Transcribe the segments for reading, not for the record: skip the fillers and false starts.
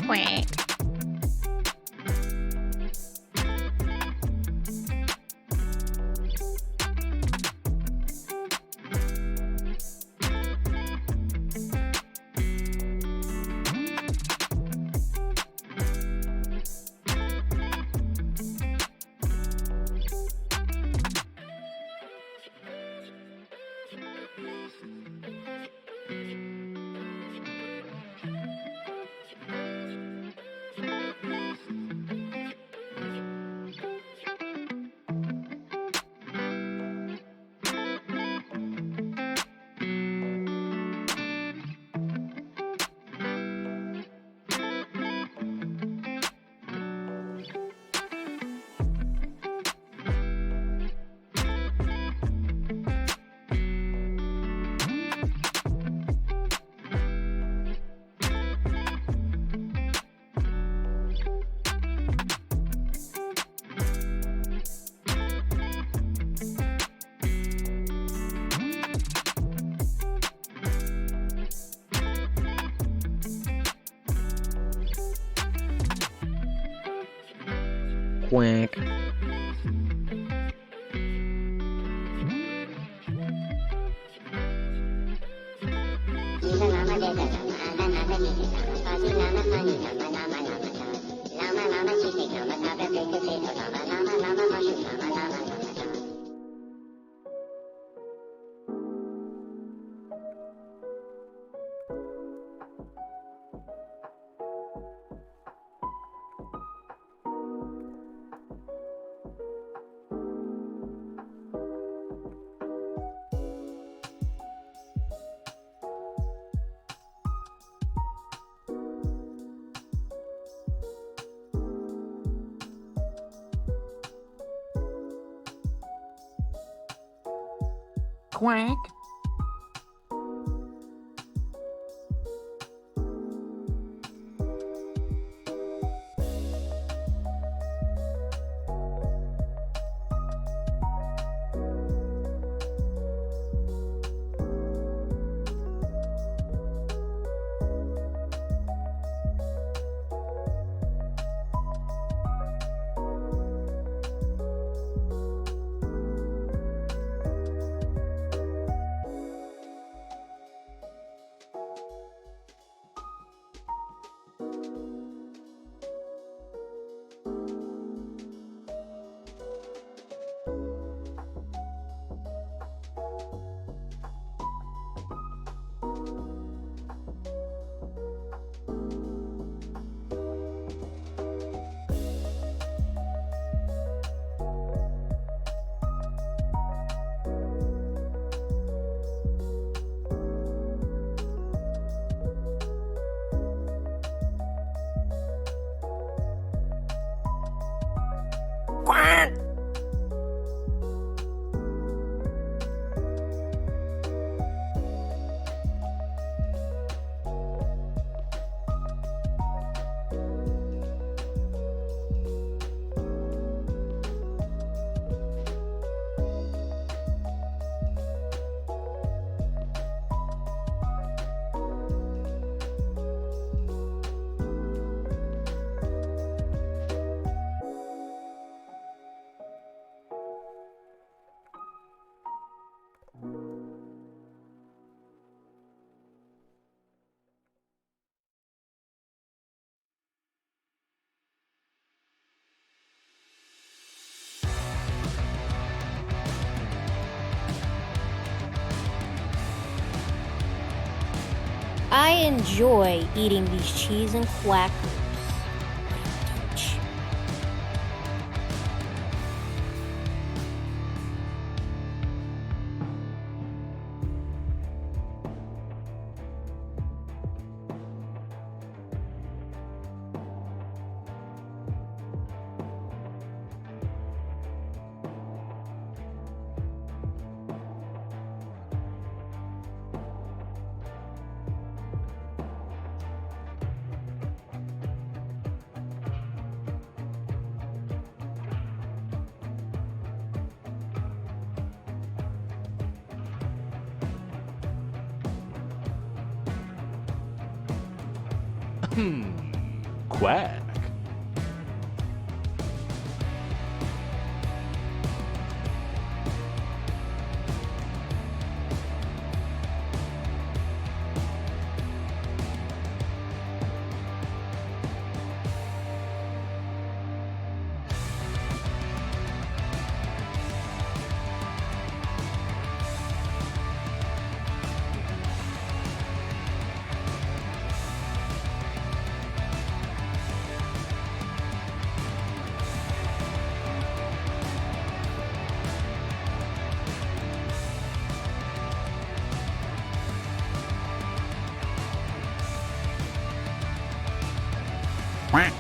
Quack. Quack. Quack. Quack. I enjoy eating these cheese and crackers. Quack. Quack.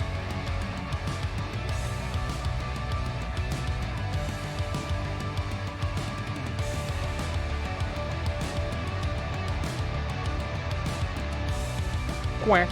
Quack.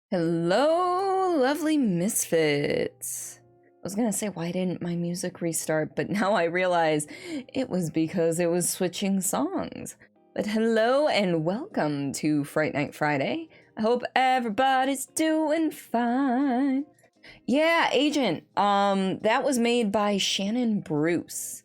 Hello, lovely misfits. I was gonna say, why didn't my music restart? But now I realize it was because it was switching songs. But hello and welcome to Fright Night Friday. I hope everybody's doing fine. Yeah, Agent, that was made by Shannon Bruce.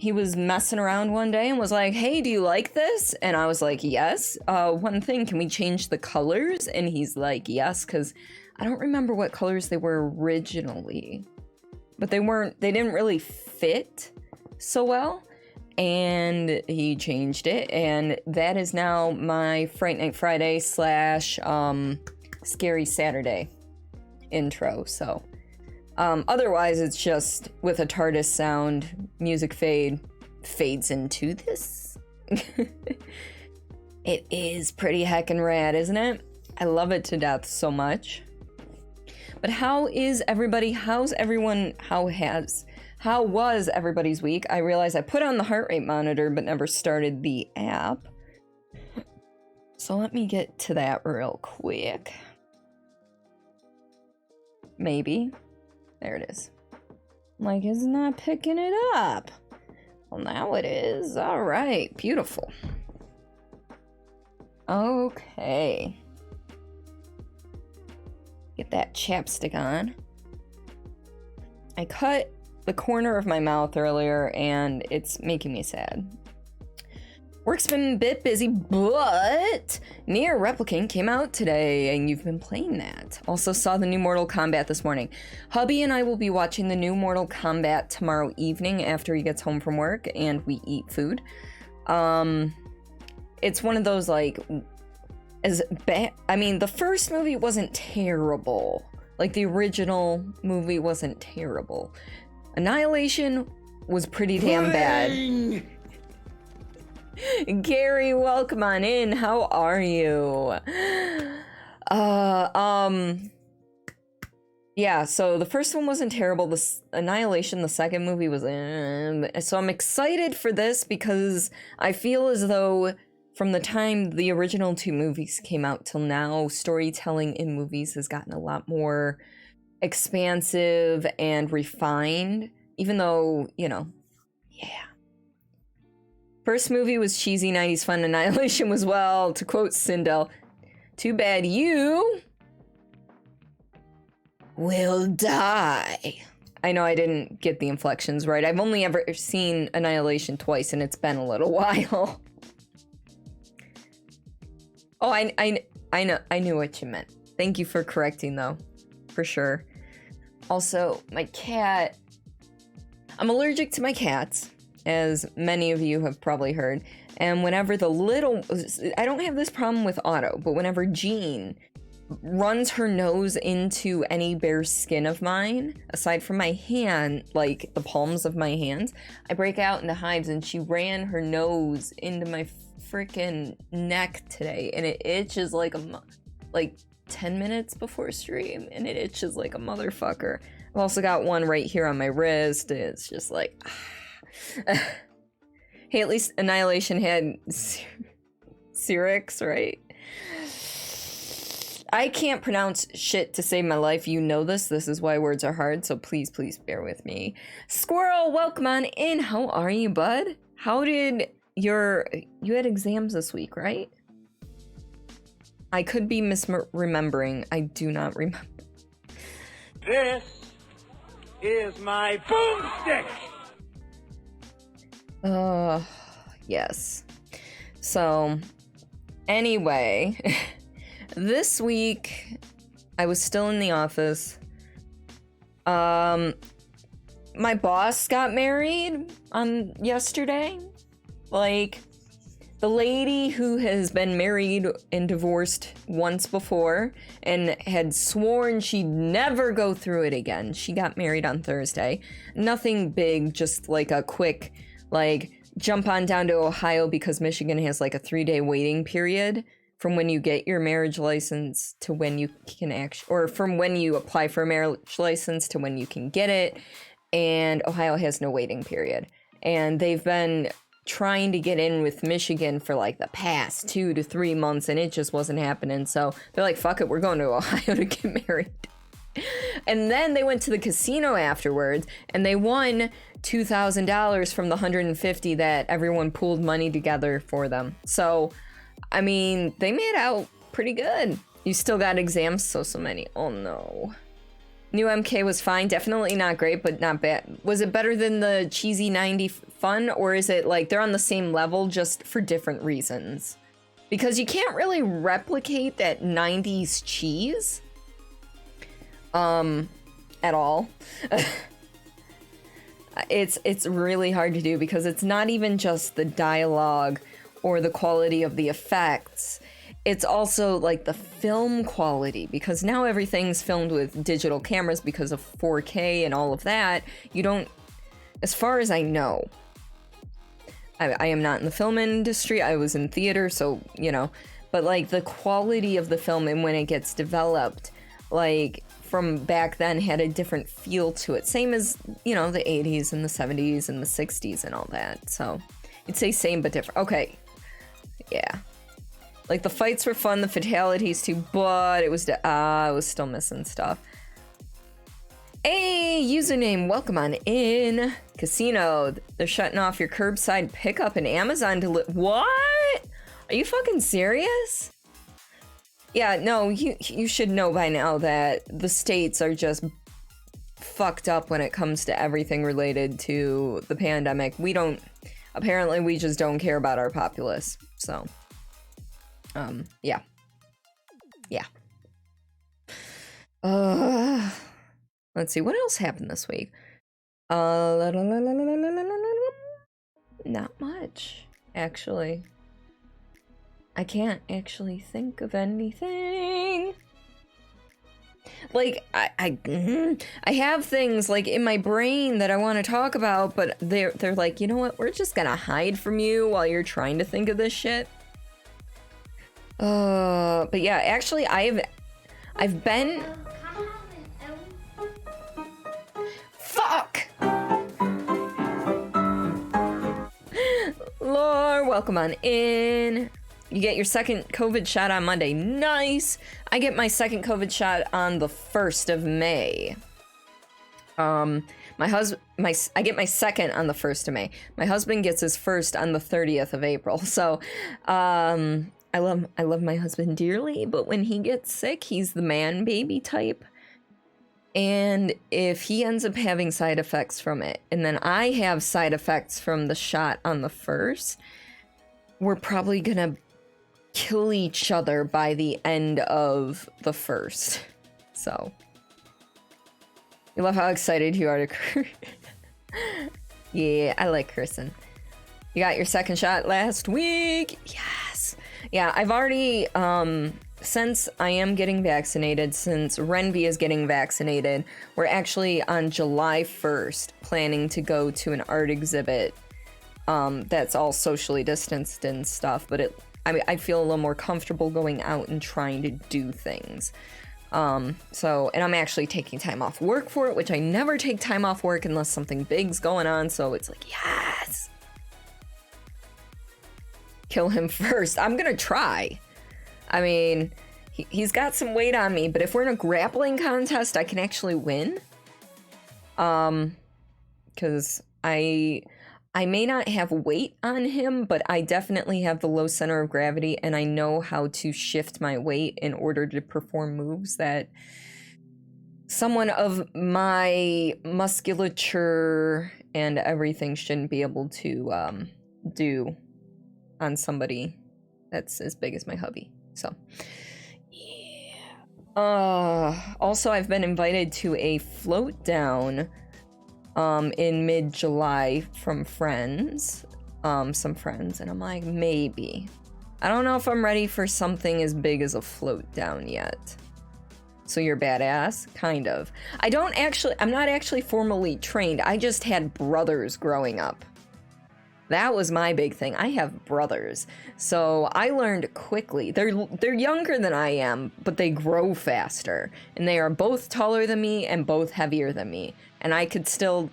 He was messing around one day and was like, hey, do you like this? And I was like, yes. One thing, can we change the colors? And he's like, yes, because I don't remember what colors they were originally. But they didn't really fit so well. And he changed it. And that is now my Fright Night Friday / Scary Saturday intro. So otherwise it's just with a TARDIS sound, music fades into this. It is pretty heckin' rad, isn't it? I love it to death so much. But how is everybody? How was everybody's week? I realized I put on the heart rate monitor but never started the app. So let me get to that real quick. Maybe. There it is. I'm like, it's not picking it up. Well, now it is. All right, beautiful. Okay. Get that chapstick on. I cut the corner of my mouth earlier and it's making me sad. Work's been a bit busy, but Nier Replicant came out today, and you've been playing that. Also saw the new Mortal Kombat this morning. Hubby and I will be watching the new Mortal Kombat tomorrow evening after he gets home from work, and we eat food. It's one of those, like, as bad. I mean, the first movie wasn't terrible. Like, the original movie wasn't terrible. Annihilation was pretty damn bad. Gary, welcome on in. How are you? Yeah, so the first one wasn't terrible. The Annihilation, the second movie was so I'm excited for this because I feel as though from the time the original two movies came out till now, storytelling in movies has gotten a lot more expansive and refined, even though, you know, yeah. First movie was cheesy 90s fun. Annihilation was, well, to quote Sindel, too bad you will die. I know I didn't get the inflections right. I've only ever seen Annihilation twice, and it's been a little while. Oh, I know. I knew what you meant. Thank you for correcting, though. For sure. Also, my cat. I'm allergic to my cats, as many of you have probably heard. And whenever the little... I don't have this problem with Otto, but whenever Jean runs her nose into any bare skin of mine, aside from my hand, like the palms of my hands, I break out into hives, and she ran her nose into my freaking neck today, and it itches like 10 minutes before stream, and it itches like a motherfucker. I've also got one right here on my wrist. It's just like... Hey, at least Annihilation had Cyrix, right? I can't pronounce shit to save my life. You know this. This is why words are hard, so please bear with me. Squirrel, welcome on in. How are you, bud? How did you had exams this week, right? I could be misremembering. I do not remember. This is my boomstick! Yes. So, anyway, this week, I was still in the office. My boss got married on yesterday. Like, the lady who has been married and divorced once before and had sworn she'd never go through it again. She got married on Thursday. Nothing big, just like a quick, like, jump on down to Ohio because Michigan has like a 3-day waiting period from when you get your marriage license to when you can actually, or from when you apply for a marriage license to when you can get it. And Ohio has no waiting period. And they've been trying to get in with Michigan for like the past 2 to 3 months, and it just wasn't happening. So they're like, fuck it, we're going to Ohio to get married. And then they went to the casino afterwards, and they won $2,000 from the $150 that everyone pooled money together for them. So, I mean, they made out pretty good. You still got exams, so many. Oh no. New MK was fine, definitely not great, but not bad. Was it better than the cheesy 90 fun, or is it like they're on the same level just for different reasons? Because you can't really replicate that 90s cheese at all. It's really hard to do because it's not even just the dialogue or the quality of the effects. It's also like the film quality, because now everything's filmed with digital cameras because of 4K and all of that. You don't, as far as I know, I am not in the film industry. I was in theater, so, you know, but like the quality of the film and when it gets developed, like from back then had a different feel to it. Same as, you know, the 80s and the 70s and the 60s and all that. So you'd say same but different. Okay. Yeah. Like, the fights were fun, the fatalities too, but it was, I was still missing stuff. Hey, username, welcome on in. Casino, they're shutting off your curbside pickup and Amazon what? Are you fucking serious? Yeah, no, you should know by now that the states are just fucked up when it comes to everything related to the pandemic. Apparently we just don't care about our populace. So, yeah. Yeah. Let's see, what else happened this week? Not much, actually. I can't actually think of anything. Like, I have things, like, in my brain that I want to talk about, but they're like, you know what, we're just gonna hide from you while you're trying to think of this shit. But yeah, actually, I've been... Fuck! Lore, welcome on in. You get your second COVID shot on Monday. Nice! I get my second COVID shot on the 1st of May. I get my second on the 1st of May. My husband gets his first on the 30th of April. So, I love my husband dearly, but when he gets sick, he's the man baby type. And if he ends up having side effects from it, and then I have side effects from the shot on the 1st, we're probably gonna kill each other by the end of the 1st. So, you love how excited you are to Yeah, I like cursing. You got your second shot last week. Yes. Yeah, I've already, since I am getting vaccinated, since Renby is getting vaccinated, we're actually on July 1st planning to go to an art exhibit that's all socially distanced and stuff, but I feel a little more comfortable going out and trying to do things. And I'm actually taking time off work for it, which I never take time off work unless something big's going on, so it's like, yes! Kill him first. I'm gonna try. I mean, he's got some weight on me, but if we're in a grappling contest, I can actually win. Because I may not have weight on him, but I definitely have the low center of gravity, and I know how to shift my weight in order to perform moves that someone of my musculature and everything shouldn't be able to do on somebody that's as big as my hubby. So, yeah. Also, I've been invited to a float down in mid-July from friends, some friends, and I'm like, maybe. I don't know if I'm ready for something as big as a float down yet. So you're badass? Kind of. I'm not actually formally trained. I just had brothers growing up. That was my big thing. I have brothers. So I learned quickly. They're younger than I am, but they grow faster. And they are both taller than me and both heavier than me. And I could still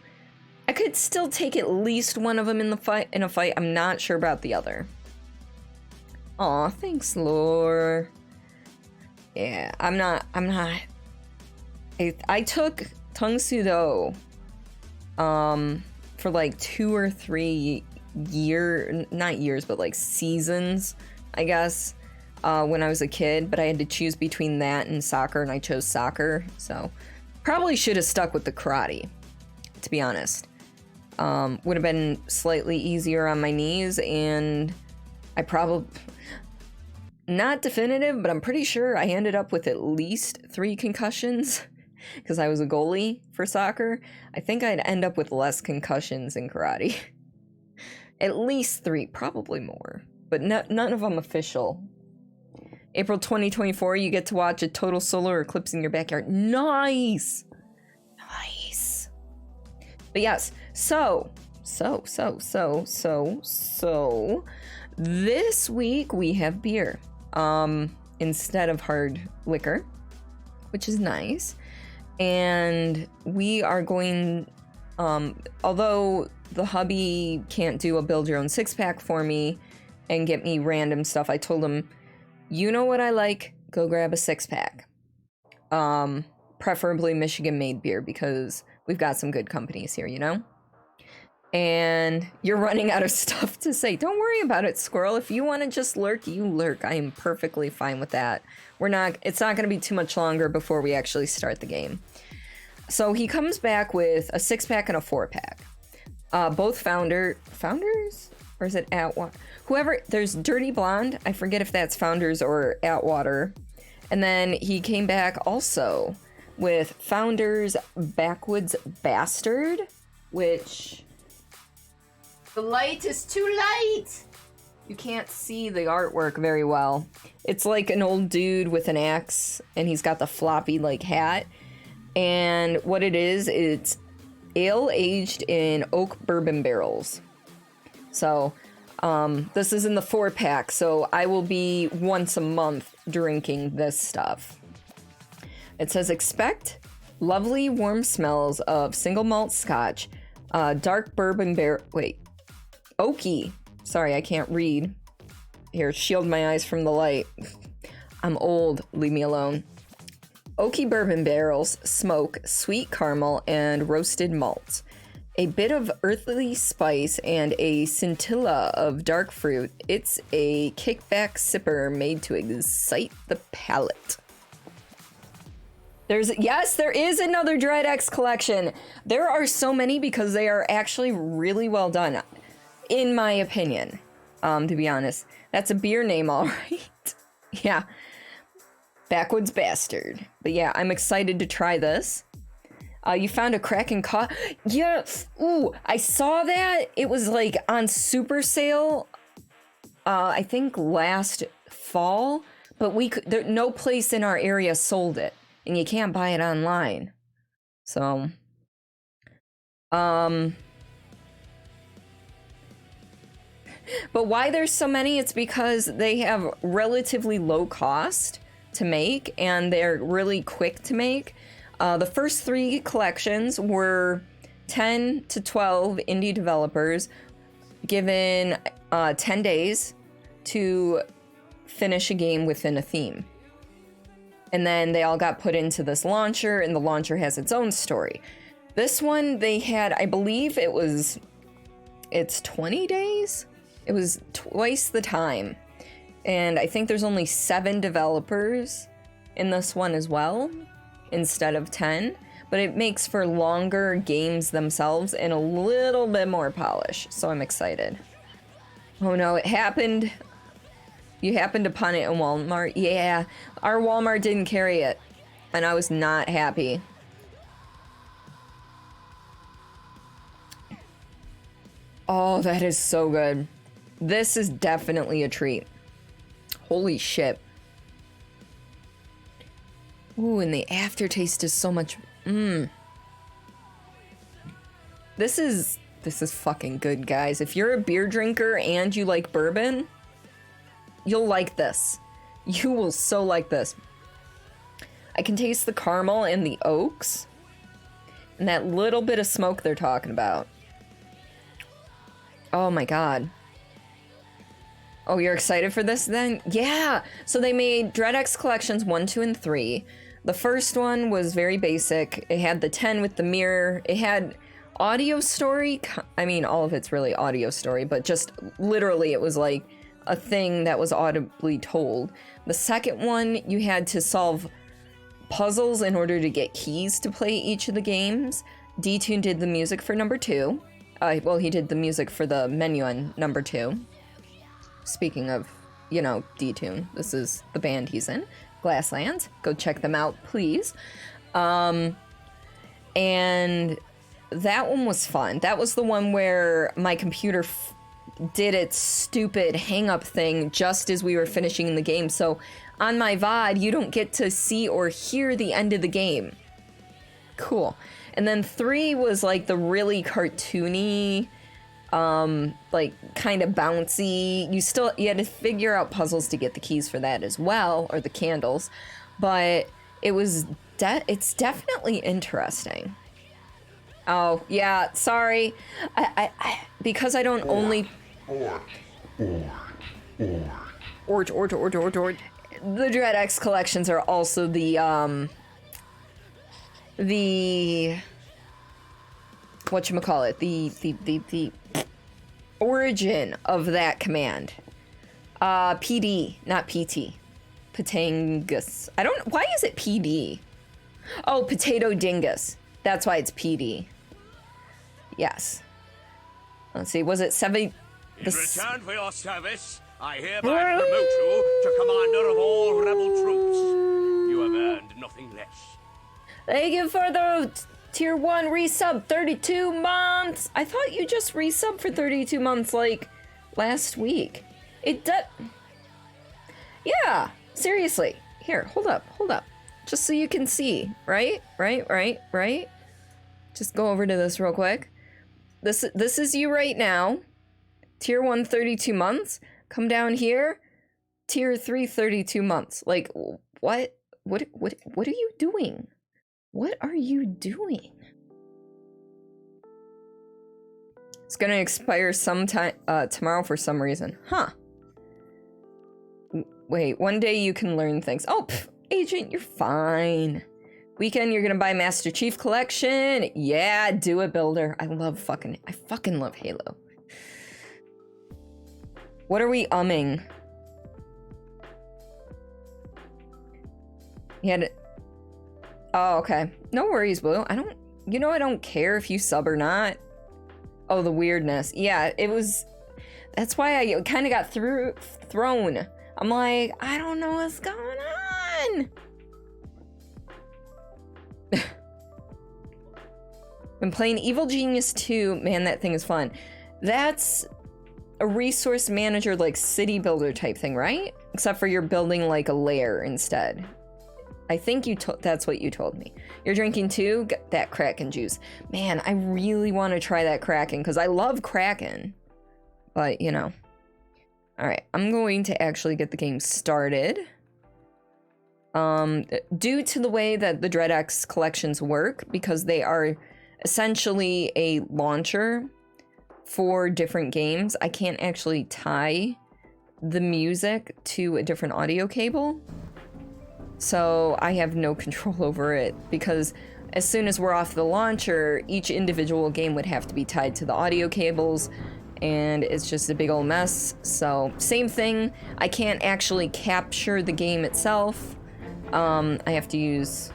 take at least one of them in a fight. I'm not sure about the other. Aw, thanks, Lore. Yeah, I'm not. I took Tung Sudo for like 2 or 3 not years, but like seasons, I guess, when I was a kid, but I had to choose between that and soccer, and I chose soccer, so probably should have stuck with the karate, to be honest. Would have been slightly easier on my knees, and I probably, not definitive, but I'm pretty sure I ended up with at least 3 concussions, because I was a goalie for soccer. I think I'd end up with less concussions in karate. At least 3, probably more, but none of them official. April 2024, you get to watch a total solar eclipse in your backyard. Nice! Nice. But yes, so, this week we have beer, instead of hard liquor, which is nice. And we are going, although the hubby can't do a build your own 6-pack for me and get me random stuff, I told him, you know what I like? Go grab a 6-pack. Preferably Michigan made beer, because we've got some good companies here, you know? And you're running out of stuff to say. Don't worry about it, Squirrel. If you want to just lurk, you lurk. I am perfectly fine with that. It's not going to be too much longer before we actually start the game. So he comes back with a 6-pack and a 4-pack. Both founders? Or is it Atwater? Whoever, there's Dirty Blonde. I forget if that's Founders or Atwater. And then he came back also with Founders Backwoods Bastard, which... The light is too light! You can't see the artwork very well. It's like an old dude with an axe, and he's got the floppy, like, hat. And what it is, it's ale aged in oak bourbon barrels. So, this is in the 4-pack, so I will be once a month drinking this stuff. It says, expect lovely warm smells of single malt scotch, dark bourbon oaky. Sorry, I can't read. Here, shield my eyes from the light. I'm old, leave me alone. Oaky bourbon barrels, smoke, sweet caramel, and roasted malt. A bit of earthly spice and a scintilla of dark fruit. It's a kickback sipper made to excite the palate. There is another Dread X collection. There are so many because they are actually really well done, in my opinion, to be honest. That's a beer name, all right. Yeah. Backwoods Bastard. But yeah, I'm excited to try this. You found a Kraken Yeah. Ooh, I saw that. It was like on super sale, I think last fall, but no place in our area sold it, and you can't buy it online. So, but why there's so many? It's because they have relatively low cost to make, and they're really quick to make. The first 3 collections were 10 to 12 indie developers given 10 days to finish a game within a theme. And then they all got put into this launcher, and the launcher has its own story. This one, they had, I believe it's 20 days? It was twice the time. And I think there's only 7 developers in this one as well, instead of 10, but it makes for longer games themselves and a little bit more polish, so I'm excited. Oh no, it happened. You happened upon it in Walmart? Yeah, our Walmart didn't carry it, and I was not happy. Oh, that is so good. This is definitely a treat. Holy shit. Ooh, and the aftertaste is so much. This is fucking good, guys. If you're a beer drinker and you like bourbon, you'll like this. You will so like this. I can taste the caramel and the oaks and that little bit of smoke they're talking about. Oh my god. Oh, you're excited for this then? Yeah! So they made Dread X Collections 1, 2, and 3. The first one was very basic. It had the 10 with the mirror. It had audio story. I mean, all of it's really audio story, but just literally it was like a thing that was audibly told. The second one, you had to solve puzzles in order to get keys to play each of the games. D-Tune did the music for number 2. Well, he did the music for the menu on number 2. Speaking of, you know, D-Tune, this is the band he's in. Glasslands. Go check them out, please. And that one was fun. That was the one where my computer did its stupid hang-up thing just as we were finishing the game. So on my VOD, you don't get to see or hear the end of the game. Cool. And then 3 was like the really cartoony, like kind of bouncy. You had to figure out puzzles to get the keys for that as well, or the candles, but it's definitely interesting. Oh yeah, sorry, I because I don't only the Dread X collections are also the whatchamacallit, the origin of that command. PD, not PT. Patangus. Why is it PD? Oh, Potato Dingus. That's why it's PD. Yes. Let's see, was it In This... return for your service, I hereby promote you to commander of all rebel troops. You have earned nothing less. Thank you for the tier 1 resub, 32 months. I thought you just resubbed for 32 months like last week. It does. Yeah, seriously. Here, hold up. Just so you can see, right? Just go over to this real quick. This is you right now. Tier 1, 32 months. Come down here. Tier 3, 32 months. Like, what? What are you doing? What are you doing? It's gonna expire sometime tomorrow for some reason. Huh. Wait, one day you can learn things. Oh, Agent, you're fine. Weekend, you're gonna buy Master Chief Collection. Yeah, do it, Builder. I fucking love Halo. What are we umming? He had it. Oh, okay. No worries, Blue. I don't care if you sub or not. Oh, the weirdness. Yeah, it was... That's why I kind of got thrown. I'm like, I don't know what's going on. Been playing Evil Genius 2. Man, that thing is fun. That's a resource manager, like city builder type thing, right? Except for you're building like a lair instead. I think that's what you told me. You're drinking too? Get that Kraken juice. Man, I really want to try that Kraken because I love Kraken. But, you know. Alright, I'm going to actually get the game started. Due to the way that the DreadX collections work, because they are essentially a launcher for different games, I can't actually tie the music to a different audio cable. So I have no control over it, because as soon as we're off the launcher, each individual game would have to be tied to the audio cables, and it's just a big old mess. So same thing, I can't actually capture the game itself. I have to use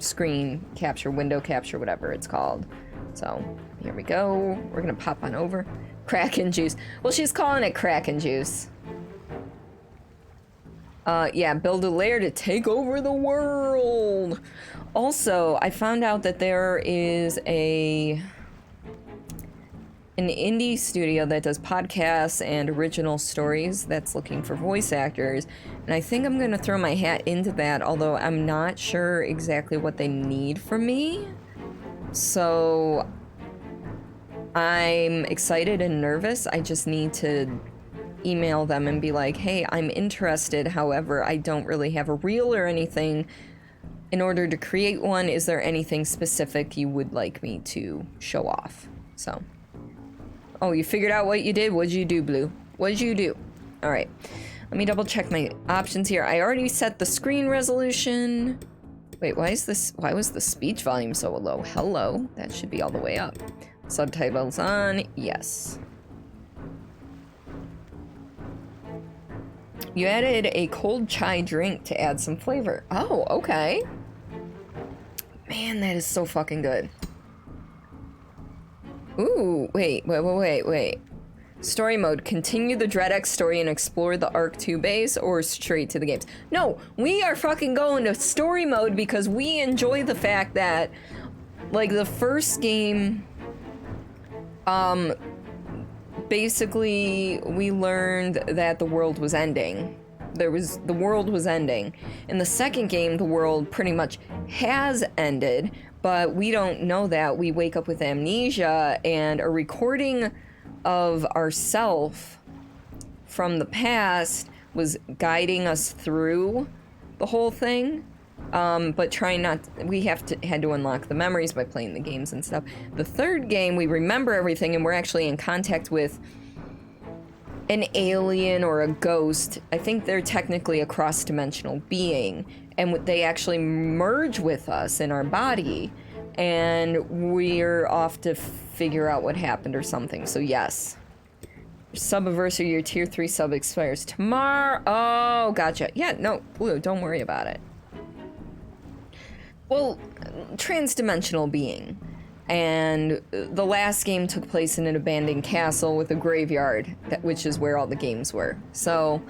screen capture, window capture, whatever it's called. So here we go. We're gonna pop on over. Kraken juice. Well, she's calling it Kraken juice. Yeah, build a lair to take over the world. Also, I found out that there is an indie studio that does podcasts and original stories that's looking for voice actors, and I think I'm gonna throw my hat into that, although I'm not sure exactly what they need from me. So I'm excited and nervous. I just need to email them and be like, hey, I'm interested, however, I don't really have a reel or anything. In order to create one, is there anything specific you would like me to show off? So, oh, you figured out what you did? What'd you do, Blue? What'd you do? All right, let me double check my options here. I already set the screen resolution. Wait, why was the speech volume so low? Hello, that should be all the way up. Subtitles on, yes. You added a cold chai drink to add some flavor. Oh, okay. Man, that is so fucking good. Ooh, wait. Story mode. Continue the DreadX story and explore the Arc 2 base, or straight to the games. No, we are fucking going to story mode because we enjoy the fact that, like, the first game, basically, we learned that the world was ending. The world was ending. In the second game, the world pretty much has ended, but we don't know that. We wake up with amnesia, and a recording of ourself from the past was guiding us through the whole thing. But trying not to, had to unlock the memories by playing the games and stuff. The third game, we remember everything, and we're actually in contact with an alien or a ghost. I think they're technically a cross-dimensional being, and they actually merge with us in our body, and we're off to figure out what happened or something. So yes. Subiversary, your tier 3 sub expires tomorrow. Oh, gotcha. Yeah, no, Blue, don't worry about it. Well, trans-dimensional being. And the last game took place in an abandoned castle with a graveyard, which is where all the games were. So,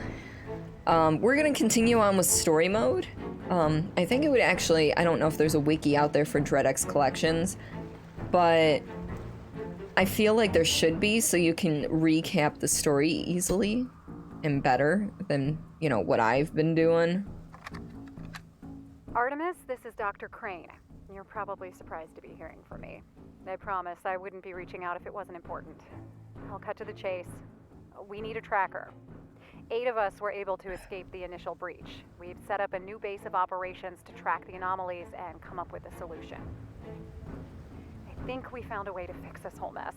we're gonna continue on with story mode. I think it would actually, I don't know if there's a wiki out there for DreadX collections, but I feel like there should be, so you can recap the story easily and better than, you know, what I've been doing. Artemis, this is Dr. Crane. You're probably surprised to be hearing from me. I promise I wouldn't be reaching out if it wasn't important. I'll cut to the chase. We need a tracker. 8 of us were able to escape the initial breach. We've set up a new base of operations to track the anomalies and come up with a solution. I think we found a way to fix this whole mess.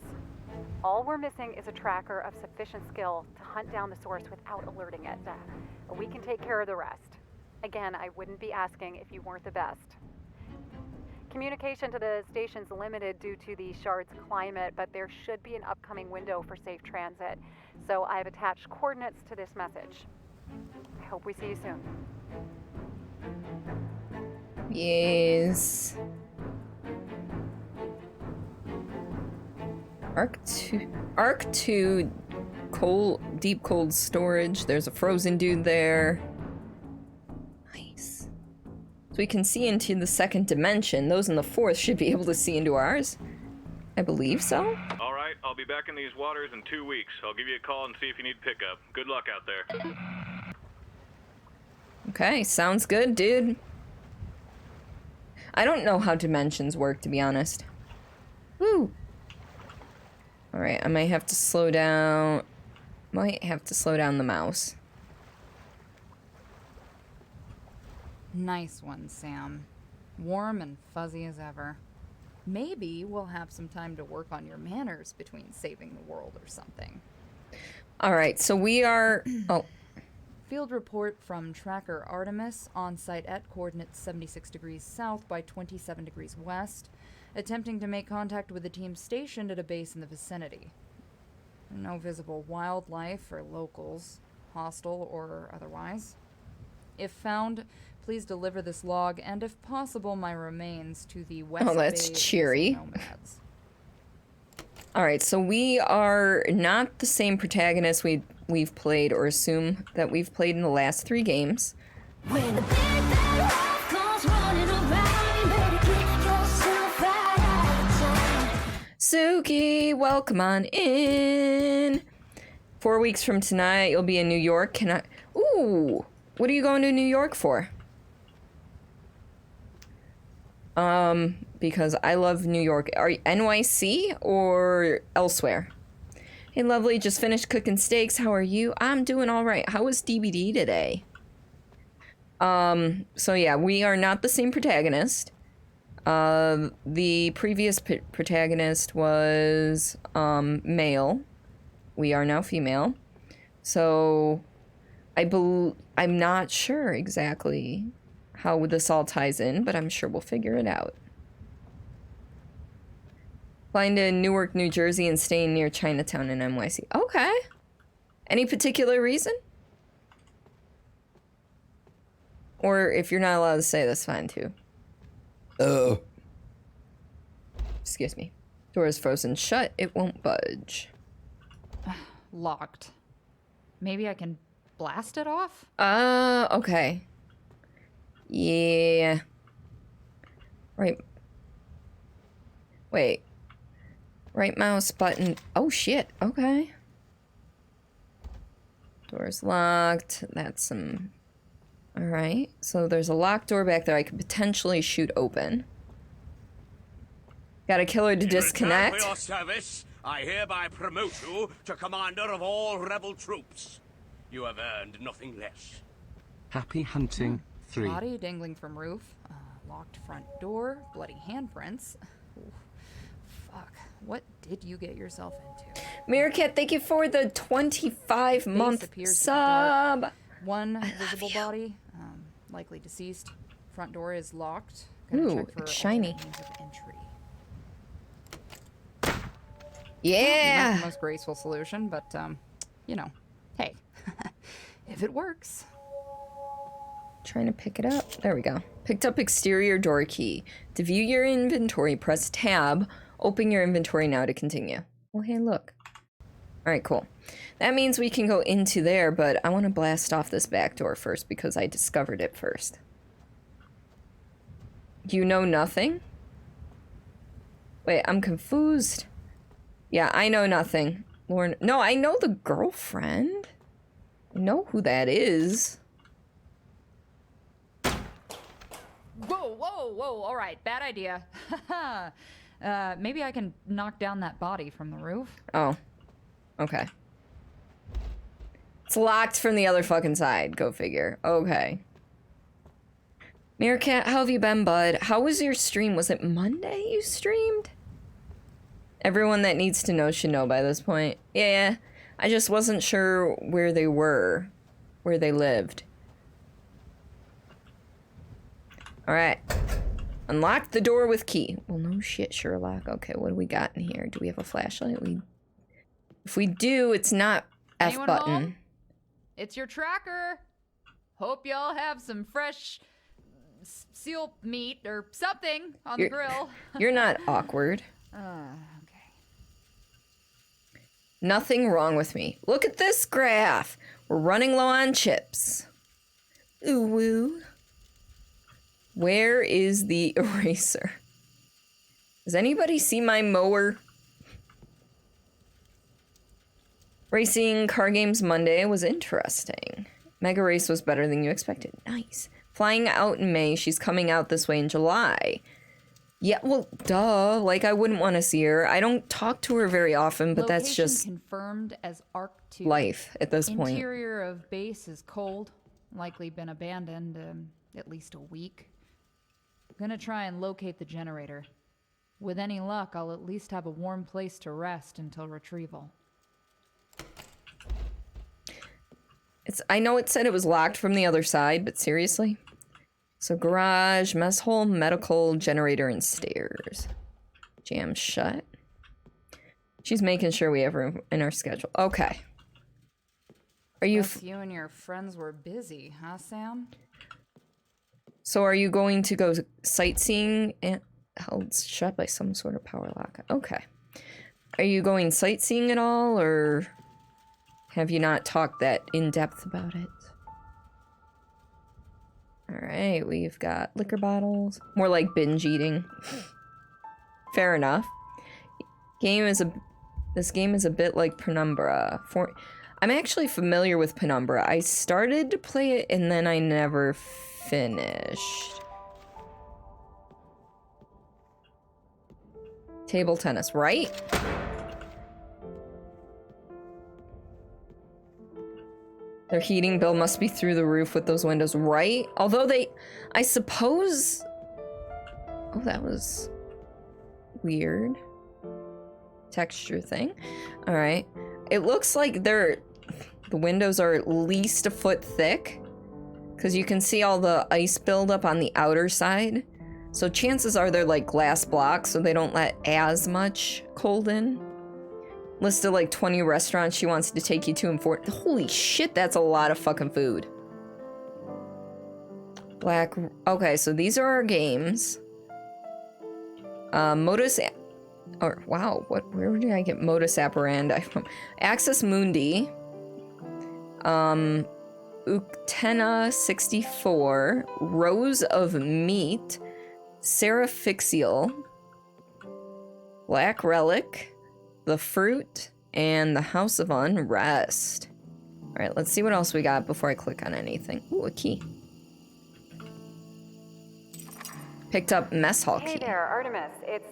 All we're missing is a tracker of sufficient skill to hunt down the source without alerting it. We can take care of the rest. Again, I wouldn't be asking if you weren't the best. Communication to the station's limited due to the shard's climate, but there should be an upcoming window for safe transit. So I've attached coordinates to this message. I hope we see you soon. Yes. Arc 2, deep cold storage. There's a frozen dude there. Nice. So we can see into the second dimension. Those in the fourth should be able to see into ours. I believe so. All right, I'll be back in these waters in 2 weeks. I'll give you a call and see if you need pickup. Good luck out there. Okay, sounds good, dude. I don't know how dimensions work, to be honest. Woo! Alright, I might have to slow down... Might have to slow down the mouse. Nice one, Sam. Warm and fuzzy as ever. Maybe we'll have some time to work on your manners between saving the world or something. Alright, so we are... Oh. Field report from Tracker Artemis, on site at coordinates 76 degrees south by 27 degrees west, attempting to make contact with the team stationed at a base in the vicinity. No visible wildlife or locals, hostile or otherwise. If found, please deliver this log and, if possible, my remains to the West Oh, that's Bay cheery. nomads. Alright, so we are not the same protagonist we've played, or assume that we've played in the last 3 games. When the big bad wolf comes running around, you better get yourself right. Suki, welcome on in. 4 weeks from tonight, you'll be in New York. Can I... Ooh! What are you going to New York for? Because I love New York. Are you NYC or elsewhere? Hey, lovely, just finished cooking steaks. How are you? I'm doing all right. How was DBD today? So yeah, we are not the same protagonist. The previous protagonist was, male. We are now female. So, I'm not sure exactly how this all ties in, but I'm sure we'll figure it out. Flying to Newark, New Jersey and staying near Chinatown in NYC. Okay. Any particular reason? Or if you're not allowed to say, that's fine too. Oh. Excuse me. Door is frozen shut. It won't budge. Locked. Maybe I can blast it off? Okay. Yeah. Right. Wait. Right mouse button. Oh shit. Okay. Door's locked. That's some... Alright. So there's a locked door back there I could potentially shoot open. Got a killer to disconnect. In return for your service, I hereby promote you to commander of all rebel troops. You have earned nothing less. Happy hunting 3. Body dangling from roof, locked front door, bloody handprints. Ooh, fuck, what did you get yourself into? Meerkat, thank you for the 25-month sub. One visible body, likely deceased. Front door is locked. Ooh, check for it's shiny. alternate means of entry. Yeah. Not the most graceful solution, but you know, hey, if it works. Trying to pick it up. There we go. Picked up exterior door key. To view your inventory, press tab Open your inventory now to continue. Well, hey, look. Alright, cool. That means we can go into there, but I want to blast off this back door first because I discovered it first. You know nothing? Wait, I'm confused. Yeah, I know nothing. Lauren, no, I know the girlfriend. I know who that is. Whoa, whoa, whoa, all right, bad idea. Maybe I can knock down that body from the roof. Oh, okay. It's locked from the other fucking side, go figure. Okay. Meerkat, how have you been, bud? How was your stream? Was it Monday you streamed? Everyone that needs to know should know by this point. Yeah, I just wasn't sure where they were, where they lived. Alright. Unlock the door with key. Well, no shit, Sherlock. Okay, what do we got in here? Do we have a flashlight? If we do, it's not F Anyone button. home? It's your tracker. Hope y'all have some fresh seal meat or something on the grill. You're not awkward. Okay. Nothing wrong with me. Look at this graph. We're running low on chips. Ooh woo. Where is the eraser? Does anybody see my mower? Racing car games Monday was interesting. Mega Race was better than you expected. Nice. Flying out in May. She's coming out this way in July. Yeah, well, duh. Like, I wouldn't want to see her. I don't talk to her very often, but that's Location just confirmed as Arc 2. life at this point. Interior of base is cold. Likely been abandoned at least a week. Gonna try and locate the generator. With any luck, I'll at least have a warm place to rest until retrieval. I know it said it was locked from the other side, but seriously? So garage, mess hall, medical, generator, and stairs. Jam shut. She's making sure we have room in our schedule. Okay. Are you... Guess you and your friends were busy, huh, Sam? So are you going to go sightseeing and held shut by some sort of power lock? Okay. Are you going sightseeing at all, or have you not talked that in depth about it? Alright, we've got liquor bottles. More like binge eating. Fair enough. This game is a bit like Penumbra. I'm actually familiar with Penumbra. I started to play it and then I never finished. Table tennis, right? Their heating bill must be through the roof with those windows, right? Although I suppose... Oh, that was weird. Texture thing. All right. It looks like the windows are at least a foot thick, because you can see all the ice buildup on the outer side. So chances are they're like glass blocks, so they don't let as much cold in. Listed like 20 restaurants she wants to take you to in Fort. Holy shit, that's a lot of fucking food. Black. Okay, so these are our games. Modus. Or wow, where did I get Modus Operandi from? Access Mundi. Uktena 64. Rose of Meat. Seraphixial. Black Relic. The Fruit, and the House of Unrest. Alright, let's see what else we got before I click on anything. Ooh, a key. Picked up mess hall key. Hey there, Artemis. It's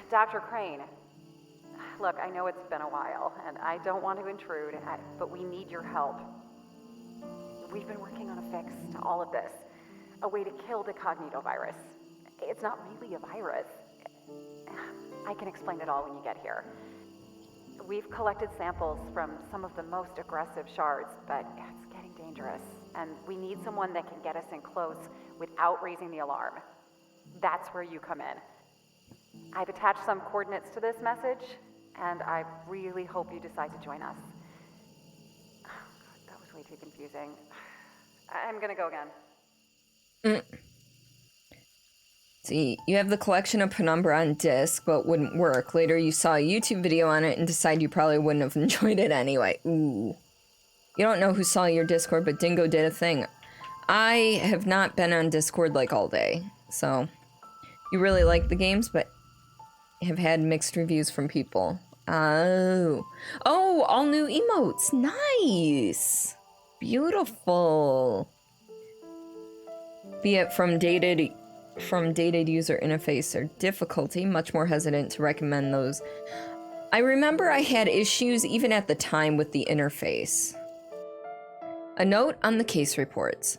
Dr. Crane. Look, I know it's been a while, and I don't want to intrude, but we need your help. We've been working on a fix to all of this. A way to kill the cognitovirus. It's not really a virus. I can explain it all when you get here. We've collected samples from some of the most aggressive shards, but it's getting dangerous. And we need someone that can get us in close without raising the alarm. That's where you come in. I've attached some coordinates to this message, and I really hope you decide to join us. Oh, God, that was way too confusing. I'm gonna go again. See, you have the collection of Penumbra on disc, but wouldn't work. Later, you saw a YouTube video on it and decided you probably wouldn't have enjoyed it anyway. Ooh. You don't know who saw your Discord, but Dingo did a thing. I have not been on Discord like all day, so you really like the games, but have had mixed reviews from people. Oh, all new emotes. Nice, beautiful. Be it from dated user interface or difficulty, much more hesitant to recommend those. I remember I had issues even at the time with the interface. A note on the case reports.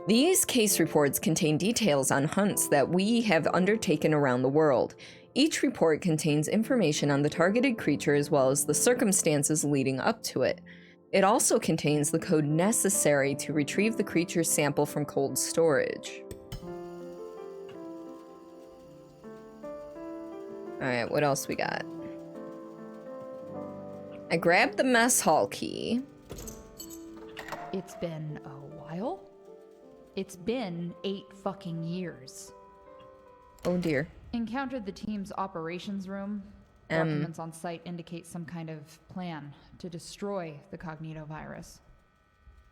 These case reports contain details on hunts that we have undertaken around the world. Each report contains information on the targeted creature as well as the circumstances leading up to it. It also contains the code necessary to retrieve the creature's sample from cold storage. Alright, what else we got? I grabbed the mess hall key. It's been a while? It's been 8 fucking years. Oh dear. Encountered the team's operations room. Documents on site indicate some kind of plan to destroy the cognitovirus.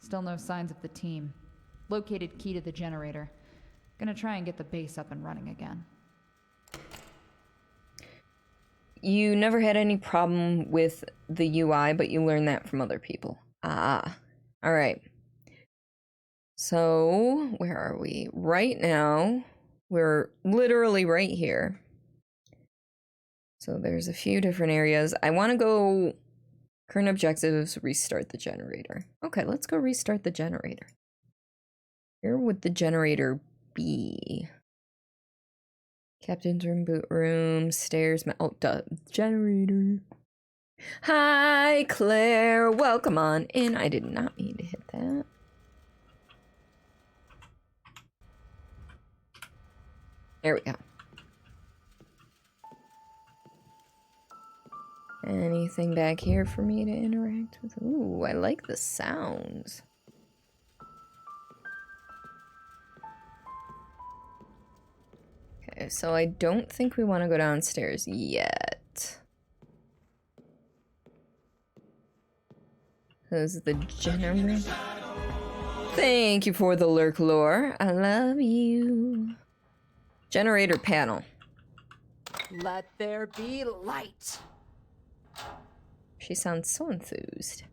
Still no signs of the team. Located key to the generator. Gonna try and get the base up and running again. You never had any problem with the UI, but you learned that from other people. Ah. Alright. So, where are we? Right now, we're literally right here. So there's a few different areas. I want to go current objectives, restart the generator. Okay, let's go restart the generator. Where would the generator be? Captain's room, boot room, stairs, oh, duh, generator. Hi, Claire, welcome on in. I did not mean to hit that. There we go. Anything back here for me to interact with? Ooh, I like the sounds. Okay, so I don't think we want to go downstairs yet. This is the generator. Thank you for the lurk lore. I love you. Generator panel. Let there be light. She sounds so enthused.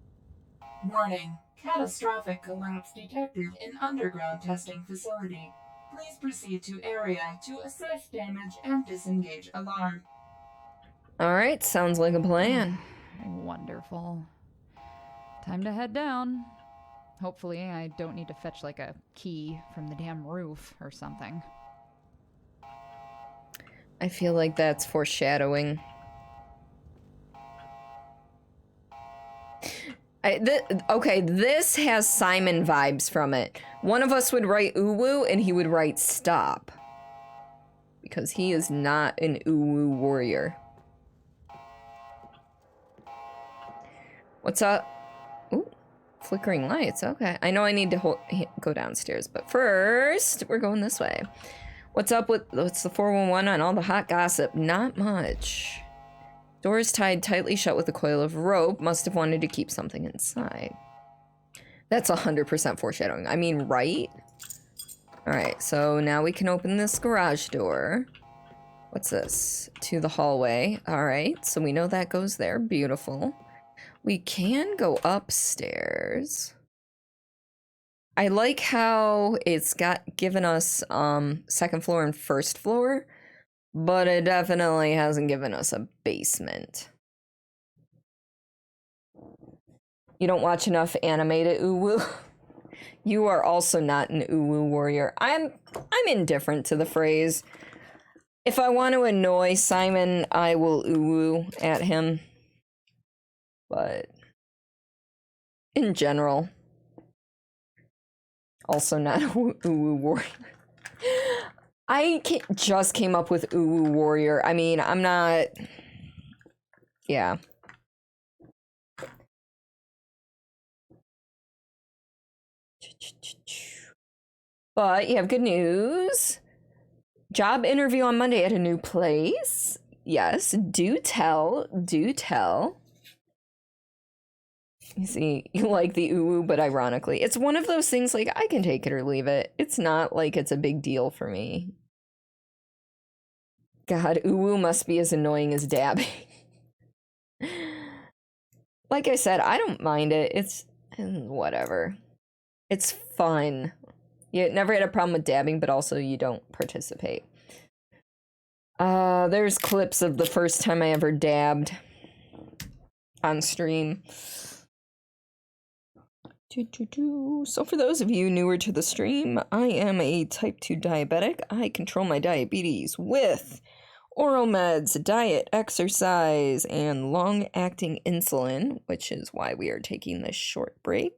Warning. Catastrophic collapse detected in underground testing facility. Please proceed to area to assess damage and disengage alarm. Alright, sounds like a plan. Wonderful. Time to head down. Hopefully I don't need to fetch like a key from the damn roof or something. I feel like that's foreshadowing. Okay, this has Simon vibes from it. One of us would write uwu and he would write stop. Because he is not an uwu warrior. What's up? Ooh, flickering lights, okay. I know I need to go downstairs, but first, we're going this way. What's up with, what's the 411 on all the hot gossip? Not much. Door is tied tightly shut with a coil of rope. Must have wanted to keep something inside. That's 100% foreshadowing. I mean, right? Alright, so now we can open this garage door. What's this? To the hallway. Alright, so we know that goes there. Beautiful. We can go upstairs. I like how it's given us second floor and first floor. But it definitely hasn't given us a basement. You don't watch enough animated uwu. You are also not an uwu warrior. I'm indifferent to the phrase. If I want to annoy Simon, I will uwu at him. But in general, also not a uwu warrior. I just came up with Uwu Warrior. I mean, I'm not... Yeah. But you have good news. Job interview on Monday at a new place. Yes, do tell, do tell. You see, you like the ooh, but ironically, it's one of those things like I can take it or leave it. It's not like it's a big deal for me. God, ooh must be as annoying as dabbing. Like I said, I don't mind it. It's whatever. It's fun. You never had a problem with dabbing, but also you don't participate. There's clips of the first time I ever dabbed on stream. So for those of you newer to the stream, I am a type 2 diabetic. I control my diabetes with oral meds, diet, exercise, and long-acting insulin, which is why we are taking this short break.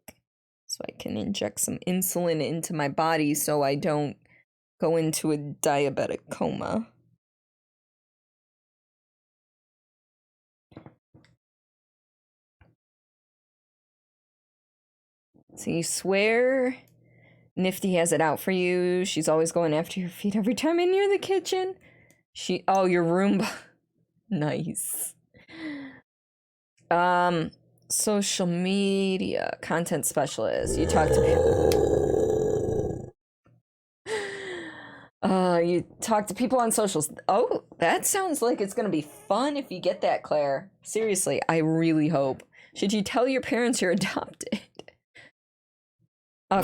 So I can inject some insulin into my body so I don't go into a diabetic coma. So you swear Nifty has it out for you. She's always going after your feet every time in near the kitchen. Oh, your Roomba. Nice. Social media content specialist. You talk to people. You talk to people on socials. Oh, that sounds like it's gonna be fun if you get that, Claire. Seriously, I really hope. Should you tell your parents you're adopted? I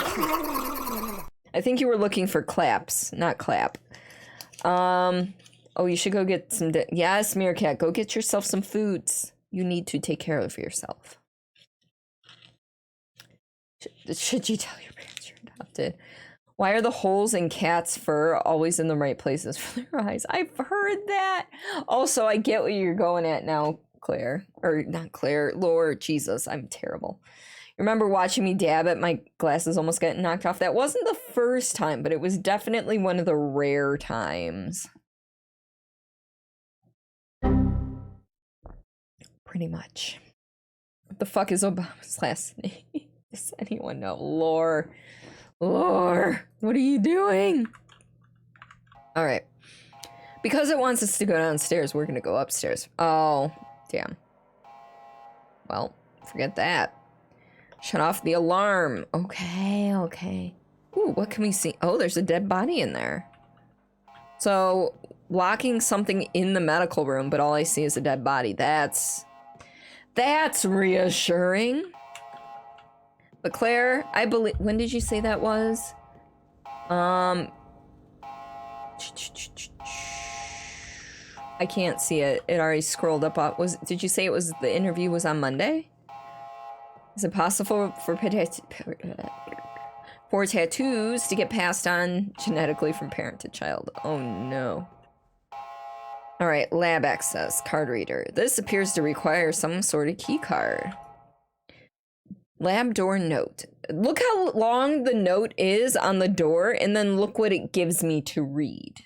think you were looking for claps, not clap. Oh, you should go get some. Yes, Meerkat, go get yourself some foods. You need to take care of yourself. Should you tell your parents you're adopted? Why are the holes in cats' fur always in the right places for their eyes? I've heard that. Also, I get what you're going at now, Claire. Or not Claire, Lord Jesus, I'm terrible. Remember watching me dab it? My glasses almost getting knocked off. That wasn't the first time, but it was definitely one of the rare times. Pretty much. What the fuck is Obama's last name? Does anyone know? Lore. Lore. What are you doing? All right. Because it wants us to go downstairs, we're going to go upstairs. Oh, damn. Well, forget that. Shut off the alarm. Okay, okay. Ooh, what can we see? Oh, there's a dead body in there. So, locking something in the medical room, but all I see is a dead body. That's reassuring. But Claire, I believe, when did you say that was? I can't see it. It already scrolled up. Did you say it was the interview was on Monday? Is it possible for tattoos to get passed on genetically from parent to child? Oh no. Alright, lab access, card reader. This appears to require some sort of key card. Lab door note. Look how long the note is on the door, and then look what it gives me to read.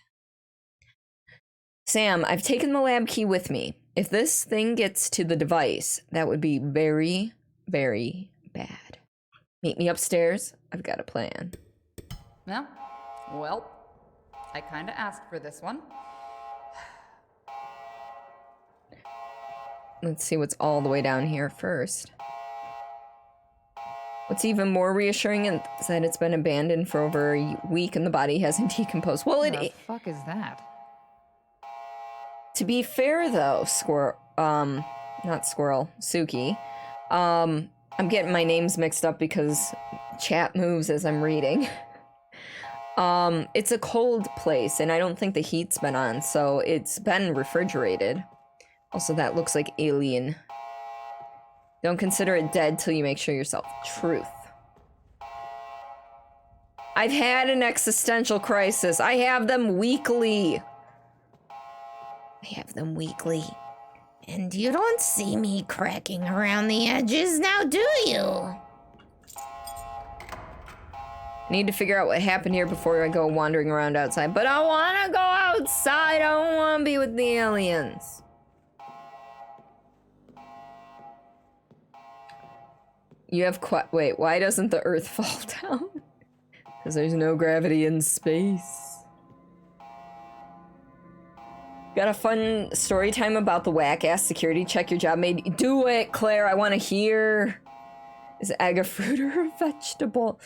Sam, I've taken the lab key with me. If this thing gets to the device, that would be very, very bad. Meet me upstairs. I've got a plan. Yeah. Well, I kind of asked for this one. Let's see what's all the way down here first. What's even more reassuring is that it's been abandoned for over a week and the body hasn't decomposed. Well, What the fuck is that? To be fair, though, Suki, I'm getting my names mixed up because chat moves as I'm reading. It's a cold place, and I don't think the heat's been on, so it's been refrigerated. Also, that looks like alien. Don't consider it dead till you make sure yourself. Truth. I've had an existential crisis. I have them weekly. And you don't see me cracking around the edges now, do you? Need to figure out what happened here before I go wandering around outside. But I want to go outside. I don't want to be with the aliens. You have wait, why doesn't the Earth fall down? Because there's no gravity in space. Got a fun story time about the whack-ass security check your job made? Do it, Claire. I want to hear. Is egg a fruit or a vegetable?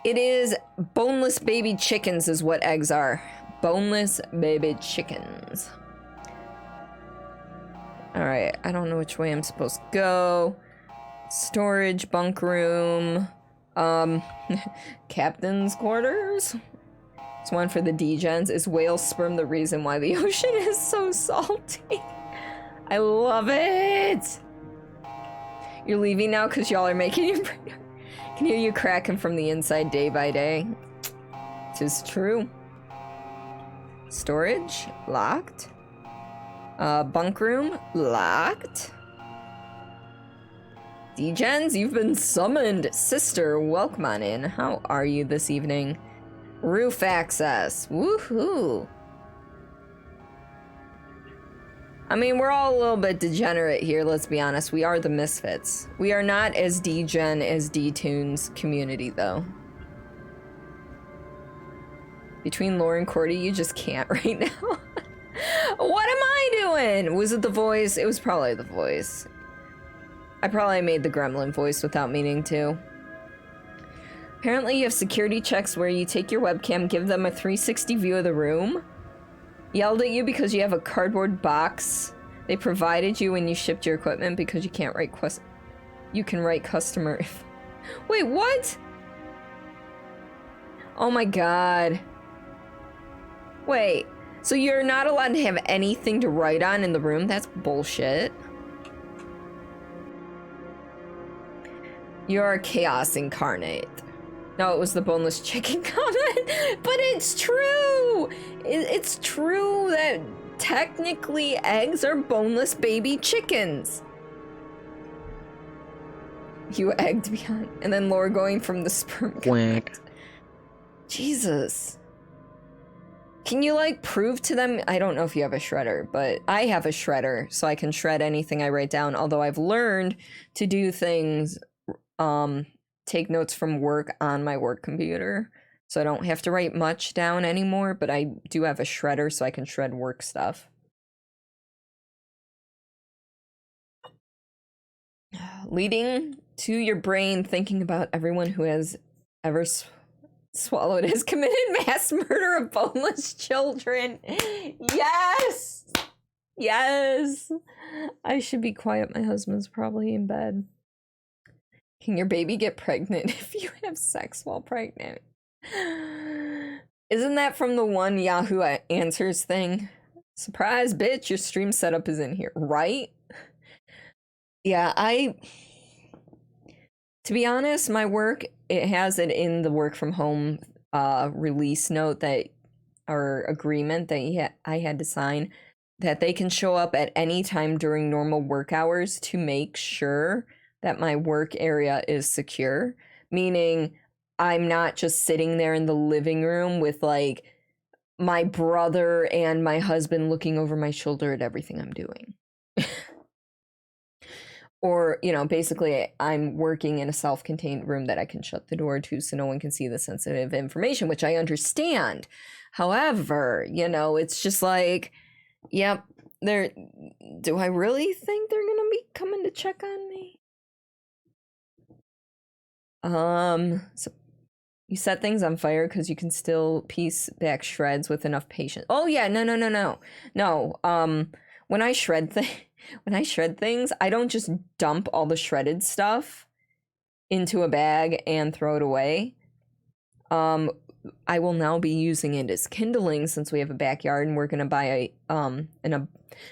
It is boneless baby chickens is what eggs are. Boneless baby chickens. Alright, I don't know which way I'm supposed to go. Storage, bunk room. Captain's quarters? It's one for the D-gens. Is whale sperm the reason why the ocean is so salty? I love it! You're leaving now because y'all are making it. Can hear you cracking from the inside day by day. 'Tis true. Storage, locked. Bunk room, locked. D-gens, you've been summoned. Sister, welcome on in. How are you this evening? Roof access. Woohoo. I mean, we're all a little bit degenerate here, let's be honest. We are the misfits. We are not as D-gen as D-Tunes community, though. Between Laura and Cordy, you just can't right now. What am I doing? Was it the voice? It was probably the voice. I probably made the gremlin voice without meaning to. Apparently you have security checks where you take your webcam, give them a 360 view of the room. Yelled at you because you have a cardboard box they provided you when you shipped your equipment because you can't write you can write customer. Wait, what? Oh my god. Wait, so you're not allowed to have anything to write on in the room? That's bullshit. You're chaos incarnate. No, it was the boneless chicken comment, but it's true! It's true that technically eggs are boneless baby chickens. You egged me on. And then Laura going from the sperm Quack. Jesus. Can you, like, prove to them? I don't know if you have a shredder, but I have a shredder, so I can shred anything I write down, although I've learned to do things, take notes from work on my work computer, so I don't have to write much down anymore, but I do have a shredder so I can shred work stuff. Leading to your brain thinking about everyone who has ever swallowed has committed mass murder of boneless children. Yes! Yes! I should be quiet, my husband's probably in bed. Can your baby get pregnant if you have sex while pregnant? Isn't that from the one Yahoo Answers thing? Surprise, bitch, your stream setup is in here, right? Yeah, to be honest, my work, it has it in the work from home release note that, or agreement that I had to sign, that they can show up at any time during normal work hours to make sure that my work area is secure, meaning I'm not just sitting there in the living room with like my brother and my husband looking over my shoulder at everything I'm doing. Or, you know, basically I'm working in a self-contained room that I can shut the door to so no one can see the sensitive information, which I understand. However, you know, it's just like, yep, do I really think they're gonna be coming to check on me? So you set things on fire because you can still piece back shreds with enough patience. Oh yeah, no. When I shred things, I don't just dump all the shredded stuff into a bag and throw it away. I will now be using it as kindling since we have a backyard and we're gonna buy an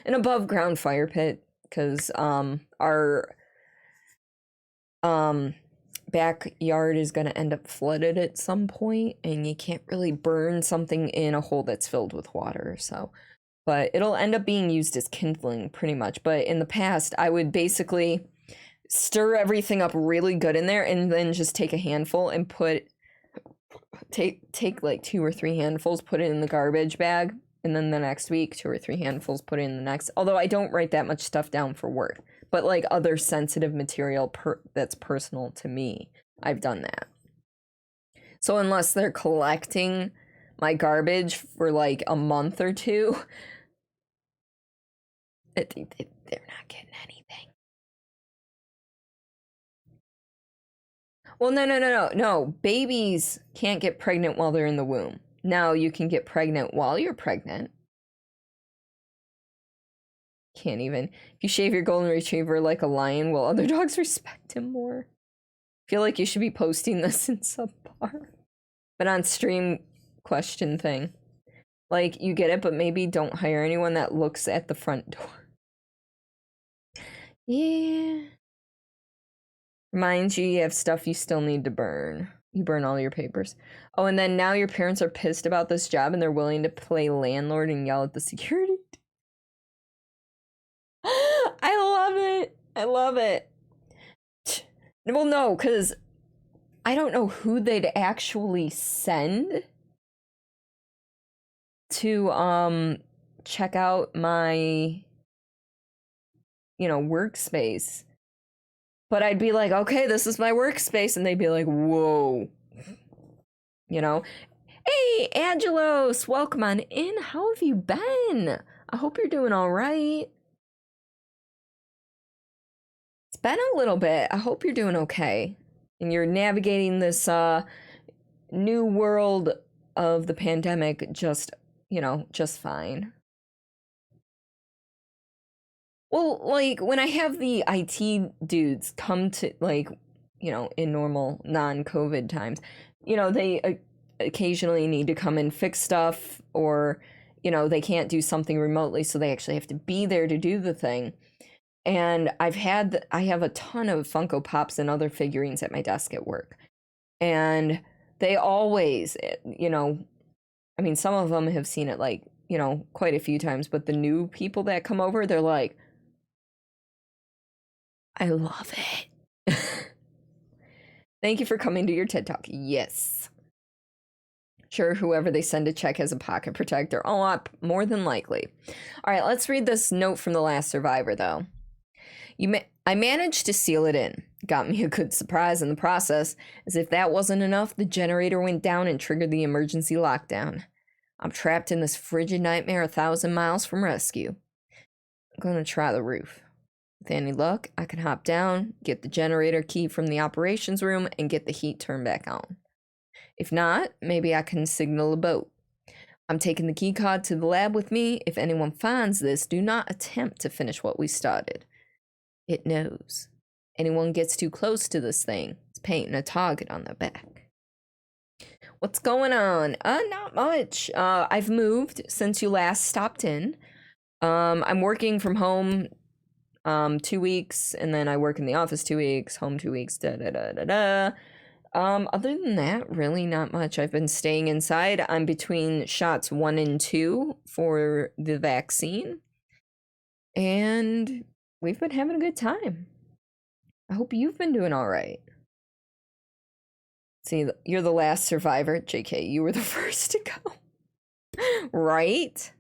above ground fire pit because our backyard is going to end up flooded at some point and you can't really burn something in a hole that's filled with water, so but it'll end up being used as kindling pretty much. But in the past I would basically stir everything up really good in there and then just take a handful and take like 2 or 3 handfuls, put it in the garbage bag, and then the next week 2 or 3 handfuls, put it in the next, although I don't write that much stuff down for work. But like other sensitive material that's personal to me, I've done that. So unless they're collecting my garbage for like a month or two, They're not getting anything. Well, no. Babies can't get pregnant while they're in the womb. Now you can get pregnant while you're pregnant. Can't even. If you shave your golden retriever like a lion, will other dogs respect him more? Feel like you should be posting this in subpar. But on stream question thing. Like, you get it, but maybe don't hire anyone that looks at the front door. Yeah. Reminds you, you have stuff you still need to burn. You burn all your papers. Oh, and then now your parents are pissed about this job and they're willing to play landlord and yell at the security. I love it. I love it. Well, no, because I don't know who they'd actually send to check out my, workspace. But I'd be like, okay, this is my workspace. And they'd be like, whoa. Hey, Angelos, welcome on in. How have you been? I hope you're doing all right. It's been a little bit. I hope you're doing okay. And you're navigating this new world of the pandemic just fine. Well, like, when I have the IT dudes come to, in normal non-COVID times, they occasionally need to come and fix stuff, or, they can't do something remotely, so they actually have to be there to do the thing. And I have a ton of Funko Pops and other figurines at my desk at work. And they always, some of them have seen it, quite a few times, but the new people that come over, they're like, I love it. Thank you for coming to your TED Talk. Yes. Sure, whoever they send to check has a pocket protector. A lot more than likely. All right, let's read this note from the last survivor, though. I managed to seal it in. Got me a good surprise in the process. As if that wasn't enough, the generator went down and triggered the emergency lockdown. I'm trapped in this frigid nightmare 1,000 miles from rescue. I'm going to try the roof. With any luck, I can hop down, get the generator key from the operations room, and get the heat turned back on. If not, maybe I can signal a boat. I'm taking the key card to the lab with me. If anyone finds this, do not attempt to finish what we started. It knows. Anyone gets too close to this thing, it's painting a target on their back. What's going on? Not much. I've moved since you last stopped in. I'm working from home 2 weeks, and then I work in the office 2 weeks, home 2 weeks, Other than that, really not much. I've been staying inside. I'm between shots 1 and 2 for the vaccine. And we've been having a good time. I hope you've been doing all right. See, you're the last survivor. JK, you were the first to go. Right?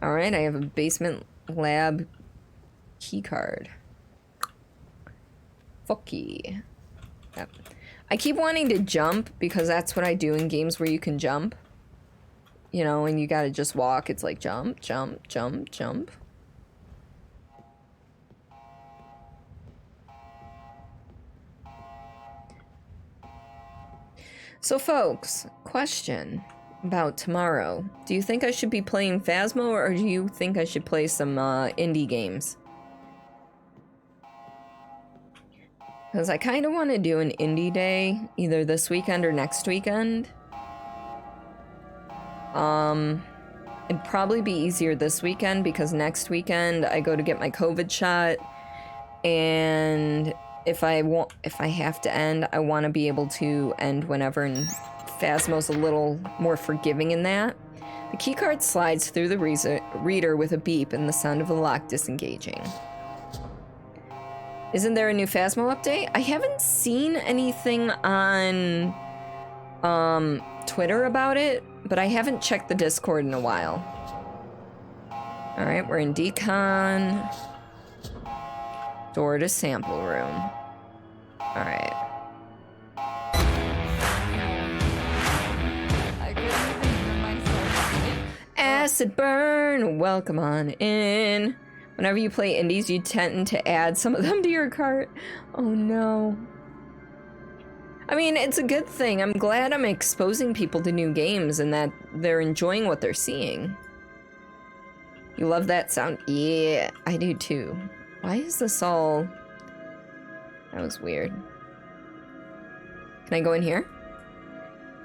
All right, I have a basement lab key card. Fucky. Yep. I keep wanting to jump because that's what I do in games where you can jump. And you gotta just walk. It's like jump, jump, jump, jump. So folks, question about tomorrow. Do you think I should be playing Phasmo, or do you think I should play some indie games? Because I kind of want to do an indie day, either this weekend or next weekend. It'd probably be easier this weekend because next weekend I go to get my COVID shot, and if I have to end, I want to be able to end whenever, and Phasmo's a little more forgiving in that. The keycard slides through the reader with a beep and the sound of the lock disengaging. Isn't there a new Phasmo update? I haven't seen anything on Twitter about it, but I haven't checked the Discord in a while. Alright, we're in decon. Door to sample room. Alright. I couldn't even hear myself. Acid burn, welcome on in. Whenever you play indies, you tend to add some of them to your cart. Oh no. I mean, it's a good thing. I'm glad I'm exposing people to new games and that they're enjoying what they're seeing. You love that sound? Yeah, I do too. Why is this all... That was weird. Can I go in here?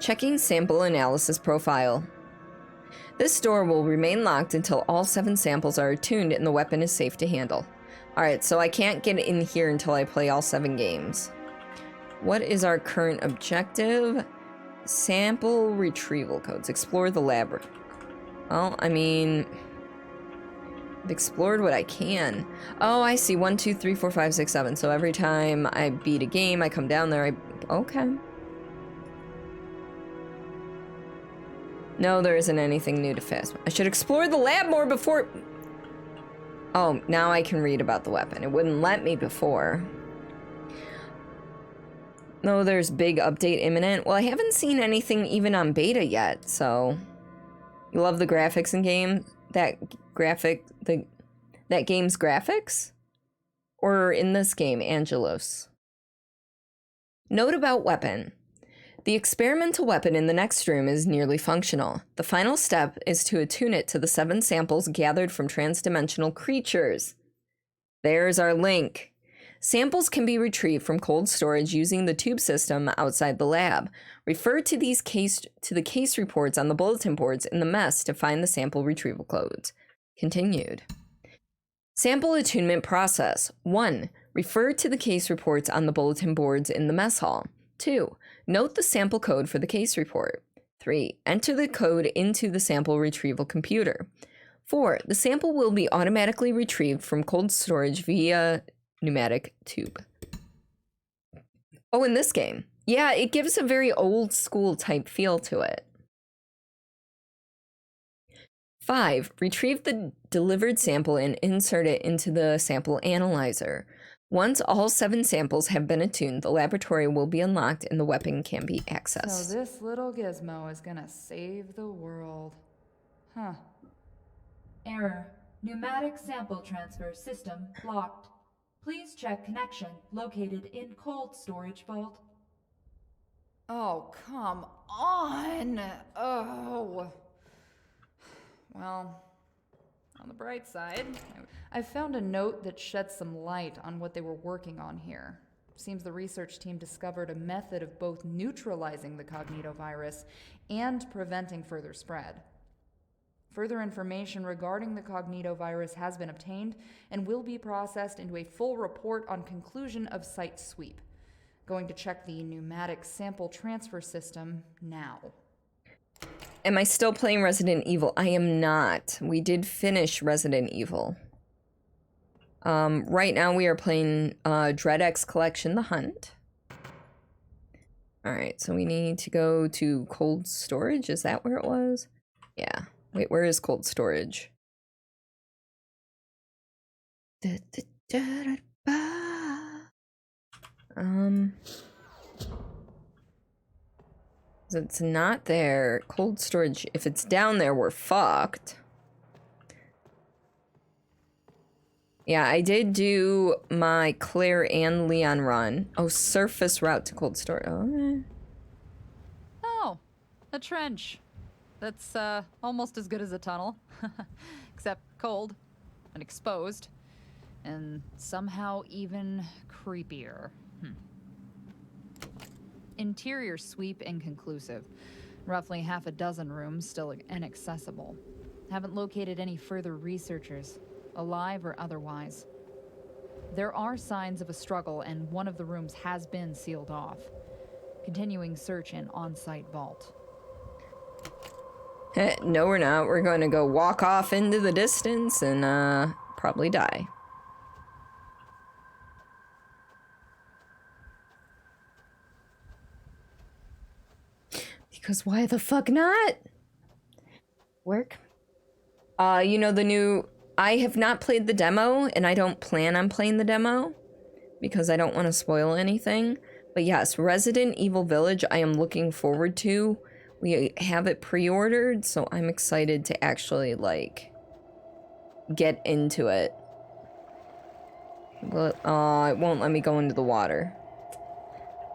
Checking sample analysis profile. This door will remain locked until all 7 samples are attuned and the weapon is safe to handle. Alright, so I can't get in here until I play all 7 games. What is our current objective? Sample retrieval codes. Explore the lab. Well, I mean... I've explored what I can. Oh, I see. 1, 2, 3, 4, 5, 6, 7. So every time I beat a game, I come down there, Okay. No, there isn't anything new to fast. I should explore the lab more before... Oh, now I can read about the weapon. It wouldn't let me before. No, there's big update imminent. Well, I haven't seen anything even on beta yet, so... You love the graphics in game? That game's graphics? Or in this game, Angelos? Note about weapon. The experimental weapon in the next room is nearly functional. The final step is to attune it to the 7 samples gathered from transdimensional creatures. There's our link. Samples can be retrieved from cold storage using the tube system outside the lab. Refer to the case reports on the bulletin boards in the mess to find the sample retrieval codes. Continued. Sample attunement process. 1. Refer to the case reports on the bulletin boards in the mess hall. 2. Note the sample code for the case report. 3. Enter the code into the sample retrieval computer. 4. The sample will be automatically retrieved from cold storage via pneumatic tube. Oh, in this game. Yeah, it gives a very old school type feel to it. 5. Retrieve the delivered sample and insert it into the sample analyzer. Once all 7 samples have been attuned, the laboratory will be unlocked and the weapon can be accessed. So this little gizmo is gonna save the world. Huh. Error. Pneumatic sample transfer system blocked. Please check connection located in cold storage vault. Oh, come on! Oh. Well, on the bright side, I found a note that sheds some light on what they were working on here. Seems the research team discovered a method of both neutralizing the cognitovirus and preventing further spread. Further information regarding the cognitovirus has been obtained and will be processed into a full report on conclusion of site sweep. Going to check the pneumatic sample transfer system now. Am I still playing Resident Evil? I am not. We did finish Resident Evil. Right now we are playing Dread X Collection: The Hunt. Alright, so we need to go to cold storage. Is that where it was? Yeah. Wait, where is cold storage? It's not there. Cold storage. If it's down there, we're fucked. Yeah, I did do my Claire and Leon run. Oh, surface route to cold storage. Oh, Oh, a trench. That's almost as good as a tunnel, except cold and exposed, and somehow even creepier. Interior sweep inconclusive. Roughly half a dozen rooms still inaccessible. Haven't located any further researchers, alive or otherwise. There are signs of a struggle, and one of the rooms has been sealed off. Continuing search in on-site vault. No, we're not. We're going to go walk off into the distance and probably die. Because why the fuck not? Work. You know the new... I have not played the demo, and I don't plan on playing the demo because I don't want to spoil anything. But yes, Resident Evil Village I am looking forward to We have it pre-ordered, so I'm excited to actually, like, get into it. But, it won't let me go into the water.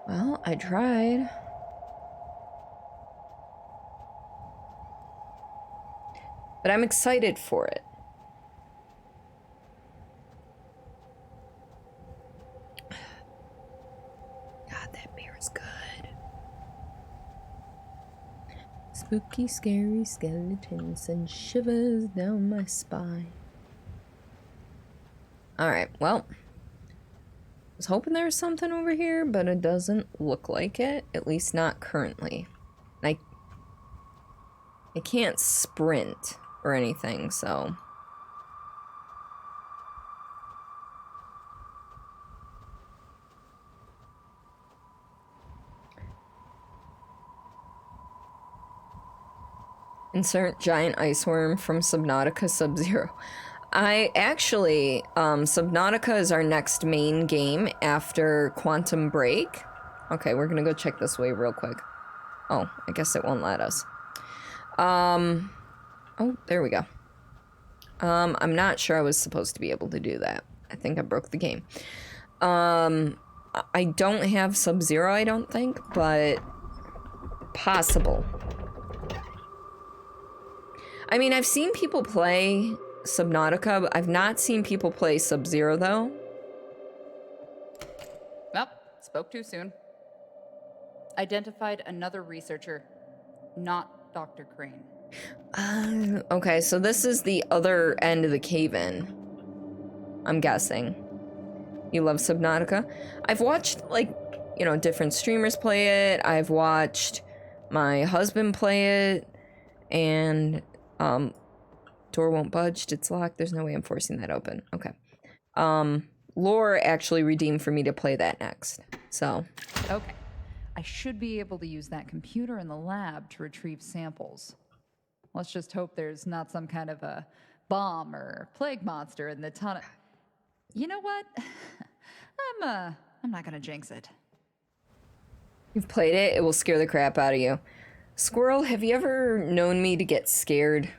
Well, I tried. But I'm excited for it. God, that beer is good. Spooky, scary skeletons send shivers down my spine. Alright, well. I was hoping there was something over here, but it doesn't look like it. At least not currently. I can't sprint or anything, so... Insert giant ice worm from Subnautica Sub-Zero. I actually, Subnautica is our next main game after Quantum Break. Okay, we're gonna go check this way real quick. Oh, I guess it won't let us. Oh, there we go. I'm not sure I was supposed to be able to do that. I think I broke the game. I don't have Sub-Zero, I don't think, but possible. I mean, I've seen people play Subnautica, but I've not seen people play Sub-Zero, though. Well, spoke too soon. Identified another researcher, not Dr. Crane. Okay, so this is the other end of the cave-in. I'm guessing. You love Subnautica? I've watched, like, you know, different streamers play it. I've watched my husband play it. And, door won't budge. It's locked. There's no way I'm forcing that open. Okay. Lore actually redeemed for me to play that next. So. Okay. I should be able to use that computer in the lab to retrieve samples. Let's just hope there's not some kind of a bomb or plague monster in the tunnel. You know what? I'm not gonna jinx it. You've played it, it will scare the crap out of you. Squirrel, have you ever known me to get scared?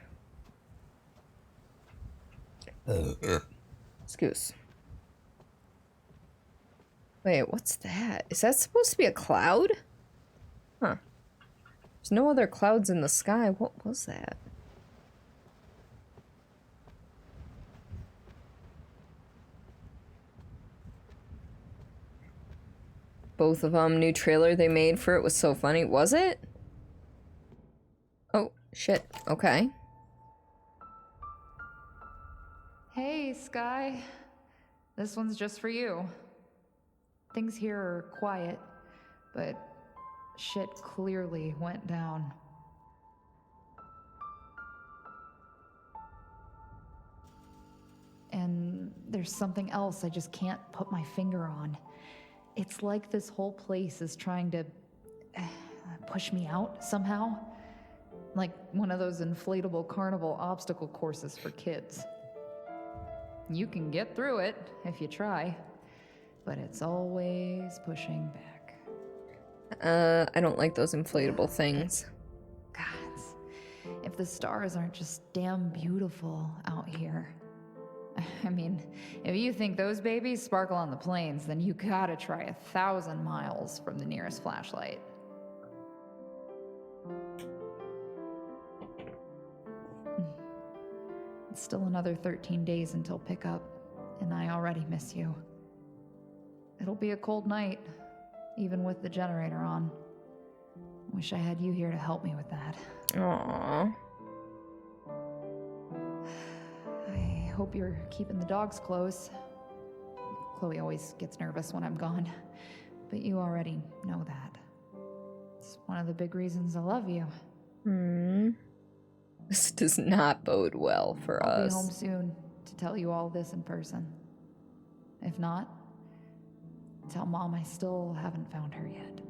Excuse. Wait, what's that? Is that supposed to be a cloud? Huh. There's no other clouds in the sky. What was that? Both of them, new trailer they made for it was so funny. Was it? Oh, shit. Okay. Hey, Sky. This one's just for you. Things here are quiet, but shit clearly went down. And there's something else I just can't put my finger on. It's like this whole place is trying to push me out somehow. Like one of those inflatable carnival obstacle courses for kids. You can get through it if you try, but it's always pushing back. I don't like those inflatable things. Gods, if the stars aren't just damn beautiful out here. I mean, if you think those babies sparkle on the plains, then you gotta try 1,000 miles from the nearest flashlight. It's still another 13 days until pickup, and I already miss you. It'll be a cold night, even with the generator on. Wish I had you here to help me with that. Aww. I hope you're keeping the dogs close. Chloe always gets nervous when I'm gone, but you already know that. It's one of the big reasons I love you. This does not bode well for I'll us. be home soon to tell you all this in person. If not, tell Mom I still haven't found her yet.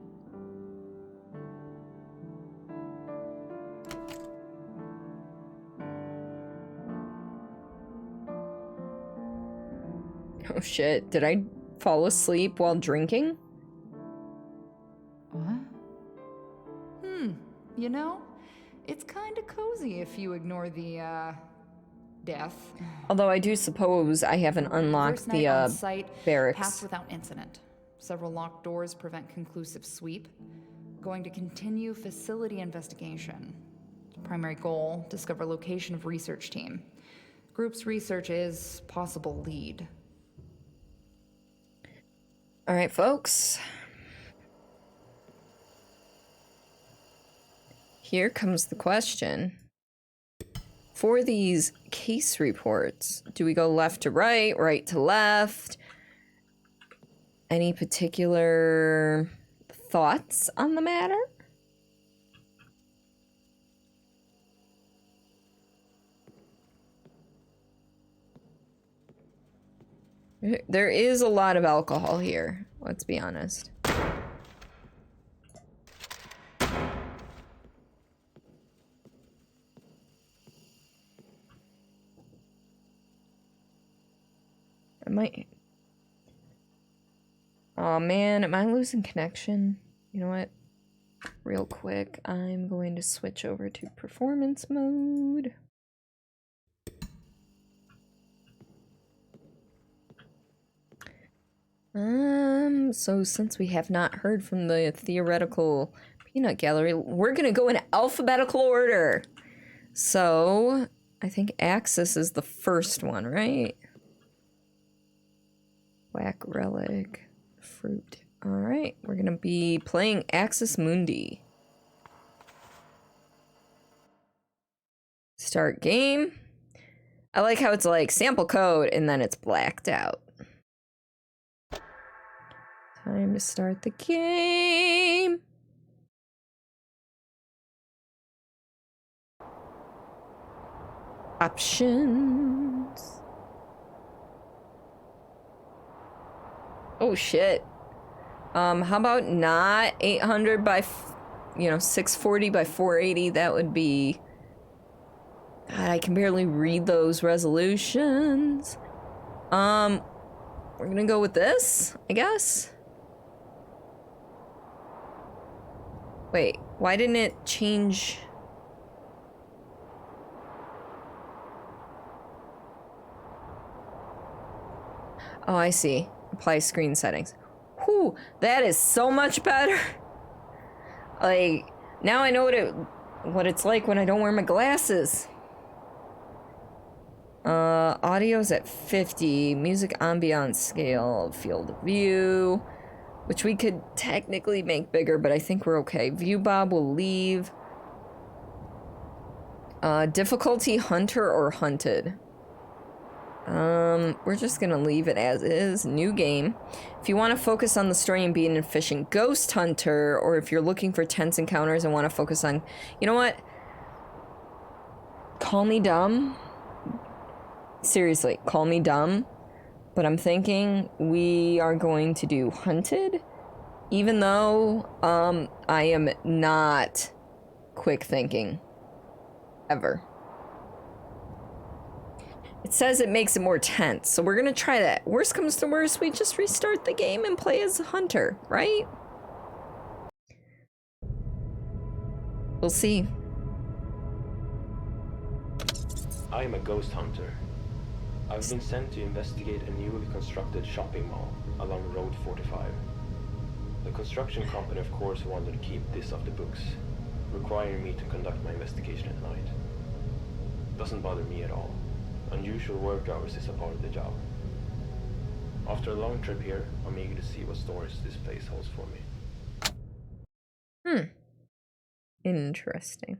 Oh shit, did I fall asleep while drinking? What? you know, it's kind of cozy if you ignore the, death. Although I do suppose I haven't unlocked First night on the site barracks. passed without incident. Several locked doors prevent conclusive sweep. Going to continue facility investigation. Primary goal, discover location of research team. Group's research is possible lead. All right, folks. Here comes the question. For these case reports, do we go left to right, right to left? Any particular thoughts on the matter? There is a lot of alcohol here, let's be honest. I might... Oh man, am I losing connection? You know what? Real quick, I'm going to switch over to performance mode. So since we have not heard from the theoretical peanut gallery, we're gonna go in alphabetical order. So, I think Axis is the first one, right? Whack relic, fruit. Alright, we're gonna be playing Axis Mundi. Start game. I like how it's like sample code and then it's blacked out. Time to start the game. Options. Oh shit. How about not 800 by, 640 by 480? That would be... God, I can barely read those resolutions. We're gonna go with this, I guess. Wait, why didn't it change? Oh, I see. Apply screen settings. Whew, that is so much better. Like, now I know what it's like when I don't wear my glasses. Audio's at 50. Music ambiance scale, field of view. Which we could technically make bigger, but I think we're okay. View Bob will leave. Difficulty hunter or hunted. We're just gonna leave it as is. New game. If you want to focus on the story and be an efficient ghost hunter, or if you're looking for tense encounters and want to focus on... You know what? Call me dumb. Seriously, call me dumb. But I'm thinking we are going to do hunted, even though I am not quick thinking, ever. It says it makes it more tense, so we're gonna try that. Worst comes to worst, we just restart the game and play as a hunter, right? We'll see. I am a ghost hunter. I've been sent to investigate a newly constructed shopping mall along Road 45. The construction company, of course, wanted to keep this off the books, requiring me to conduct my investigation at night. Doesn't bother me at all. Unusual work hours is a part of the job. After a long trip here, I'm eager to see what stories this place holds for me. Interesting.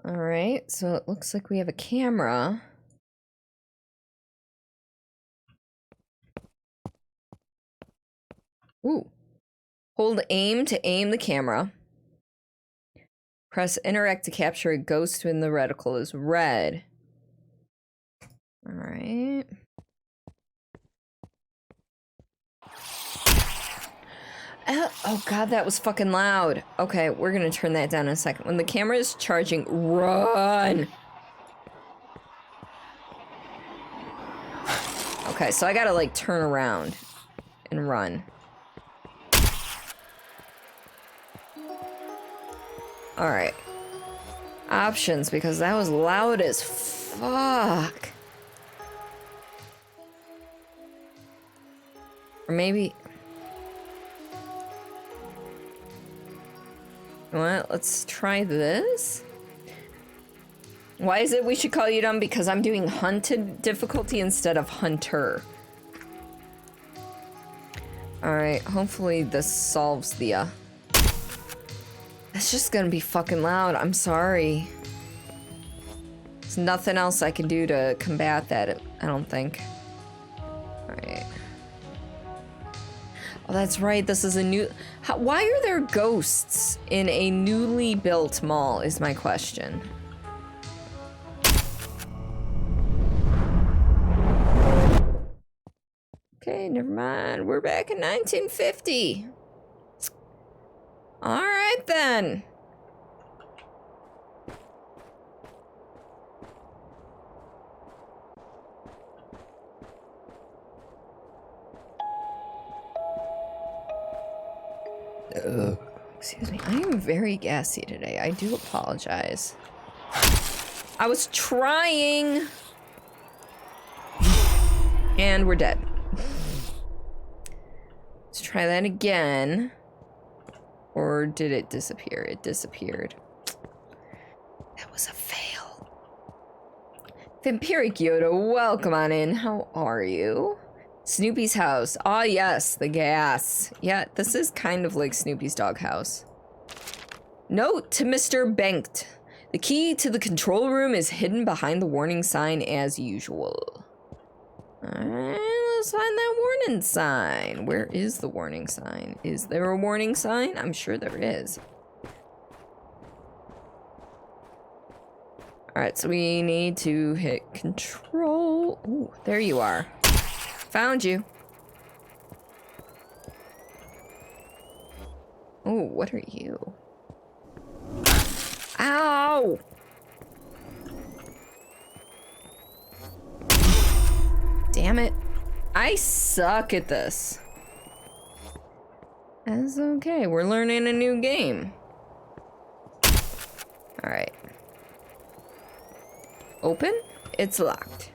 Alright, so it looks like we have a camera. Ooh. Hold aim to aim the camera. Press interact to capture a ghost when the reticle is red. Alright. Oh god, that was fucking loud. Okay, we're gonna turn that down in a second. When the camera is charging, run! Okay, so I gotta like turn around and run. Alright. Options, because that was loud as fuck. Or maybe... You know what? Let's try this. Why is it we should call you dumb? Because I'm doing hunted difficulty instead of hunter. Alright, hopefully this solves the, It's just gonna be fucking loud, I'm sorry. There's nothing else I can do to combat that, I don't think. Alright. Oh, that's right, this is a new... why are there ghosts in a newly built mall, is my question. Okay, never mind. We're back in 1950. All right, then. Excuse me. I am very gassy today. I do apologize. I was trying. And we're dead. Let's try that again. Or did it disappear? It disappeared. That was a fail. Vampiric Yoda, welcome on in. How are you? Snoopy's house. Ah, yes, the gas. Yeah, this is kind of like Snoopy's doghouse. Note to Mr. Banked. The key to the control room is hidden behind the warning sign as usual. Alright, let's find that warning sign. Where is the warning sign? Is there a warning sign? I'm sure there is. Alright, so we need to hit control. Ooh, there you are. Found you. Oh, what are you? Ow! Damn it. I suck at this. That's okay. We're learning a new game. Alright. Open? It's locked.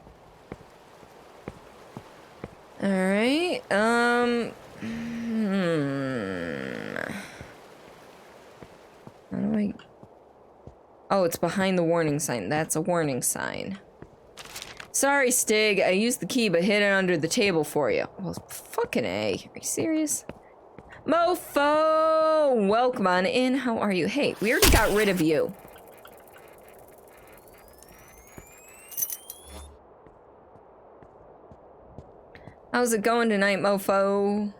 Alright. How do I... Oh, it's behind the warning sign. That's a warning sign. Sorry, Stig. I used the key, but hid it under the table for you. Well, fucking A. Are you serious? Mofo! Welcome on in. How are you? Hey, we already got rid of you. How's it going tonight, Mofo?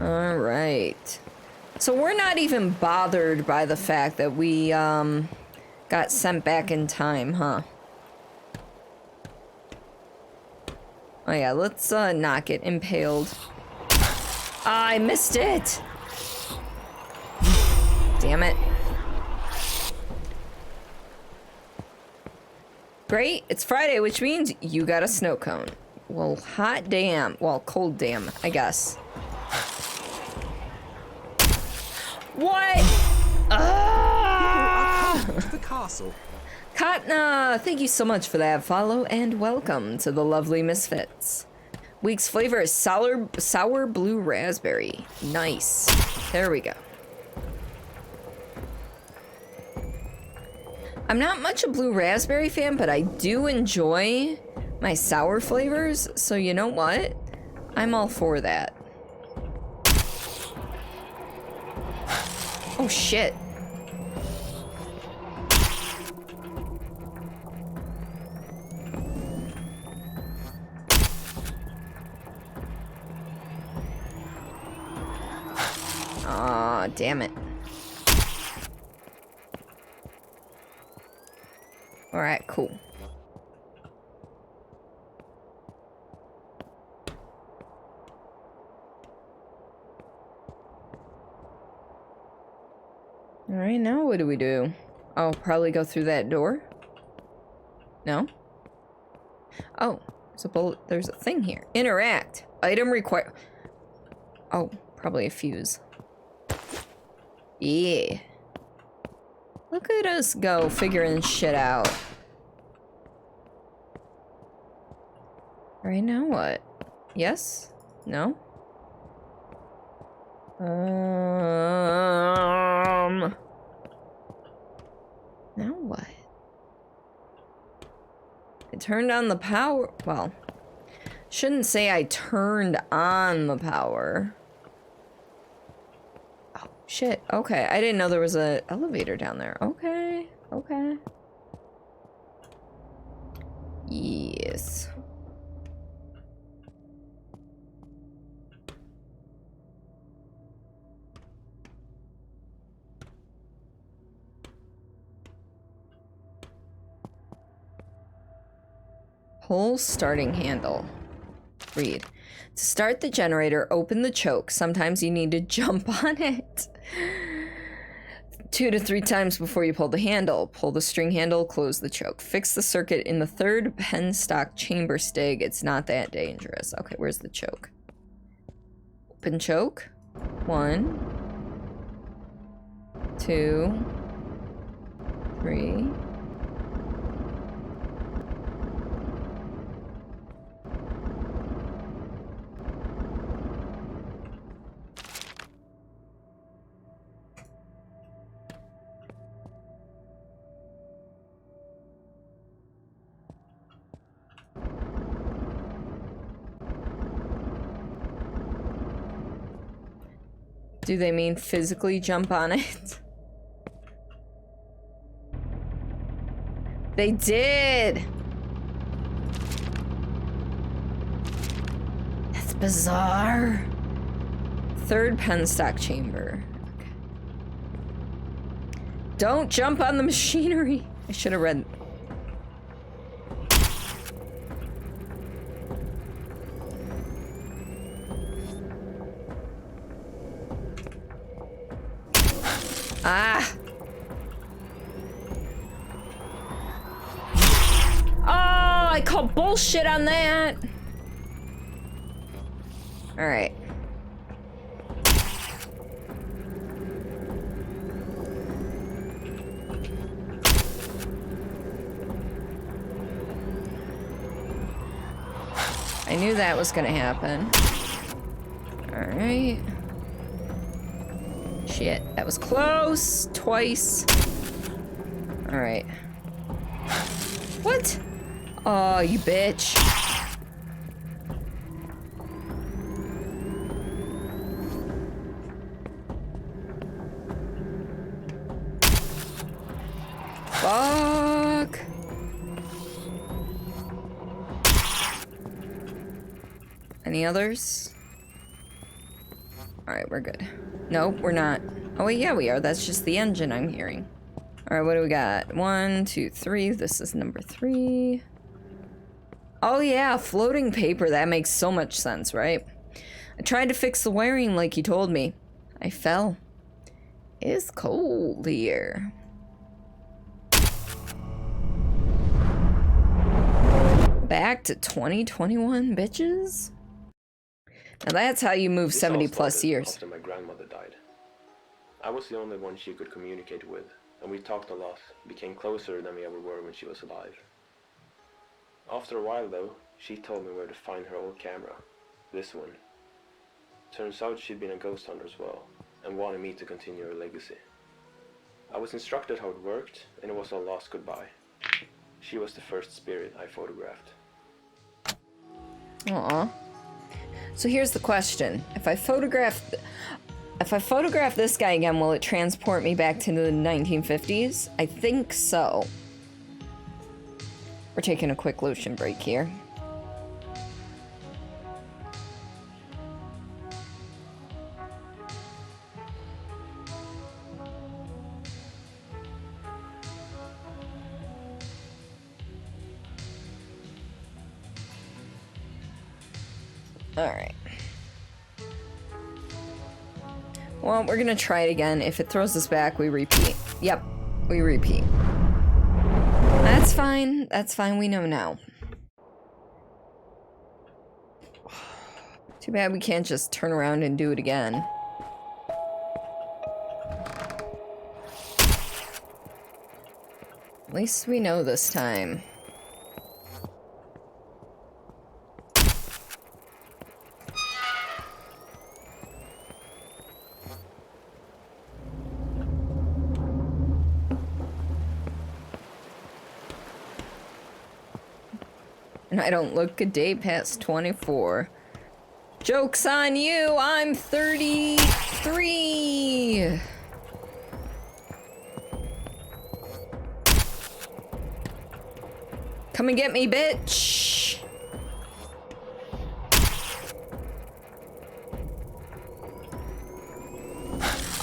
All right. So we're not even bothered by the fact that we, got sent back in time, huh? Oh yeah, let's, not get impaled. Ah, I missed it! Damn it. Great, it's Friday, which means you got a snow cone. Well, hot damn. Well, cold damn, I guess. What? To the castle. Katna, thank you so much for that follow and welcome to the lovely Misfits. Week's flavor is sour blue raspberry. Nice. There we go. I'm not much a blue raspberry fan, but I do enjoy my sour flavors, so you know what? I'm all for that. Oh shit. Aw, damn it. Alright, cool. Alright, now what do we do? Oh, probably go through that door? No? Oh, There's a thing here. Interact. Item require. Oh, probably a fuse. Yeah. Look at us go figuring shit out. Right now what? Yes? No? Now what? I turned on the power. Well, shouldn't say I turned on the power. Oh, shit. Okay, I didn't know there was an elevator down there. Okay, okay. Yes. Pull starting handle. Read. To start the generator, open the choke. Sometimes you need to jump on it. 2 to 3 times before you pull the handle. Pull the string handle, close the choke. Fix the circuit in the 3rd penstock chamber stig. It's not that dangerous. Okay, where's the choke? Open choke. 1, 2, 3. Do they mean physically jump on it? They did! That's bizarre. 3rd penstock chamber. Okay. Don't jump on the machinery. I should have read. Ah! Oh, I call bullshit on that! Alright. I knew that was gonna happen. Alright. Shit, that was close. Twice. Alright. What? Oh, you bitch. Fuck. Any others? Alright, we're good. Nope, we're not. Oh, wait, yeah, we are. That's just the engine I'm hearing. All right, what do we got? 1, 2, 3. This is number 3. Oh, yeah, floating paper. That makes so much sense, right? I tried to fix the wiring like you told me. I fell. It's cold here. Back to 2021, bitches. Now that's how you move 70 plus years. After my grandmother died. I was the only one she could communicate with, and we talked a lot, became closer than we ever were when she was alive. After a while though, she told me where to find her old camera. This one. Turns out she'd been a ghost hunter as well, and wanted me to continue her legacy. I was instructed how it worked, and it was a last goodbye. She was the first spirit I photographed. Aw. So here's the question. If I photograph this guy again, will it transport me back to the 1950s? I think so. We're taking a quick lotion break here. Alright. Well, we're gonna try it again. If it throws us back, we repeat. Yep, we repeat. That's fine. That's fine. We know now. Too bad we can't just turn around and do it again. At least we know this time. And I don't look a day past 24. Joke's on you, I'm 33! Come and get me, bitch!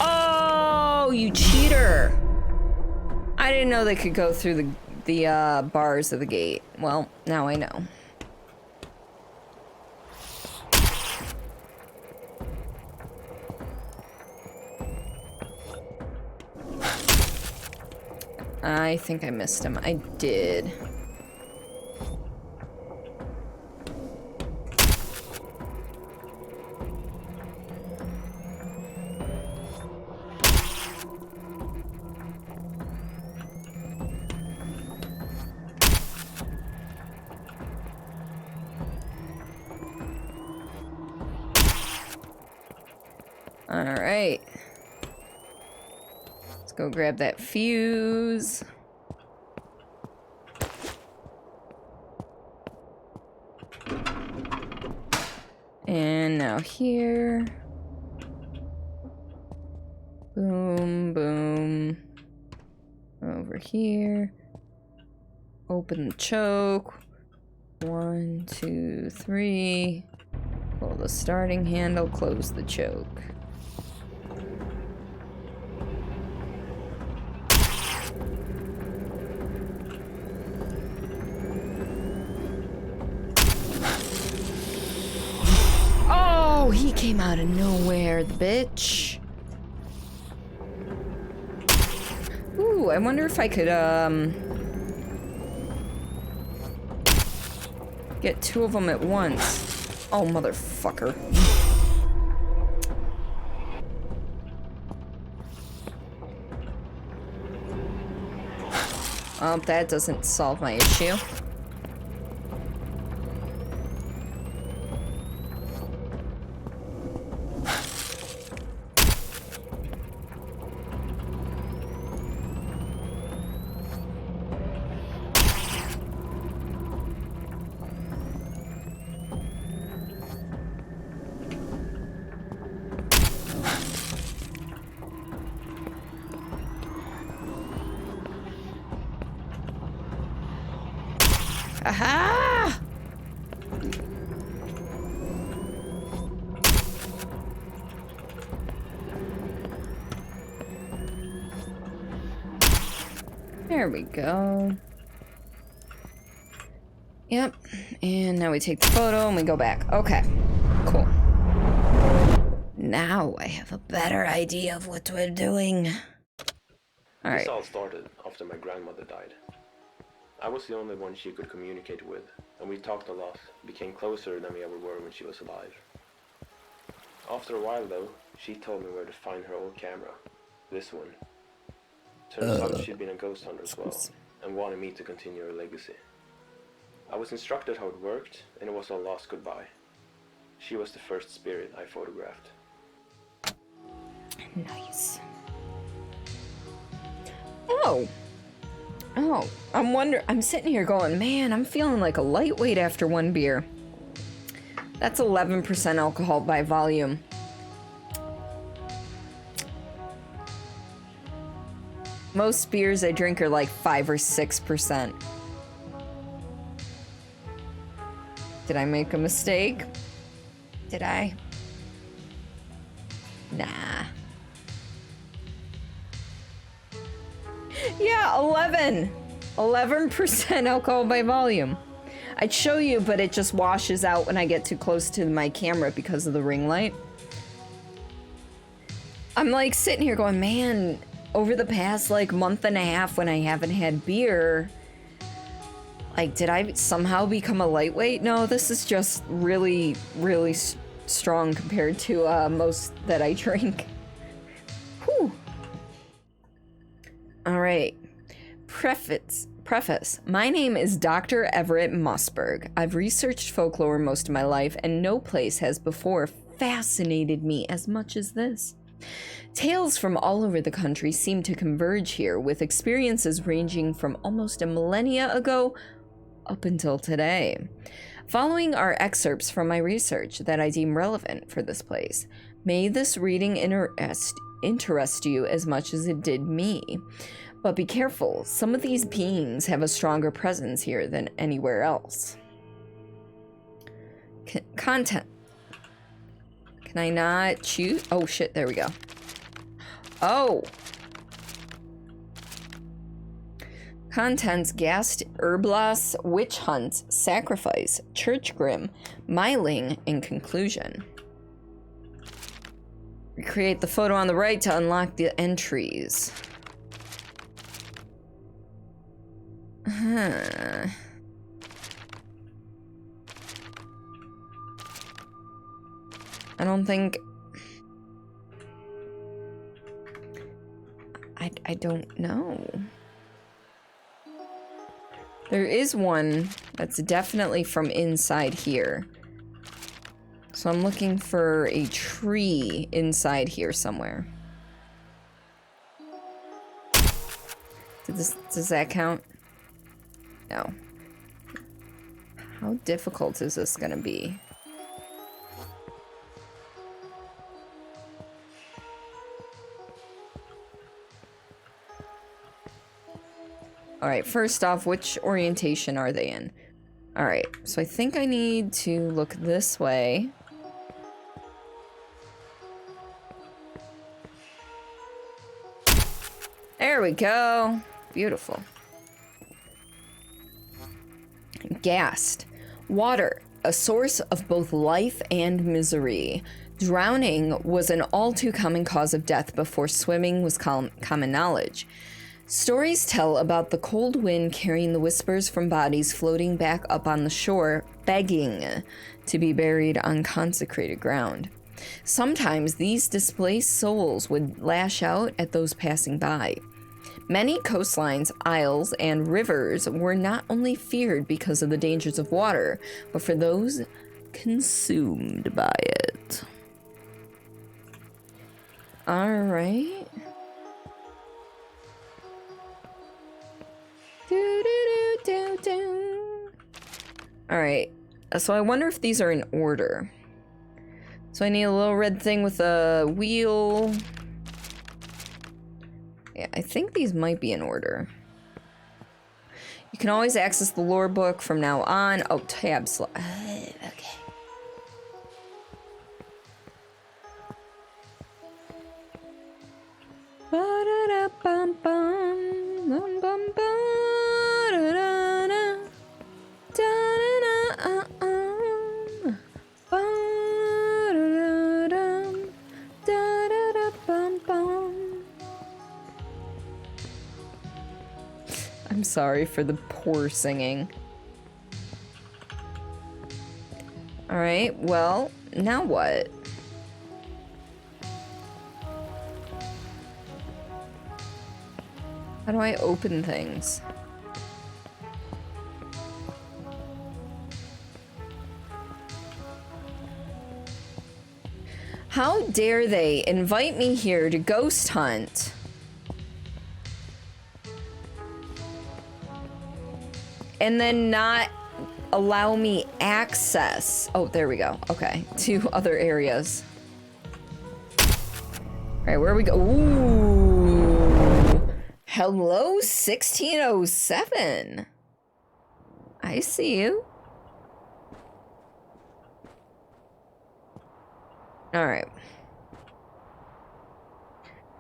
Oh, you cheater! I didn't know they could go through the bars of the gate. Well, now I know. I think I missed him. I did. All right. Let's go grab that fuse. And now here. Boom, boom. Over here. Open the choke. 1, 2, 3. Pull the starting handle, close the choke. Oh, he came out of nowhere, the bitch. Ooh, I wonder if I could, get 2 of them at once. Oh, motherfucker. That doesn't solve my issue. Aha! There we go. Yep. And now we take the photo and we go back. Okay. Cool. Now I have a better idea of what we're doing. All right. This all started after my grandmother died. I was the only one she could communicate with, and we talked a lot, became closer than we ever were when she was alive. After a while though, she told me where to find her old camera. This one. Turns out she'd been a ghost hunter as well, and wanted me to continue her legacy. I was instructed how it worked, and it was a lost goodbye. She was the first spirit I photographed. Nice. Oh, I'm sitting here going, man, I'm feeling like a lightweight after 1 beer. That's 11% alcohol by volume. Most beers I drink are like 5 or 6%. Did I make a mistake? Did I? Nah. Yeah, 11% alcohol by volume. I'd show you, but it just washes out when I get too close to my camera because of the ring light. I'm like sitting here going, man, over the past like month and a half when I haven't had beer, like, did I somehow become a lightweight? No, this is just really, really strong compared to most that I drink. Whew. All right. Preface. My name is Dr. Everett Mossberg. I've researched folklore most of my life, and no place has before fascinated me as much as this. Tales from all over the country seem to converge here, with experiences ranging from almost a millennia ago up until today. Following are excerpts from my research that I deem relevant for this place. May this reading interest you as much as it did me. But be careful, some of these beings have a stronger presence here than anywhere else. Content. Can I not choose? Oh shit, there we go. Oh! Contents: Gast, Erblas, Witch Hunt, Sacrifice, Church Grim, Myling, and Conclusion. Recreate the photo on the right to unlock the entries. Huh. I don't think... I don't know. There is one that's definitely from inside here. So I'm looking for a tree inside here somewhere. Does that count? No. How difficult is this gonna be? Alright, first off, which orientation are they in? Alright, so I think I need to look this way. There we go. Beautiful. Gassed. Water, a source of both life and misery. Drowning was an all too common cause of death before swimming was common knowledge. Stories tell about the cold wind carrying the whispers from bodies floating back up on the shore, begging to be buried on consecrated ground. Sometimes these displaced souls would lash out at those passing by. Many coastlines, isles, and rivers were not only feared because of the dangers of water, but for those consumed by it. Alright. Alright, so I wonder if these are in order. So I need a little red thing with a wheel. Yeah, I think these might be in order. You can always access the lore book from now on. Oh, tab slot. Okay. Ba-da-da-bum-bum, bum-bum-bum, da-da-da-da, da-da-da-uh-uh, ba-da-da-dum, da-da-da-bum-bum. I'm sorry for the poor singing. Alright, well, now what? How do I open things? How dare they invite me here to ghost hunt? And then not allow me access. Oh, there we go. Okay, to other areas. All right, where we go? Ooh. Hello, 1607. I see you. All right.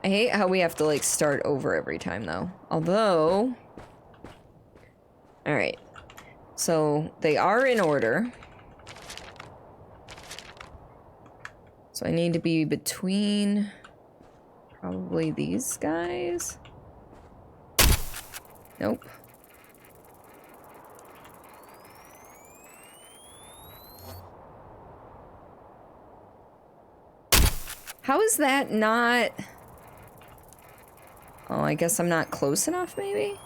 I hate how we have to, like, start over every time, though. Although... Alright. So, they are in order. So I need to be between... probably these guys? Nope. How is that not... Oh, I guess I'm not close enough, maybe?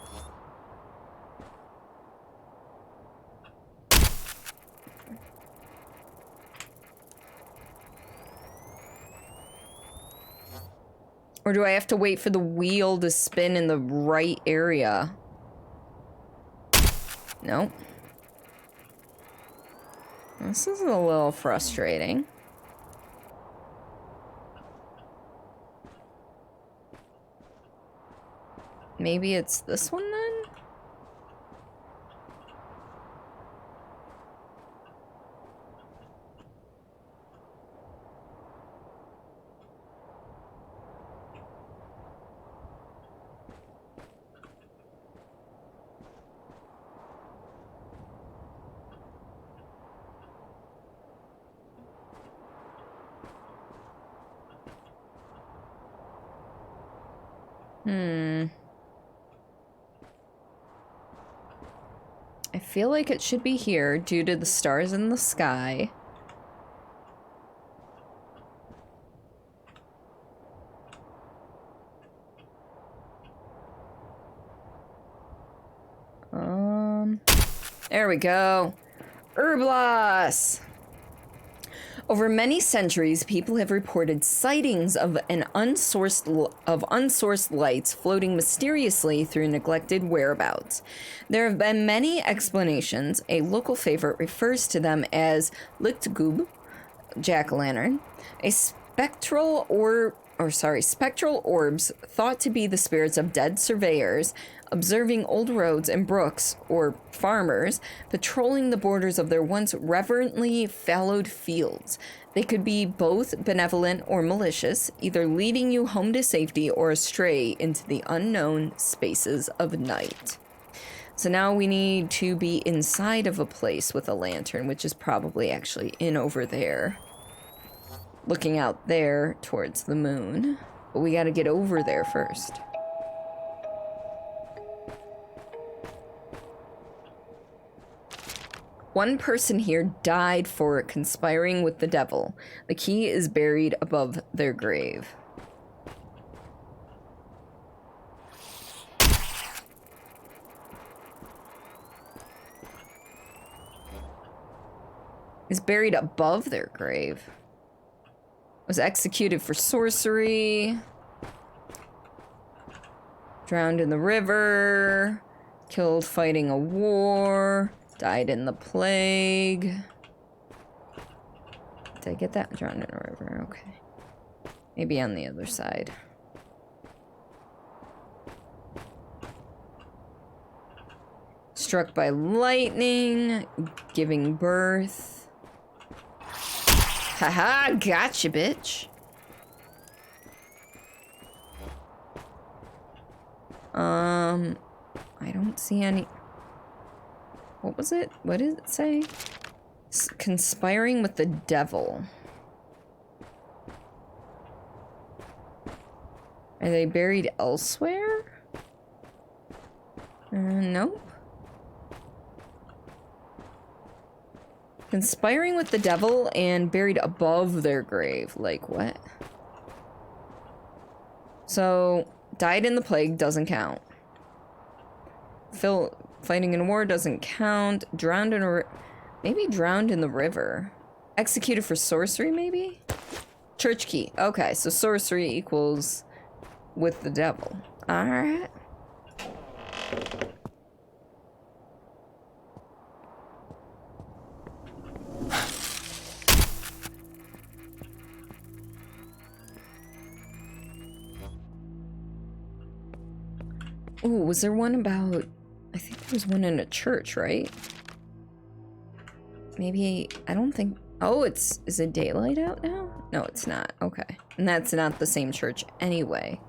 Or do I have to wait for the wheel to spin in the right area? Nope. This is a little frustrating. Maybe it's this one then? I feel like it should be here due to the stars in the sky. There we go. Herblos! Over many centuries, people have reported sightings of unsourced lights floating mysteriously through neglected whereabouts. There have been many explanations. A local favorite refers to them as Lichtgub, jack-o'-lantern, a spectral orbs thought to be the spirits of dead surveyors observing old roads and brooks, or farmers patrolling the borders of their once reverently fallowed fields. They could be both benevolent or malicious, either leading you home to safety or astray into the unknown spaces of night. So now we need to be inside of a place with a lantern, which is probably actually in over there. Looking out there towards the moon. But we gotta get over there first. One person here died for conspiring with the devil. The key is buried above their grave. Is buried above their grave. Was executed for sorcery. Drowned in the river. Killed fighting a war. Died in the plague. Did I get that? Drowned in a river, okay. Maybe on the other side. Struck by lightning, giving birth. Haha, gotcha, bitch. I don't see any... What was it? What did it say? Conspiring with the devil. Are they buried elsewhere? Nope. Conspiring with the devil and buried above their grave. Like, what? So, died in the plague doesn't count. Fighting in a war doesn't count. Drowned in a... Maybe drowned in the river. Executed for sorcery, maybe? Church key. Okay, so sorcery equals with the devil. Alright. Ooh, was there one about... I think there was one in a church, right? Maybe... I don't think... Oh, it's... Is it daylight out now? No, it's not. Okay. And that's not the same church anyway.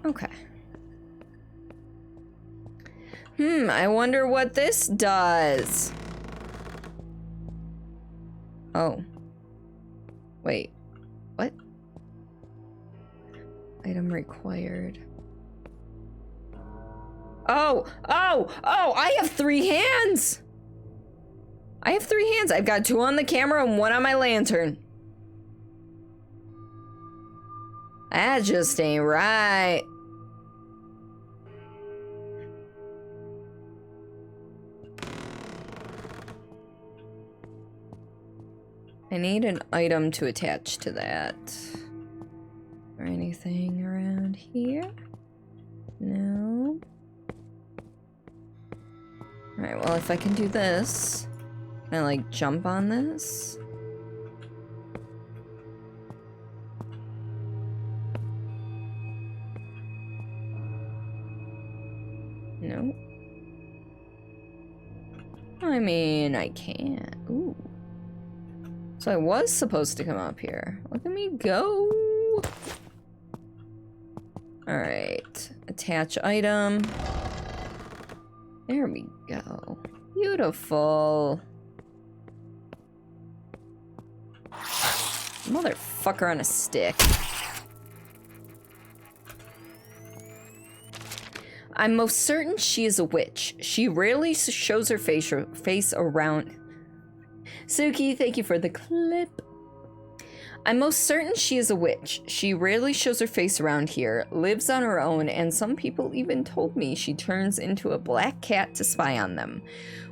Okay. I wonder what this does. Oh. Wait. What? Item required. Oh! I have 3 hands! I have 3 hands. I've got 2 on the camera and 1 on my lantern. That just ain't right. I need an item to attach to that. Or anything around here? No. Alright, well, if I can do this, can I, like, jump on this? No. I mean, I can't. Ooh. So I was supposed to come up here. Look at me go. Alright. Attach item. There we go. Beautiful. Motherfucker on a stick. I'm most certain she is a witch. She rarely shows her face around. Suki, thank you for the clip. I'm most certain she is a witch. She rarely shows her face around here, lives on her own, and some people even told me she turns into a black cat to spy on them.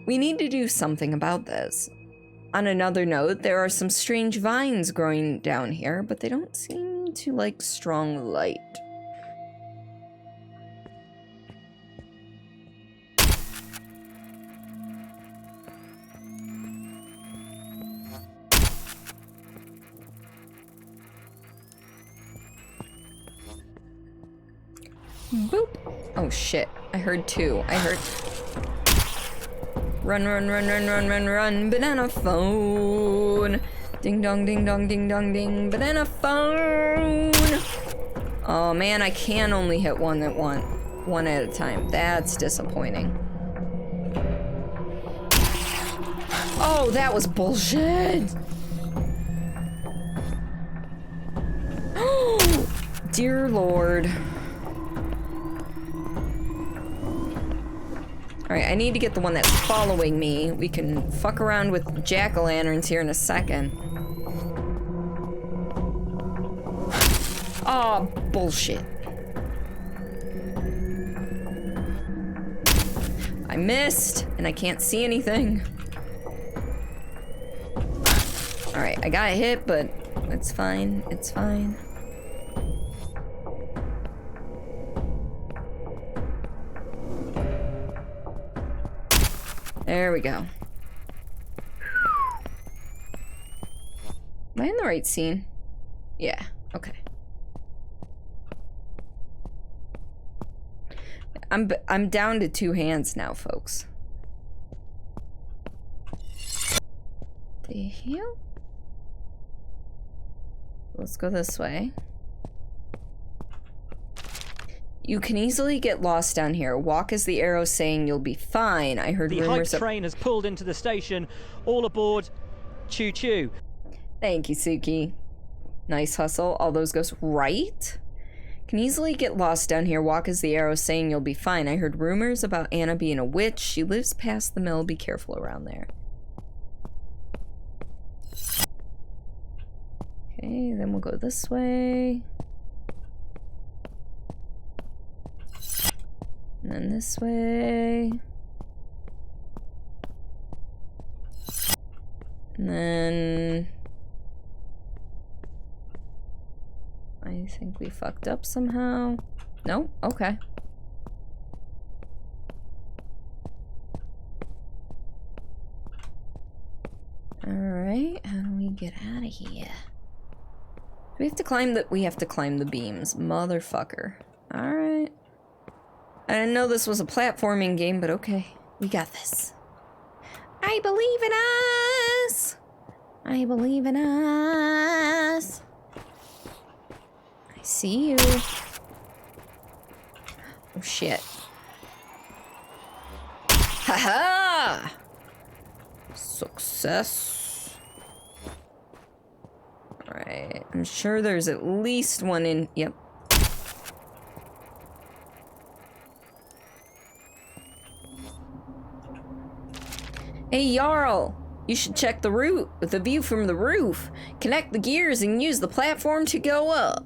We need to do something about this. On another note, there are some strange vines growing down here, but they don't seem to like strong light. Boop. Oh shit. I heard two. I heard... Run, run, run, run, run, run, run. Banana phone. Ding dong, ding dong, ding dong, ding. Banana phone. Oh man, I can only hit one at a time. That's disappointing. Oh, that was bullshit. Oh, dear Lord. Alright, I need to get the one that's following me. We can fuck around with jack-o'-lanterns here in a second. Oh, bullshit. I missed, and I can't see anything. Alright, I got hit, but it's fine. It's fine. There we go. Am I in the right scene? Yeah, okay. I'm down to 2 hands now, folks. The hell? Let's go this way. You can easily get lost down here. Walk as the arrow saying you'll be fine. I heard rumors The hype train has pulled into the station. All aboard. Choo choo. Thank you, Suki. Nice hustle. All those ghosts. Right? Can easily get lost down here. Walk as the arrow saying you'll be fine. I heard rumors about Anna being a witch. She lives past the mill. Be careful around there. Okay, then we'll go this way. And then this way. And then... I think we fucked up somehow. No? Okay. Alright, how do we get out of here? Do we have to climb the... We have to climb the beams. Motherfucker. Alright. I didn't know this was a platforming game, but okay. We got this. I believe in us! I believe in us! I see you. Oh shit. Haha! Success. Alright. I'm sure there's at least one in... Yep. Hey, Jarl! You should check the route with the view from the roof. Connect the gears and use the platform to go up.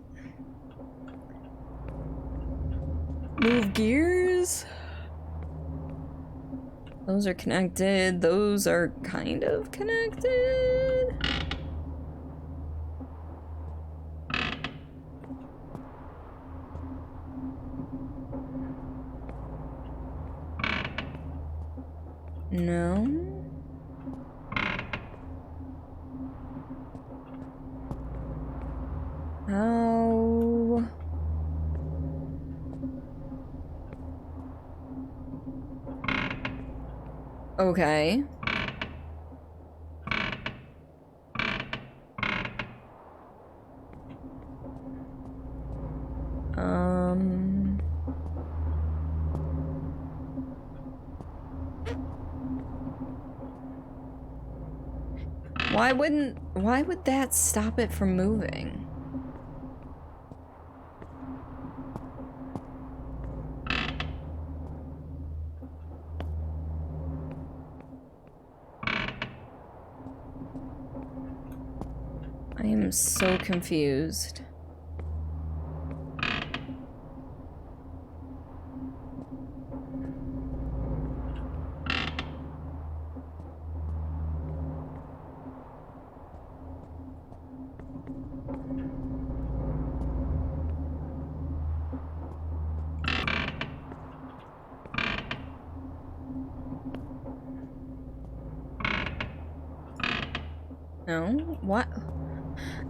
Move gears. Those are connected. Those are kind of connected. No. How? Okay. Why would that stop it from moving? I am so confused. No? What?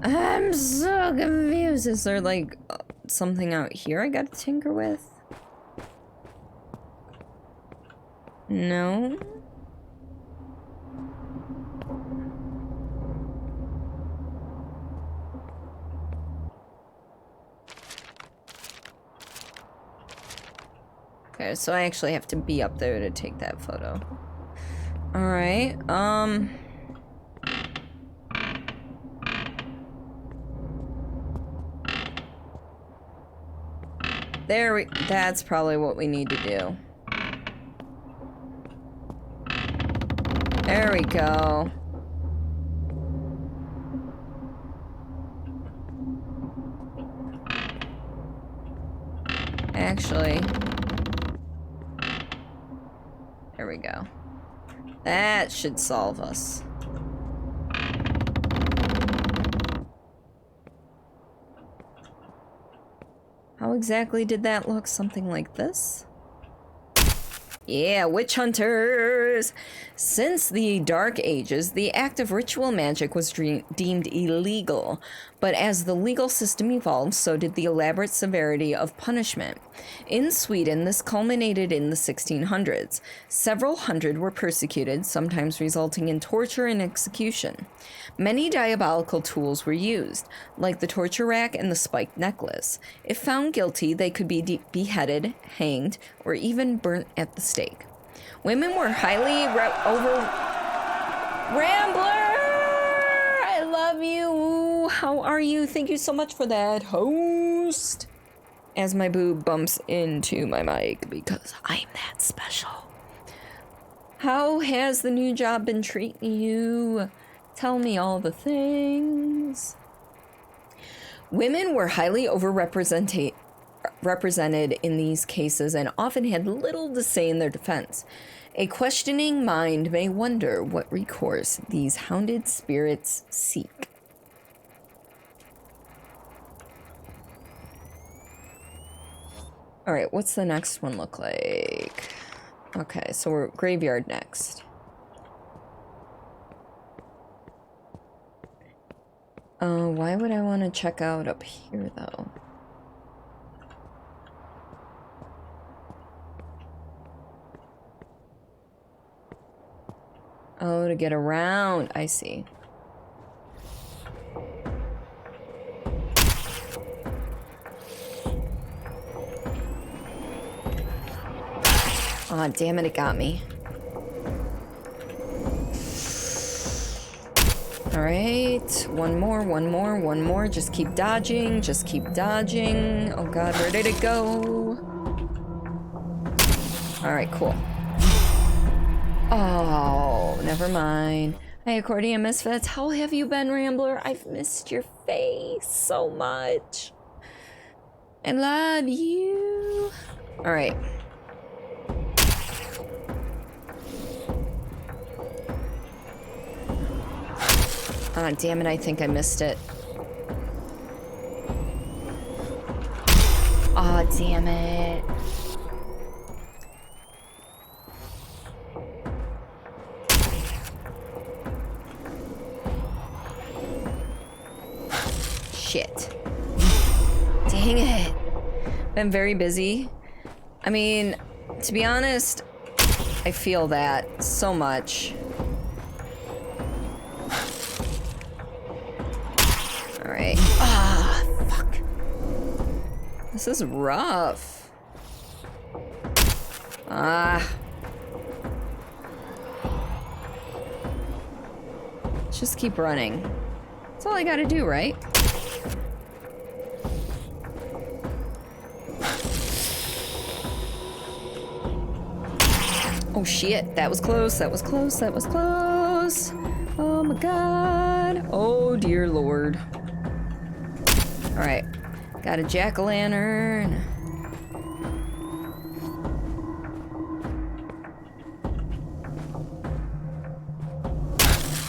I'm so confused. Is there like something out here I gotta tinker with? No? Okay, so I actually have to be up there to take that photo. Alright, that's probably what we need to do. There we go. Actually, there we go. That should solve us. How exactly did that look? Something like this? Yeah, witch hunters! Since the Dark Ages, the act of ritual magic was deemed illegal, but as the legal system evolved, so did the elaborate severity of punishment. In Sweden, this culminated in the 1600s. Several hundred were persecuted, sometimes resulting in torture and execution. Many diabolical tools were used, like the torture rack and the spiked necklace. If found guilty, they could be beheaded, hanged, or even burnt at the stake. Women were highly Rambler! I love you! How are you? Thank you so much for that, host! As my boob bumps into my mic, because I'm that special. How has the new job been treating you? Tell me all the things. Women were highly represented in these cases and often had little to say in their defense. A questioning mind may wonder what recourse these hounded spirits seek. All right, what's the next one look like? Okay, so we're graveyard next. Why would I want to check out up here, though? Oh, to get around. I see. Aw, damn it, it got me. Alright, one more. Just keep dodging, Oh god, where did it go? Alright, cool. Oh, never mind. Hey, Cordilia Misfits, how have you been, Rambler? I've missed your face so much. I love you. Alright. Ah, damn it, I think I missed it. Ah, damn it. Shit. Dang it. Been very busy. I mean, to be honest, I feel that so much. Alright. Ah, fuck. This is rough. Ah. Just keep running. That's all I gotta do, right? Oh shit, that was close, that was close, that was close. Oh my god. Oh dear lord. Alright, got a jack-o'-lantern.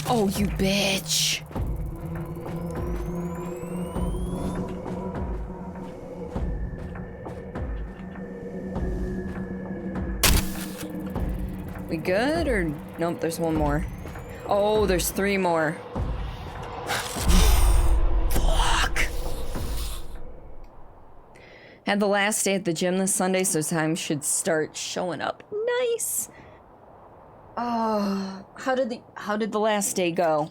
Oh, you bitch. We good or nope, there's one more. Oh, there's 3 more. Fuck. Had the last day at the gym this Sunday, so time should start showing up. Nice. Oh, how did the last day go?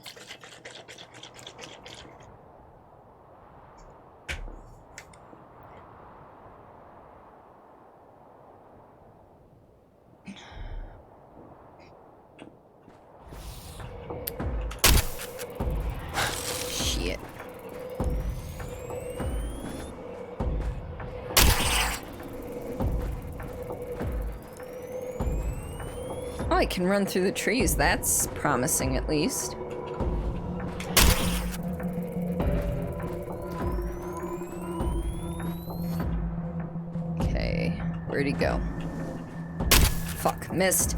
Shit. Oh, I can run through the trees. That's promising, at least. Okay, where'd he go? Fuck, missed.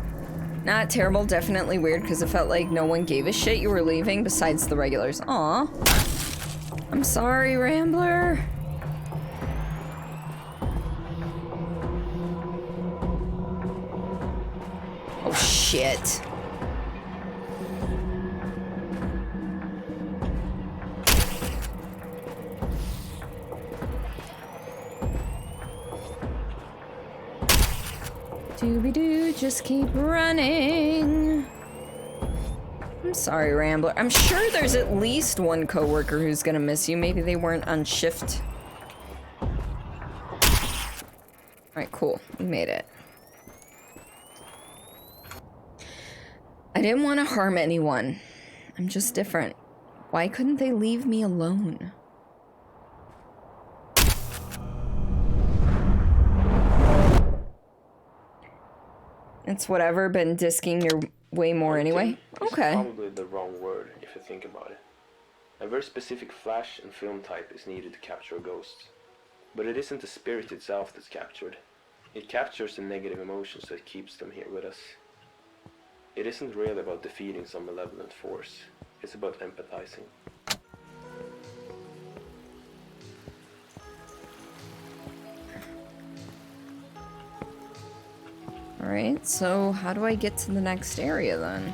Not terrible, definitely weird, because it felt like no one gave a shit you were leaving besides the regulars. Aw. I'm sorry, Rambler. Oh, shit. Dooby-doo, just keep running. I'm sorry, Rambler. I'm sure there's at least one coworker who's gonna miss you. Maybe they weren't on shift. Alright, cool. We made it. I didn't want to harm anyone. I'm just different. Why couldn't they leave me alone? It's whatever, been disking your way more anyway. Okay. It's probably the wrong word if you think about it. A very specific flash and film type is needed to capture a ghost. But it isn't the spirit itself that's captured. It captures the negative emotions that keeps them here with us. It isn't really about defeating some malevolent force. It's about empathizing. Alright, so how do I get to the next area then?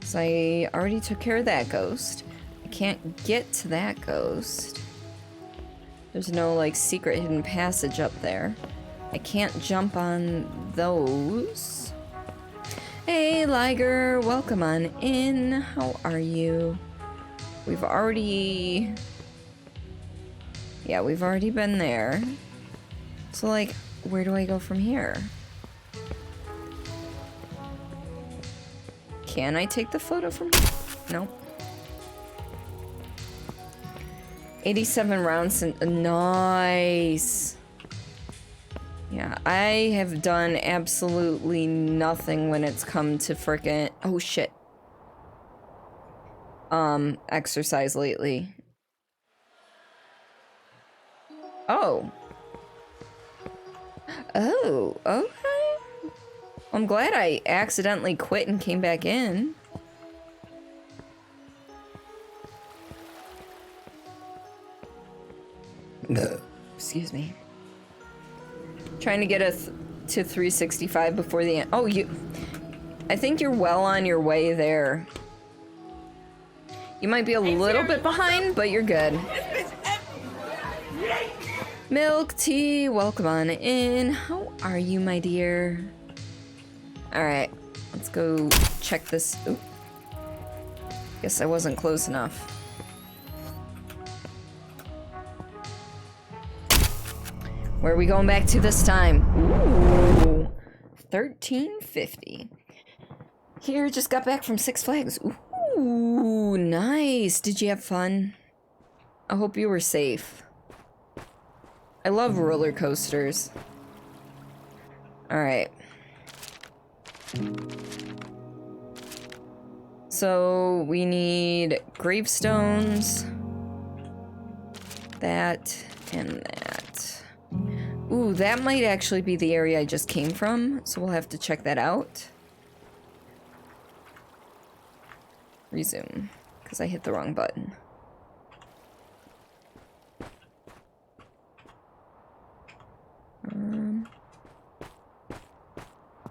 So I already took care of that ghost. I can't get to that ghost. There's no, like, secret hidden passage up there. I can't jump on those. Hey, Liger, welcome on in. How are you? We've already... Yeah, we've already been there. So, like, where do I go from here? Can I take the photo from here? Nope. 87 rounds and nice. Yeah, I have done absolutely nothing when it's come to frickin' oh shit. Exercise lately. Oh. Oh, okay. I'm glad I accidentally quit and came back in. Excuse me. Trying to get us to 365 before the end. Oh, I think you're well on your way there. You might be a little bit behind, but you're good. Milk tea, welcome on in. How are you, my dear? All right, let's go check this. Oop. Guess I wasn't close enough. Where are we going back to this time? Ooh, 1350. Here, just got back from Six Flags. Ooh, nice. Did you have fun? I hope you were safe. I love roller coasters. All right. So we need gravestones. That and that. Ooh, that might actually be the area I just came from, so we'll have to check that out. Resume, because I hit the wrong button.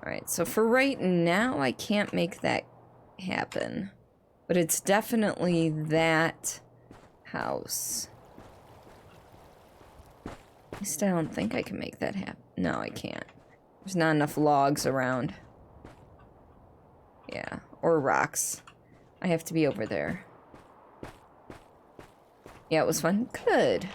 Alright, so for right now, I can't make that happen. But it's definitely that house. At least I don't think I can make that happen. No, I can't. There's not enough logs around. Yeah, or rocks. I have to be over there. Yeah, it was fun. Good.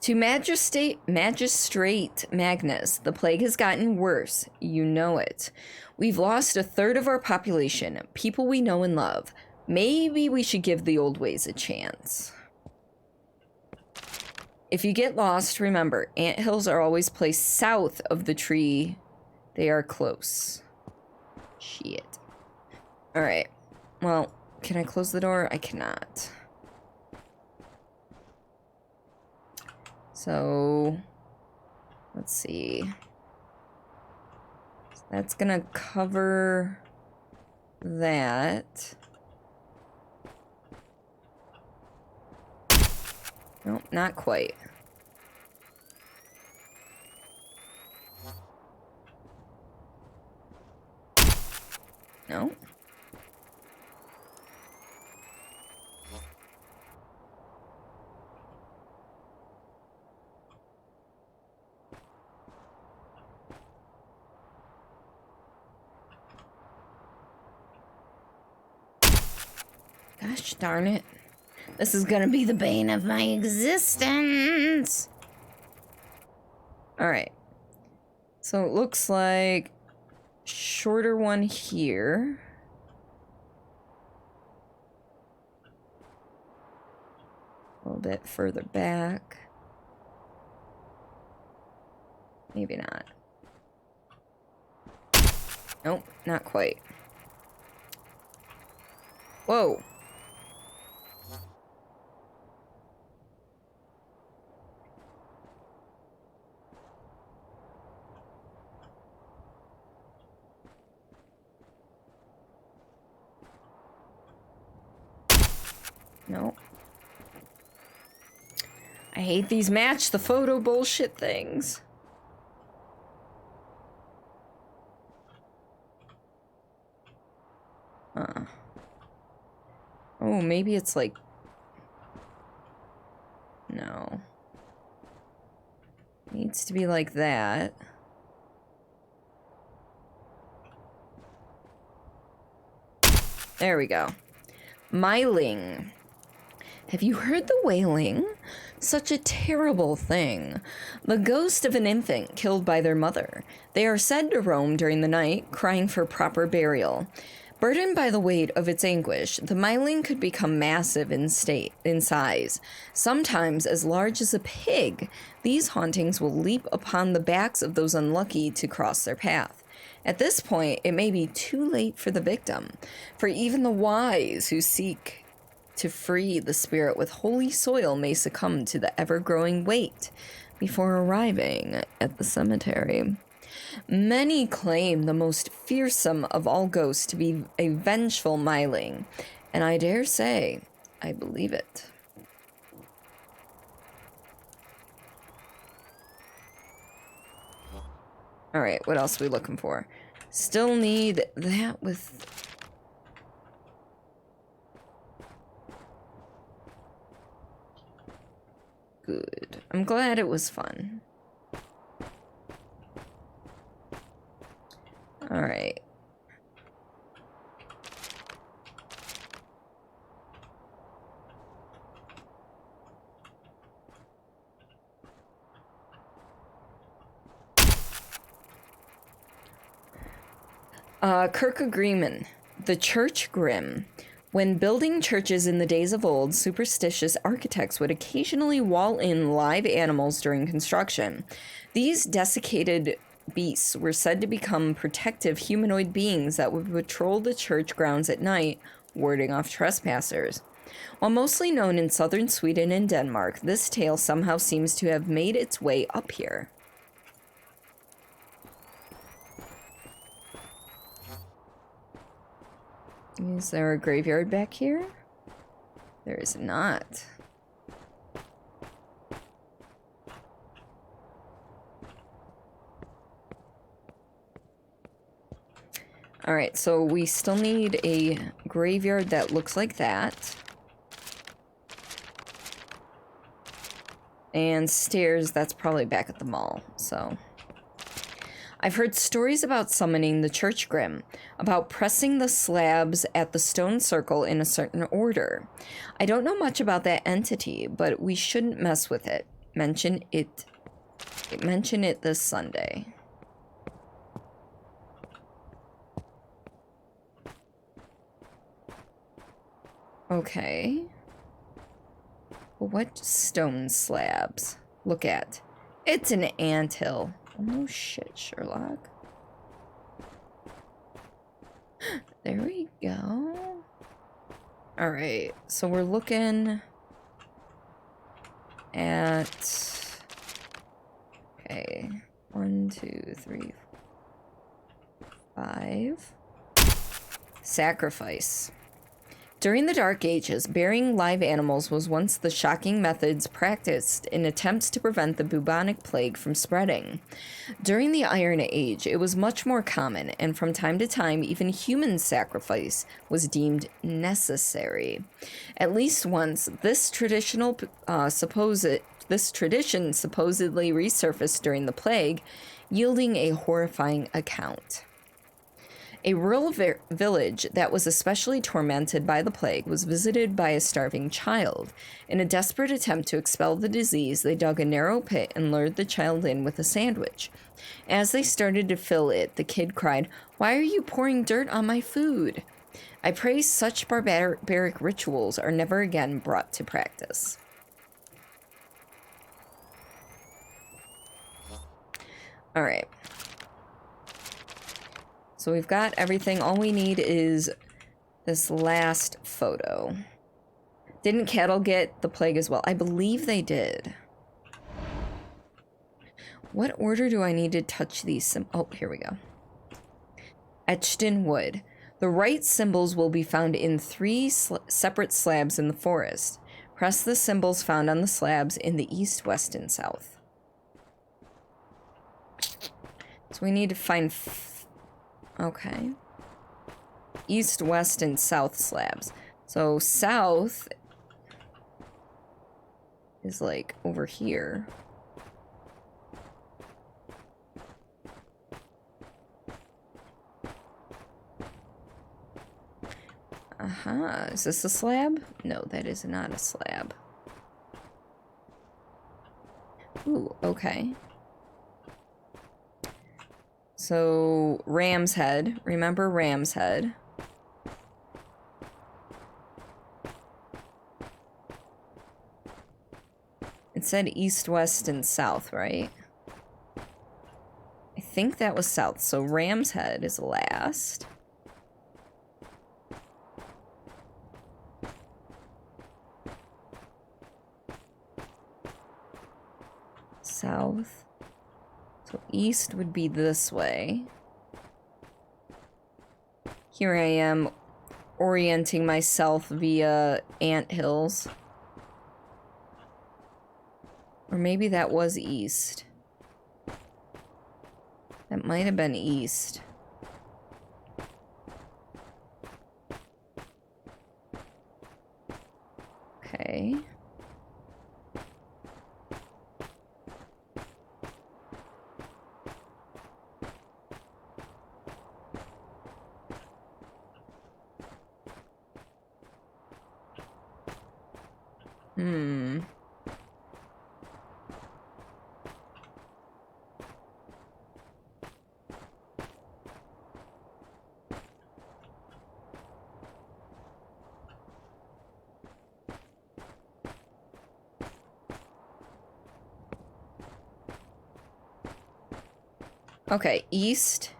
To Magistrate Magnus, the plague has gotten worse. You know it. We've lost a third of our population, people we know and love. Maybe we should give the old ways a chance. If you get lost, remember, anthills are always placed south of the tree. They are close. Shit. Alright. Well, can I close the door? I cannot. So, let's see. That's gonna cover that. Nope, not quite. No. Gosh darn it. This is gonna be the bane of my existence. Alright. So it looks like shorter one here. A little bit further back. Maybe not. Nope, not quite. Whoa. No. I hate these match the photo bullshit things. Oh, maybe it's like... No. Needs to be like that. There we go. Myling. Have you heard the wailing? Such a terrible thing. The ghost of an infant killed by their mother. They are said to roam during the night, crying for proper burial. Burdened by the weight of its anguish, the myling could become massive in size, sometimes as large as a pig. These hauntings will leap upon the backs of those unlucky to cross their path. At this point, it may be too late for the victim, for even the wise who seek to free the spirit with holy soil may succumb to the ever-growing weight before arriving at the cemetery. Many claim the most fearsome of all ghosts to be a vengeful myling, and I dare say I believe it. Alright, what else are we looking for? Still need that with... Good. I'm glad it was fun. Alright. Kirk Agreement. The Church Grim. When building churches in the days of old, superstitious architects would occasionally wall in live animals during construction. These desiccated beasts were said to become protective humanoid beings that would patrol the church grounds at night, warding off trespassers. While mostly known in southern Sweden and Denmark, this tale somehow seems to have made its way up here. Is there a graveyard back here? There is not. Alright, so we still need a graveyard that looks like that. And stairs, that's probably back at the mall, so... I've heard stories about summoning the Church Grim, about pressing the slabs at the stone circle in a certain order. I don't know much about that entity, but we shouldn't mess with it. Mention it this Sunday. Okay. What stone slabs? Look at. It's an anthill. Oh, no shit, Sherlock. There we go. Alright, so we're looking at... Okay. 1, 2, 3, 5. Sacrifice. During the Dark Ages, burying live animals was once the shocking methods practiced in attempts to prevent the bubonic plague from spreading. During the Iron Age, it was much more common, and from time to time, even human sacrifice was deemed necessary. At least once, this tradition supposedly resurfaced during the plague, yielding a horrifying account. A rural village that was especially tormented by the plague was visited by a starving child. In a desperate attempt to expel the disease, they dug a narrow pit and lured the child in with a sandwich. As they started to fill it, the kid cried, "Why are you pouring dirt on my food?" I pray such barbaric rituals are never again brought to practice. All right. So we've got everything. All we need is this last photo. Didn't cattle get the plague as well? I believe they did. What order do I need to touch these? Oh, here we go. Etched in wood. The right symbols will be found in 3 separate slabs in the forest. Press the symbols found on the slabs in the east, west, and south. So we need to find... Okay. East, west, and south slabs. So south is like over here. Is this a slab? No, that is not a slab. Ooh, okay. So, Ram's Head. Remember Ram's Head. It said east, west, and south, right? I think that was south, so Ram's Head is last. South. So east would be this way. Here I am orienting myself via anthills. Or maybe that was east. That might have been east. Okay. Okay, east.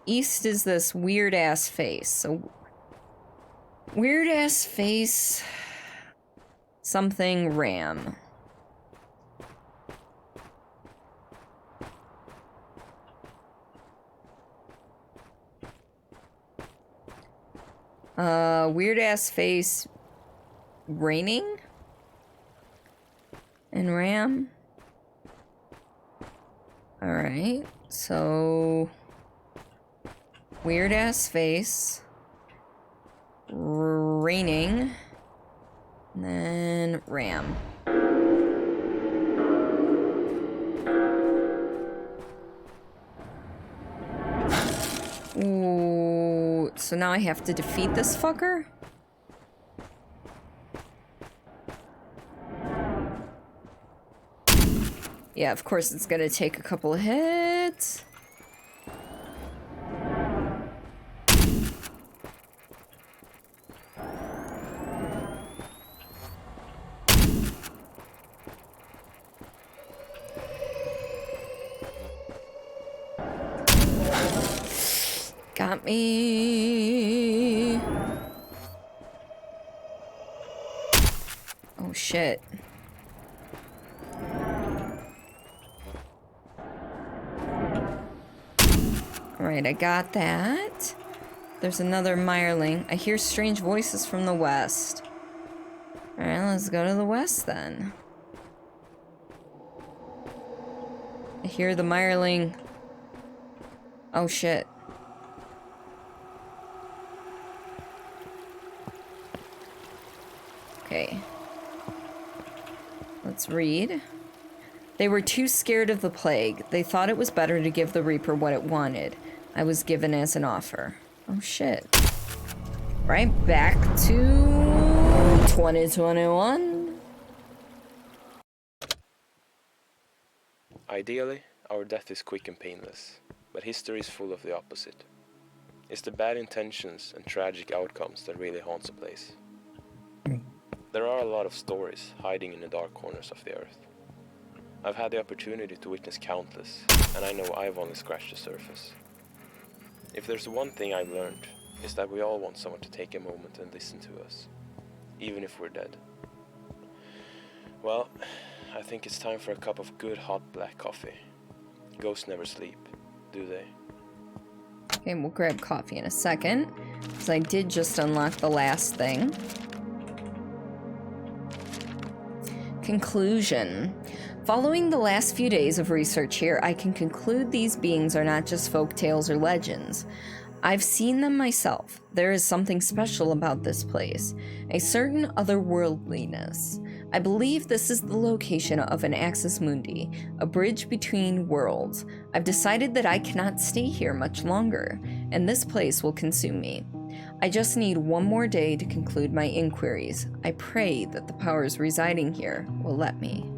East is this weird-ass face. So, weird-ass face... something Ram. Weird-ass face... raining? And Ram? Alright. So, weird ass face, raining, and then Ram. Ooh, so now I have to defeat this fucker? Yeah, of course it's gonna take a couple of hits. Got me. Oh shit. Alright, I got that. There's another Mirling. I hear strange voices from the west. Alright, let's go to the west then. I hear the Mirling. Oh shit. Okay. Let's read. They were too scared of the plague. They thought it was better to give the Reaper what it wanted. I was given as an offer. Oh shit. Right back to 2021. Ideally, our death is quick and painless, but history is full of the opposite. It's the bad intentions and tragic outcomes that really haunts a place. There are a lot of stories hiding in the dark corners of the earth. I've had the opportunity to witness countless, and I know I've only scratched the surface. If there's one thing I've learned, it's that we all want someone to take a moment and listen to us, even if we're dead. Well, I think it's time for a cup of good hot black coffee. Ghosts never sleep, do they? Okay, we'll grab coffee in a second, because I did just unlock the last thing. Conclusion. Following the last few days of research here, I can conclude these beings are not just folk tales or legends. I've seen them myself. There is something special about this place, a certain otherworldliness. I believe this is the location of an Axis Mundi, a bridge between worlds. I've decided that I cannot stay here much longer, and this place will consume me. I just need one more day to conclude my inquiries. I pray that the powers residing here will let me.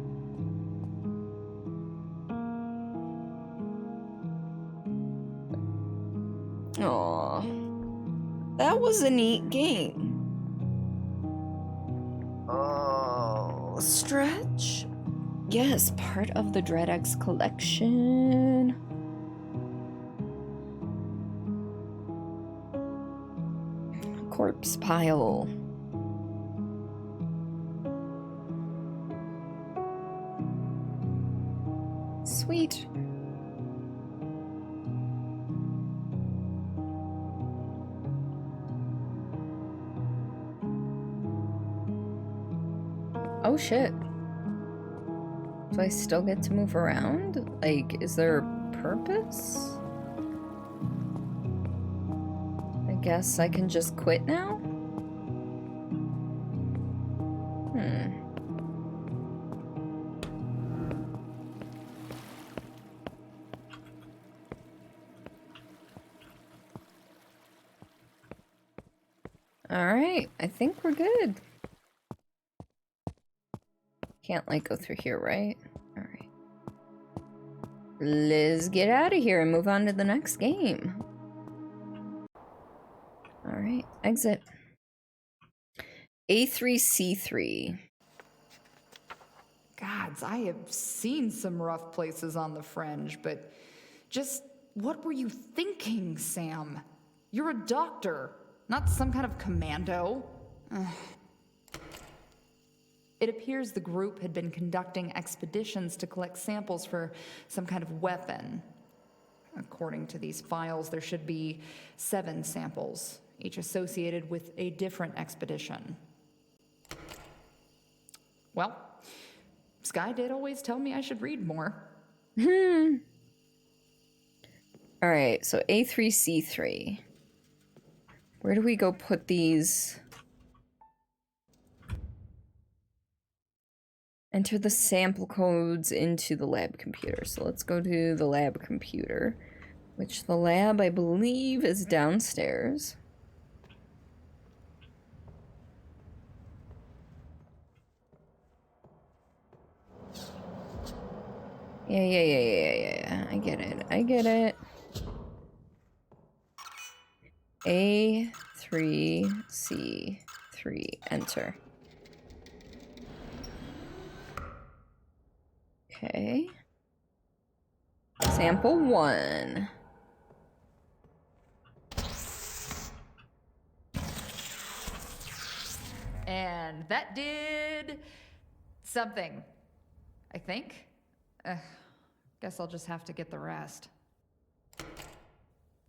Aww. That was a neat game. Oh, stretch. Yes, part of the DreadX collection. corpse pile. Sweet. Oh shit. Do I still get to move around? Like, is there a purpose? I guess I can just quit now? Alright, I think we're good. Can't, like, go through here, right? Alright. Let's get out of here and move on to the next game. Alright, exit. A3C3. Gods, I have seen some rough places on the fringe, but just what were you thinking, Sam? You're a doctor, not some kind of commando. Ugh. It appears the group had been conducting expeditions to collect samples for some kind of weapon. According to these files, there should be 7 samples, each associated with a different expedition. Well, Sky did always tell me I should read more. Alright, so A3C3. Where do we go put these? Enter the sample codes into the lab computer. So let's go to the lab computer, which the lab, I believe, is downstairs. Yeah. I get it. A3C3. Enter. Okay. Sample 1. And that did something, I think. Guess I'll just have to get the rest.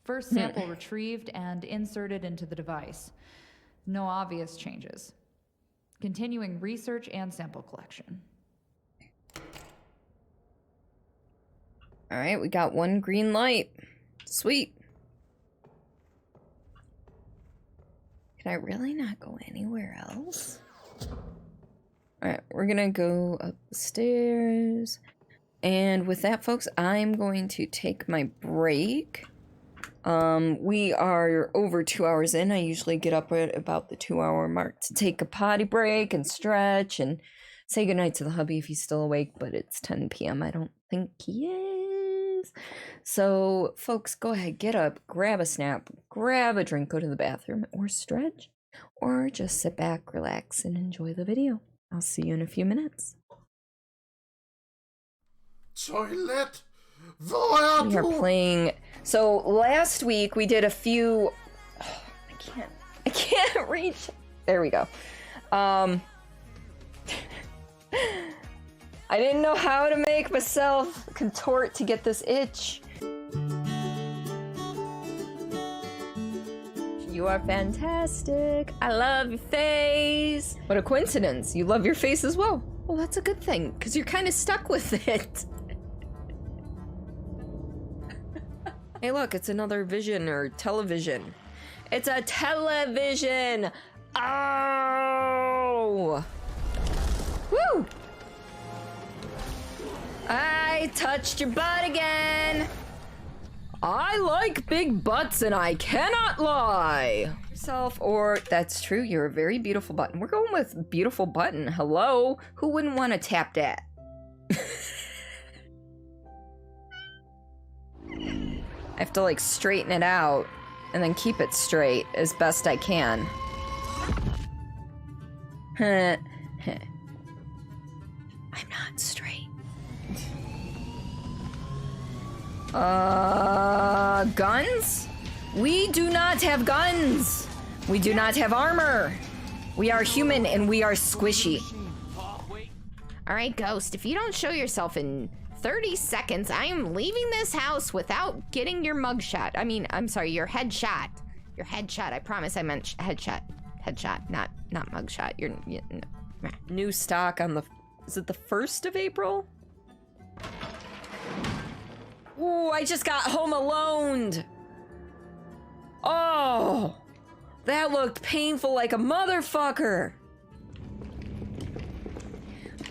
First sample retrieved and inserted into the device. No obvious changes. Continuing research and sample collection. Alright, we got 1 green light. Sweet. Can I really not go anywhere else? Alright, we're gonna go up the stairs. And with that, folks, I'm going to take my break. We are over 2 hours in. I usually get up at about the 2-hour mark to take a potty break and stretch and say goodnight to the hubby if he's still awake, but it's 10 p.m. I don't think he is. So, folks, go ahead, get up, grab a snack, grab a drink, go to the bathroom, or stretch, or just sit back, relax, and enjoy the video. I'll see you in a few minutes. Toilet. We are playing. So last week we did a few. Oh, I can't reach. There we go. I didn't know how to make myself contort to get this itch. You are fantastic. I love your face. What a coincidence. You love your face as well. Well, that's a good thing, because you're kind of stuck with it. Hey, look, it's another vision or television. It's a television. Oh! Woo! I touched your butt again. I like big butts and I cannot lie. Yourself, or that's true, you're a very beautiful button. We're going with beautiful button. Hello? Who wouldn't want to tap that? I have to like straighten it out and then keep it straight as best I can. I'm not straight. Guns? We do not have guns. We do not have armor. We are human and we are squishy. Alright, Ghost, if you don't show yourself in 30 seconds, I am leaving this house without getting your mugshot. I mean, I'm sorry, your headshot. Your headshot, I promise I meant headshot. Headshot, not mugshot. No. New stock on the... Is it the 1st of April? Ooh, I just got home alone. Oh, that looked painful like a motherfucker.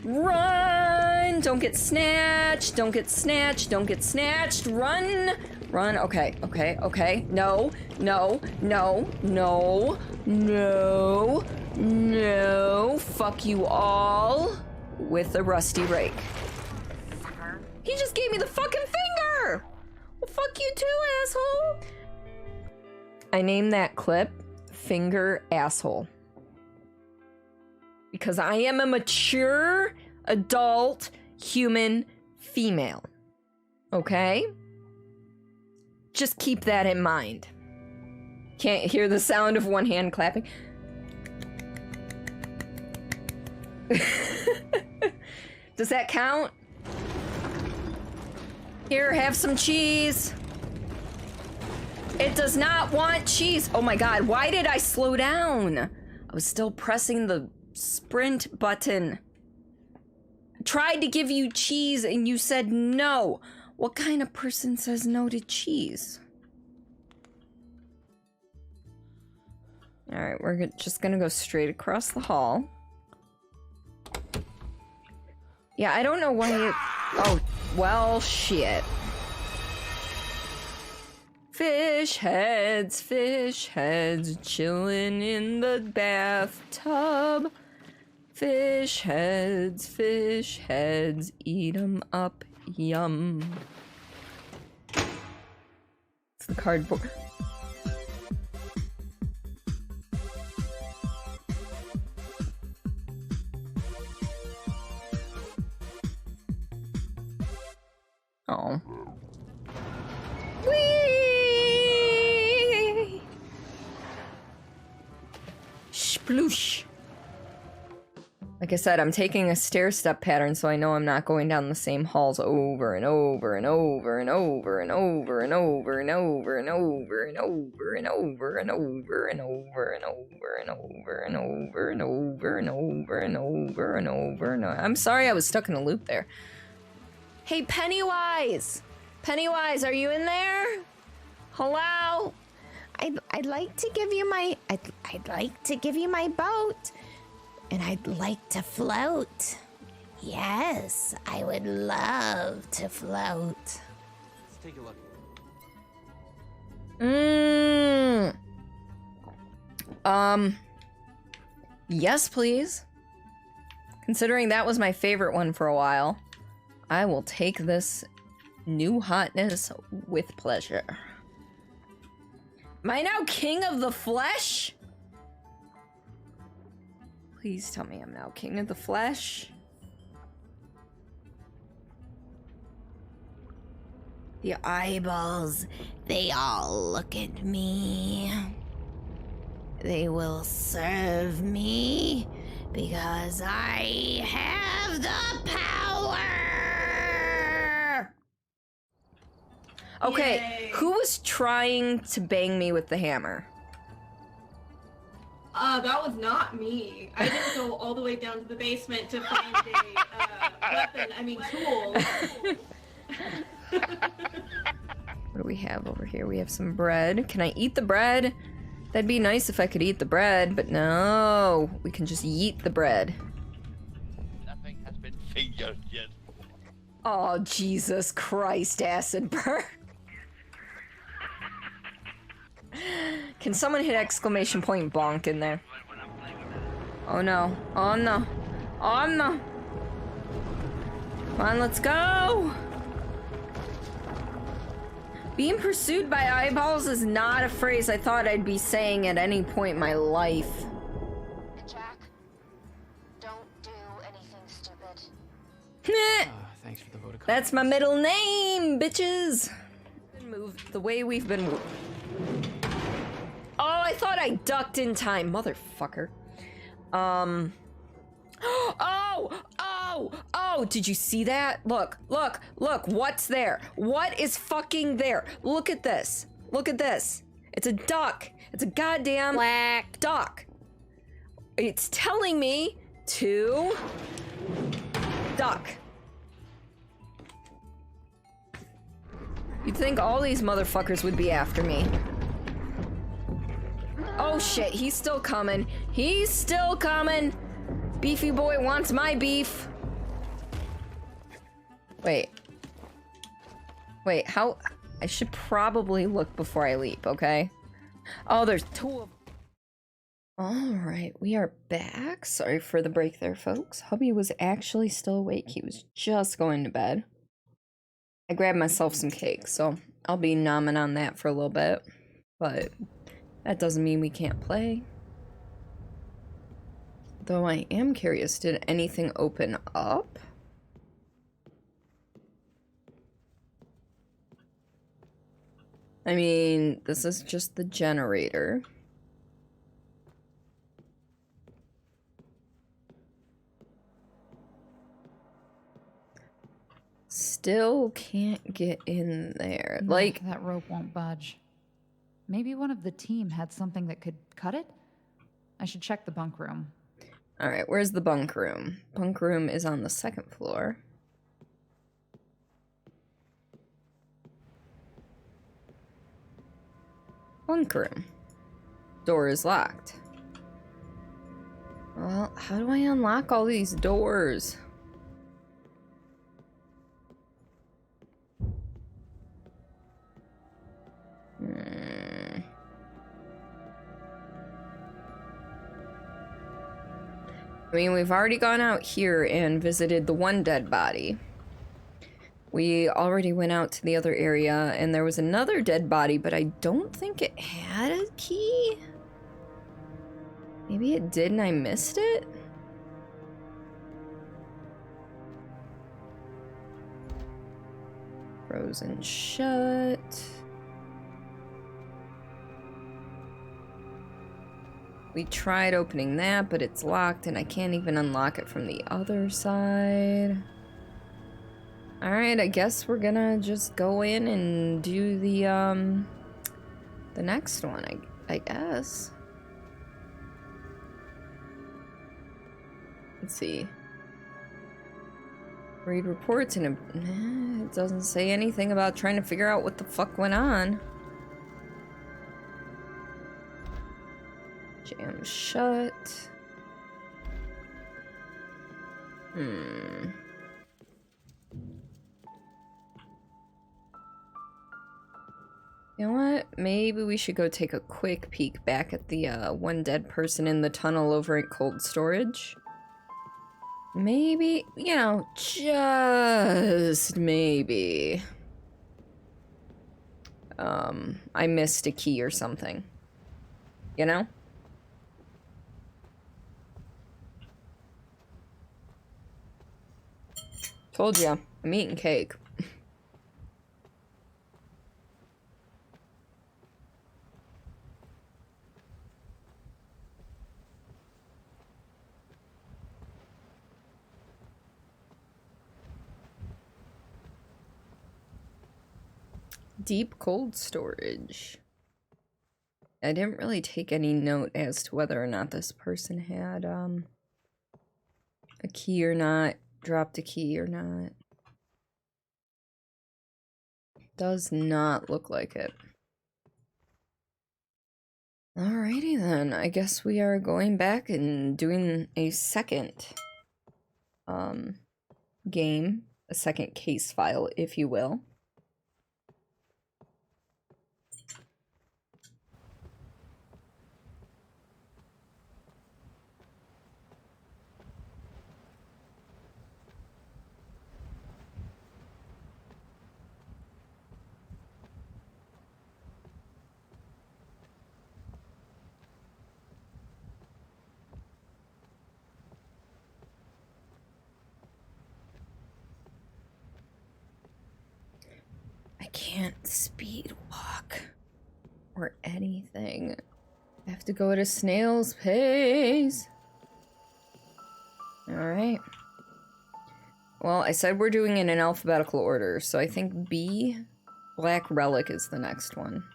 Run! Don't get snatched. Don't get snatched. Don't get snatched. Run! Run. Okay. Okay. Okay. No. No. No. No. No. No. Fuck you all. With a rusty rake. He just gave me the fucking finger! Well, fuck you too, asshole! I named that clip Finger Asshole. Because I am a mature, adult, human female. Okay? Just keep that in mind. Can't hear the sound of one hand clapping. Does that count? Here, have some cheese. It does not want cheese. Oh my god, why did I slow down? I was still pressing the sprint button. I tried to give you cheese and you said no. What kind of person says no to cheese? Alright, we're just gonna go straight across the hall. Yeah, I don't know why it... Oh, well, shit. Fish heads, chilling in the bathtub. Fish heads, eat 'em up, yum. It's the cardboard. Oh. Whee! Sploosh. Like I said, I'm taking a stair-step pattern so I know I'm not going down the same halls over and over and over and over and over and over and over and over and over and over and over and over and over and over and over and over and over and over and over and over. I'm sorry I was stuck in a loop there. Hey, Pennywise! Pennywise, are you in there? Hello? I'd like to give you my... I'd like to give you my boat. And I'd like to float. Yes, I would love to float. Let's take a look. Yes, please. Considering that was my favorite one for a while, I will take this new hotness with pleasure. Am I now king of the flesh? Please tell me I'm now king of the flesh. The eyeballs, they all look at me. They will serve me because I have the power. Okay, Yay. who was trying to bang me with the hammer? That was not me. I didn't go all the way down to the basement to find tool. What do we have over here? We have some bread. Can I eat the bread? That'd be nice if I could eat the bread, but no. We can just yeet the bread. Nothing has been figured yet. Oh, Jesus Christ, acid burn. Can someone hit exclamation point bonk in there? Oh no. Oh no. Oh no. Come on, let's go. Being pursued by eyeballs is not a phrase I thought I'd be saying at any point in my life. Jack, don't do anything stupid. Thanks for the vote of confidence. That's my middle name, bitches. Move the way we've been. Oh, I thought I ducked in time, motherfucker. Oh, did you see that? Look, what's there? What is fucking there? Look at this. Look at this. It's a duck. It's a goddamn black duck. It's telling me to duck. You'd think all these motherfuckers would be after me. Oh shit, he's still coming. He's still coming. Beefy boy wants my beef. Wait, how? I should probably look before I leap, okay? Oh, there's two of them. Alright, we are back. Sorry for the break there, folks. Hubby was actually still awake. He was just going to bed. I grabbed myself some cake, so I'll be nomming on that for a little bit. But that doesn't mean we can't play. Though I am curious, did anything open up? I mean, this is just the generator. Still can't get in there. No, Like, that rope won't budge. Maybe one of the team had something that could cut it? I should check the bunk room. alright, where's the bunk room? Bunk room is on the second floor. Bunk room. Door is locked. Well, how do I unlock all these doors? I mean, we've already gone out here and visited the one dead body. We already went out to the other area, and there was another dead body, but I don't think it had a key. Maybe it did and I missed it? Frozen shut. We tried opening that, but it's locked and I can't even unlock it from the other side. Alright, I guess we're gonna just go in and do the next one, I guess. Let's see. Read reports and it doesn't say anything about trying to figure out what the fuck went on. Jam shut. You know what? Maybe we should go take a quick peek back at the one dead person in the tunnel over at cold storage. Maybe, you know, just maybe. I missed a key or something. You know? Told ya, I'm eating cake. Deep cold storage. I didn't really take any note as to whether or not this person had a key or not, dropped a key or not. Does not look like it. Alrighty then, I guess we are going back and doing a second game, a second case file, if you will. I can't speed walk or anything. I have to go at a snail's pace. Alright. Well, I said we're doing it in alphabetical order, so I think B, Black Relic is the next one.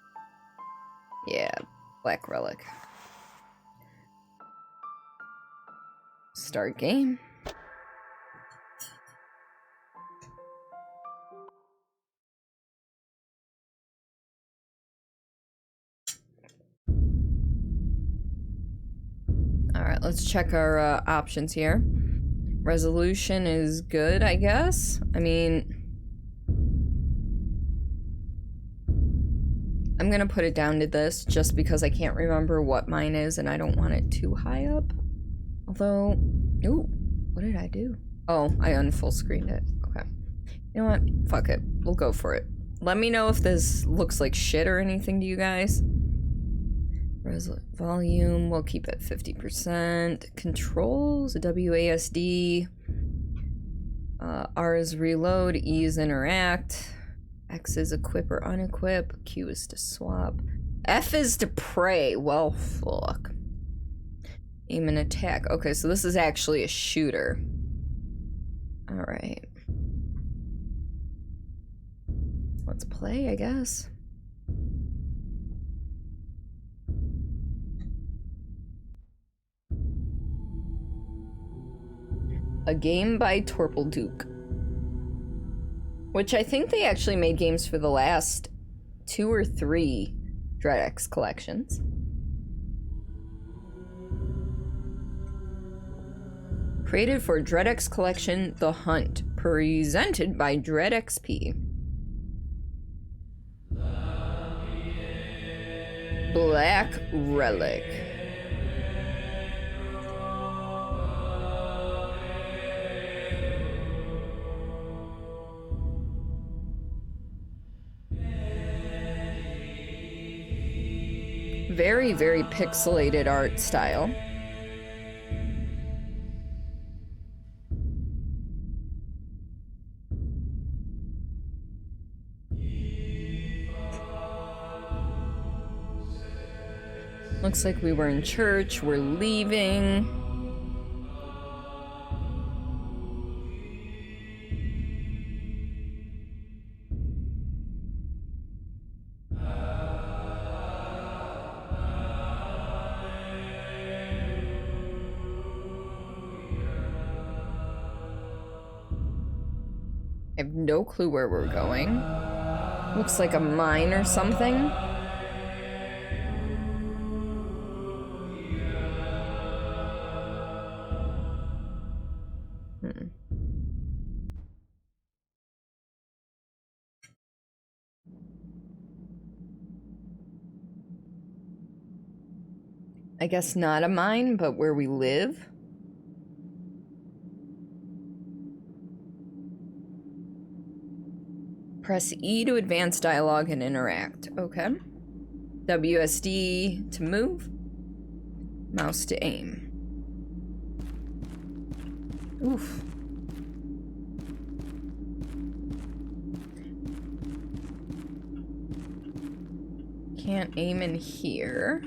Yeah, Black Relic. Start game. Alright, let's check our options here. Resolution is good, I guess. I mean, I'm gonna put it down to this just because I can't remember what mine is and I don't want it too high up. Although, ooh, what did I do? Oh, I unfull screened it. Okay. You know what? Fuck it. We'll go for it. Let me know if this looks like shit or anything to you guys. Volume, we'll keep it 50%. Controls, WASD. R is reload, E is interact. X is equip or unequip. Q is to swap. F is to pray. Well, fuck. Aim and attack. Okay, so this is actually a shooter. Alright. Let's play, I guess. A game by Torpleduke. Which I think they actually made games for the last 2 or 3 DreadX collections. Created for DreadX collection The Hunt. Presented by DreadXP. Black Relic. Very, very pixelated art style. Looks like we were in church. We're leaving. I have no clue where we're going. Looks like a mine or something. I guess not a mine, but where we live. Press E to advance dialogue and interact. Okay. WSD to move. Mouse to aim. Oof. Can't aim in here.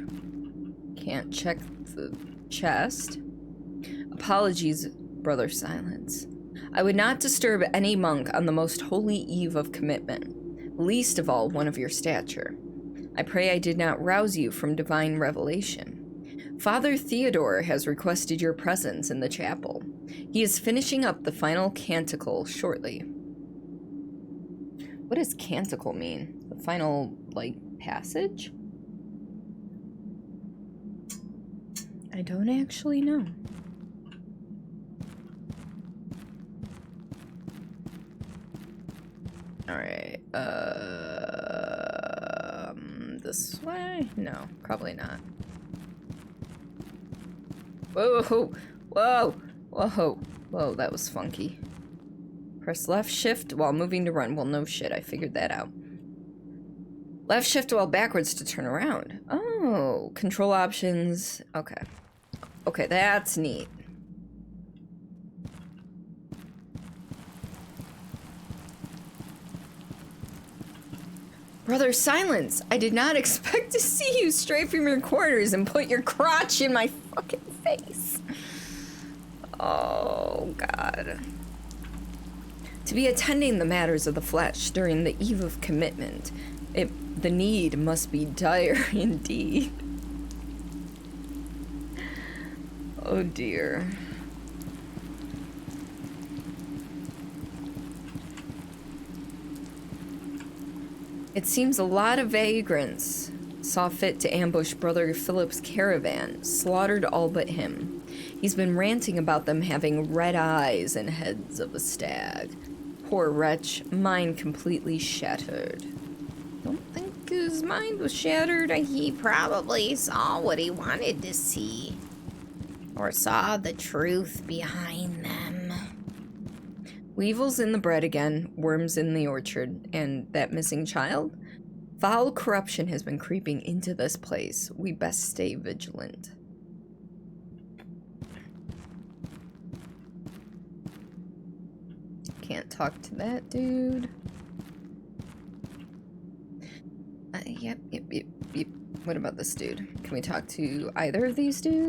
Can't check the chest. Apologies, Brother Silence. I would not disturb any monk on the most holy eve of commitment, least of all one of your stature. I pray I did not rouse you from divine revelation. Father Theodore has requested your presence in the chapel. He is finishing up the final canticle shortly. What does canticle mean? The final, like, passage? I don't actually know. Alright, this way? No, probably not. Whoa, whoa, whoa, whoa, that was funky. Press left shift while moving to run. Well, no shit, I figured that out. Left shift while backwards to turn around. Oh, control options. Okay. Okay, that's neat. Brother, silence! I did not expect to see you stray from your quarters and put your crotch in my fucking face. Oh, God. To be attending the matters of the flesh during the eve of commitment, the need must be dire indeed. Oh, dear. It seems a lot of vagrants saw fit to ambush Brother Philip's caravan, slaughtered all but him. He's been ranting about them having red eyes and heads of a stag. Poor wretch, mind completely shattered. Don't think his mind was shattered. He probably saw what he wanted to see. Or saw the truth behind them. Weevils in the bread again, worms in the orchard, and that missing child? Foul corruption has been creeping into this place. We best stay vigilant. Can't talk to that dude. Yep. What about this dude? Can we talk to either of these dudes?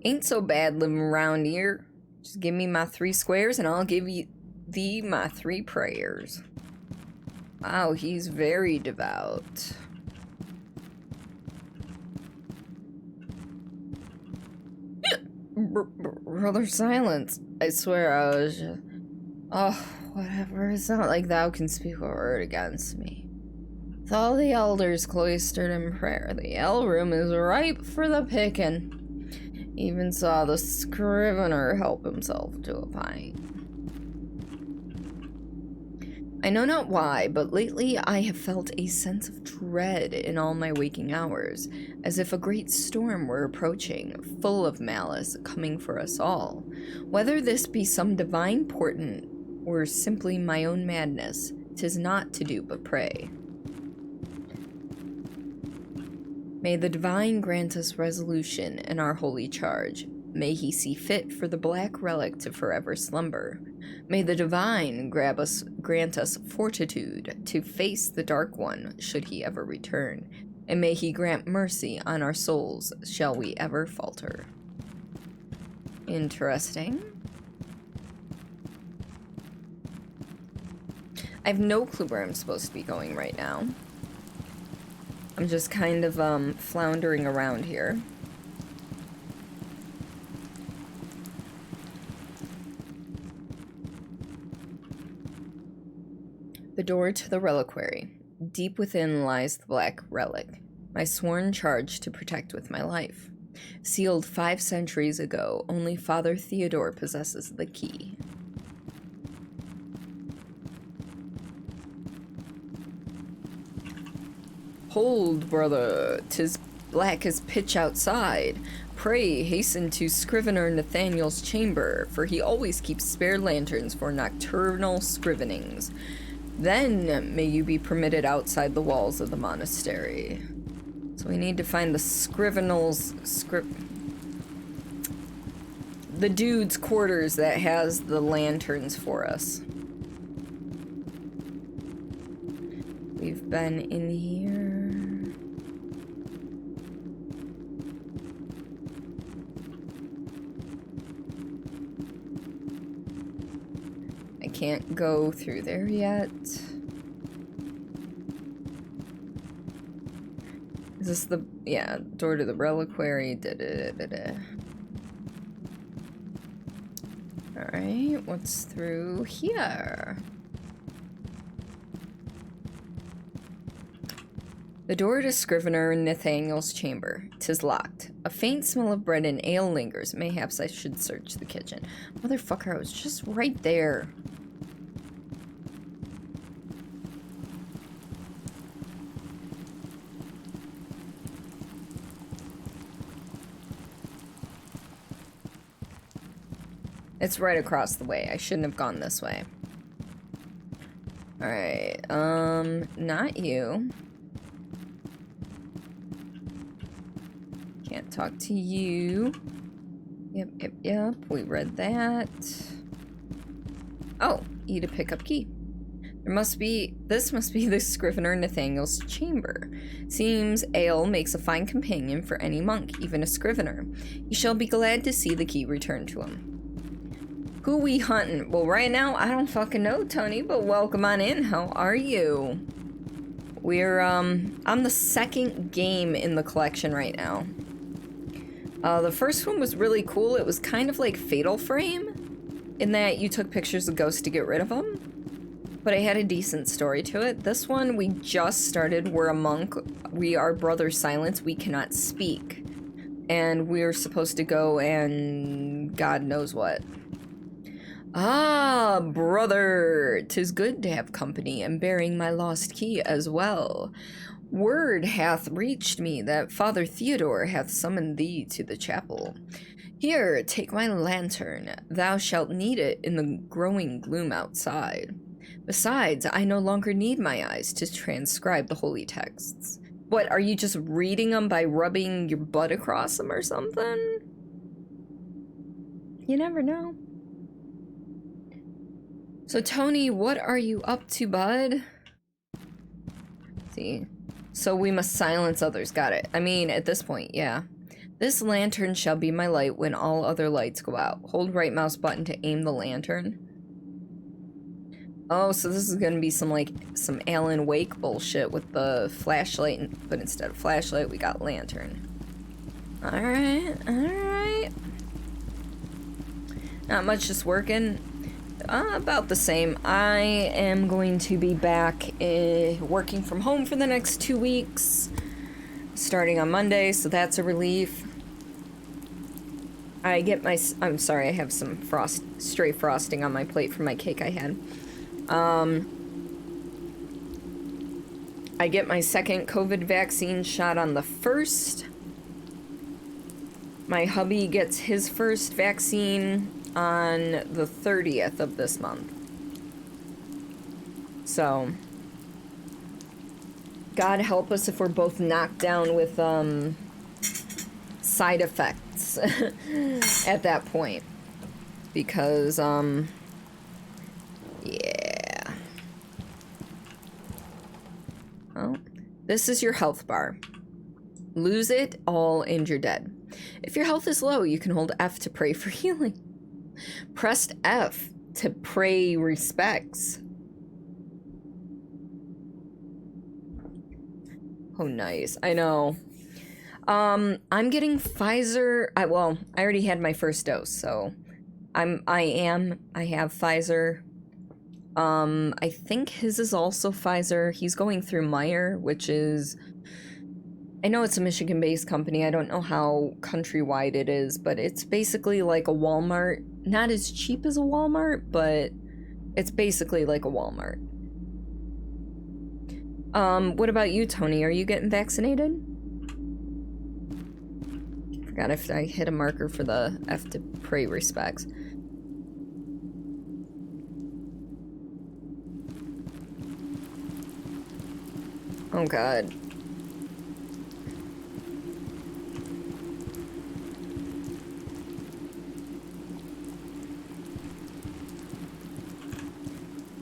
Ain't so bad living around here. Just give me my 3 squares and I'll give thee my 3 prayers. Wow, he's very devout. Brother, silence. I swear I was just... Oh, whatever. It's not like thou can speak a word against me. With all the elders cloistered in prayer, the ale room is ripe for the picking. Even saw the scrivener help himself to a pint. I know not why, but lately I have felt a sense of dread in all my waking hours, as if a great storm were approaching, full of malice, coming for us all. Whether this be some divine portent, or simply my own madness, 'tis not to do but pray. May the divine grant us resolution in our holy charge. May he see fit for the black relic to forever slumber. May the divine grant us fortitude to face the dark one should he ever return. And may he grant mercy on our souls shall we ever falter. Interesting. I have no clue where I'm supposed to be going right now. I'm just kind of floundering around here. The door to the reliquary. Deep within lies the black relic, my sworn charge to protect with my life. Sealed 5 centuries ago, only Father Theodore possesses the key. Hold, brother, 'tis black as pitch outside. Pray hasten to Scrivener Nathaniel's chamber, for he always keeps spare lanterns for nocturnal scrivenings. Then may you be permitted outside the walls of the monastery. So we need to find the the dude's quarters that has the lanterns for us. We've been in here. I can't go through there yet. Is this the, yeah, door to the reliquary? Alright, what's through here? The door to Scrivener Nathaniel's chamber. 'Tis locked. A faint smell of bread and ale lingers. Mayhaps I should search the kitchen. Motherfucker, I was just right there. It's right across the way. I shouldn't have gone this way. Alright, not you. Can't talk to you. Yep. We read that. Oh, eat a pickup key. This must be the Scrivener Nathaniel's chamber. Seems ale makes a fine companion for any monk, even a Scrivener. He shall be glad to see the key returned to him. Who we hunting? Well, right now, I don't fucking know, Tony, but welcome on in. How are you? We're, on the second game in the collection right now. The first one was really cool. It was kind of like Fatal Frame, in that you took pictures of ghosts to get rid of them. But it had a decent story to it. This one, we just started. We're a monk. We are Brother Silence. We cannot speak. And we're supposed to go and God knows what. Ah, brother, 'tis good to have company, and bearing my lost key as well. Word hath reached me that Father Theodore hath summoned thee to the chapel. Here, take my lantern. Thou shalt need it in the growing gloom outside. Besides, I no longer need my eyes to transcribe the holy texts. What, are you just reading them by rubbing your butt across them or something? You never know. So, Tony, what are you up to, bud? Let's see. So we must silence others. Got it. I mean, at this point, yeah. This lantern shall be my light when all other lights go out. Hold right mouse button to aim the lantern. Oh, so this is gonna be some Alan Wake bullshit with the flashlight, but instead of flashlight, we got lantern. Alright, alright. Not much, just working. About the same. I am going to be back working from home for the next 2 weeks, starting on Monday, so that's a relief. I'm sorry, I have some stray frosting on my plate from my cake I had. I get my second COVID vaccine shot on the 1st. My hubby gets his first vaccine on the 30th of this month. So, God help us if we're both knocked down with side effects at that point. Because, yeah. Well, this is your health bar. Lose it all and you're dead. If your health is low, you can hold F to pray for healing. Press F to pray respects. Oh, nice. I know. I'm getting Pfizer. I already had my first dose, so I have Pfizer. I think his is also Pfizer. He's going through Meyer, which is, I know it's a Michigan-based company. I don't know how countrywide it is, but it's basically like a Walmart. Not as cheap as a Walmart, but it's basically like a Walmart. What about you, Tony? Are you getting vaccinated? Forgot if I hit a marker for the F to pray respects. Oh God.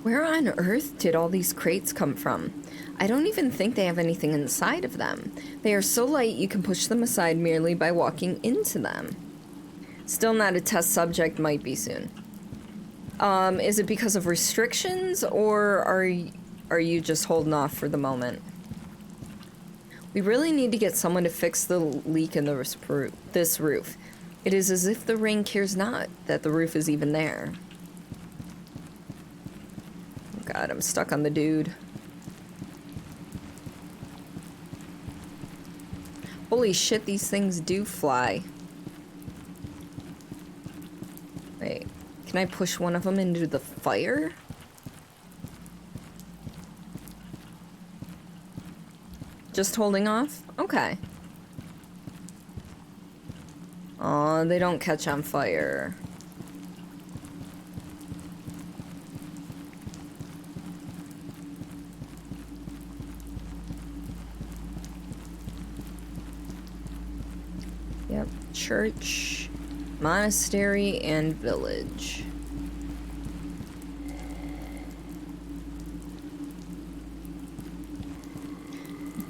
Where on earth did all these crates come from? I don't even think they have anything inside of them. They are so light you can push them aside merely by walking into them. Still not a test subject, might be soon. Is it because of restrictions, or are you just holding off for the moment? We really need to get someone to fix the leak in this roof. It is as if the rain cares not that the roof is even there. God, I'm stuck on the dude. Holy shit, these things do fly. Wait, can I push one of them into the fire? Just holding off? Okay. Aw, they don't catch on fire. Yep, church, monastery, and village.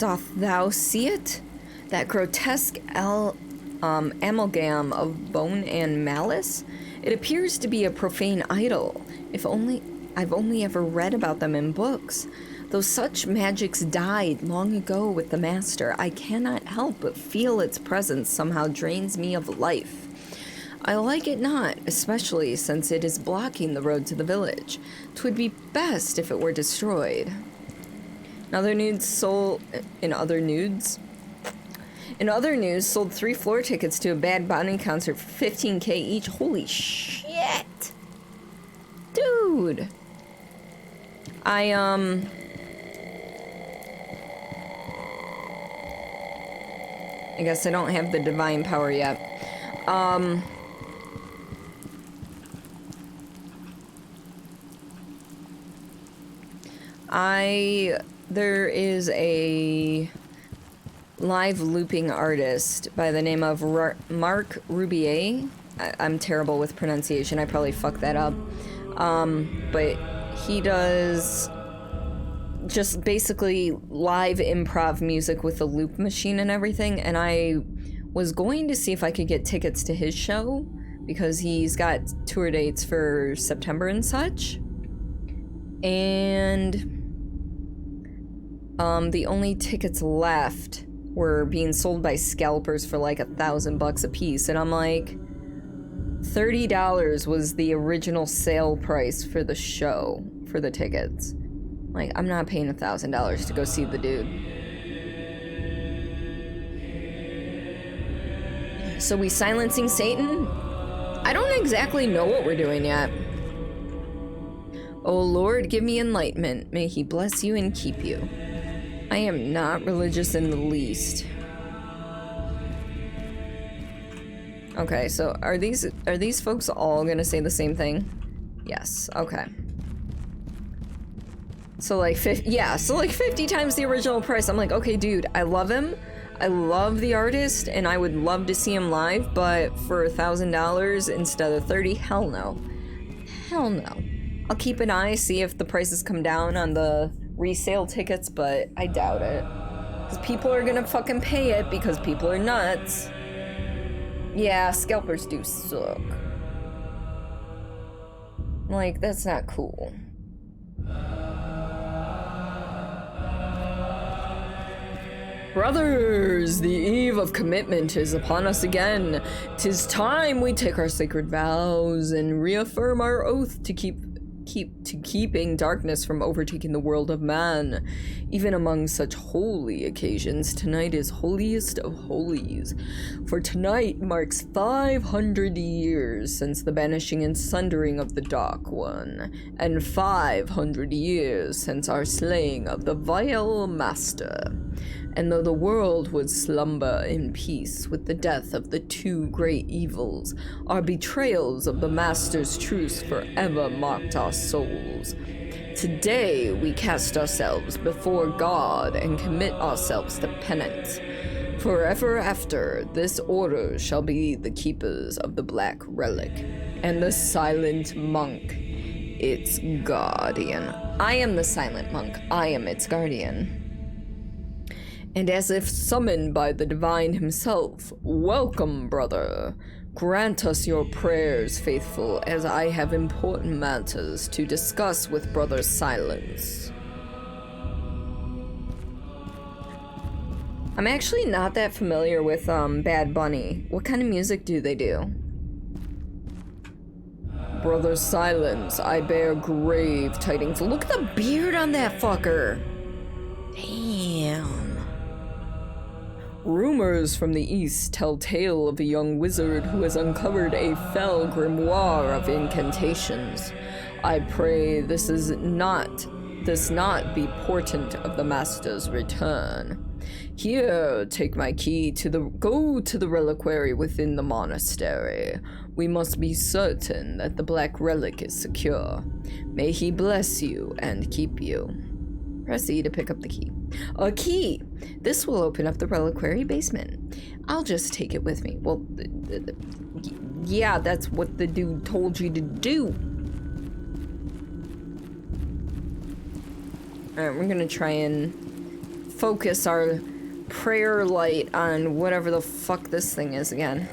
Doth thou see it? That grotesque amalgam of bone and malice? It appears to be a profane idol. I've only ever read about them in books. Though such magics died long ago with the master, I cannot help but feel its presence somehow drains me of life. I like it not, especially since it is blocking the road to the village. 'Twould be best if it were destroyed. In other news, sold 3 floor tickets to a Bad Bunny concert for $15K each. Holy shit! Dude! I guess I don't have the divine power yet. There is a live looping artist by the name of Mark Rubier. I'm terrible with pronunciation. I probably fucked that up. But he does just basically live improv music with a loop machine and everything. And I was going to see if I could get tickets to his show because he's got tour dates for September and such. And the only tickets left were being sold by scalpers for like $1,000 a piece, and I'm like, $30 was the original sale price for the show for the tickets. Like, I'm not paying $1,000 to go see the dude. So we silencing Satan? I don't exactly know what we're doing yet. Oh Lord, give me enlightenment. May he bless you and keep you. I am not religious in the least. Okay, so are these folks all gonna say the same thing? Yes, okay. So like 50 times the original price. I'm like, okay, dude, I love him. I love the artist and I would love to see him live, but for $1,000 instead of 30, hell no. Hell no. I'll keep an eye, see if the prices come down on the resale tickets, but I doubt it. Because people are gonna fucking pay it because people are nuts. Yeah, scalpers do suck. Like, that's not cool. Brothers, the eve of commitment is upon us again. 'Tis time we take our sacred vows and reaffirm our oath to keeping darkness from overtaking the world of man. Even among such holy occasions, tonight is holiest of holies. For tonight marks 500 years since the banishing and sundering of the Dark One, and 500 years since our slaying of the vile Master. And though the world would slumber in peace with the death of the two great evils, our betrayals of the Master's truce forever marked our souls. Today we cast ourselves before God and commit ourselves to penance. Forever after, this order shall be the keepers of the Black Relic, and the Silent Monk, its guardian. I am the Silent Monk. I am its guardian. And as if summoned by the divine himself, welcome, brother. Grant us your prayers, faithful, as I have important matters to discuss with Brother Silence. I'm actually not that familiar with Bad Bunny. What kind of music do they do? Brother Silence, I bear grave tidings. Look at the beard on that fucker. Damn. Rumors from the east tell tale of a young wizard who has uncovered a fell grimoire of incantations. I pray this not be portent of the Master's return. Here, take my key go to the reliquary within the monastery. We must be certain that the Black Relic is secure. May he bless you and keep you. Press E to pick up the key. A key! This will open up the reliquary basement. I'll just take it with me. Well, yeah, that's what the dude told you to do. Alright, we're gonna try and focus our prayer light on whatever the fuck this thing is again.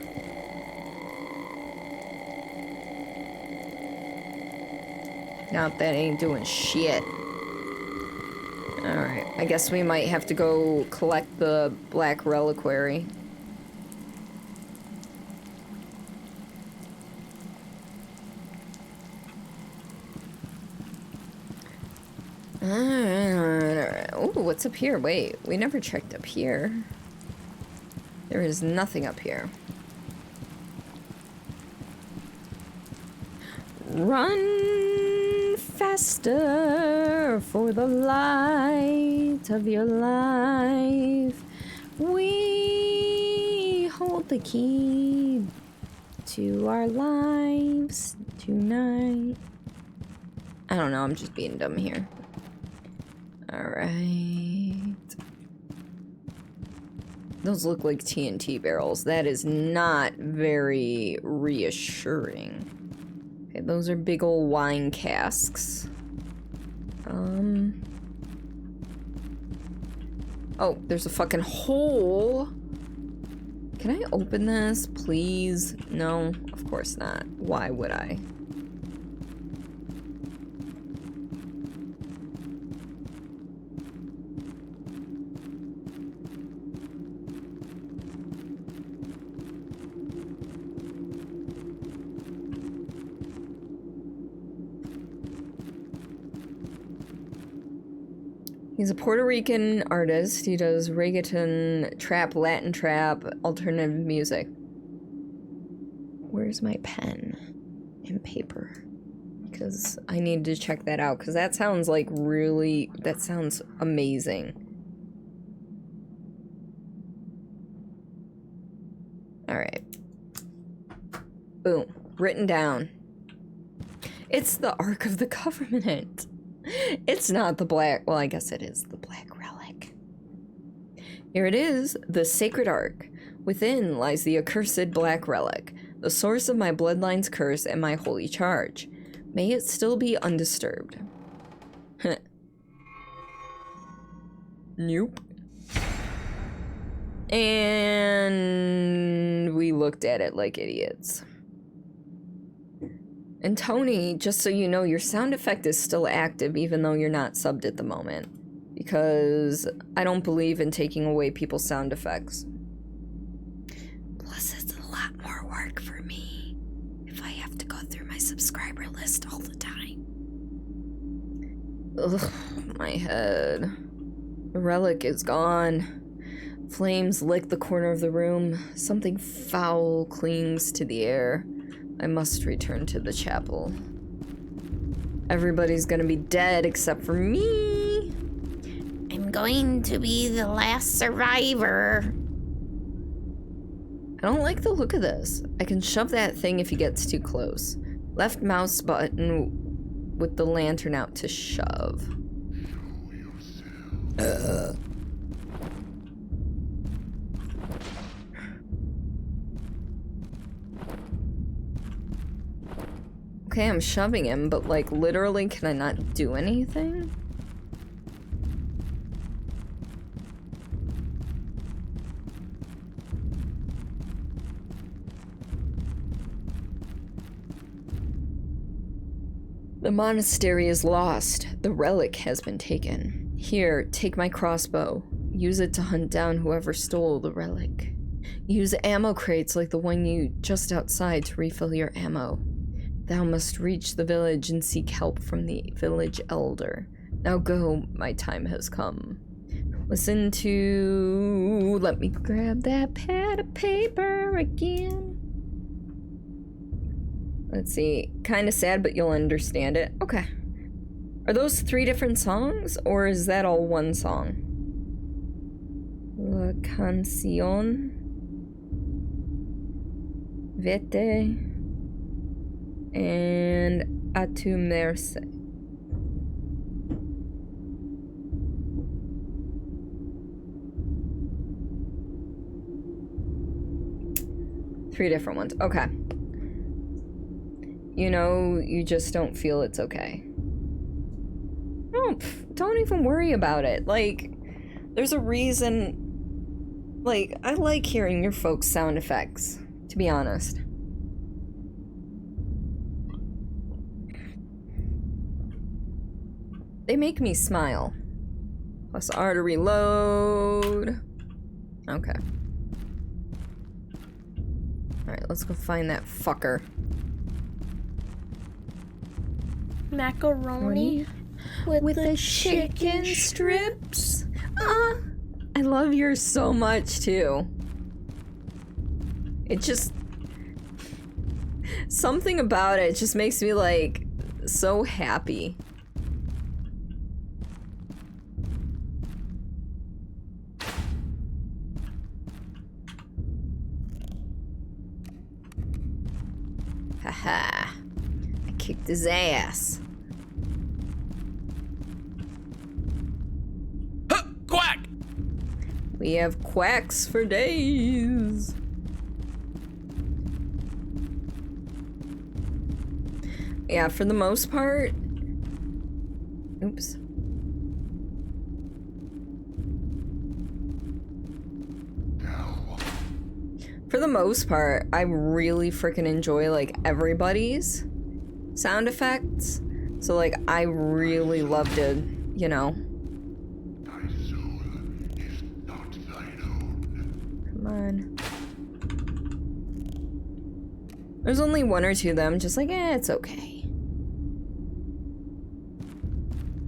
Now that ain't doing shit. Alright, I guess we might have to go collect the black reliquary. Oh, what's up here? Wait, we never checked up here. There is nothing up here. Run faster for the light of your life. We hold the key to our lives tonight. I don't know, I'm just being dumb here. Alright. Those look like TNT barrels. That is not very reassuring. Okay, those are big old wine casks. Oh, there's a fucking hole. Can I open this, please? No, of course not. Why would I? He's a Puerto Rican artist. He does reggaeton, trap, Latin trap, alternative music. Where's my pen and paper? Because I need to check that out, because that sounds like really, that sounds amazing. Alright. Boom. Written down. It's the Ark of the Covenant. It's not the black... Well, I guess it is the black relic. Here it is, the sacred ark. Within lies the accursed black relic, the source of my bloodline's curse and my holy charge. May it still be undisturbed. Nope. And we looked at it like idiots. And Tony, just so you know, your sound effect is still active even though you're not subbed at the moment. Because I don't believe in taking away people's sound effects. Plus, it's a lot more work for me if I have to go through my subscriber list all the time. Ugh, my head. The relic is gone. Flames lick the corner of the room. Something foul clings to the air. I must return to the chapel. Everybody's gonna be dead except for me. I'm going to be the last survivor. I don't like the look of this. I can shove that thing if he gets too close. Left mouse button with the lantern out to shove. Okay, I'm shoving him, but like literally, can I not do anything? The monastery is lost. The relic has been taken. Here, take my crossbow. Use it to hunt down whoever stole the relic. Use ammo crates like the one you just outside to refill your ammo. Thou must reach the village and seek help from the village elder. Now go, my time has come. Listen to... Let me grab that pad of paper again. Let's see. Kinda sad, but you'll understand it. Okay. Are those 3 different songs, or is that all one song? La canción. Vete. And a tu merced. Three different ones. Okay. You know, you just don't feel it's okay. Don't even worry about it. Like, There's a reason, like, I like hearing your folks' sound effects, to be honest. They make me smile. Plus R to reload. Okay. Alright, let's go find that fucker. Macaroni with the chicken strips. I love yours so much too. It just... something about it just makes me like so happy. Haha. I kicked his ass. Quack! We have quacks for days. Yeah, for the most part. Oops. For the most part, I really freaking enjoy like everybody's sound effects. So like I really loved it, you know. Come on. There's only one or two of them, just like, it's okay.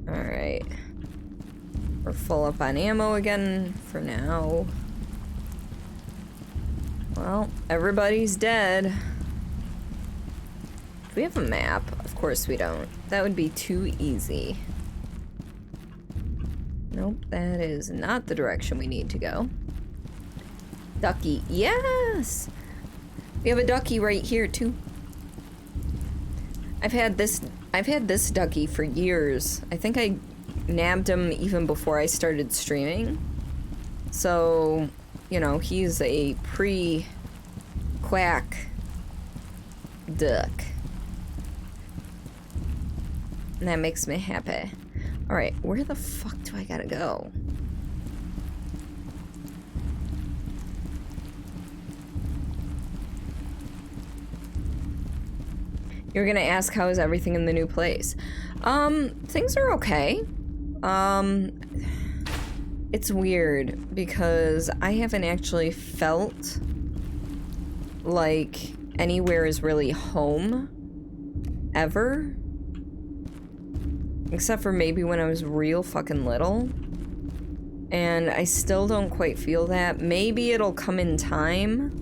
Alright. We're full up on ammo again for now. Well, everybody's dead. Do we have a map? Of course we don't. That would be too easy. Nope, that is not the direction we need to go. Ducky, yes! We have a ducky right here too. I've had this ducky for years. I think I nabbed him even before I started streaming. So, you know, he's a pre-quack duck. And that makes me happy. Alright, where the fuck do I gotta go? You're gonna ask how is everything in the new place. Things are okay. It's weird because I haven't actually felt like anywhere is really home ever. Except for maybe when I was real fucking little. And I still don't quite feel that. Maybe it'll come in time.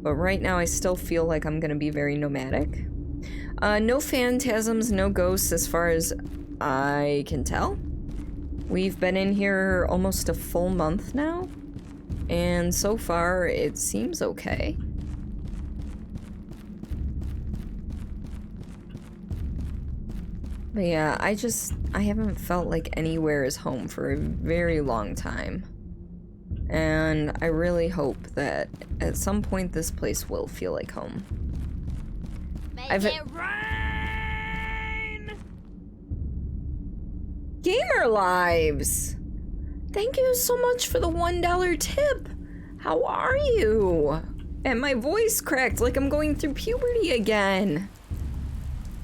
But right now I still feel like I'm gonna be very nomadic. No phantasms, no ghosts as far as I can tell. We've been in here almost a full month now. And so far it seems okay. But yeah, I haven't felt like anywhere is home for a very long time. And I really hope that at some point this place will feel like home. Make it rain! Gamer Lives! Thank you so much for the $1 tip! How are you? And my voice cracked like I'm going through puberty again.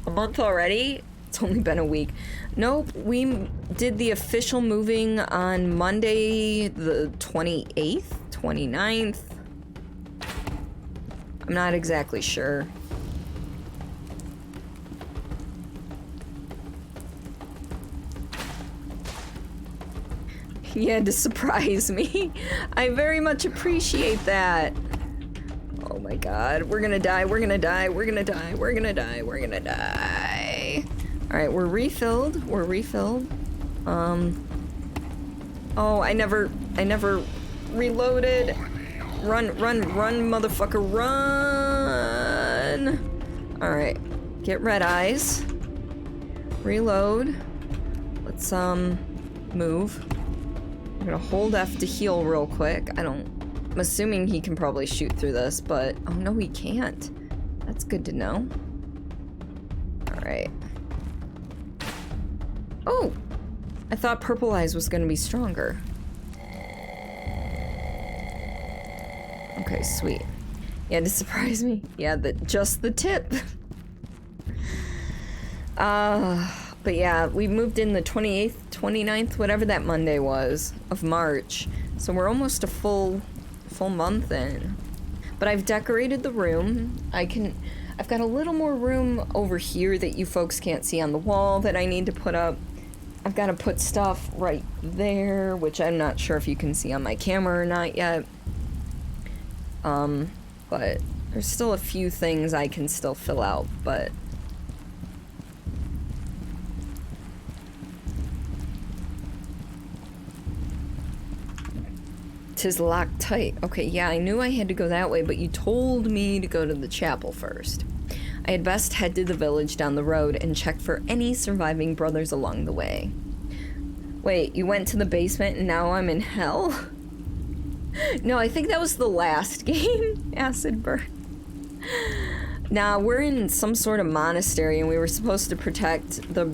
A month already? It's only been a week. Nope, we did the official moving on Monday the 28th, 29th. I'm not exactly sure. You had to surprise me. I very much appreciate that. Oh my god, we're gonna die, we're gonna die, we're gonna die, we're gonna die, we're gonna die. Alright, we're refilled. We're refilled. Oh, I never reloaded. Run, motherfucker, run! Alright. Get red eyes. Reload. Let's, move. I'm gonna hold F to heal real quick. I'm assuming he can probably shoot through this, but... Oh, no, he can't. That's good to know. Alright. Oh! I thought Purple Eyes was gonna be stronger. Okay, sweet. Yeah, to surprise me. Yeah, just the tip. But yeah, we moved in the 28th, 29th, whatever that Monday was, of March. So we're almost a full month in. But I've decorated the room. I've got a little more room over here that you folks can't see on the wall that I need to put up. I've got to put stuff right there, which I'm not sure if you can see on my camera or not yet. But there's still a few things I can still fill out, but... Tis locked tight. Okay, yeah, I knew I had to go that way, but you told me to go to the chapel first. I had best head to the village down the road and check for any surviving brothers along the way. Wait, you went to the basement and now I'm in hell? No, I think that was the last game, Acid Burn. Nah, we're in some sort of monastery and we were supposed to protect the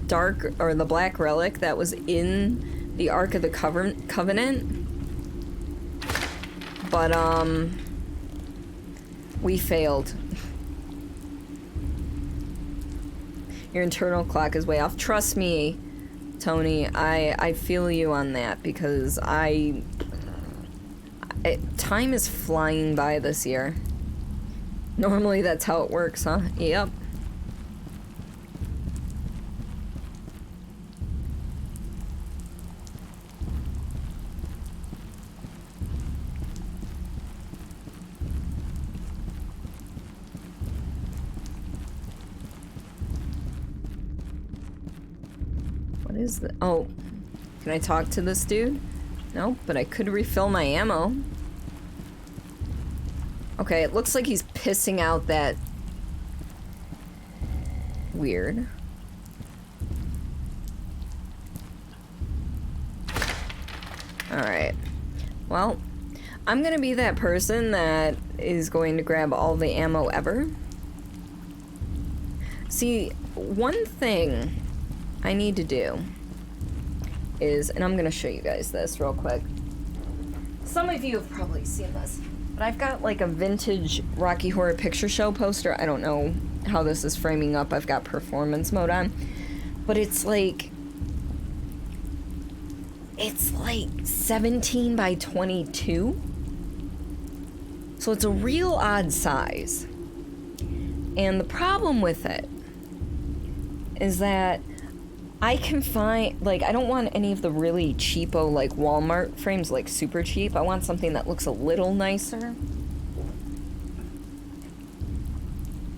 the black relic that was in the Ark of the Covenant. But, we failed. Your internal clock is way off. Trust me, Tony, I feel you on that because time is flying by this year. Normally that's how it works, huh? Yep. What is the— oh, can I talk to this dude? No, but I could refill my ammo. Okay, it looks like he's pissing out that... weird. Alright. Well, I'm gonna be that person that is going to grab all the ammo ever. See, one thing I need to do is, and I'm gonna show you guys this real quick. Some of you have probably seen this, but I've got like a vintage Rocky Horror Picture Show poster. I don't know how this is framing up. I've got performance mode on, but it's like 17 by 22. So it's a real odd size. And the problem with it is that I can find, like, I don't want any of the really cheapo, like, Walmart frames, like, super cheap. I want something that looks a little nicer.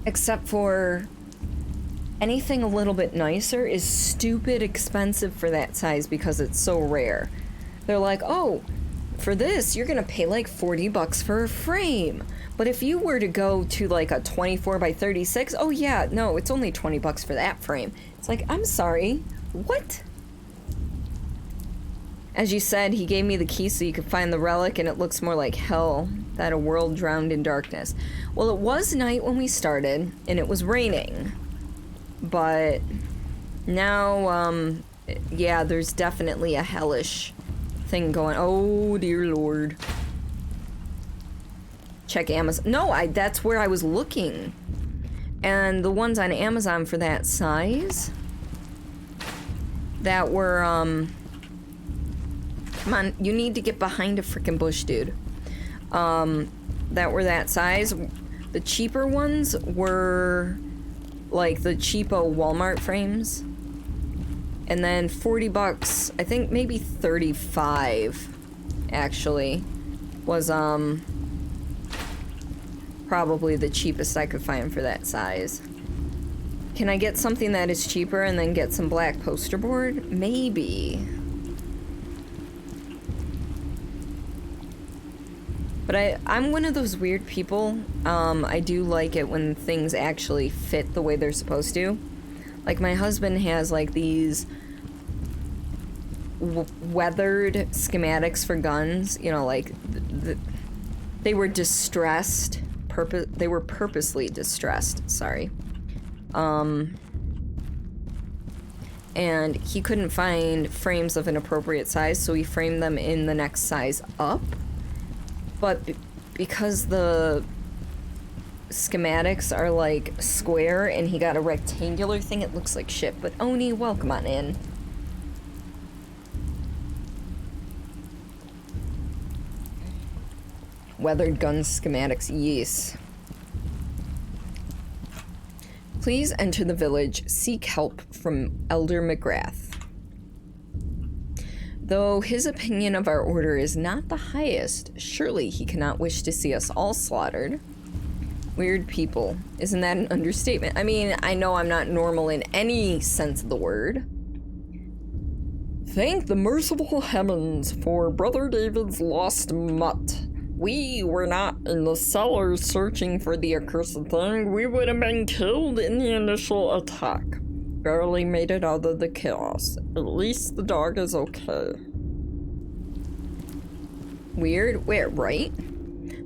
Except for anything a little bit nicer is stupid expensive for that size because it's so rare. They're like, oh, for this, you're gonna pay like 40 bucks for a frame. But if you were to go to like a 24 by 36, oh yeah, no, it's only 20 bucks for that frame. It's like, I'm sorry, what? As you said, he gave me the key so you could find the relic, and it looks more like hell, that a world drowned in darkness. Well, it was night when we started, and it was raining. But now, yeah, there's definitely a hellish thing going. Oh, dear Lord. Check Amazon. No, that's where I was looking. And the ones on Amazon for that size that were, come on, you need to get behind a freaking bush, dude. That were that size. The cheaper ones were like the cheapo Walmart frames. And then 40 bucks, I think maybe 35 actually was probably the cheapest I could find for that size. Can I get something that is cheaper and then get some black poster board? Maybe. But I'm one of those weird people. I do like it when things actually fit the way they're supposed to. Like, my husband has, like, these weathered schematics for guns. You know, like, they were distressed. They were purposely distressed, sorry. and he couldn't find frames of an appropriate size, so he framed them in the next size up. But because the schematics are like square and he got a rectangular thing, it looks like shit. But Oni, welcome on in. Weathered gun schematics, yes. Please enter the village. Seek help from Elder McGrath. Though his opinion of our order is not the highest, surely he cannot wish to see us all slaughtered. Weird people. Isn't that an understatement? I mean, I know I'm not normal in any sense of the word. Thank the merciful heavens for Brother David's lost mutt. We were not in the cellars searching for the accursed thing. We would have been killed in the initial attack. Barely made it out of the chaos. At least the dog is okay. Weird? Where, right?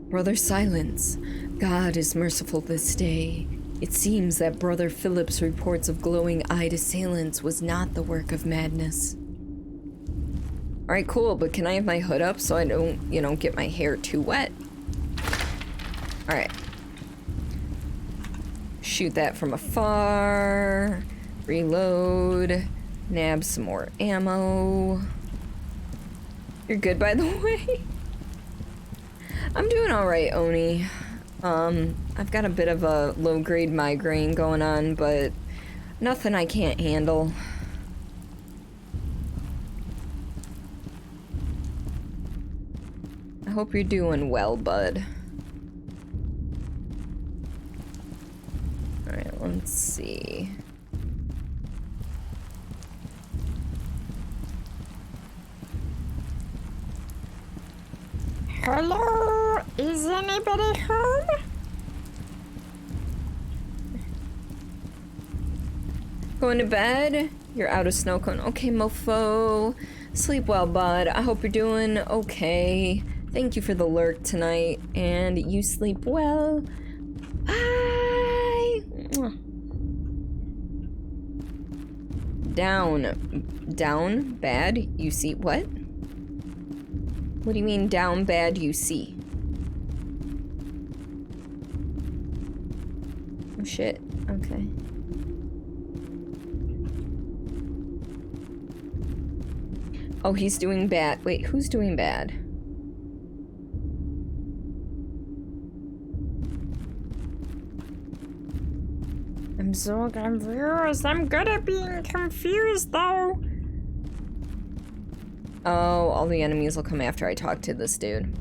Brother Silence. God is merciful this day. It seems that Brother Philip's reports of glowing-eyed assailants was not the work of madness. Alright, cool, but can I have my hood up so I don't, you know, get my hair too wet? Alright. Shoot that from afar. Reload. Nab some more ammo. You're good, by the way? I'm doing alright, Oni. I've got a bit of a low-grade migraine going on, but nothing I can't handle. I hope you're doing well, bud. Alright, let's see. Hello? Is anybody home? Going to bed? You're out of snow cone. Okay, mofo. Sleep well, bud. I hope you're doing okay. Thank you for the lurk tonight, and you sleep well. Bye! Down, bad, you see, what? What do you mean, down, bad, you see? Oh, shit, okay. Oh, he's doing bad. Wait, who's doing bad? I'm so confused. I'm good at being confused, though. Oh, all the enemies will come after I talk to this dude.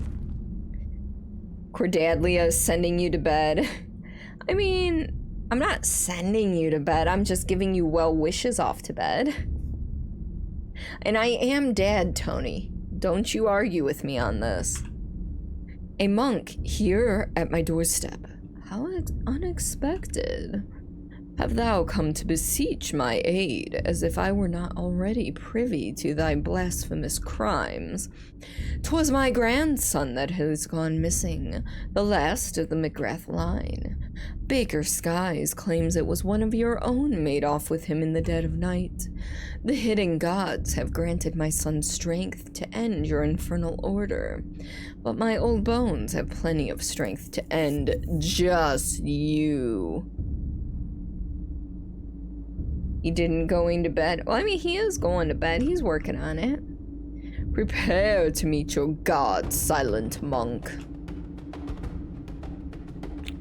Cordilia is sending you to bed. I mean, I'm not sending you to bed. I'm just giving you well wishes off to bed. And I am dead, Tony. Don't you argue with me on this. A monk here at my doorstep. How unexpected. Have thou come to beseech my aid, as if I were not already privy to thy blasphemous crimes? 'Twas my grandson that has gone missing, the last of the McGrath line. Baker Skies claims it was one of your own made off with him in the dead of night. The hidden gods have granted my son strength to end your infernal order, but my old bones have plenty of strength to end just you. He didn't going to bed. Well, I mean, he is going to bed. He's working on it. Prepare to meet your god, silent monk.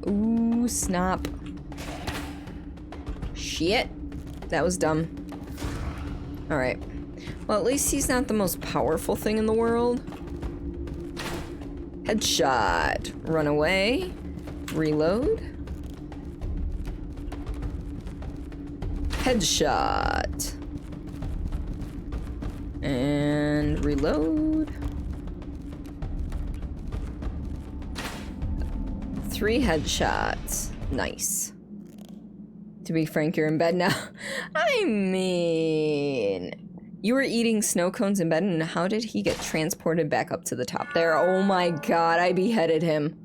Ooh, snap. Shit. That was dumb. Alright. Well, at least he's not the most powerful thing in the world. Headshot. Run away. Reload. Headshot. And reload. 3 headshots. Nice. To be frank, you're in bed now. I mean, you were eating snow cones in bed, and how did he get transported back up to the top there? Oh my god, I beheaded him.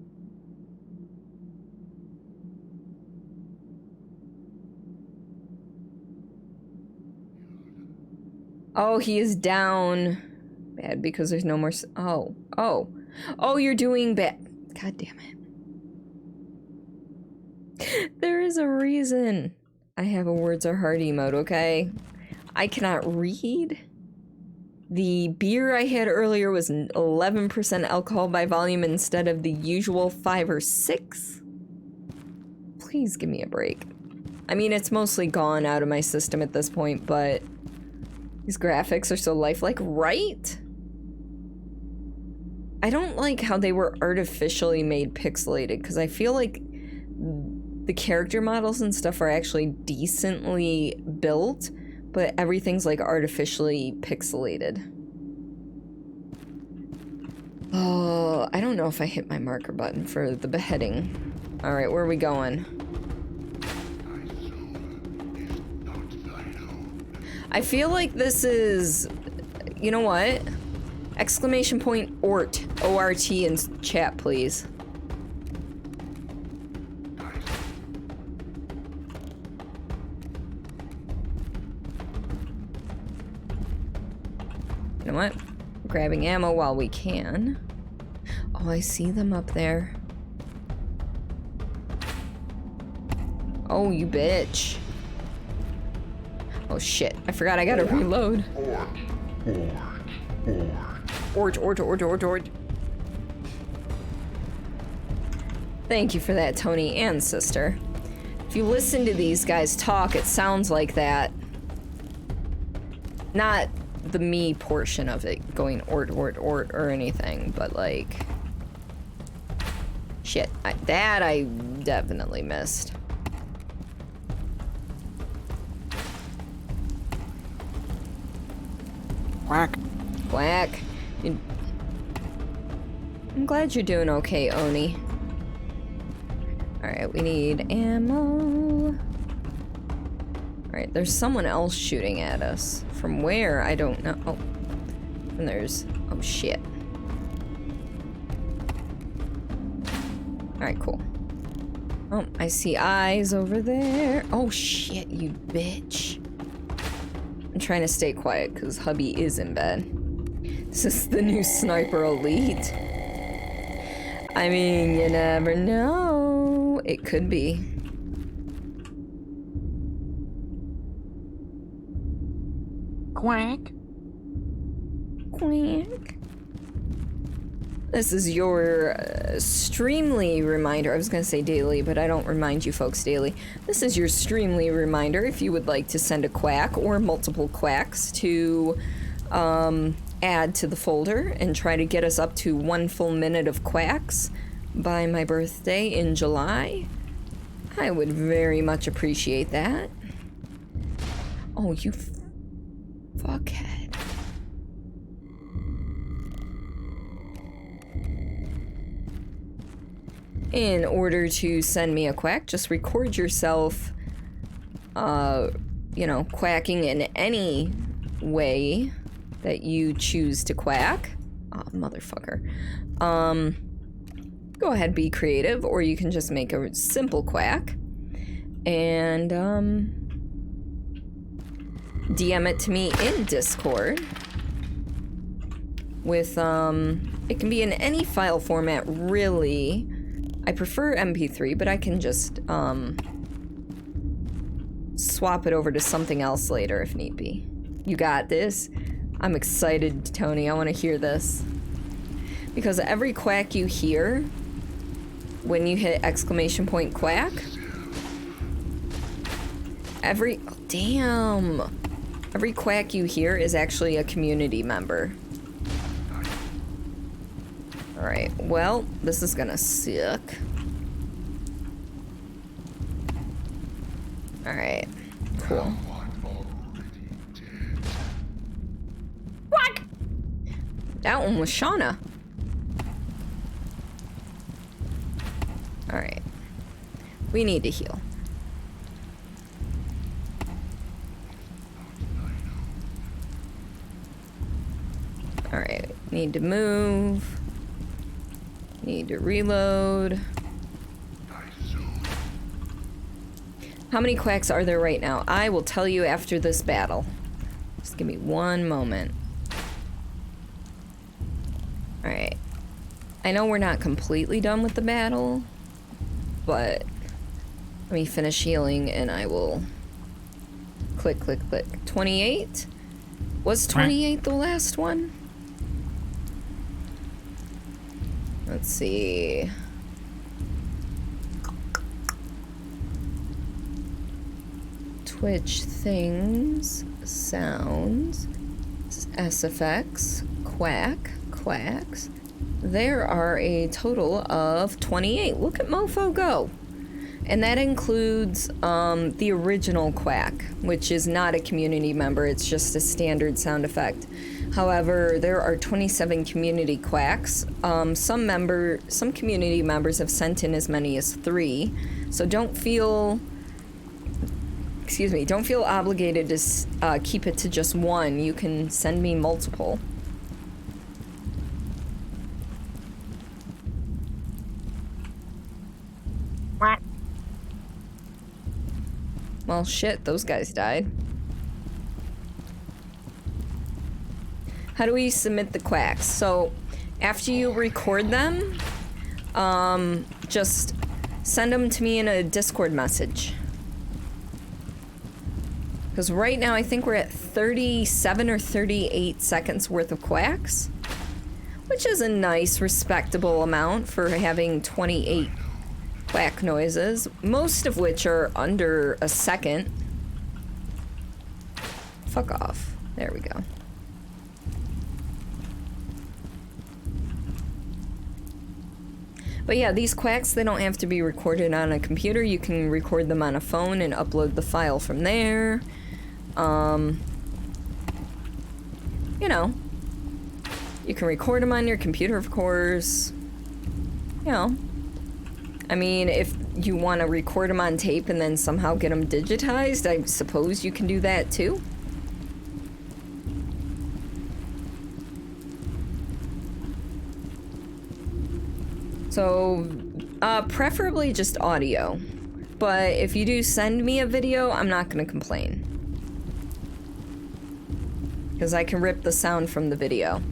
Oh, he is down. Bad because there's no more. Oh, you're doing bad. God damn it. There is a reason I have a words are hard emote, okay? I cannot read. The beer I had earlier was 11% alcohol by volume instead of the usual 5 or 6. Please give me a break. I mean, it's mostly gone out of my system at this point, but these graphics are so lifelike, right? I don't like how they were artificially made pixelated, because I feel like the character models and stuff are actually decently built, but everything's like artificially pixelated. Oh, I don't know if I hit my marker button for the beheading. All right, where are we going? I feel like this is, you know what? Exclamation point ORT, O-R-T in chat, please. You know what? Grabbing ammo while we can. Oh, I see them up there. Oh, you bitch. Oh shit, I forgot I gotta reload. Ort. Thank you for that, Tony and sister. If you listen to these guys talk, it sounds like that. Not the me portion of it going ort or anything, but like... Shit, that I definitely missed. Quack. Quack. I'm glad you're doing okay, Oni. Alright, we need ammo. Alright, there's someone else shooting at us. From where? I don't know. Oh. And there's... Oh, shit. Alright, cool. Oh, I see eyes over there. Oh, shit, you bitch. I'm trying to stay quiet because hubby is in bed. This is the new Sniper Elite. I mean, you never know. It could be. Quack. Quack. This is your Streamly reminder. I was gonna say daily, but I don't remind you folks daily. This is your Streamly reminder if you would like to send a quack or multiple quacks to add to the folder and try to get us up to 1 full minute of quacks by my birthday in July. I would very much appreciate that. Oh, you fuckhead. In order to send me a quack, just record yourself, you know, quacking in any way that you choose to quack. Oh, motherfucker. Go ahead, be creative, or you can just make a simple quack. And, DM it to me in Discord. With, it can be in any file format, really. I prefer MP3, but I can just, swap it over to something else later if need be. You got this? I'm excited, Tony. I want to hear this. Because every quack you hear, when you hit exclamation point quack, every quack you hear is actually a community member. Alright, well, this is gonna suck. Alright, cool. What? That one was Shauna. Alright. We need to heal. Alright, need to move. Need to reload. How many quacks are there right now? I will tell you after this battle. Just give me one moment. Alright. I know we're not completely done with the battle, but let me finish healing and I will click, click, click. 28? Was 28 the last one? Let's see. Twitch things, sounds, SFX, quack, quacks. There are a total of 28. Look at Mofo go. And that includes the original quack, which is not a community member, it's just a standard sound effect. However, there are 27 community quacks. Some community members have sent in as many as 3, so don't feel obligated to keep it to just one. You can send me multiple. What? Well, shit, those guys died. How do we submit the quacks? So, after you record them, just send them to me in a Discord message. Because right now I think we're at 37 or 38 seconds worth of quacks, which is a nice, respectable amount for having 28 quack noises, most of which are under a second. Fuck off. There we go. But yeah, these quacks, they don't have to be recorded on a computer. You can record them on a phone and upload the file from there. You know, you can record them on your computer, of course. You know, I mean, if you want to record them on tape and then somehow get them digitized, I suppose you can do that too. So, preferably just audio. But if you do send me a video, I'm not gonna complain. Because I can rip the sound from the video.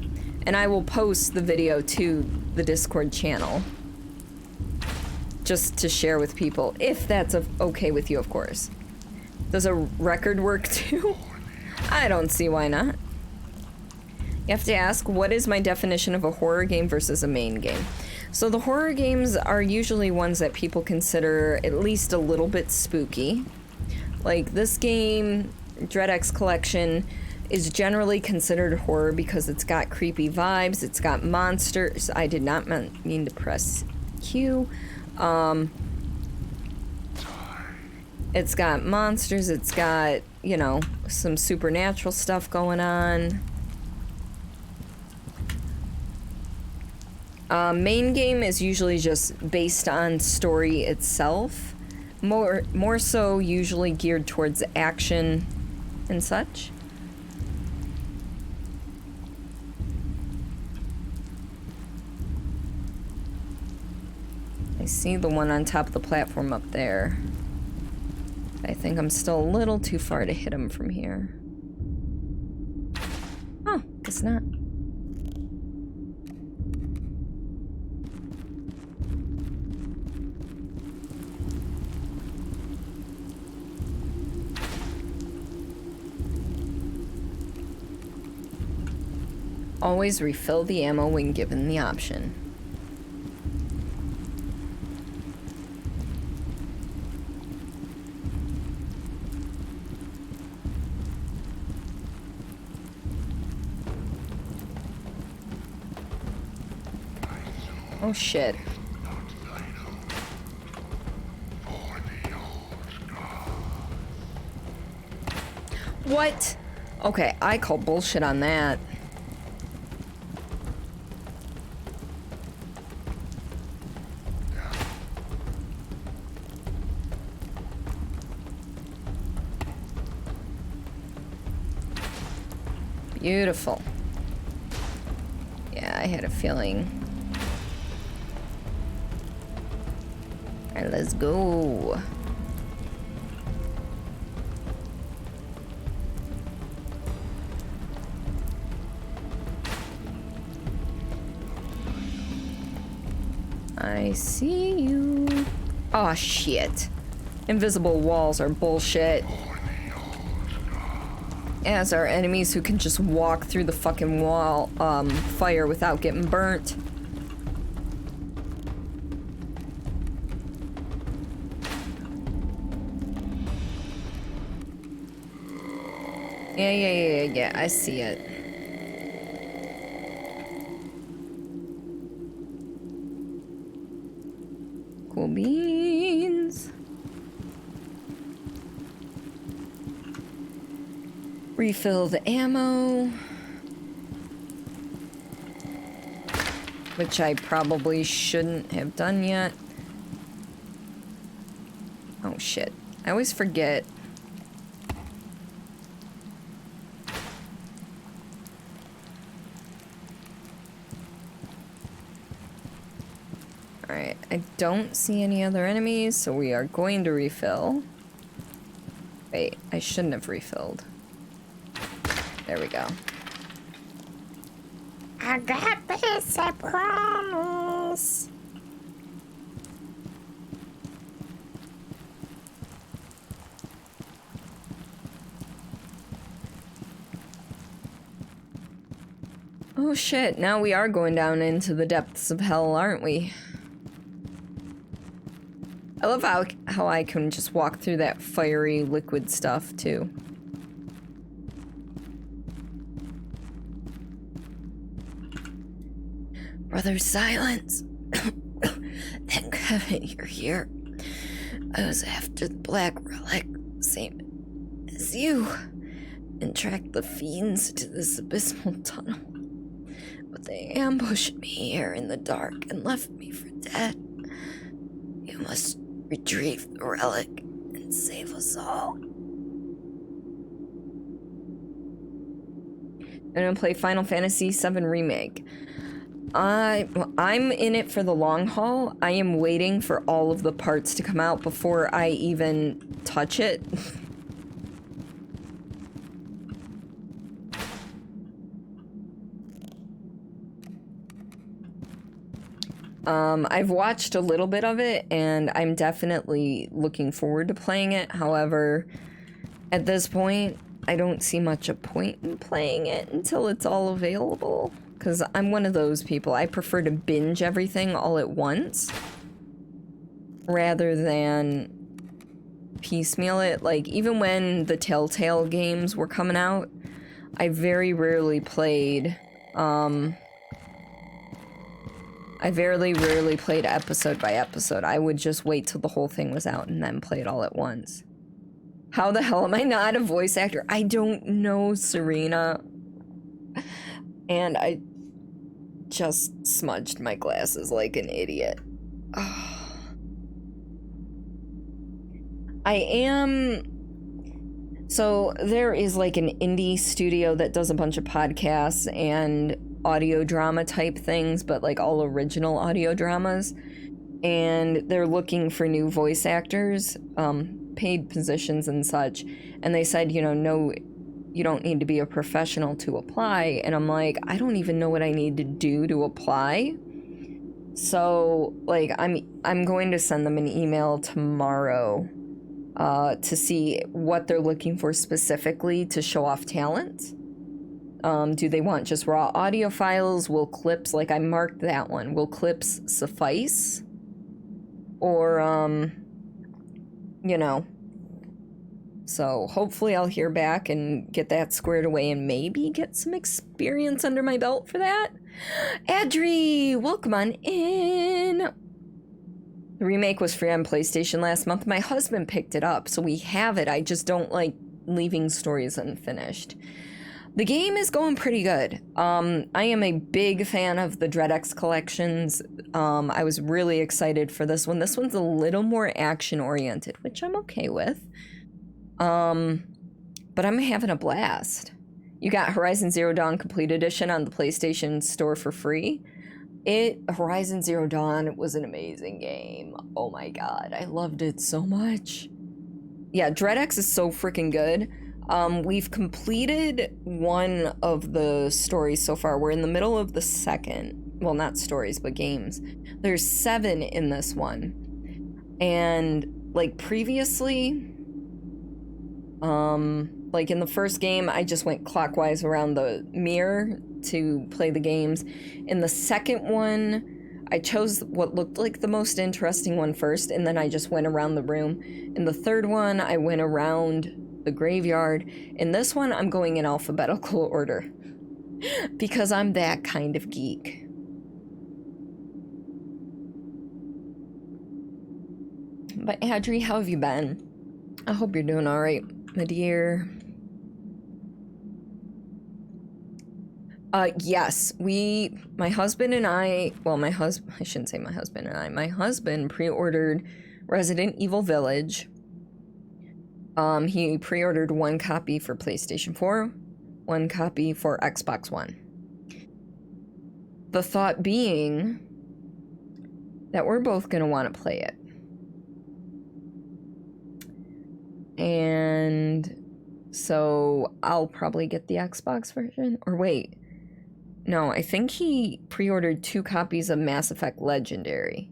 And I will post the video to the Discord channel. Just to share with people, if that's okay with you, of course. Does a record work too? I don't see why not. You have to ask, what is my definition of a horror game versus a main game? So the horror games are usually ones that people consider at least a little bit spooky. Like this game, DreadX Collection, is generally considered horror because it's got creepy vibes, it's got monsters. I did not mean to press Q. It's got monsters, it's got, you know, some supernatural stuff going on. Main game is usually just based on story itself. More so usually geared towards action and such. I see the one on top of the platform up there. I think I'm still a little too far to hit him from here. Oh, guess not. Always refill the ammo when given the option. Oh shit. What? Okay, I call bullshit on that. Beautiful. Yeah, I had a feeling. All right, let's go. I see you. Oh, shit. Invisible walls are bullshit. As are enemies who can just walk through the fucking wall, fire without getting burnt. Yeah, I see it. Cool beans. Refill the ammo. Which I probably shouldn't have done yet. Oh shit. I always forget. Alright, I don't see any other enemies, so we are going to refill. Wait, I shouldn't have refilled. There we go. I got this, I promise. Oh shit, now we are going down into the depths of hell, aren't we? I love how I can just walk through that fiery liquid stuff, too. Brother Silence. Thank heaven you're here. I was after the Black Relic, same as you, and tracked the fiends to this abysmal tunnel. But they ambushed me here in the dark and left me for dead. You must retrieve the relic and save us all. I'm gonna play Final Fantasy VII Remake. I'm in it for the long haul. I am waiting for all of the parts to come out before I even touch it. I've watched a little bit of it, and I'm definitely looking forward to playing it. However, at this point, I don't see much a point in playing it until it's all available. Because I'm one of those people. I prefer to binge everything all at once rather than piecemeal it. Like, even when the Telltale games were coming out, I very rarely played, I very rarely played episode by episode. I would just wait till the whole thing was out and then play it all at once. How the hell am I not a voice actor? I don't know, Serena. And I just smudged my glasses like an idiot. Oh. So there is like an indie studio that does a bunch of podcasts and audio drama type things, but like all original audio dramas. And they're looking for new voice actors, paid positions and such. And they said, you know, no, you don't need to be a professional to apply. And I'm like, I don't even know what I need to do to apply. So like, I'm going to send them an email tomorrow to see what they're looking for specifically to show off talent. Do they want just raw audio files? Will clips, like I marked that one, will clips suffice? Or, you know. So hopefully I'll hear back and get that squared away and maybe get some experience under my belt for that. Adri, welcome on in. The remake was free on PlayStation last month. My husband picked it up, so we have it. I just don't like leaving stories unfinished. The game is going pretty good. I am a big fan of the DreadX collections. I was really excited for this one. This one's a little more action-oriented, which I'm okay with. But I'm having a blast. You got Horizon Zero Dawn Complete Edition on the PlayStation Store for free. Horizon Zero Dawn was an amazing game. Oh my god, I loved it so much. Yeah, DreadX is so freaking good. We've completed one of the stories so far. We're in the middle of the second. well, not stories, but games. There's 7 in this one. And like previously, like in the first game, I just went clockwise around the mirror to play the games. In the second one, I chose what looked like the most interesting one first, and then I just went around the room. In the third one, I went around the graveyard. In this one, I'm going in alphabetical order because I'm that kind of geek. But Adri, how have you been? I hope you're doing all right, my dear. Yes, my husband and I, well, I shouldn't say my husband and I, my husband pre-ordered Resident Evil Village. He pre-ordered 1 copy for PlayStation 4, 1 copy for Xbox One. The thought being that we're both gonna want to play it. And so I'll probably get the Xbox version, or wait. No, I think he pre-ordered 2 copies of Mass Effect Legendary.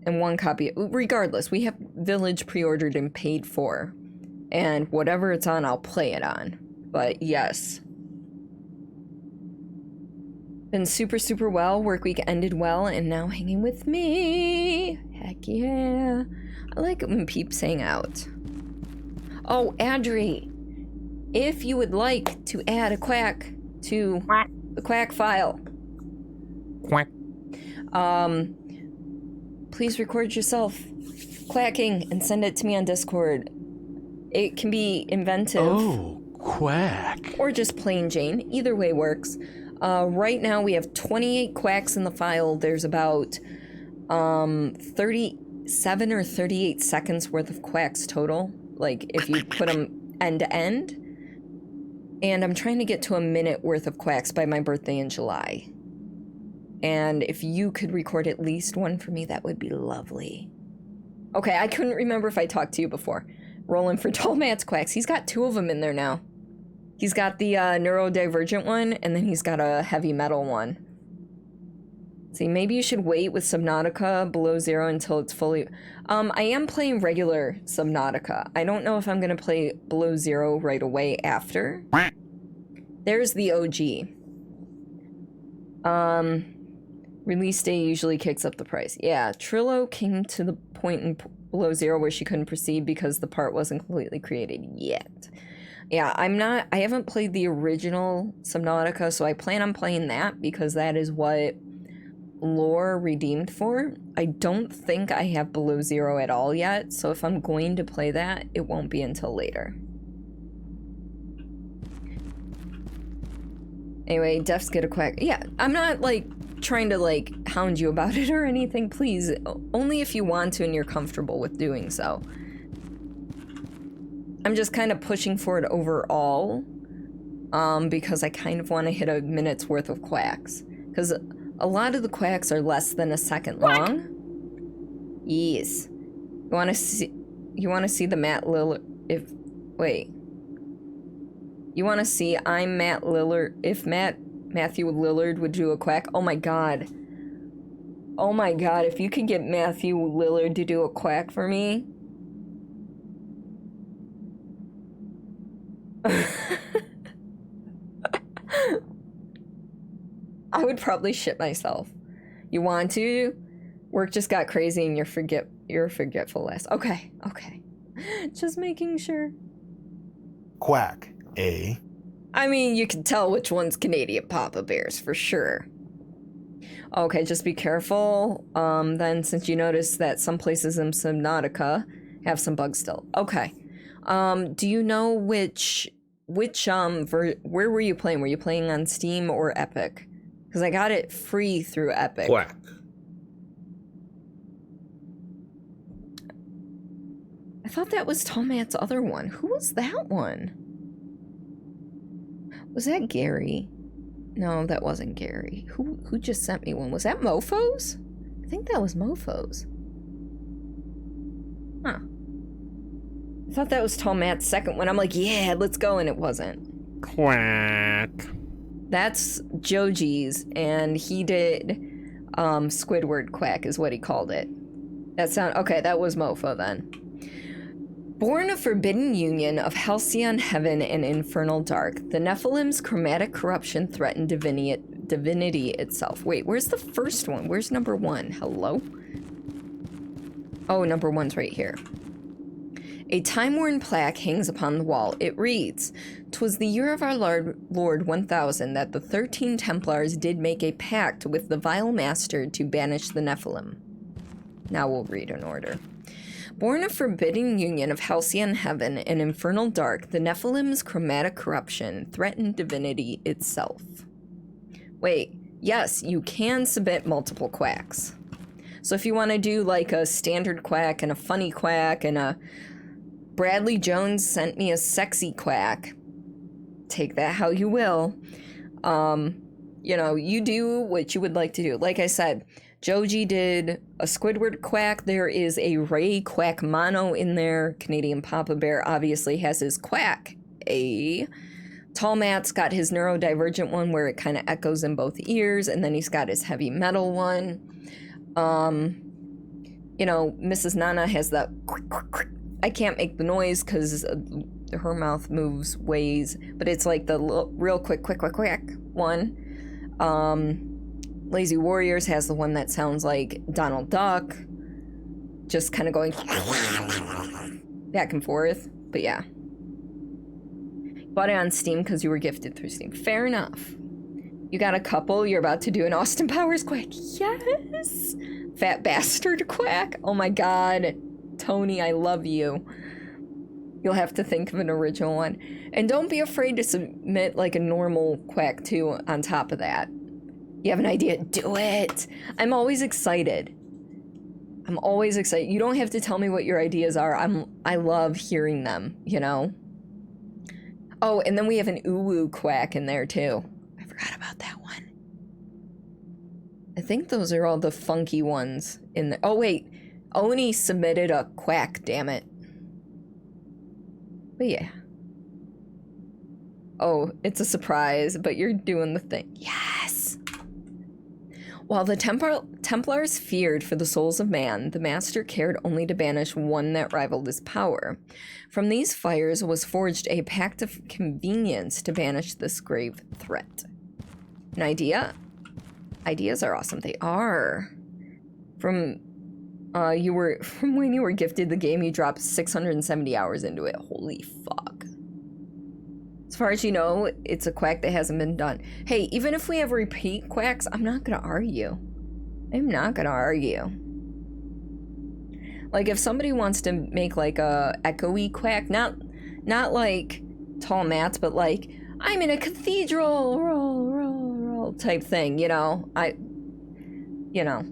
And 1 copy, regardless, we have Village pre-ordered and paid for. And whatever it's on, I'll play it on. But yes. Been super, super well. Work week ended well, and now hanging with me. Heck yeah. I like it when peeps hang out. Oh, Adri, if you would like to add a quack to the quack file. Quack. Please record yourself quacking and send it to me on Discord. It can be inventive. Oh, quack. Or just plain Jane. Either way works. Right now we have 28 quacks in the file. There's about 37 or 38 seconds worth of quacks total. Like if you put them end to end. And I'm trying to get to a minute worth of quacks by my birthday in July. And if you could record at least 1 for me, that would be lovely. Okay, I couldn't remember if I talked to you before. Rolling for Tall Matt's quacks. He's got 2 of them in there now. He's got the neurodivergent one, and then he's got a heavy metal one. See, maybe you should wait with Subnautica Below Zero until it's fully... I am playing regular Subnautica. I don't know if I'm going to play Below Zero right away after. There's the OG. Release day usually kicks up the price. Yeah, Trillo came to the point in Below Zero where she couldn't proceed because the part wasn't completely created yet. Yeah, I haven't played the original Subnautica, so I plan on playing that because that is what lore redeemed for. I don't think I have Below Zero at all yet, so if I'm going to play that, it won't be until later. Anyway, Def's get a quack. Yeah, I'm not, like, trying to, like, hound you about it or anything. Please, only if you want to and you're comfortable with doing so. I'm just kind of pushing for it overall, because I kind of want to hit a minute's worth of quacks. Because a lot of the quacks are less than a second long. Yes. You want to see the Matt Lillard, you want to see I'm Matt Lillard, if Matthew Lillard would do a quack? Oh my god. Oh my god, if you could get Matthew Lillard to do a quack for me. I would probably shit myself. You want to? Work just got crazy and you're forgetful less. Okay. Just making sure. Quack, eh? I mean, you can tell which one's Canadian Papa Bears for sure. Okay, just be careful. Then since you noticed that some places in Subnautica have some bugs still. Okay. Do you know which where were you playing? Were you playing on Steam or Epic? Because I got it free through Epic. Quack. I thought that was Tall Matt's other one. Who was that one? Was that Gary? No, that wasn't Gary. Who just sent me one? Was that Mofos? I think that was Mofos. Huh. I thought that was Tall Matt's second one. I'm like, yeah, let's go, and it wasn't. Quack. That's Joji's, and he did Squidward Quack is what he called it. Okay, that was Mofo then. Born of forbidden union of halcyon heaven and infernal dark, the Nephilim's chromatic corruption threatened divinity itself. Wait, where's the first one? Where's number 1? Hello? Oh, number 1's right here. A time-worn plaque hangs upon the wall. It reads, "'Twas the year of our Lord 1000 that the 13 Templars did make a pact with the vile master to banish the Nephilim." Now we'll read in order. Born of forbidden union of halcyon heaven and infernal dark, the Nephilim's chromatic corruption threatened divinity itself. Wait, yes, you can submit multiple quacks. So if you want to do like a standard quack and a funny quack and a Bradley Jones sent me a sexy quack, take that how you will. You know, you do what you would like to do. Like I said, Joji did a Squidward quack. There is a Ray Quack Mono in there. Canadian Papa Bear obviously has his quack. Tall Matt's got his neurodivergent one where it kind of echoes in both ears, and then he's got his heavy metal one. You know, Mrs. Nana has that quick, quick, quick. I can't make the noise because her mouth moves ways, but it's like the real quick, quick, quick, quick one. Lazy Warriors has the one that sounds like Donald Duck, just kind of going back and forth. But yeah. Bought it on Steam because you were gifted through Steam. Fair enough. You got a couple. You're about to do an Austin Powers quack. Yes! Fat bastard quack. Oh my god. Tony, I love you. You'll have to think of an original one. And don't be afraid to submit like a normal quack too on top of that. You have an idea? Do it! I'm always excited. I'm always excited. You don't have to tell me what your ideas are. I love hearing them, you know? Oh, and then we have an uwu quack in there too. I forgot about that one. I think those are all the funky ones in there. Oh wait, Oni submitted a quack, damn it. But yeah. Oh, it's a surprise, but you're doing the thing. Yes! While the Templars feared for the souls of man, the Master cared only to banish one that rivaled his power. From these fires was forged a pact of convenience to banish this grave threat. An idea? Ideas are awesome. They are. From when you were gifted the game, you dropped 670 hours into it. Holy fuck. As far as you know, it's a quack that hasn't been done. Hey, even if we have repeat quacks, I'm not gonna argue. I'm not gonna argue. Like, if somebody wants to make, like, a echoey quack, not like Tall Matt's, but like, I'm in a cathedral, roll, type thing, you know? You know.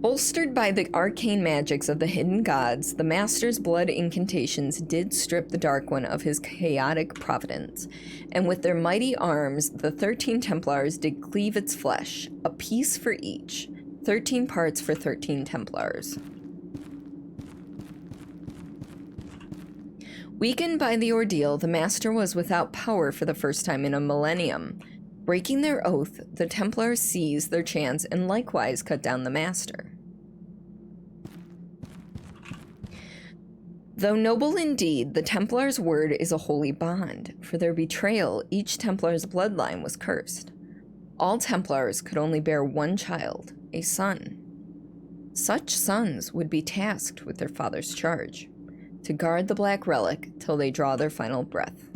Bolstered by the arcane magics of the hidden gods, the Master's blood incantations did strip the Dark One of his chaotic providence, and with their mighty arms, the 13 Templars did cleave its flesh, a piece for each, 13 parts for 13 Templars. Weakened by the ordeal, the Master was without power for the first time in a millennium. Breaking their oath, the Templars seized their chance and likewise cut down the Master. Though noble indeed, the Templars' word is a holy bond. For their betrayal, each Templar's bloodline was cursed. All Templars could only bear one child, a son. Such sons would be tasked with their father's charge, to guard the Black Relic till they draw their final breath.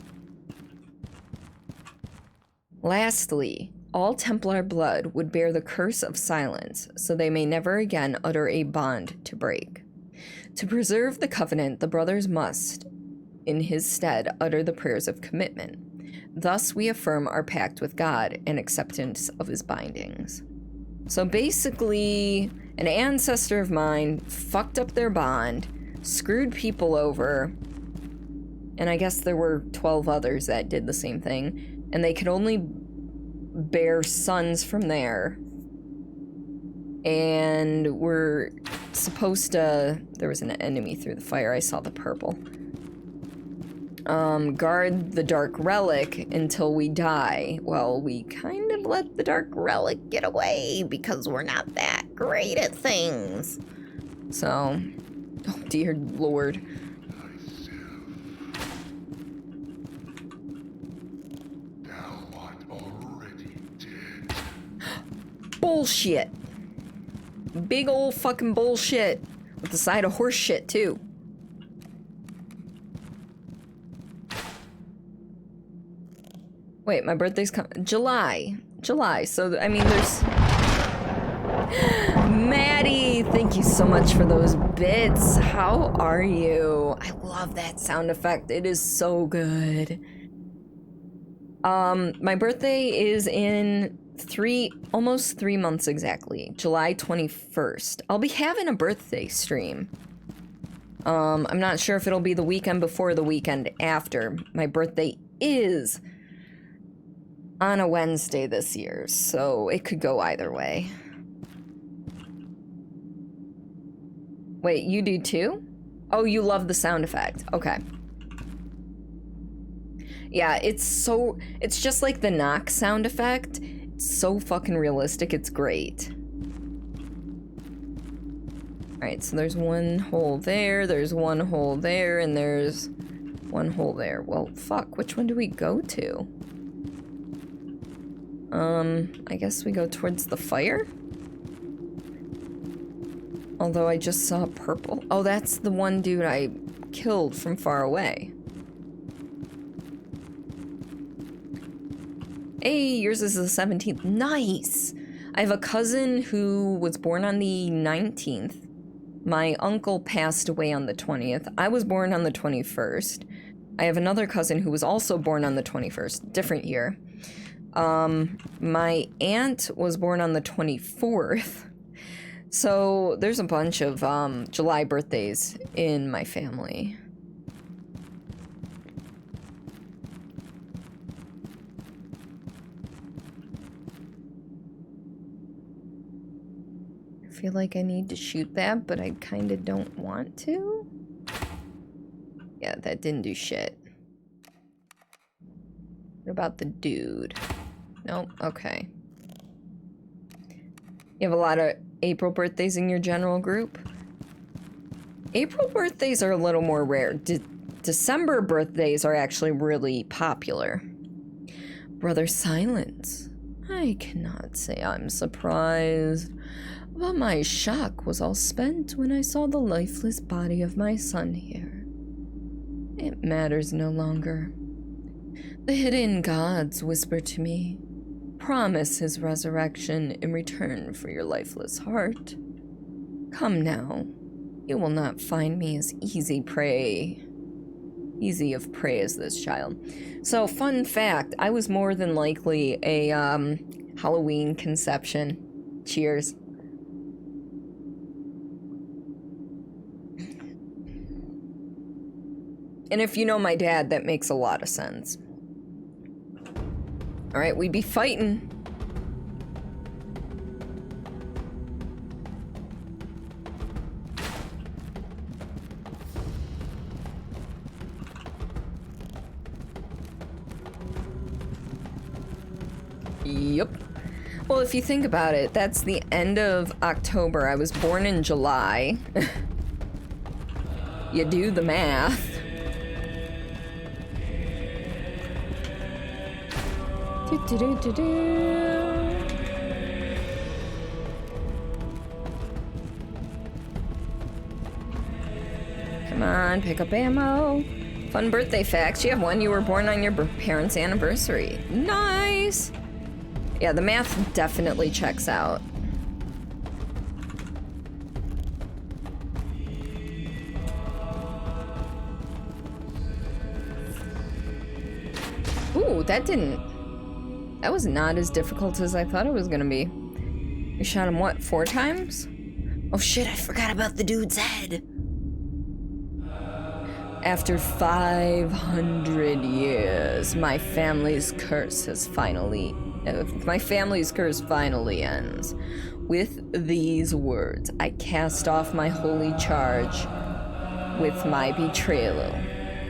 Lastly, all Templar blood would bear the curse of silence, so they may never again utter a bond to break. To preserve the covenant, the brothers must, in his stead, utter the prayers of commitment. Thus we affirm our pact with God and acceptance of his bindings. So basically, an ancestor of mine fucked up their bond, screwed people over, and I guess there were 12 others that did the same thing, and they could only bear sons from there. And we're supposed to... There was an enemy through the fire. I saw the purple. guard the dark relic until we die. Well, we kind of let the dark relic get away because we're not that great at things. So, oh dear lord. Bullshit. Big old fucking bullshit. With the side of horse shit, too. Wait, my birthday's July. So, I mean, there's... Maddie, thank you so much for those bits. How are you? I love that sound effect. It is so good. My birthday is in almost 3 months exactly. July 21st. I'll be having a birthday stream. I'm not sure if it'll be the weekend before or the weekend after. My birthday is on a Wednesday this year, so it could go either way. Wait, you do too? Oh, you love the sound effect. Okay. Yeah, it's just like the knock sound effect. It's so fucking realistic, it's great. Alright, so there's one hole there's one hole there, and there's one hole there. Well, fuck, which one do we go to? I guess we go towards the fire? Although I just saw purple. Oh, that's the one dude I killed from far away. Hey, yours is the 17th. Nice! I have a cousin who was born on the 19th. My uncle passed away on the 20th. I was born on the 21st. I have another cousin who was also born on the 21st. Different year. My aunt was born on the 24th. So there's a bunch of July birthdays in my family. I feel like I need to shoot that, but I kind of don't want to. Yeah, that didn't do shit. What about the dude? Nope, okay. You have a lot of April birthdays in your general group? April birthdays are a little more rare. December birthdays are actually really popular. Brother Silence. I cannot say I'm surprised, but my shock was all spent when I saw the lifeless body of my son here. It matters no longer. The hidden gods whisper to me, promise his resurrection in return for your lifeless heart. Come now, you will not find me as easy of prey as this child. So, fun fact, I was more than likely a Halloween conception. Cheers. And if you know my dad, that makes a lot of sense. Alright, we be fighting. Yep. Well, if you think about it, that's the end of October. I was born in July. You do the math. Come on, pick up ammo. Fun birthday facts. You have one. You were born on your parents' anniversary. Nice! Yeah, the math definitely checks out. Ooh, that was not as difficult as I thought it was gonna be. We shot him, what, 4 times? Oh shit, I forgot about the dude's head. After 500 years, my family's curse finally ends. With these words, I cast off my holy charge with my betrayal.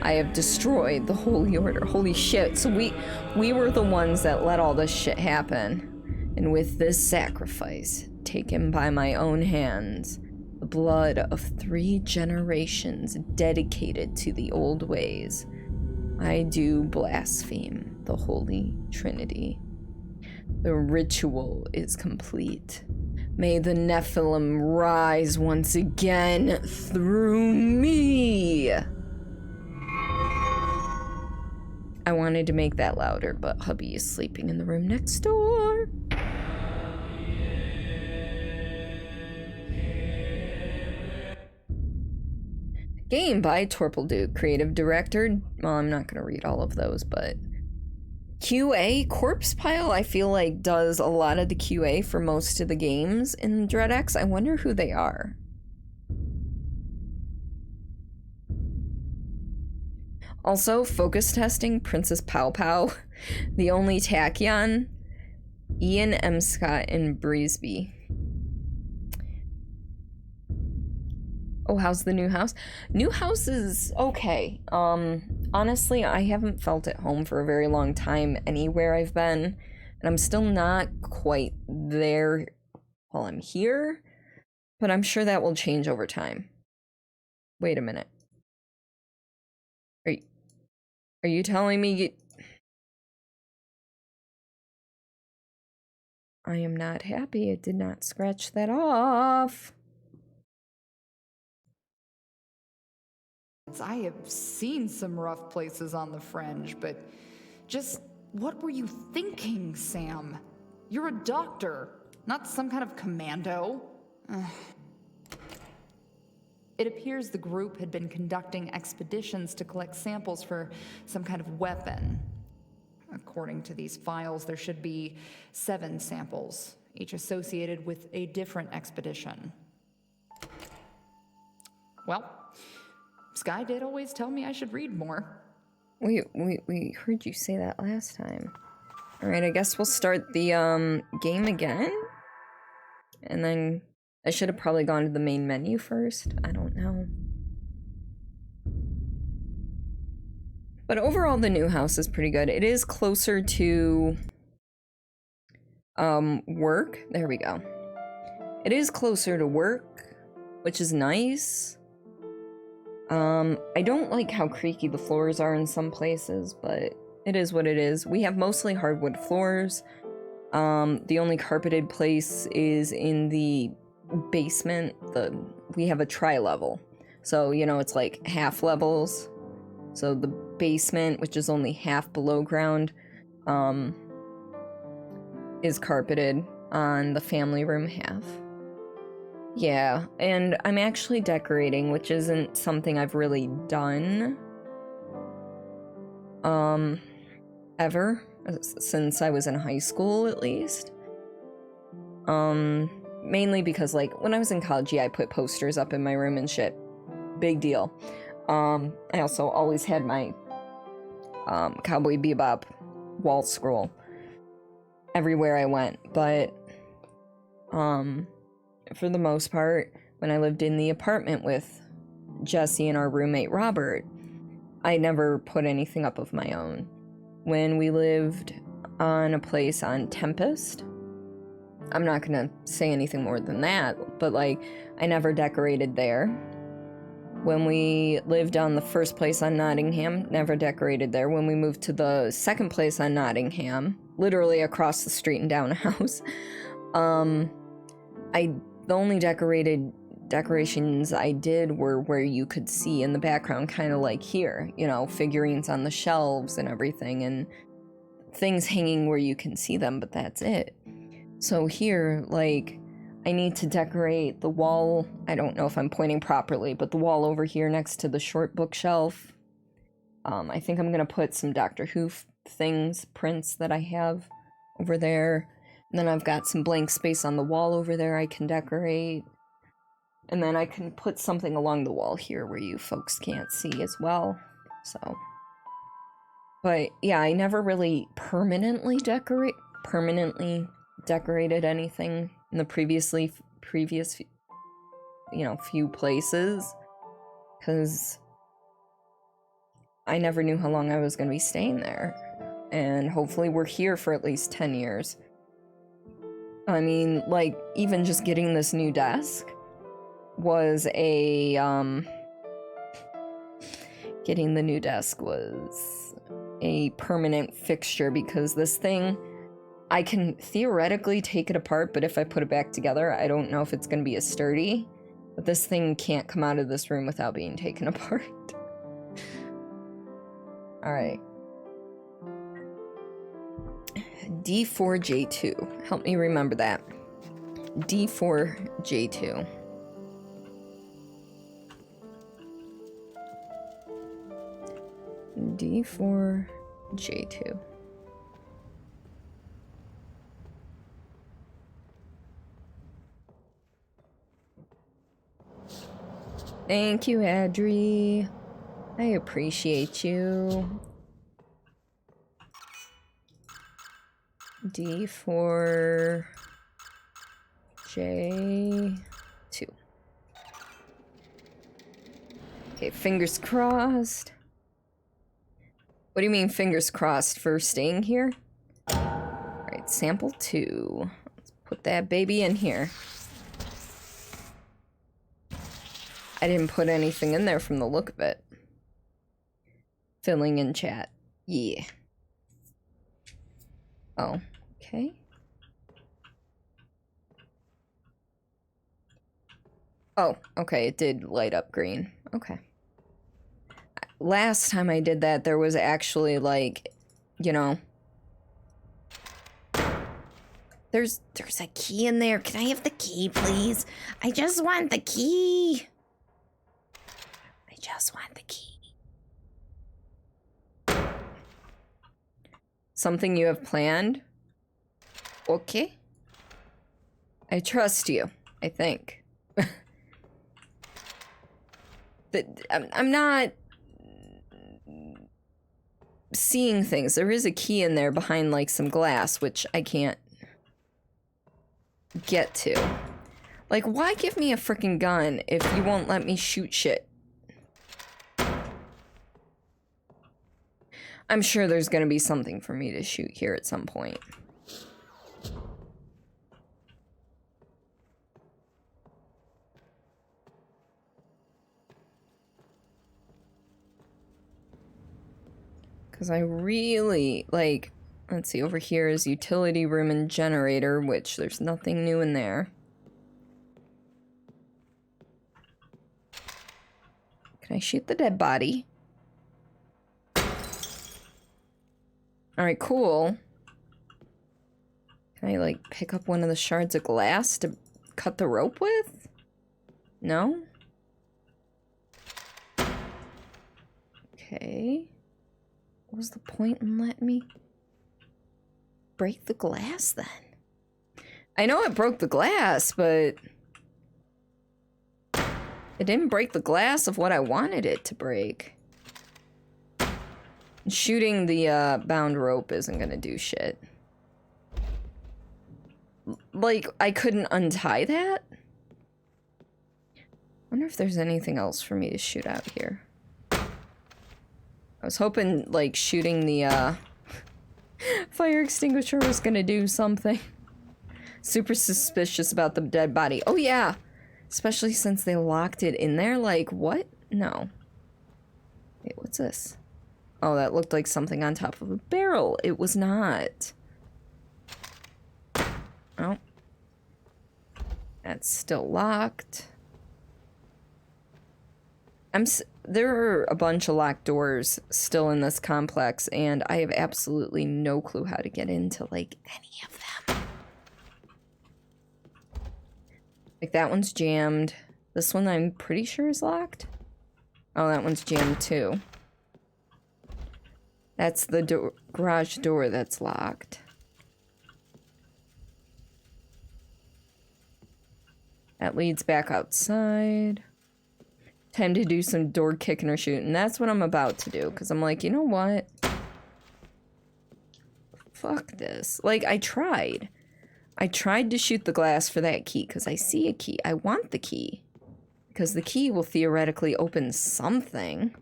I have destroyed the Holy Order. Holy shit. So we were the ones that let all this shit happen. And with this sacrifice, taken by my own hands, the blood of 3 generations dedicated to the old ways, I do blaspheme the Holy Trinity. The ritual is complete. May the Nephilim rise once again through me. I wanted to make that louder, but hubby is sleeping in the room next door. Game by Torpleduke, creative director. Well, I'm not going to read all of those, but QA, Corpse Pile, I feel like does a lot of the QA for most of the games in DreadX. I wonder who they are. Also, focus testing, Princess Pow Pow, The Only Tachyon, Ian M. Scott, and Breesby. Oh, how's the new house? New house is okay. Honestly, I haven't felt at home for a very long time anywhere I've been, and I'm still not quite there while I'm here, but I'm sure that will change over time. Wait a minute. Are you telling me I am not happy? It did not scratch that off. I have seen some rough places on the fringe, but just what were you thinking, Sam? You're a doctor, not some kind of commando. Ugh. It appears the group had been conducting expeditions to collect samples for some kind of weapon. According to these files, there should be 7 samples, each associated with a different expedition. Well, Sky did always tell me I should read more. We heard you say that last time. Alright, I guess we'll start the game again. And then I should have probably gone to the main menu first. I don't know. But overall, the new house is pretty good. It is closer to work. There we go. It is closer to work, which is nice. I don't like how creaky the floors are in some places, but it is what it is. We have mostly hardwood floors. The only carpeted place is in the basement. We have a tri-level. So, you know, it's like half levels. So the basement, which is only half below ground, is carpeted on the family room half. Yeah, and I'm actually decorating, which isn't something I've really done, ever, since I was in high school, at least. Mainly because, like, when I was in college, yeah, I put posters up in my room and shit. Big deal. I also always had my, Cowboy Bebop wall scroll everywhere I went, but, for the most part, when I lived in the apartment with Jesse and our roommate Robert, I never put anything up of my own. When we lived on a place on Tempest, I'm not gonna say anything more than that, but like, I never decorated there. When we lived on the first place on Nottingham, never decorated there. When we moved to the second place on Nottingham, literally across the street and down a house, the only decorations I did were where you could see in the background, kind of like here, you know, figurines on the shelves and everything, and things hanging where you can see them, but that's it. So here, like, I need to decorate the wall. I don't know if I'm pointing properly, but the wall over here next to the short bookshelf. I think I'm gonna put some Doctor Who prints that I have over there. And then I've got some blank space on the wall over there I can decorate. And then I can put something along the wall here where you folks can't see as well. So, but yeah, I never really permanently decorated anything in the previous, you know, few places. Because I never knew how long I was going to be staying there. And hopefully we're here for at least 10 years. I mean, like, even just getting this new desk was a, getting the new desk was a permanent fixture because this thing, I can theoretically take it apart, but if I put it back together, I don't know if it's going to be as sturdy. But this thing can't come out of this room without being taken apart. Alright. D4J2. Help me remember that. D4J2. D4J2. Thank you, Adri. I appreciate you. D4J2. Okay, fingers crossed. What do you mean fingers crossed for staying here? Alright, sample 2. Let's put that baby in here. I didn't put anything in there from the look of it. Filling in chat. Yeah. Oh, okay. Oh, okay, it did light up green. Okay. Last time I did that, there was actually, like, you know... There's a key in there. Can I have the key, please? I just want the key. I just want the key. Something you have planned? Okay. I trust you, I think. I'm not seeing things. There is a key in there behind, like, some glass, which I can't get to. Like, why give me a freaking gun if you won't let me shoot shit? I'm sure there's gonna be something for me to shoot here at some point. Because I really, like, let's see, over here is utility room and generator, which there's nothing new in there. Can I shoot the dead body? Alright, cool. Can I, like, pick up one of the shards of glass to cut the rope with? No? Okay. What was the point in letting me break the glass then? I know it broke the glass, but it didn't break the glass of what I wanted it to break. Shooting the bound rope isn't gonna do shit. Like, I couldn't untie that? Wonder if there's anything else for me to shoot out here. I was hoping, like, shooting the fire extinguisher was gonna do something. Super suspicious about the dead body. Oh yeah! Especially since they locked it in there. Like, what? No. Wait, what's this? Oh, that looked like something on top of a barrel. It was not. Oh. That's still locked. There are a bunch of locked doors still in this complex, and I have absolutely no clue how to get into, like, any of them. Like, that one's jammed. This one I'm pretty sure is locked. Oh, that one's jammed too. That's the garage door that's locked. That leads back outside. Time to do some door kicking or shooting. That's what I'm about to do, because I'm like, you know what? Fuck this. Like, I tried. I tried to shoot the glass for that key, because I see a key. I want the key. Because the key will theoretically open something.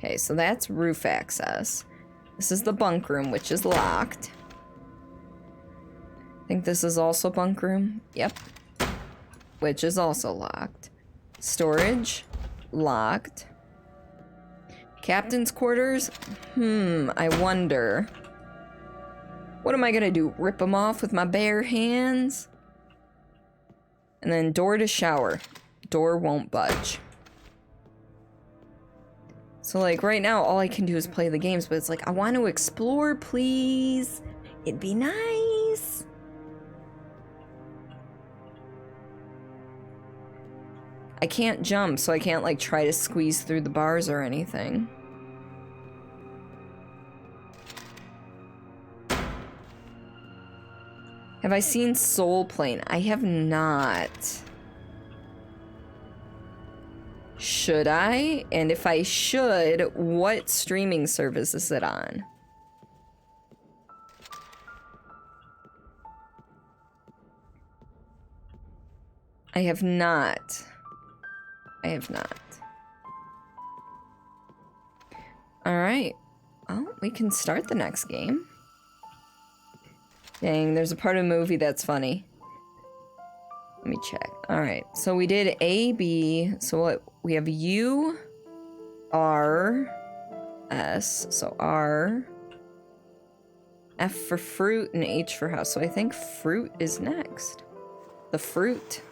Okay, so that's roof access. This is the bunk room, which is locked. I think this is also bunk room. Yep. Which is also locked. Storage. Locked. Captain's quarters? I wonder. What am I gonna do? Rip them off with my bare hands? And then door to shower. Door won't budge. So, like, right now, all I can do is play the games, but it's like, I want to explore, please. It'd be nice. I can't jump, so I can't, like, try to squeeze through the bars or anything. Have I seen Soul Plane? I have not. Should I? And if I should, what streaming service is it on? I have not. I have not. Alright. Well, we can start the next game. Dang, there's a part of the movie that's funny. Let me check. Alright, so we did A, B. So what? We have U, R, S. So R, F for fruit, and H for house. So I think fruit is next. The fruit.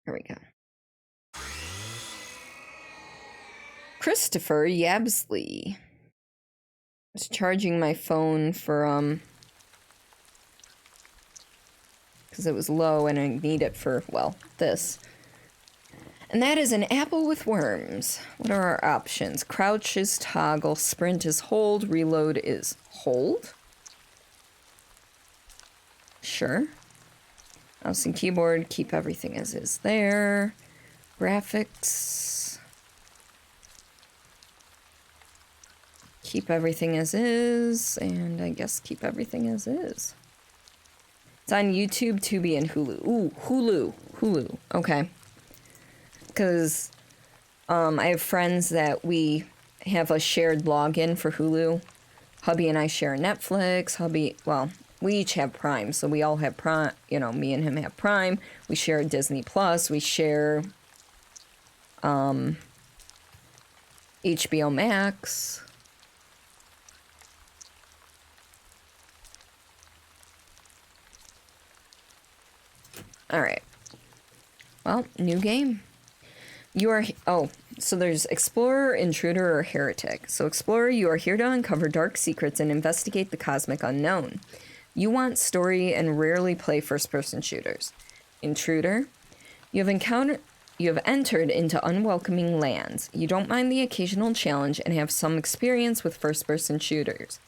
Here we go. Christopher Yabsley. I was charging my phone for, because it was low and I need it for, well, this. And that is an apple with worms. What are our options? Crouch is toggle, sprint is hold, reload is hold. Sure. Mouse and keyboard, keep everything as is there. Graphics. Keep everything as is, and I guess keep everything as is. It's on YouTube, Tubi, and Hulu. Ooh, Hulu. Okay. Because I have friends that we have a shared login for Hulu. Hubby and I share Netflix. Hubby, well, we each have Prime, so we all have Prime. You know, me and him have Prime. We share Disney Plus. We share HBO Max. Alright. Well, new game. You are... Oh, so there's Explorer, Intruder, or Heretic. So Explorer, you are here to uncover dark secrets and investigate the cosmic unknown. You want story and rarely play first-person shooters. Intruder, you have entered into unwelcoming lands. You don't mind the occasional challenge and have some experience with first-person shooters.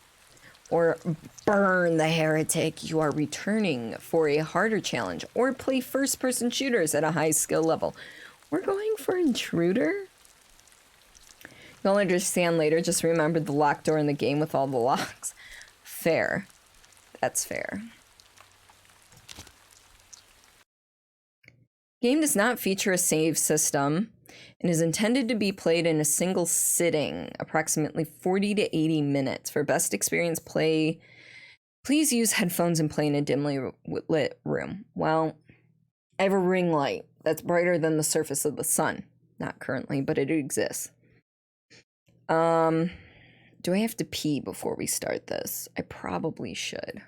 Or burn the heretic, you are returning for a harder challenge, or play first-person shooters at a high skill level. We're going for Intruder? You'll understand later, just remember the locked door in the game with all the locks. Fair. That's fair. Game does not feature a save system and is intended to be played in a single sitting, approximately 40 to 80 minutes. For best experience play, please use headphones and play in a dimly lit room. Well, I have a ring light that's brighter than the surface of the sun. Not currently, but it exists. Do I have to pee before we start this? I probably should.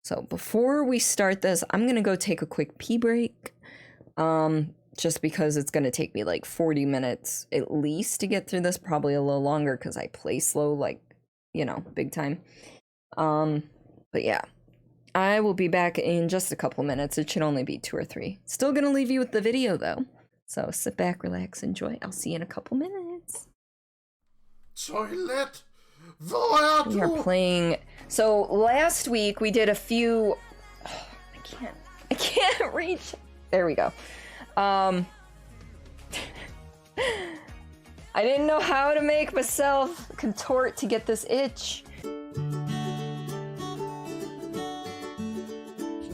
So before we start this, I'm gonna go take a quick pee break. Just because it's gonna take me like 40 minutes at least to get through this, probably a little longer because I play slow, like, you know, big time. But yeah, I will be back in just a couple minutes. It should only be 2 or 3. Still gonna leave you with the video though. So sit back, relax, enjoy. I'll see you in a couple minutes. Toilet. We are playing. So last week we did a few. Oh, I can't reach. There we go. I didn't know how to make myself contort to get this itch.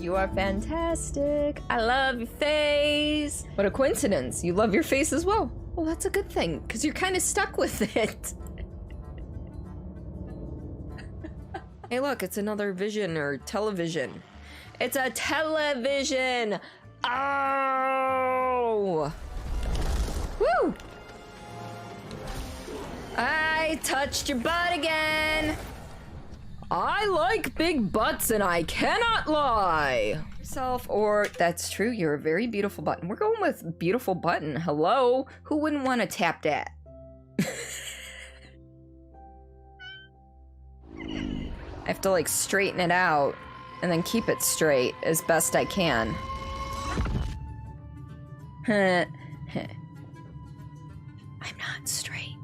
You are fantastic. I love your face. What a coincidence. You love your face as well. Well, that's a good thing, because you're kind of stuck with it. Hey, look, it's another vision or television. It's a television. Oh! Woo! I touched your butt again. I like big butts and I cannot lie. Self or that's true, you're a very beautiful button. We're going with beautiful button. Hello? Who wouldn't want to tap that? I have to like straighten it out and then keep it straight as best I can. I'm not straight.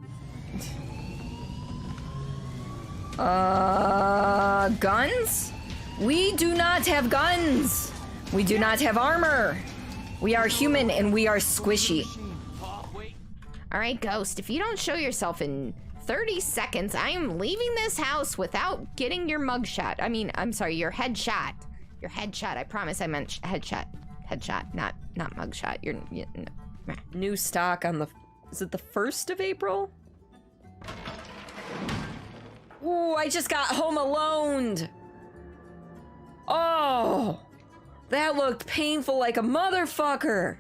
Guns? We do not have guns. We do not have armor. We are human and we are squishy. All right, Ghost, if you don't show yourself in 30 seconds, I am leaving this house without getting your mugshot. I mean, I'm sorry, your headshot. Your headshot. I promise I meant headshot. Headshot, not mugshot. No. New stock on the... Is it the 1st of April? Ooh, I just got home alone. Oh, that looked painful like a motherfucker.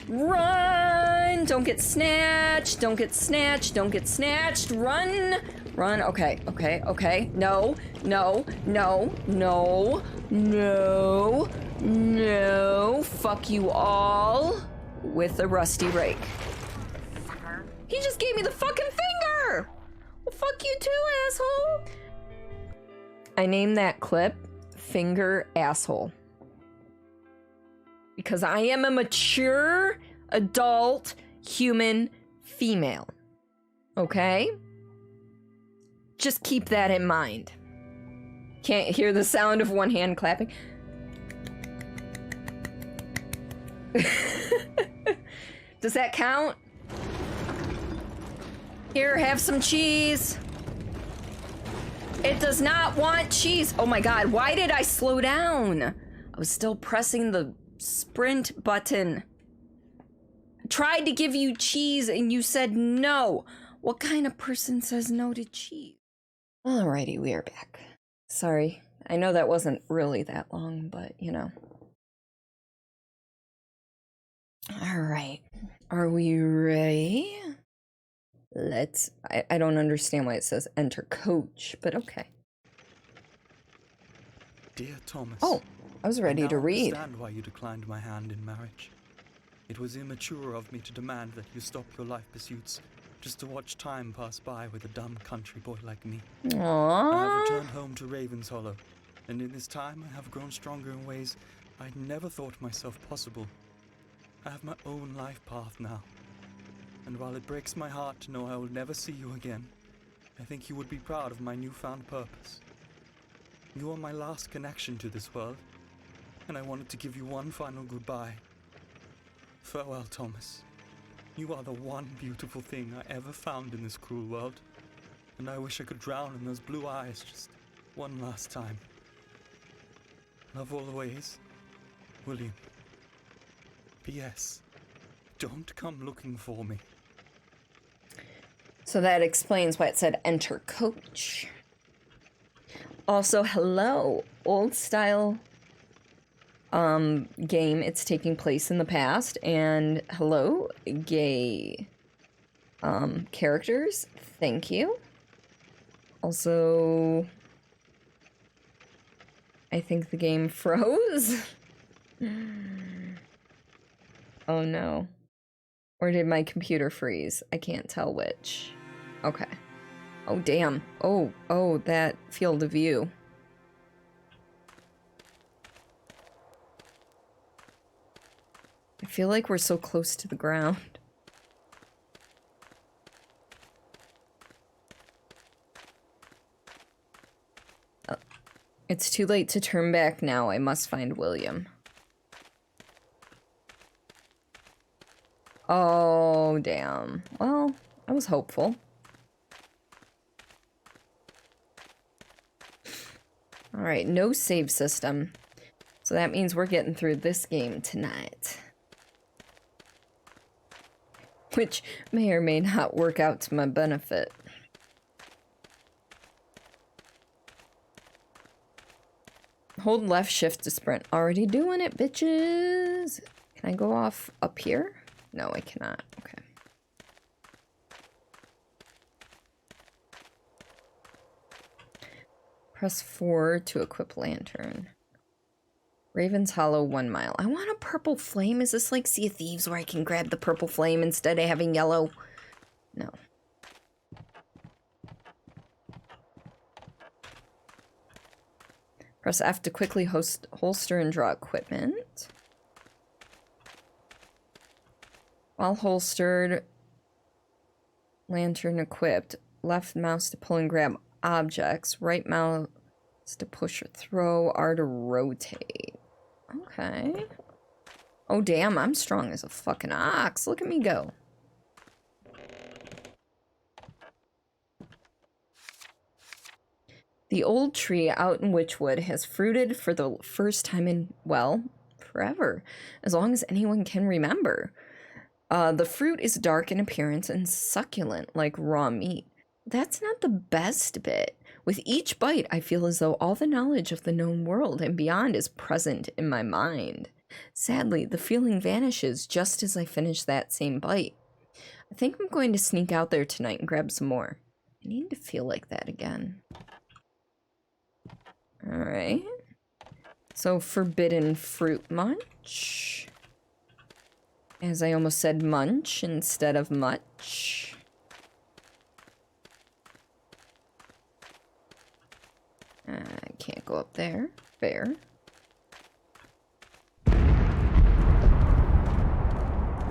Run! Don't get snatched. Don't get snatched. Don't get snatched. Run! Run. Okay. Okay. Okay. No. No. No. No. No. No. Fuck you all. With a rusty rake. He just gave me the fucking finger! Well, fuck you too, asshole! I named that clip Finger Asshole. Because I am a mature, adult, human female. Okay? Just keep that in mind. Can't hear the sound of one hand clapping. Does that count? Here, have some cheese. It does not want cheese. Oh my god, why did I slow down? I was still pressing the sprint button. I tried to give you cheese and you said no. What kind of person says no to cheese? Alrighty, we are back. Sorry, I know that wasn't really that long, but you know. Alright, are we ready? I don't understand why it says enter coach, but okay. Dear Thomas. Oh, I was ready to read. I understand why you declined my hand in marriage. It was immature of me to demand that you stop your life pursuits just to watch time pass by with a dumb country boy like me. Aww. I have returned home to Raven's Hollow, and in this time I have grown stronger in ways I never thought myself possible. I have my own life path now. And while it breaks my heart to know I will never see you again, I think you would be proud of my newfound purpose. You are my last connection to this world, and I wanted to give you one final goodbye. Farewell, Thomas. You are the one beautiful thing I ever found in this cruel world, and I wish I could drown in those blue eyes just one last time. Love always, William. P.S. Don't come looking for me. So that explains why it said enter coach. Also, hello, old style game. It's taking place in the past, and hello, gay characters. Thank you. Also, I think the game froze. Oh no. Or did my computer freeze? I can't tell which. Okay. Oh, damn. Oh, that field of view. I feel like we're so close to the ground. It's too late to turn back now. I must find William. Oh, damn. Well, I was hopeful. Alright, no save system. So that means we're getting through this game tonight. Which may or may not work out to my benefit. Hold left shift to sprint. Already doing it, bitches! Can I go off up here? No, I cannot. Okay. Press 4 to equip lantern. Raven's Hollow 1 mile. I want a purple flame. Is this like Sea of Thieves where I can grab the purple flame instead of having yellow? No. Press F to quickly holster and draw equipment. While holstered, lantern equipped. Left mouse to pull and grab objects. Right mouse to push or throw. R to rotate. Okay. Oh, damn, I'm strong as a fucking ox. Look at me go. The old tree out in Witchwood has fruited for the first time in, well, forever. As long as anyone can remember. The fruit is dark in appearance and succulent like raw meat. That's not the best bit. With each bite, I feel as though all the knowledge of the known world and beyond is present in my mind. Sadly, the feeling vanishes just as I finish that same bite. I think I'm going to sneak out there tonight and grab some more. I need to feel like that again. Alright. So, forbidden fruit munch. As I almost said munch instead of much. I can't go up there. Fair.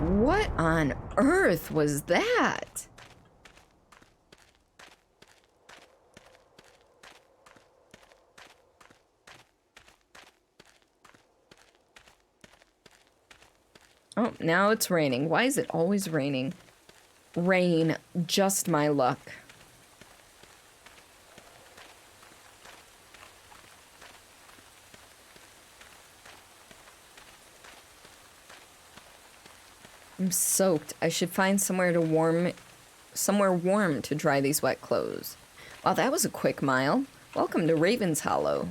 What on earth was that? Oh, now it's raining. Why is it always raining? Rain, just my luck. I'm soaked. I should find somewhere warm to dry these wet clothes. Wow, that was a quick mile. Welcome to Raven's Hollow.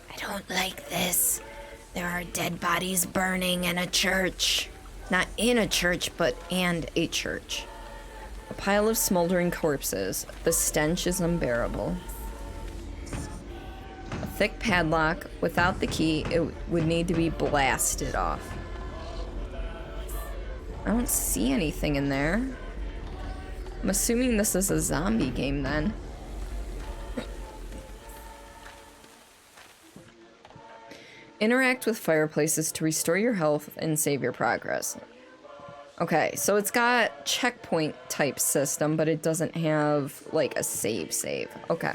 I don't like this. There are dead bodies burning in a church. Not in a church, but and a church. A pile of smoldering corpses. The stench is unbearable. A thick padlock. Without the key, it would need to be blasted off. I don't see anything in there. I'm assuming this is a zombie game then. Interact with fireplaces to restore your health and save your progress. Okay, so it's got checkpoint type system, but it doesn't have like a save. Okay.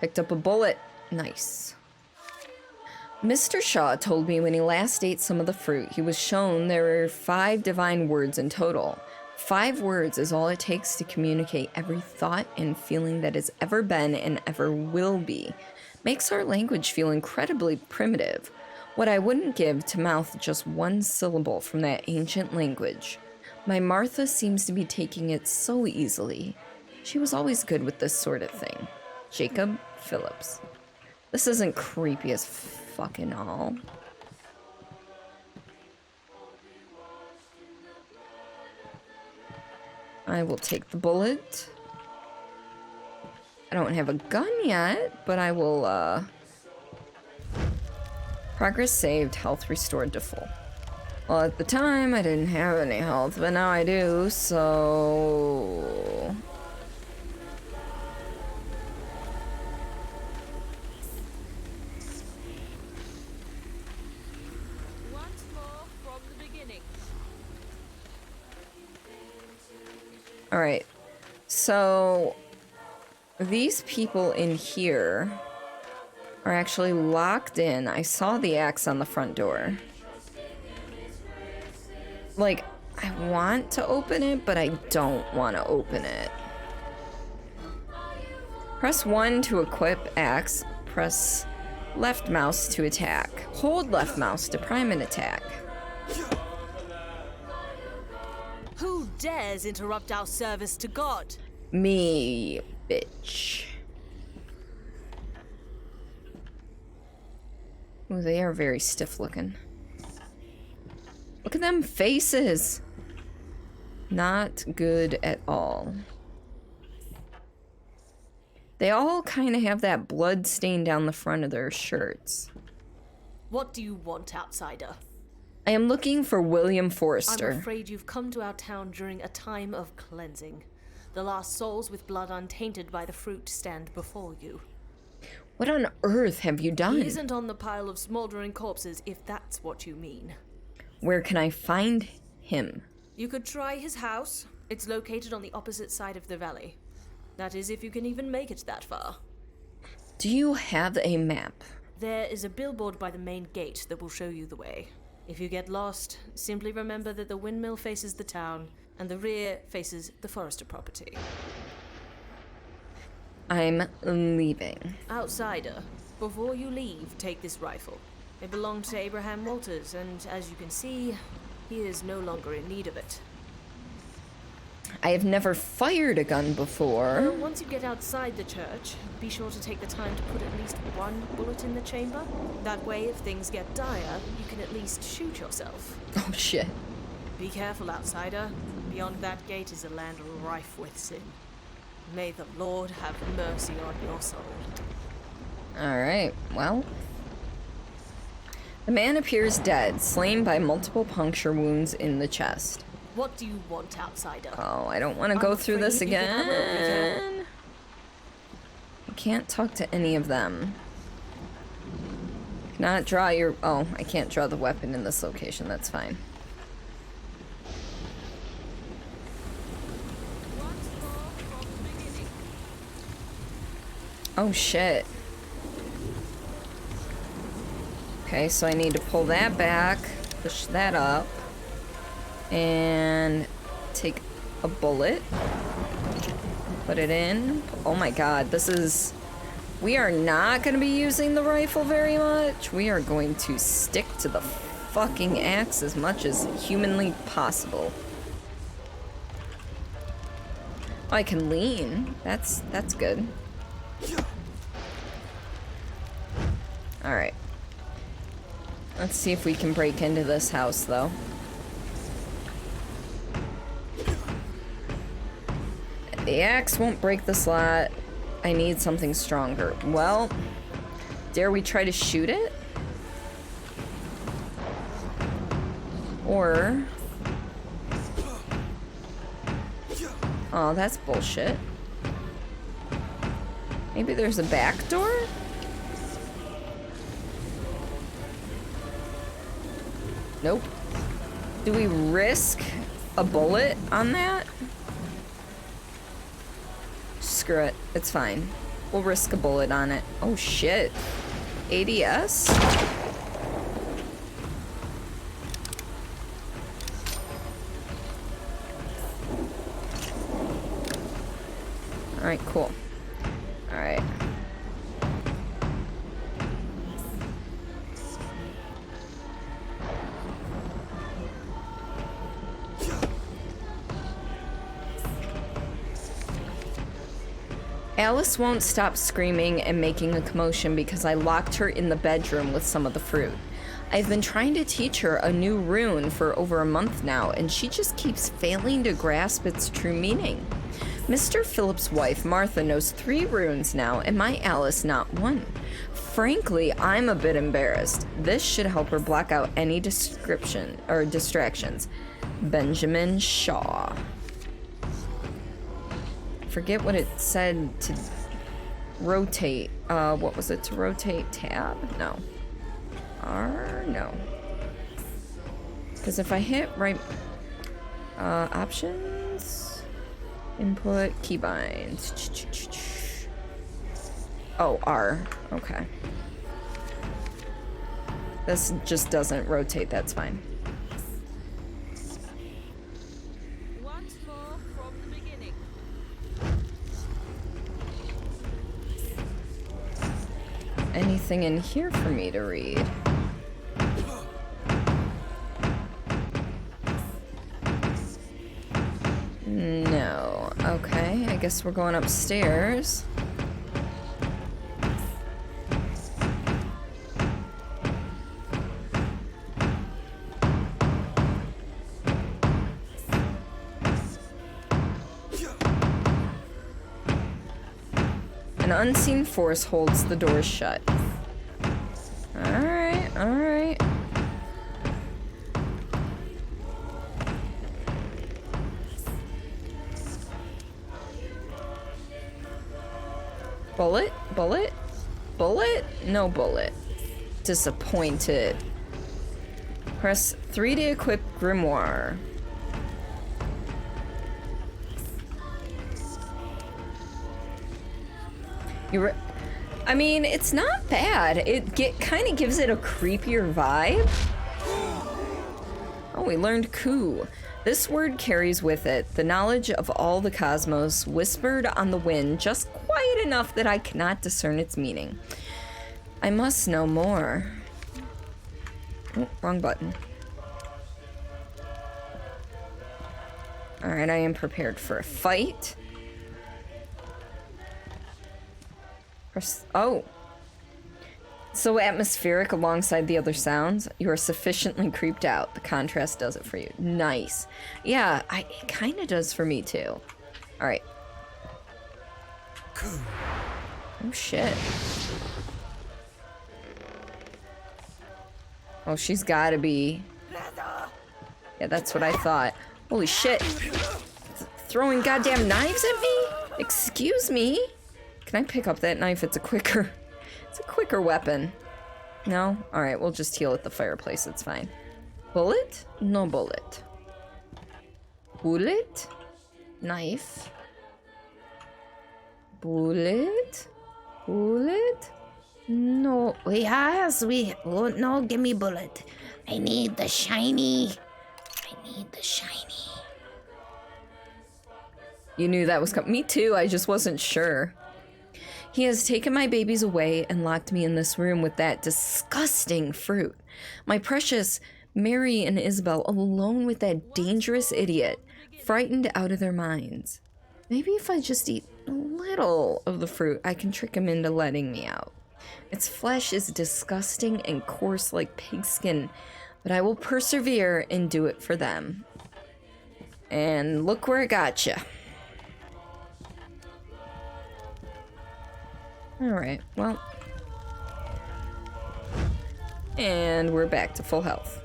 Picked up a bullet. Nice. Mr. Shaw told me when he last ate some of the fruit, he was shown there are 5 divine words in total. 5 words is all it takes to communicate every thought and feeling that has ever been and ever will be. Makes our language feel incredibly primitive. What I wouldn't give to mouth just one syllable from that ancient language. My Martha seems to be taking it so easily. She was always good with this sort of thing. Jacob Phillips. This isn't creepy as fucking all. I will take the bullet. I don't have a gun yet, but I will, Progress saved, health restored to full. Well, at the time, I didn't have any health, but now I do, so... Once more from the beginning. Alright, so These people in here are actually locked in. I saw the axe on the front door. Like, I want to open it, but I don't want to open it. Press 1 to equip axe. Press left mouse to attack. Hold left mouse to prime an attack. Who dares interrupt our service to God? Me, bitch. Ooh, they are very stiff looking. Look at them faces. Not good at all. They all kind of have that blood stain down the front of their shirts. What do you want, outsider? I am looking for William Forrester. I'm afraid you've come to our town during a time of cleansing. The last souls with blood untainted by the fruit stand before you. What on earth have you done? He isn't on the pile of smoldering corpses, if that's what you mean. Where can I find him? You could try his house. It's located on the opposite side of the valley. That is, if you can even make it that far. Do you have a map? There is a billboard by the main gate that will show you the way. If you get lost, simply remember that the windmill faces the town, and the rear faces the Forrester property. I'm leaving. Outsider, before you leave, take this rifle. It belonged to Abraham Walters, and as you can see, he is no longer in need of it. I have never fired a gun before. Well, once you get outside the church, be sure to take the time to put at least one bullet in the chamber. That way, if things get dire, you can at least shoot yourself. Oh, shit. Be careful, outsider. Beyond that gate is a land rife with sin. May the Lord have mercy on your soul. Alright, well. The man appears dead, slain by multiple puncture wounds in the chest. What do you want, outsider? Oh, I don't want to go through this again. I can't talk to any of them. Cannot draw your... Oh, I can't draw the weapon in this location. That's fine. Oh, shit. Okay, so I need to pull that back, push that up, and take a bullet, put it in. Oh my god, this is... We are not going to be using the rifle very much. We are going to stick to the fucking axe as much as humanly possible. Oh, I can lean. That's good. Alright. Let's see if we can break into this house, though. The axe won't break the slot. I need something stronger. Well, dare we try to shoot it? Or... Oh, that's bullshit. Maybe there's a back door? Nope. Do we risk a bullet on that? Screw it. It's fine. We'll risk a bullet on it. Oh shit. ADS? Alright, cool. Alright. Alice won't stop screaming and making a commotion because I locked her in the bedroom with some of the fruit. I've been trying to teach her a new rune for over a month now, and she just keeps failing to grasp its true meaning. Mr. Phillips' wife, Martha, knows 3 runes now, and my Alice not 1. Frankly, I'm a bit embarrassed. This should help her block out any distractions. Benjamin Shaw. Forget what it said to rotate. What was it? To rotate tab? No. R? No. Because if I hit right... options? Input, keybinds. Oh, R. Okay. This just doesn't rotate, that's fine. Once more from the beginning. Anything in here for me to read? No. Okay, I guess we're going upstairs. An unseen force holds the doors shut. Alright, alright. Bullet? Bullet? Bullet? No bullet. Disappointed. Press 3 to equip Grimoire. I mean, it's not bad. It kind of gives it a creepier vibe. Oh, we learned coup. This word carries with it the knowledge of all the cosmos, whispered on the wind, just quiet enough that I cannot discern its meaning. I must know more. Oh, wrong button. Alright, I am prepared for a fight. Oh. So atmospheric alongside the other sounds. You are sufficiently creeped out. The contrast does it for you. Nice. Yeah, it kind of does for me too. Alright. Oh shit. Oh, she's gotta be. Yeah, that's what I thought. Holy shit. Throwing goddamn knives at me? Excuse me? Can I pick up that knife? It's a quicker weapon. No? Alright, we'll just heal at the fireplace, it's fine. Bullet? No bullet. Bullet? Knife? Bullet? Bullet? No. Yes, oh no, give me bullet. I need the shiny. I need the shiny. You knew that was coming. Me too, I just wasn't sure. He has taken my babies away and locked me in this room with that disgusting fruit. My precious Mary and Isabel alone with that dangerous idiot, frightened out of their minds. Maybe if I just eat a little of the fruit, I can trick him into letting me out. Its flesh is disgusting and coarse like pigskin, but I will persevere and do it for them. And look where it got you. Alright, well. And we're back to full health.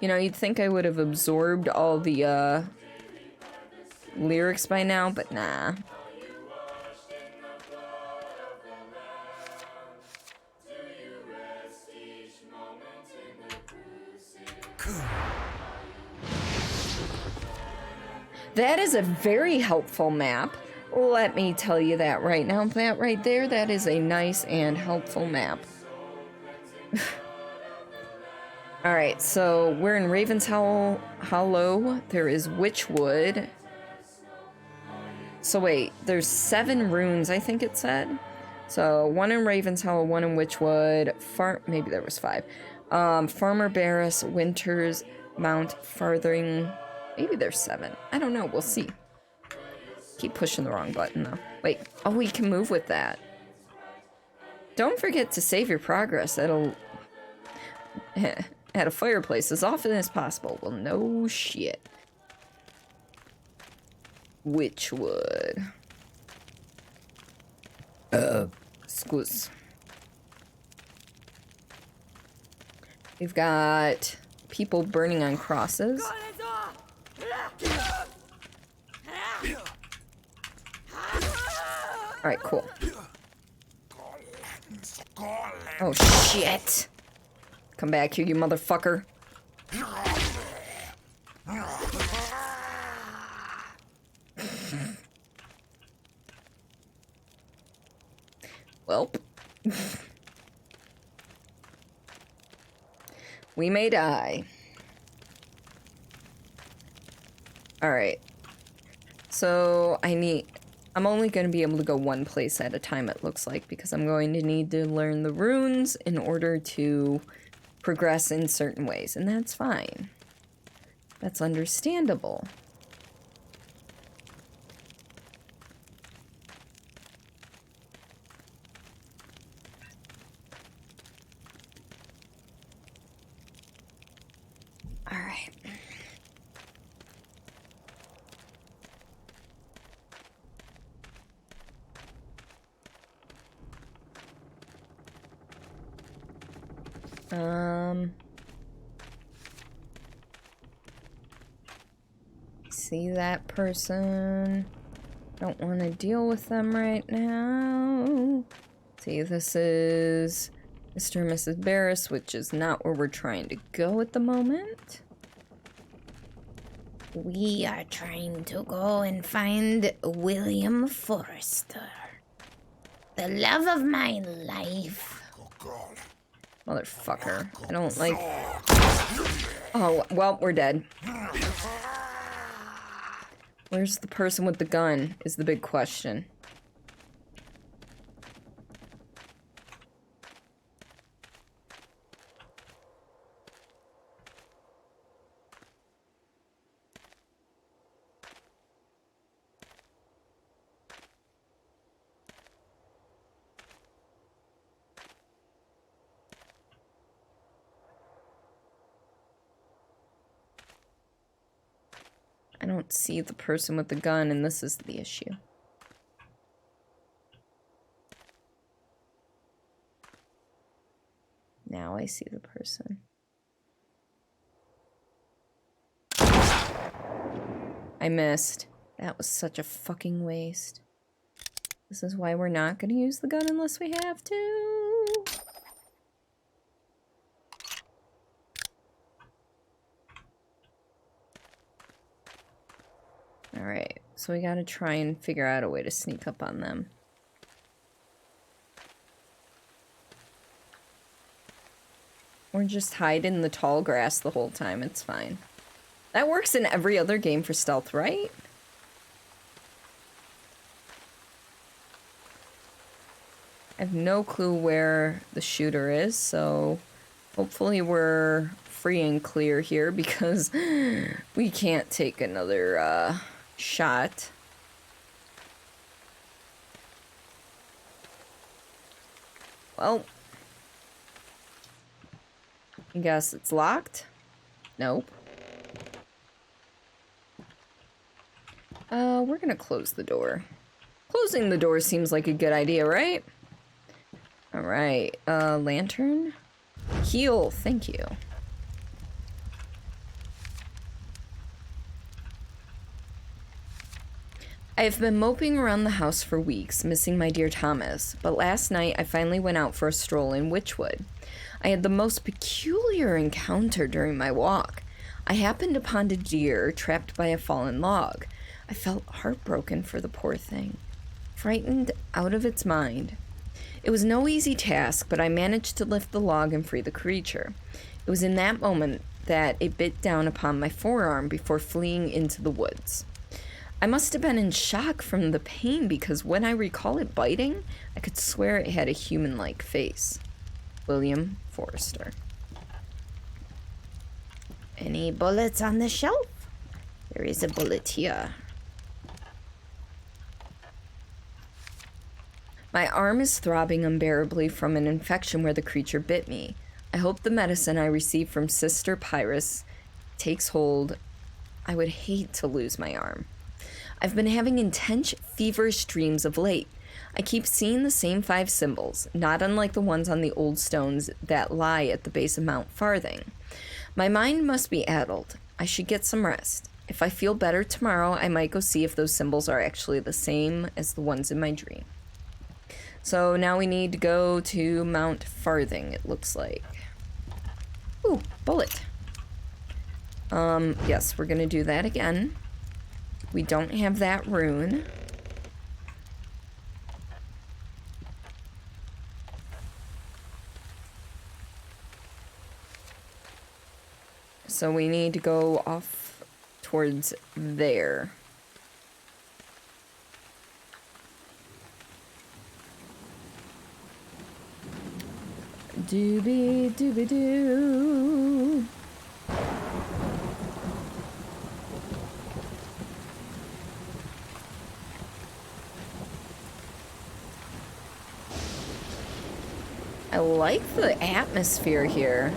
You know, you'd think I would have absorbed all the lyrics by now, but nah. That is a very helpful map. Let me tell you that right now. That right there, that is a nice and helpful map. Alright, so we're in Raven's Hollow. There is Witchwood. So wait, there's 7 runes, I think it said. So 1 in Raven's Hollow, 1 in Witchwood. Maybe there was 5. Farmer Barris, Winters, Mount Farthing. Maybe there's 7. I don't know. We'll see. Keep pushing the wrong button, though. Wait. Oh, we can move with that. Don't forget to save your progress. That'll... at a fireplace as often as possible. Well, no shit. Witchwood. Excuse. We've got people burning on crosses. Alright, cool. Oh, shit. Come back here, you motherfucker. Welp. We may die. Alright. So, I'm only going to be able to go one place at a time, it looks like, because I'm going to need to learn the runes in order to progress in certain ways, and that's fine. That's understandable. Alright. See that person. Don't want to deal with them right now. See, this is Mr. and Mrs. Barris, which is not where we're trying to go at the moment. We are trying to go and find William Forrester. The love of my life. Motherfucker. I don't like... Oh, well, we're dead. Where's the person with the gun, is the big question. I don't see the person with the gun, and this is the issue. Now I see the person. I missed. That was such a fucking waste. This is why we're not going to use the gun unless we have to. Alright, so we gotta try and figure out a way to sneak up on them. Or just hide in the tall grass the whole time, it's fine. That works in every other game for stealth, right? I have no clue where the shooter is, so hopefully we're free and clear here because we can't take another shot. Well, I guess it's locked. Nope. We're gonna close the door. Closing the door seems like a good idea, right? Alright, lantern? Heal, thank you. I have been moping around the house for weeks, missing my dear Thomas, but last night I finally went out for a stroll in Witchwood. I had the most peculiar encounter during my walk. I happened upon a deer trapped by a fallen log. I felt heartbroken for the poor thing, frightened out of its mind. It was no easy task, but I managed to lift the log and free the creature. It was in that moment that it bit down upon my forearm before fleeing into the woods. I must have been in shock from the pain because when I recall it biting, I could swear it had a human-like face. William Forrester. Any bullets on the shelf? There is a bullet here. My arm is throbbing unbearably from an infection where the creature bit me. I hope the medicine I received from Sister Pyrrhus takes hold. I would hate to lose my arm. I've been having intense, feverish dreams of late. I keep seeing the same 5 symbols, not unlike the ones on the old stones that lie at the base of Mount Farthing. My mind must be addled. I should get some rest. If I feel better tomorrow, I might go see if those symbols are actually the same as the ones in my dream. So now we need to go to Mount Farthing, it looks like. Ooh, bullet. Yes, we're gonna do that again. We don't have that rune. So we need to go off towards there. Doobie doobie doo. I like the atmosphere here.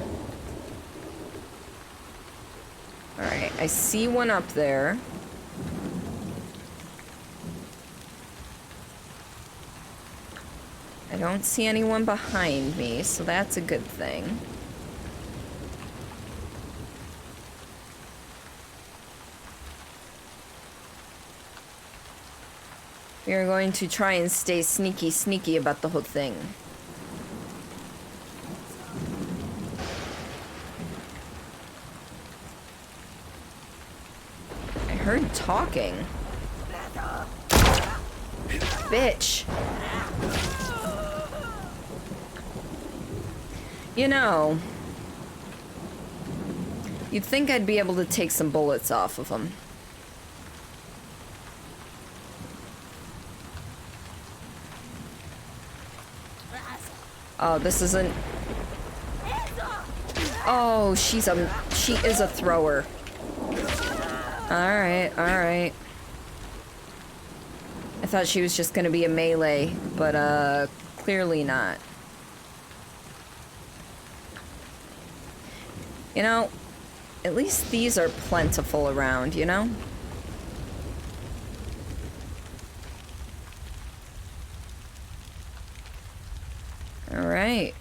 Alright, I see one up there. I don't see anyone behind me, so that's a good thing. We are going to try and stay sneaky about the whole thing. I heard talking. Bitch. You know, you'd think I'd be able to take some bullets off of them. Oh, this isn't... Oh, she is a thrower. Alright, alright. I thought she was just gonna be a melee, but clearly not. You know, at least these are plentiful around, you know? Alright.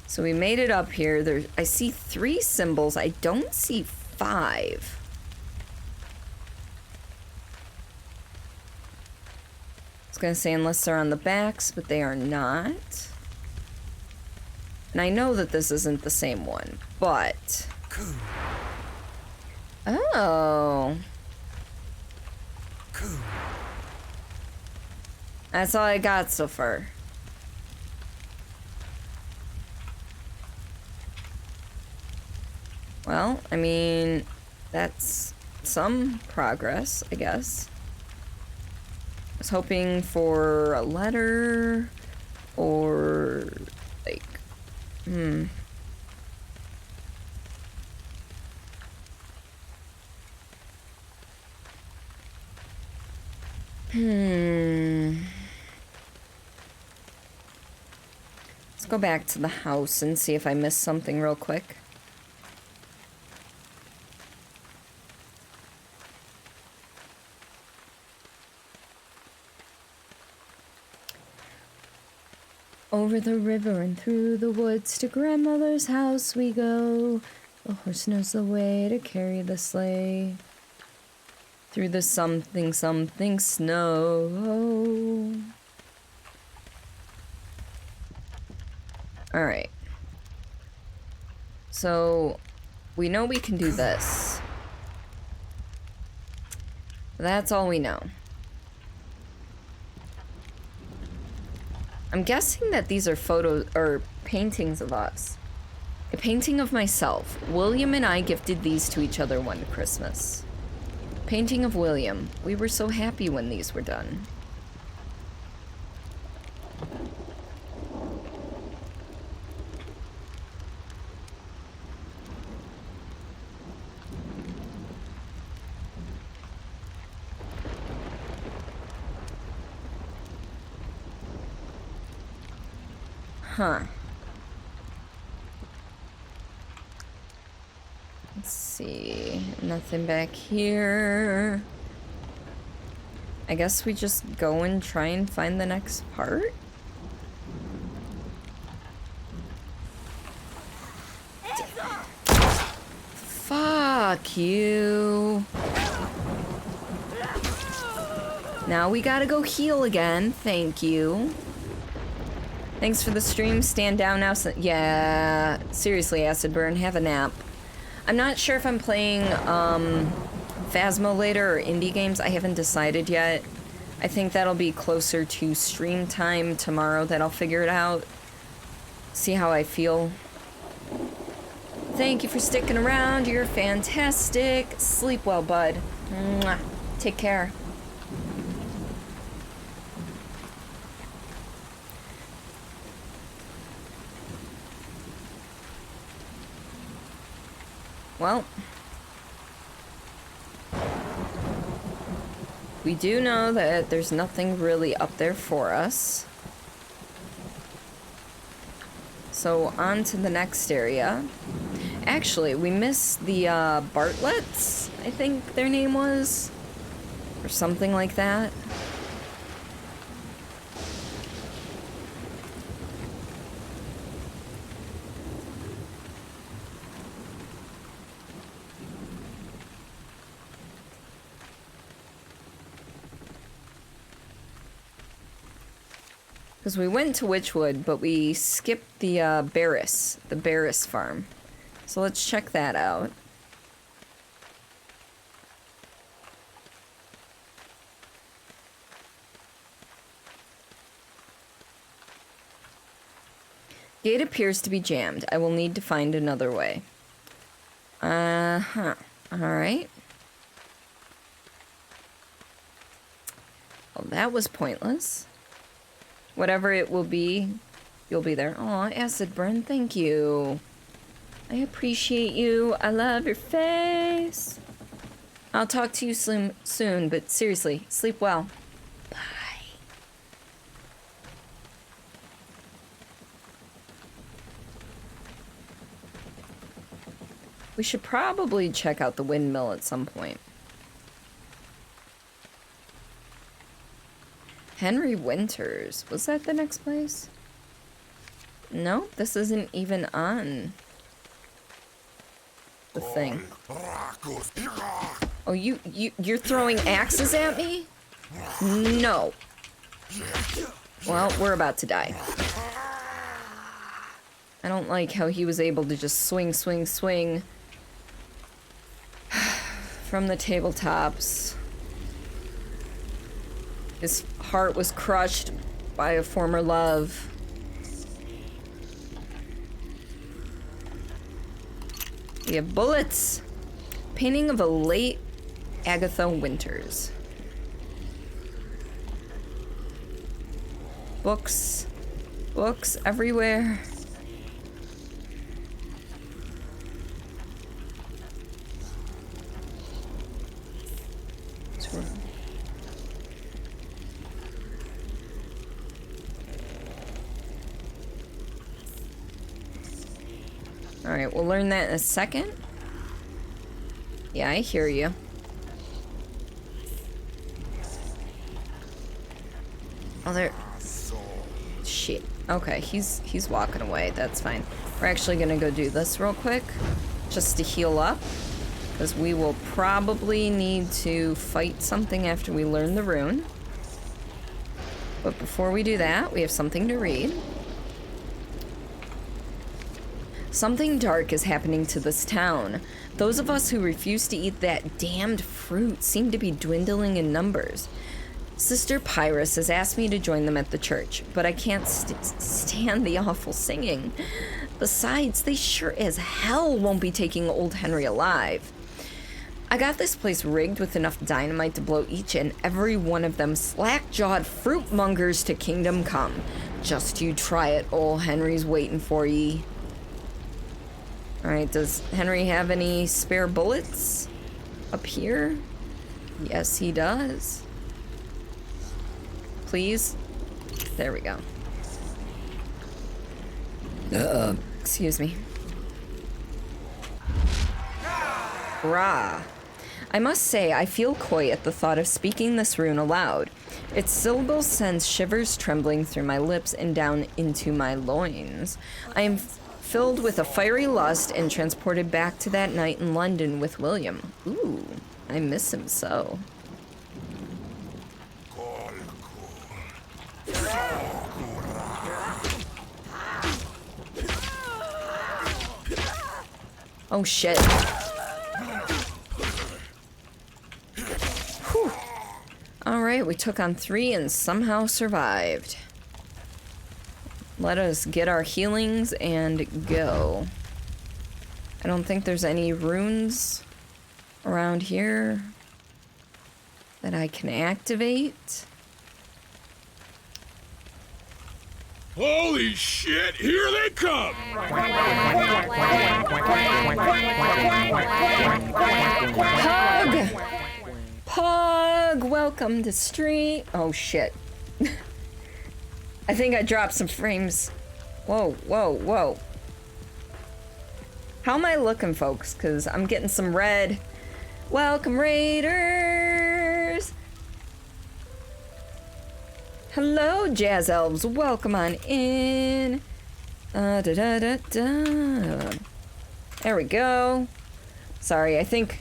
So we made it up here. I see 3 symbols. I don't see 5. I was gonna say unless they're on the backs, but they are not. And I know that this isn't the same one, but... Oh. That's all I got so far. Well, I mean, that's some progress, I guess. I was hoping for a letter or like... Let's go back to the house and see if I missed something real quick. Over the river and through the woods to grandmother's house we go. The horse knows the way to carry the sleigh. Through the something something snow. Alright. So, we know we can do this. That's all we know. I'm guessing that these are photos or paintings of us. A painting of myself. William and I gifted these to each other one Christmas. Painting of William. We were so happy when these were done. Huh. Let's see. Nothing back here. I guess we just go and try and find the next part? Fuck you. Now we gotta go heal again. Thank you. Thanks for the stream. Stand down now. Yeah, seriously, Acid Burn, have a nap. I'm not sure if I'm playing Phasmo later or indie games. I haven't decided yet. I think that'll be closer to stream time tomorrow that I'll figure it out. See how I feel. Thank you for sticking around. You're fantastic. Sleep well, bud. Mwah. Take care. Well, we do know that there's nothing really up there for us. So on to the next area. Actually, we missed the Bartletts, I think their name was, or something like that. Because we went to Witchwood, but we skipped the Barris farm. So let's check that out. Gate appears to be jammed. I will need to find another way. Uh-huh. Alright. Well, that was pointless. Whatever it will be, you'll be there. Aw, Acid Burn, thank you. I appreciate you. I love your face. I'll talk to you soon, but seriously, sleep well. Bye. We should probably check out the windmill at some point. Henry Winters. Was that the next place? No, this isn't even on the thing. Oh, you're throwing axes at me? No. Well, we're about to die. I don't like how he was able to just swing from the tabletops. His heart was crushed by a former love. We have bullets. Painting of a late Agatha Winters. Books. Books everywhere. Alright, we'll learn that in a second. Yeah, I hear you. Oh, there. Shit. Okay, he's walking away. That's fine. We're actually gonna go do this real quick, just to heal up, because we will probably need to fight something after we learn the rune. But before we do that, we have something to read. Something dark is happening to this town. Those of us who refuse to eat that damned fruit seem to be dwindling in numbers. Sister Pyrrhus has asked me to join them at the church, but I can't stand the awful singing. Besides, they sure as hell won't be taking old Henry alive. I got this place rigged with enough dynamite to blow each and every one of them slack-jawed fruitmongers to kingdom come. Just you try it, old Henry's waiting for ye. Alright, does Henry have any spare bullets up here? Yes, he does. Please? There we go. Excuse me. Rah. I must say, I feel coy at the thought of speaking this rune aloud. Its syllables send shivers trembling through my lips and down into my loins. I am filled with a fiery lust and transported back to that night in London with William. Ooh, I miss him so. Oh shit. Whew. Alright, we took on 3 and somehow survived. Let us get our healings and go. I don't think there's any runes around here that I can activate. Holy shit, here they come! Pug! Pug, welcome to stream. Oh shit. I think I dropped some frames. Whoa, whoa, whoa. How am I looking, folks? Because I'm getting some red. Welcome, Raiders! Hello, Jazz Elves. Welcome on in. Da, da, da, da. There we go. Sorry, I think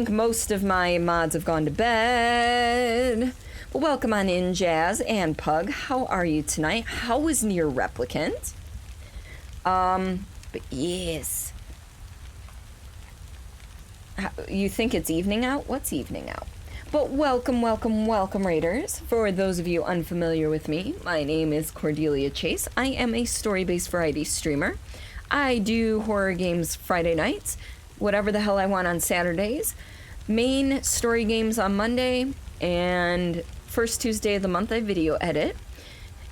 most of my mods have gone to bed. But welcome on in, Jazz and Pug. How are you tonight? How was Nier Replicant? But yes. You think it's evening out? What's evening out? But welcome, welcome, welcome, Raiders. For those of you unfamiliar with me, my name is Cordelia Chase. I am a story-based variety streamer. I do horror games Friday nights, whatever the hell I want on Saturdays, main story games on Monday, and first Tuesday of the month I video edit.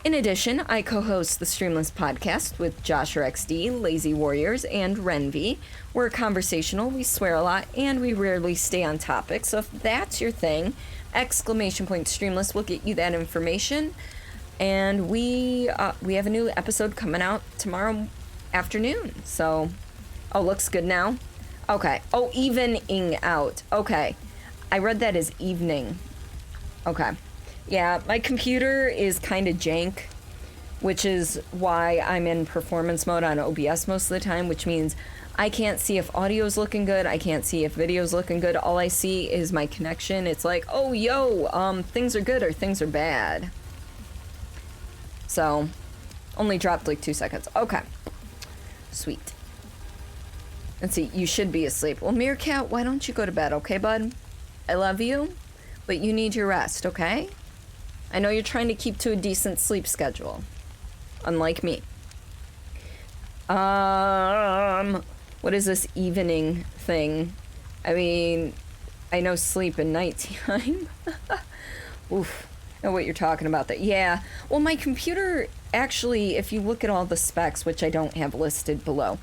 In addition, I co-host the Streamless podcast with Joshua XD, Lazy Warriors, and Renvi. We're conversational, we swear a lot, and we rarely stay on topic. So if that's your thing, !Streamless will get you that information. And we have a new episode coming out tomorrow afternoon. So, oh, looks good now. Okay. Oh, evening out. Okay. I read that as evening. Okay. Yeah, my computer is kind of jank, which is why I'm in performance mode on OBS most of the time, which means I can't see if audio's looking good, I can't see if video's looking good. All I see is my connection. It's like, oh, yo, things are good or things are bad. So, only dropped like 2 seconds. Okay. Sweet. Let's see, you should be asleep. Well, Meerkat, why don't you go to bed, okay, bud? I love you, but you need your rest, okay? I know you're trying to keep to a decent sleep schedule, unlike me. What is this evening thing? I mean, I know sleep and nighttime. Oof, I know what you're talking about. That, yeah. Well, my computer, actually, if you look at all the specs, which I don't have listed below,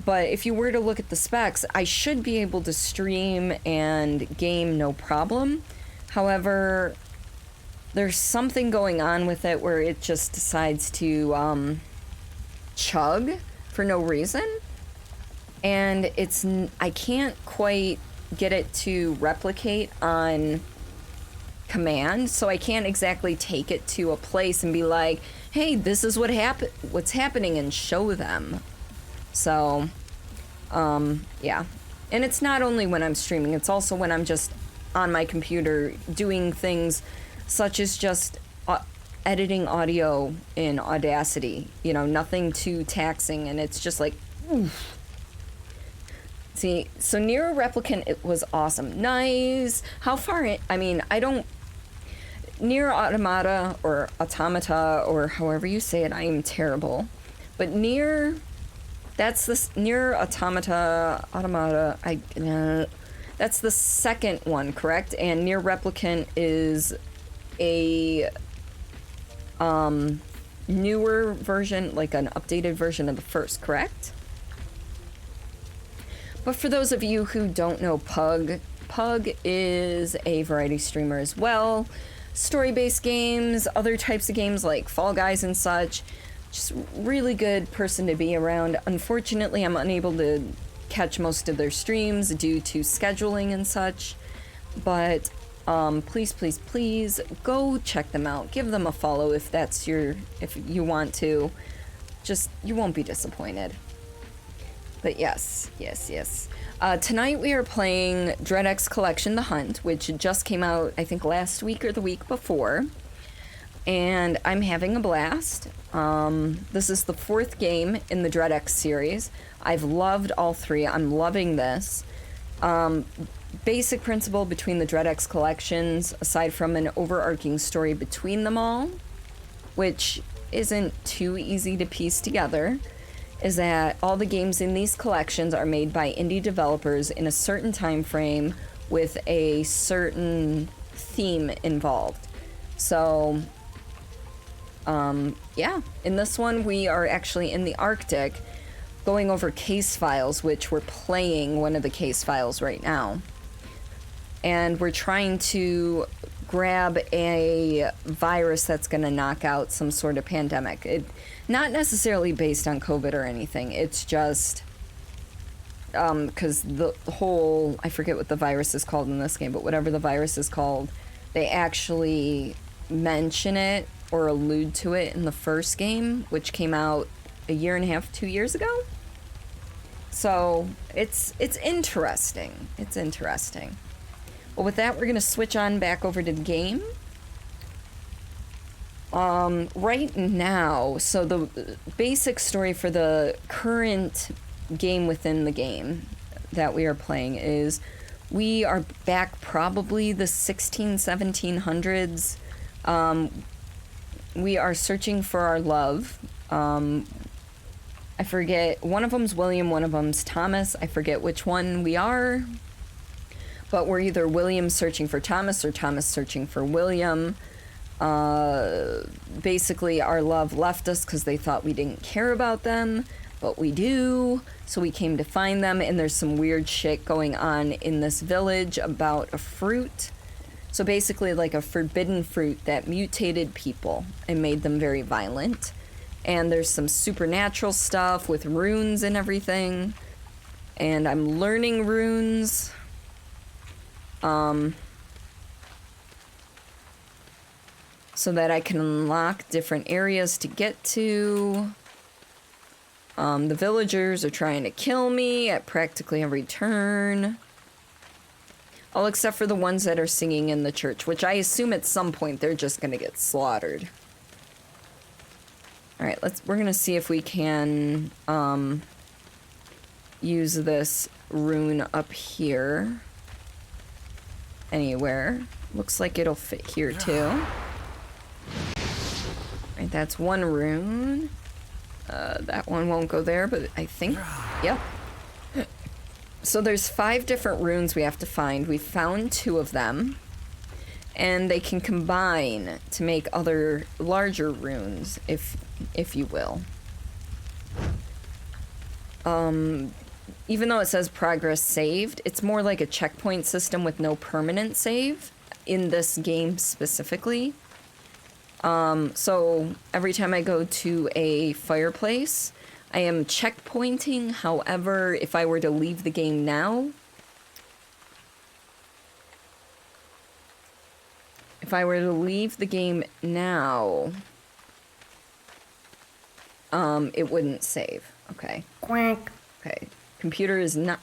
but if you were to look at the specs, I should be able to stream and game no problem. However, there's something going on with it where it just decides to chug for no reason, and I can't quite get it to replicate on command, so I can't exactly take it to a place and be like, hey, this is what's happening, and show them. So yeah, and it's not only when I'm streaming, it's also when I'm just on my computer doing things such as just editing audio in Audacity, you know, nothing too taxing, and it's just like, oof. See, so Nier Replicant, it was awesome. Nice. How far in, I mean, I don't, Nier Automata, or Automata, or however you say it, I am terrible. But Nier, that's the, Nier Automata, that's the second one, correct? And Nier Replicant is a newer version, like an updated version of the first, correct? But for those of you who don't know Pug is a variety streamer as well. Story-based games, other types of games like Fall Guys and such. Just really good person to be around. Unfortunately, I'm unable to catch most of their streams due to scheduling and such. But please, please, please go check them out. Give them a follow if you want to. Just, you won't be disappointed. But yes. Tonight we are playing Dread X Collection: The Hunt, which just came out, I think, last week or the week before. and I'm having a blast. This is the 4th game in the Dread X series. I've loved all 3. I'm loving this. Basic principle between the Dread X collections, aside from an overarching story between them all, which isn't too easy to piece together, is that all the games in these collections are made by indie developers in a certain time frame with a certain theme involved. So, yeah, in this one we are actually in the Arctic going over case files, which we're playing one of the case files right now. And we're trying to grab a virus that's going to knock out some sort of pandemic. Not necessarily based on COVID or anything. It's just because the whole, I forget what the virus is called in this game, but whatever the virus is called, they actually mention it or allude to it in the first game, which came out a year and a half, 2 years ago. So it's interesting. It's interesting. Well, with that, we're going to switch on back over to the game. Right now, so the basic story for the current game within the game that we are playing is we are back probably the 1700s. We are searching for our love. I forget, one of them's William, one of them's Thomas. I forget which one we are. But we're either William searching for Thomas or Thomas searching for William. Basically, our love left us because they thought we didn't care about them, but we do. So we came to find them, and there's some weird shit going on in this village about a fruit. So basically, like a forbidden fruit that mutated people and made them very violent. And there's some supernatural stuff with runes and everything. And I'm learning runes. So that I can unlock different areas to get to. The villagers are trying to kill me at practically every turn. All except for the ones that are singing in the church, which I assume at some point they're just gonna get slaughtered. Alright, we're gonna see if we can, use this rune up here. Anywhere. Looks like it'll fit here too. Alright, that's one rune. That one won't go there, but I think, yep. So there's 5 different runes we have to find. We found 2 of them. And they can combine to make other larger runes, if you will. Even though it says progress saved, it's more like a checkpoint system with no permanent save in this game specifically. So every time I go to a fireplace, I am checkpointing. However, if I were to leave the game now, it wouldn't save. Okay. Quack. Okay. Computer is not...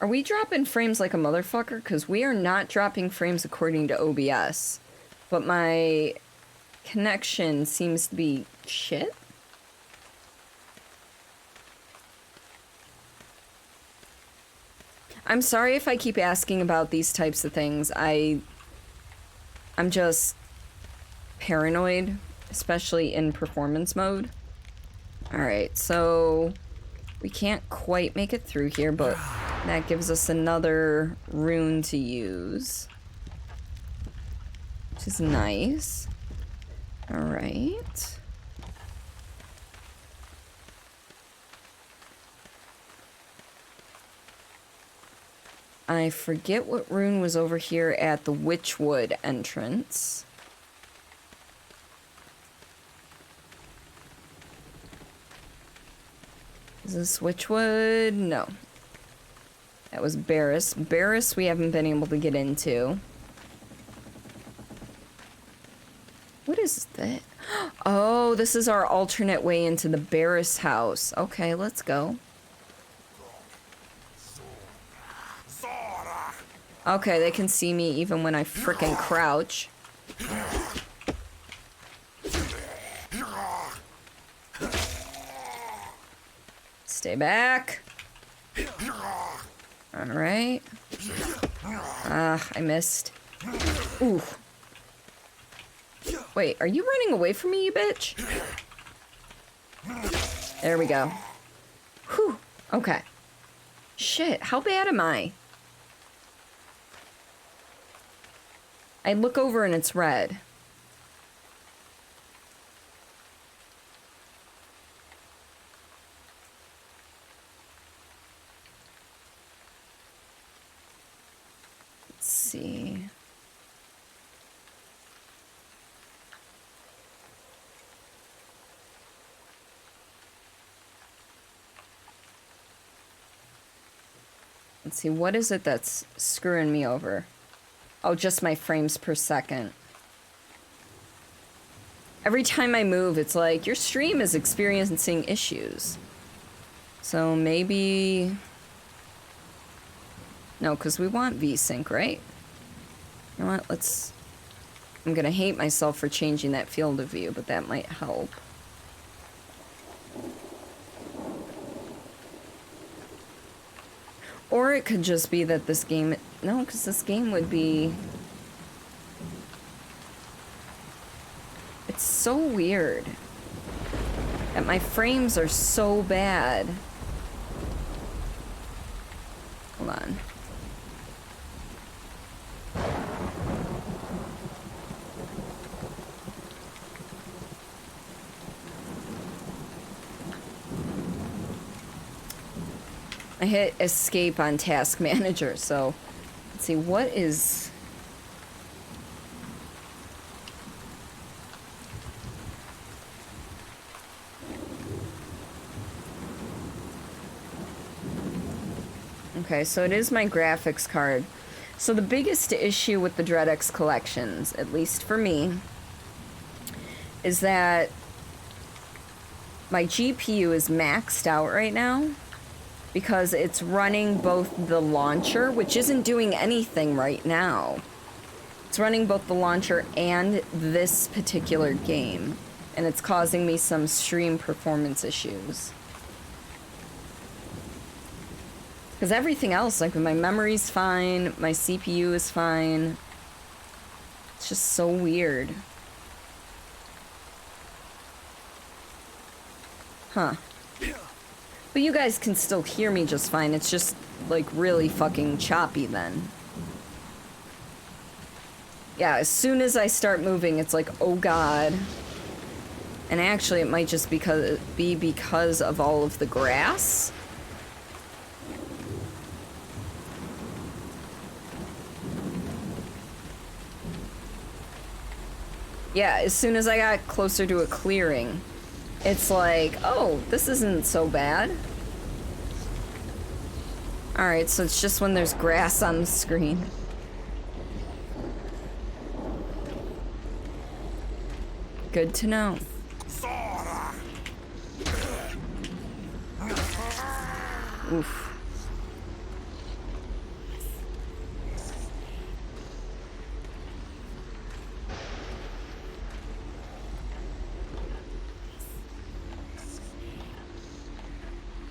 Are we dropping frames like a motherfucker? Because we are not dropping frames according to OBS. But my connection seems to be shit. I'm sorry if I keep asking about these types of things. I'm just paranoid, especially in performance mode. Alright, so we can't quite make it through here, but that gives us another rune to use, which is nice. Alright. I forget what rune was over here at the Witchwood entrance. Is this Witchwood? No. That was Barris. Barris we haven't been able to get into. What is that? Oh, this is our alternate way into the Barris house. Okay, let's go. Okay, they can see me even when I frickin' crouch. Stay back. Alright. Ah, I missed. Ooh. Wait, are you running away from me, you bitch? There we go. Whew. Okay. Shit, how bad am I? I look over and it's red. Let's see. Let's see, what is it that's screwing me over? Oh, just my frames per second. Every time I move, it's like, your stream is experiencing issues. So maybe... No, because we want VSync, right? You know what, let's... I'm gonna hate myself for changing that field of view, but that might help. Or it could just be that this game... No, because this game would be... It's so weird. That my frames are so bad. Hold on. I hit escape on task manager, so let's see, what is... Okay, so it is my graphics card. So the biggest issue with the DreadX collections, at least for me, is that my GPU is maxed out right now. Because it's running both the launcher, which isn't doing anything right now. It's running both the launcher and this particular game. And it's causing me some stream performance issues. Because everything else, like my memory's fine, my CPU is fine. It's just so weird. Huh. But you guys can still hear me just fine. It's just, like, really fucking choppy then. Yeah, as soon as I start moving, it's like, oh god. And actually, it might just be because of all of the grass. Yeah, as soon as I got closer to a clearing, it's like, oh, this isn't so bad. Alright, so it's just when there's grass on the screen. Good to know. Oof.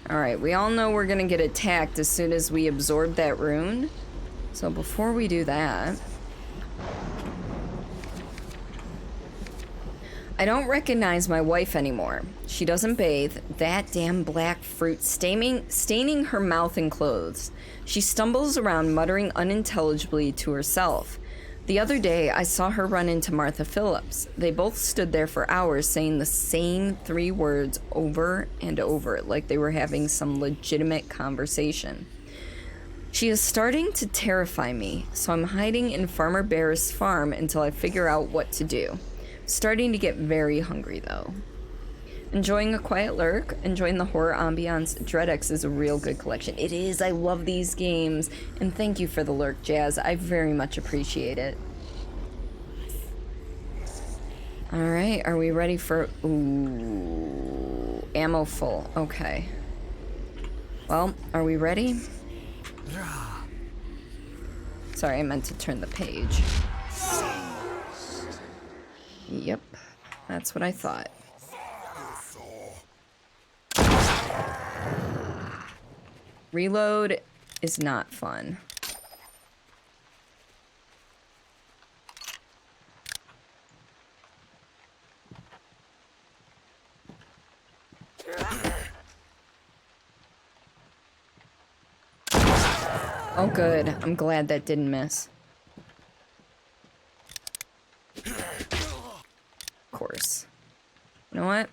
Alright, we all know we're gonna get attacked as soon as we absorb that rune. So before we do that... I don't recognize my wife anymore. She doesn't bathe. That damn black fruit staining her mouth and clothes. She stumbles around muttering unintelligibly to herself. The other day, I saw her run into Martha Phillips. They both stood there for hours saying the same 3 words over and over, like they were having some legitimate conversation. She is starting to terrify me, so I'm hiding in Farmer Bear's farm until I figure out what to do. Starting to get very hungry, though. Enjoying a quiet lurk, enjoying the horror ambiance. DreadX is a real good collection. It is, I love these games. And thank you for the lurk, Jazz. I very much appreciate it. Alright, are we ready for... Ooh, ammo full. Okay. Well, are we ready? Sorry, I meant to turn the page. Yep, that's what I thought. Reload is not fun. Oh good, I'm glad that didn't miss. Of course. You know what?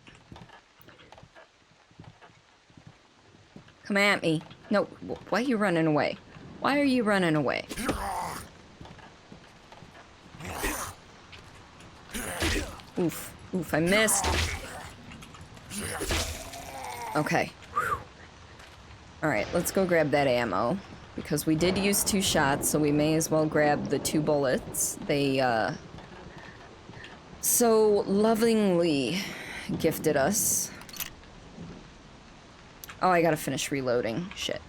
Come at me. No, why are you running away? Why are you running away? Oof, oof, I missed. Okay. Alright, let's go grab that ammo. Because we did use 2 shots, so we may as well grab the 2 bullets. They, so lovingly gifted us. Oh, I gotta finish reloading. Shit.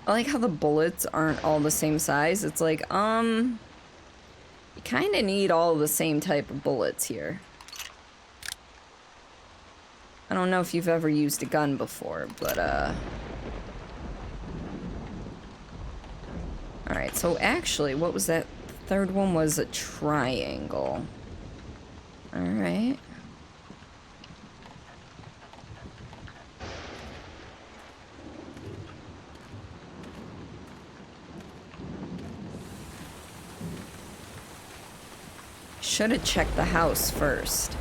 I like how the bullets aren't all the same size. It's like, you kinda need all the same type of bullets here. I don't know if you've ever used a gun before, but, Alright, so actually, what was that? The third one was a triangle. Alright. Should have checked the house first.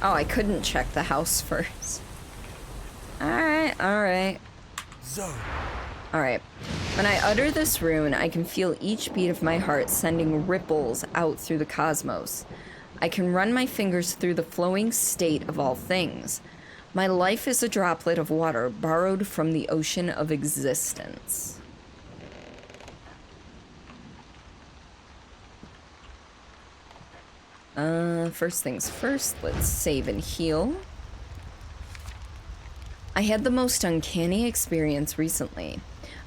Oh, I couldn't check the house first. Alright, alright. Alright. When I utter this rune, I can feel each beat of my heart sending ripples out through the cosmos. I can run my fingers through the flowing state of all things. My life is a droplet of water borrowed from the ocean of existence. First things first, let's save and heal. I had the most uncanny experience recently.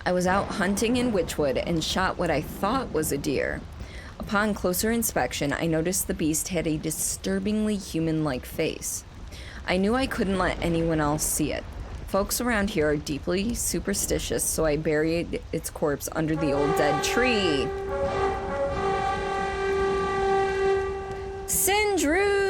I was out hunting in Witchwood and shot what I thought was a deer. Upon closer inspection, I noticed the beast had a disturbingly human-like face. I knew I couldn't let anyone else see it. Folks around here are deeply superstitious, so I buried its corpse under the old dead tree. Sindru!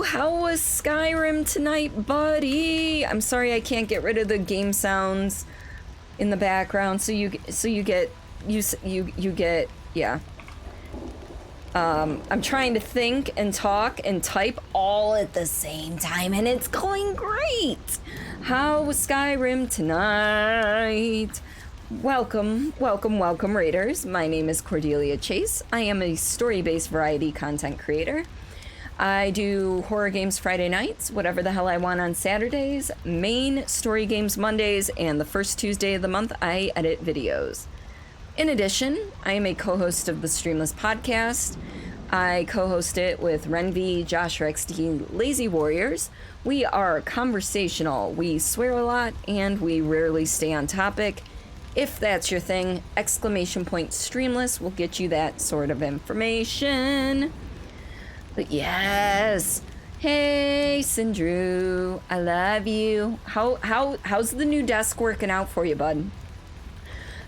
How was Skyrim tonight, buddy? I'm sorry I can't get rid of the game sounds in the background, so you get yeah. I'm trying to think and talk and type all at the same time, and it's going great. How was Skyrim tonight? Welcome, welcome, welcome, Raiders. My name is Cordelia Chase. I am a story-based variety content creator. I do horror games Friday nights, whatever the hell I want on Saturdays, main story games Mondays, and the first Tuesday of the month, I edit videos. In addition, I am a co-host of the Streamless podcast. I co-host it with Renvi, Josh XD, Lazy Warriors. We are conversational. We swear a lot, and we rarely stay on topic. If that's your thing, !Streamless will get you that sort of information. But yes, hey Sindru, I love you. How's the new desk working out for you, bud?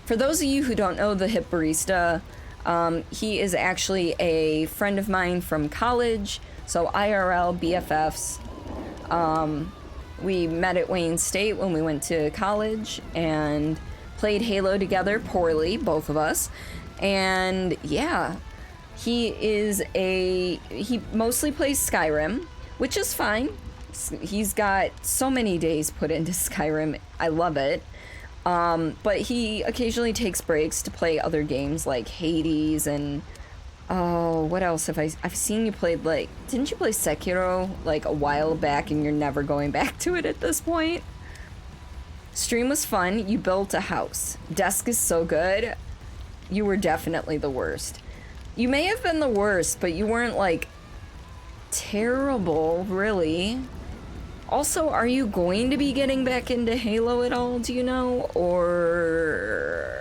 For those of you who don't know the Hip Barista, he is actually a friend of mine from college, so IRL BFFs. We met at Wayne State when we went to college and played Halo together poorly, both of us. And yeah, he mostly plays Skyrim, which is fine. He's got so many days put into Skyrim. I love it. But he occasionally takes breaks to play other games like Hades and oh, what else have I've seen you played, like, didn't you play Sekiro like a while back and you're never going back to it at this point? Stream was fun. You built a house. Desk is so good. You were definitely the worst. You may have been the worst, but you weren't like terrible, really. Also, are you going to be getting back into Halo at all, do you know? Or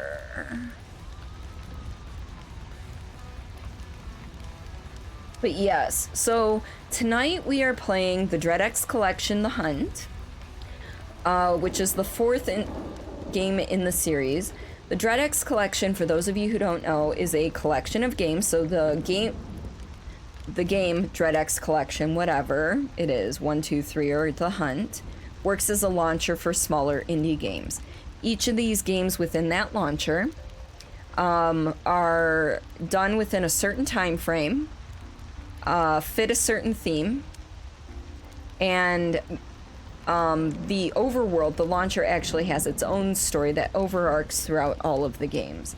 But yes, so tonight we are playing the DreadX Collection, The Hunt, which is the fourth game in the series. The DreadX Collection, for those of you who don't know, is a collection of games. So the game DreadX Collection, whatever it is, 1, 2, 3, or The Hunt, works as a launcher for smaller indie games. Each of these games within that launcher are done within a certain time frame, fit a certain theme, and the overworld, the launcher actually has its own story that overarches throughout all of the games.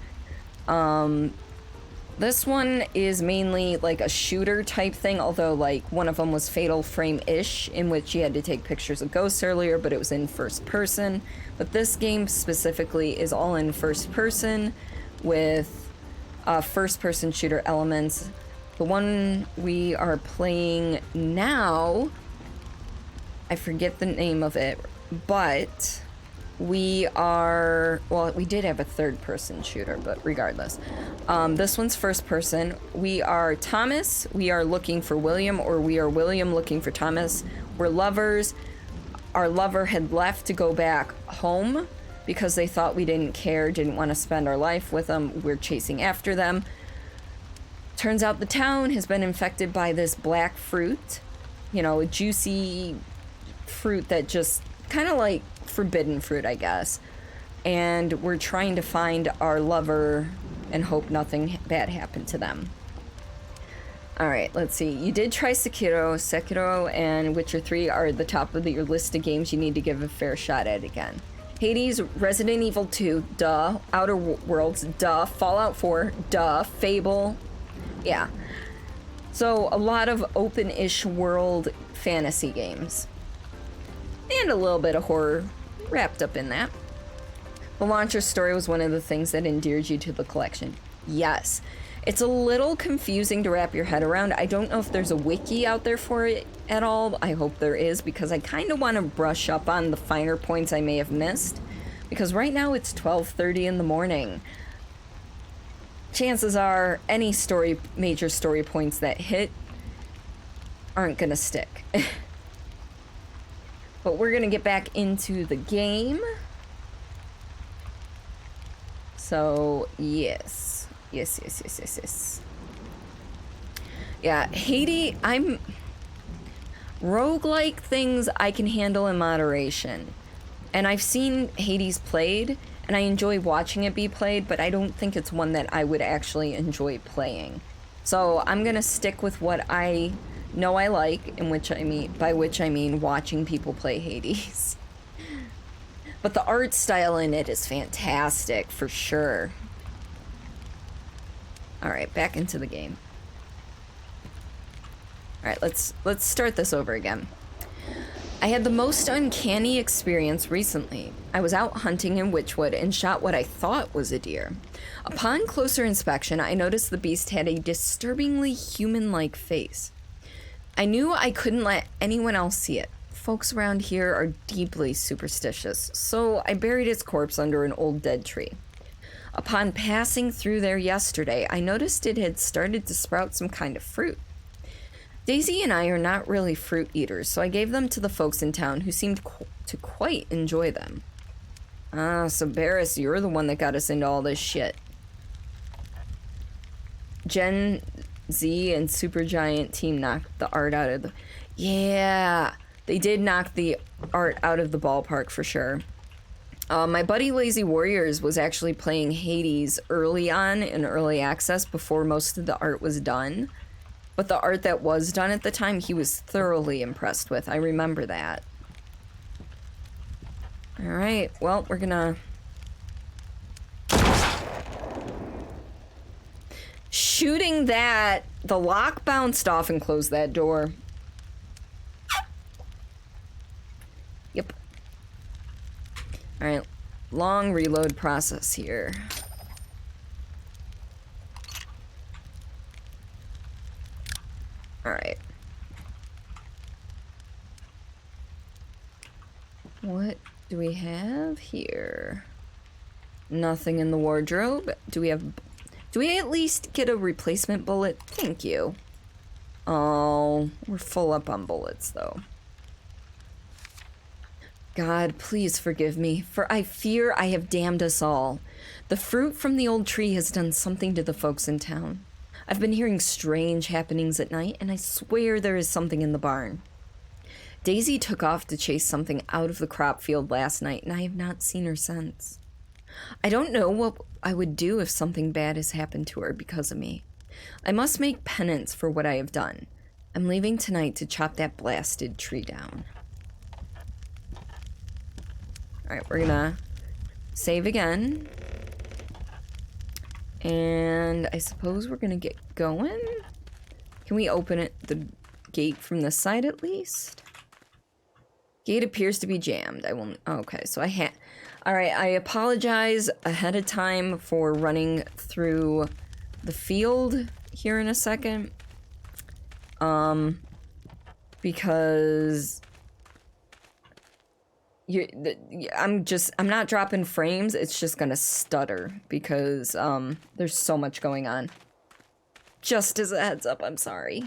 This one is mainly like a shooter type thing, although like one of them was Fatal Frame-ish, in which you had to take pictures of ghosts earlier, but it was in first person. But this game specifically is all in first person with first person shooter elements. The one we are playing now, I forget the name of it, but we did have a third person shooter, but regardless. This one's first person. We are Thomas, we are looking for William, or we are William looking for Thomas. We're lovers. Our lover had left to go back home because they thought we didn't care, didn't want to spend our life with them. We're chasing after them. Turns out the town has been infected by this black fruit, you know, a juicy fruit that just kind of like forbidden fruit, I guess. And we're trying to find our lover and hope nothing bad happened to them. Alright, let's see. You did try Sekiro. Sekiro and Witcher 3 are the top of your list of games you need to give a fair shot at again. Hades, Resident Evil 2, duh. Outer Worlds, duh. Fallout 4, duh. Fable, yeah. So a lot of open-ish world fantasy games. And a little bit of horror wrapped up in that. The launcher story was one of the things that endeared you to the collection. Yes. It's a little confusing to wrap your head around. I don't know if there's a wiki out there for it at all. I hope there is, because I kind of want to brush up on the finer points I may have missed. Because right now it's 12:30 in the morning. Chances are any major story points that hit aren't gonna stick. But we're gonna get back into the game. So, yes. Yes. Yeah, Hades, roguelike things I can handle in moderation. And I've seen Hades played, and I enjoy watching it be played, but I don't think it's one that I would actually enjoy playing. So I'm gonna stick with what I know I like, by which I mean watching people play Hades. But the art style in it is fantastic, for sure. Alright, back into the game. Alright, let's start this over again. I had the most uncanny experience recently. I was out hunting in Witchwood and shot what I thought was a deer. Upon closer inspection, I noticed the beast had a disturbingly human-like face. I knew I couldn't let anyone else see it. Folks around here are deeply superstitious, so I buried its corpse under an old dead tree. Upon passing through there yesterday, I noticed it had started to sprout some kind of fruit. Daisy and I are not really fruit eaters, so I gave them to the folks in town who seemed to quite enjoy them. So Barris, you're the one that got us into all this shit. Gen Z and Supergiant team knocked the art out of the... Yeah, they did knock the art out of the ballpark for sure. My buddy Lazy Warriors was actually playing Hades early on in early access before most of the art was done. But the art that was done at the time, he was thoroughly impressed with. I remember that. Alright, well, we're gonna... Shooting that, the lock bounced off and closed that door. Yep. Alright, long reload process here. Alright. What do we have here? Nothing in the wardrobe. Do we at least get a replacement bullet? Thank you. Oh, we're full up on bullets, though. God, please forgive me, for I fear I have damned us all. The fruit from the old tree has done something to the folks in town. I've been hearing strange happenings at night, and I swear there is something in the barn. Daisy took off to chase something out of the crop field last night, and I have not seen her since. I don't know what I would do if something bad has happened to her because of me. I must make penance for what I have done. I'm leaving tonight to chop that blasted tree down. Alright, we're gonna save again. And I suppose we're gonna get going. Can we open it, the gate from this side at least? Gate appears to be jammed. I will. Okay, so I Alright, I apologize ahead of time for running through the field here in a second. Because I'm not dropping frames, it's just gonna stutter because there's so much going on. Just as a heads up, I'm sorry.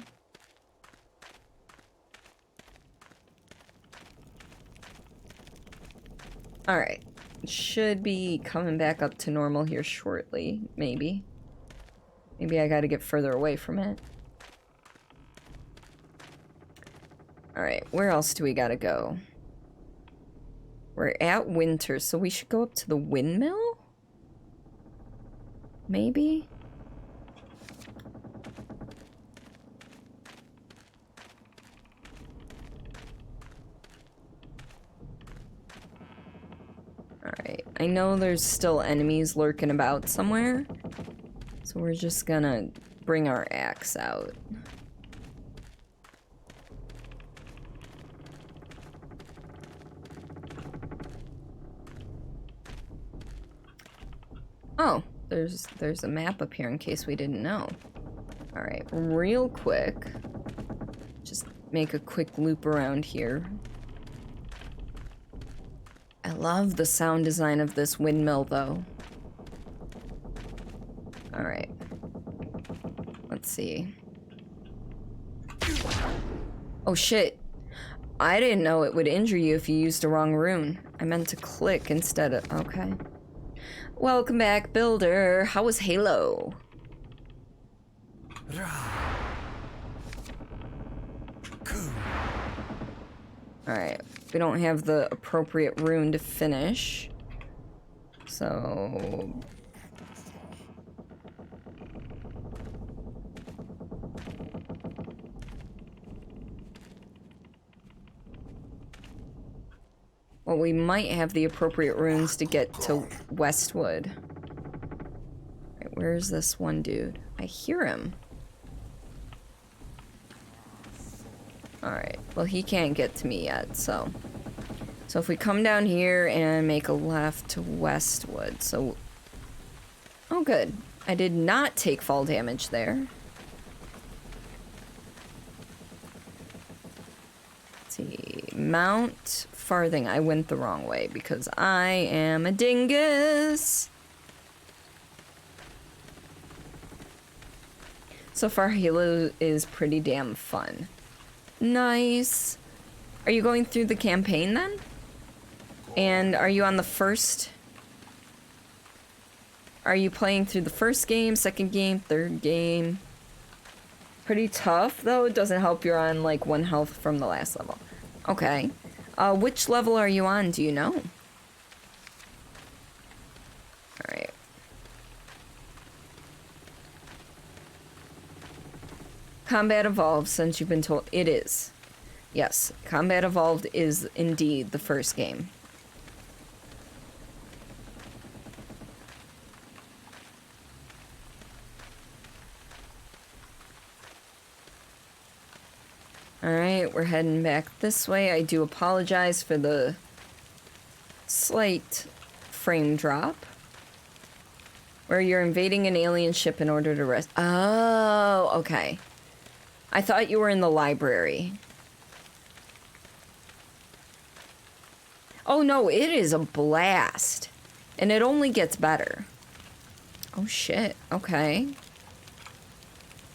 Alright. Should be coming back up to normal here shortly, maybe. Maybe I gotta get further away from it. Alright, where else do we gotta go? We're at winter, so we should go up to the windmill? Maybe? Alright, I know there's still enemies lurking about somewhere, so we're just gonna bring our axe out. Oh, there's a map up here in case we didn't know. Alright, real quick. Just make a quick loop around here. I love the sound design of this windmill, though. Alright. Let's see. Oh, shit. I didn't know it would injure you if you used the wrong rune. I meant to click instead of... Okay. Welcome back, Builder. How was Halo? Alright. We don't have the appropriate rune to finish. So... Well, we might have the appropriate runes to get to Westwood. Right, where's this one dude? I hear him. Alright, well he can't get to me yet, so... So if we come down here and make a left to Westwood, so... Oh good, I did not take fall damage there. Let's see, Mount Farthing, I went the wrong way because I am a dingus. So far Halo is pretty damn fun. Nice. Are you going through the campaign then? And are you on the first? Are you playing through the first game, second game, third game? Pretty tough though, it doesn't help you're on like 1 health from the last level. Okay. Which level are you on, do you know? Alright. Combat Evolved, since you've been told. It is. Yes, Combat Evolved is indeed the first game. Alright, we're heading back this way. I do apologize for the slight frame drop. Where you're invading an alien ship in order to rest. Oh, okay. I thought you were in the library. Oh no, it is a blast. And it only gets better. Oh shit, okay.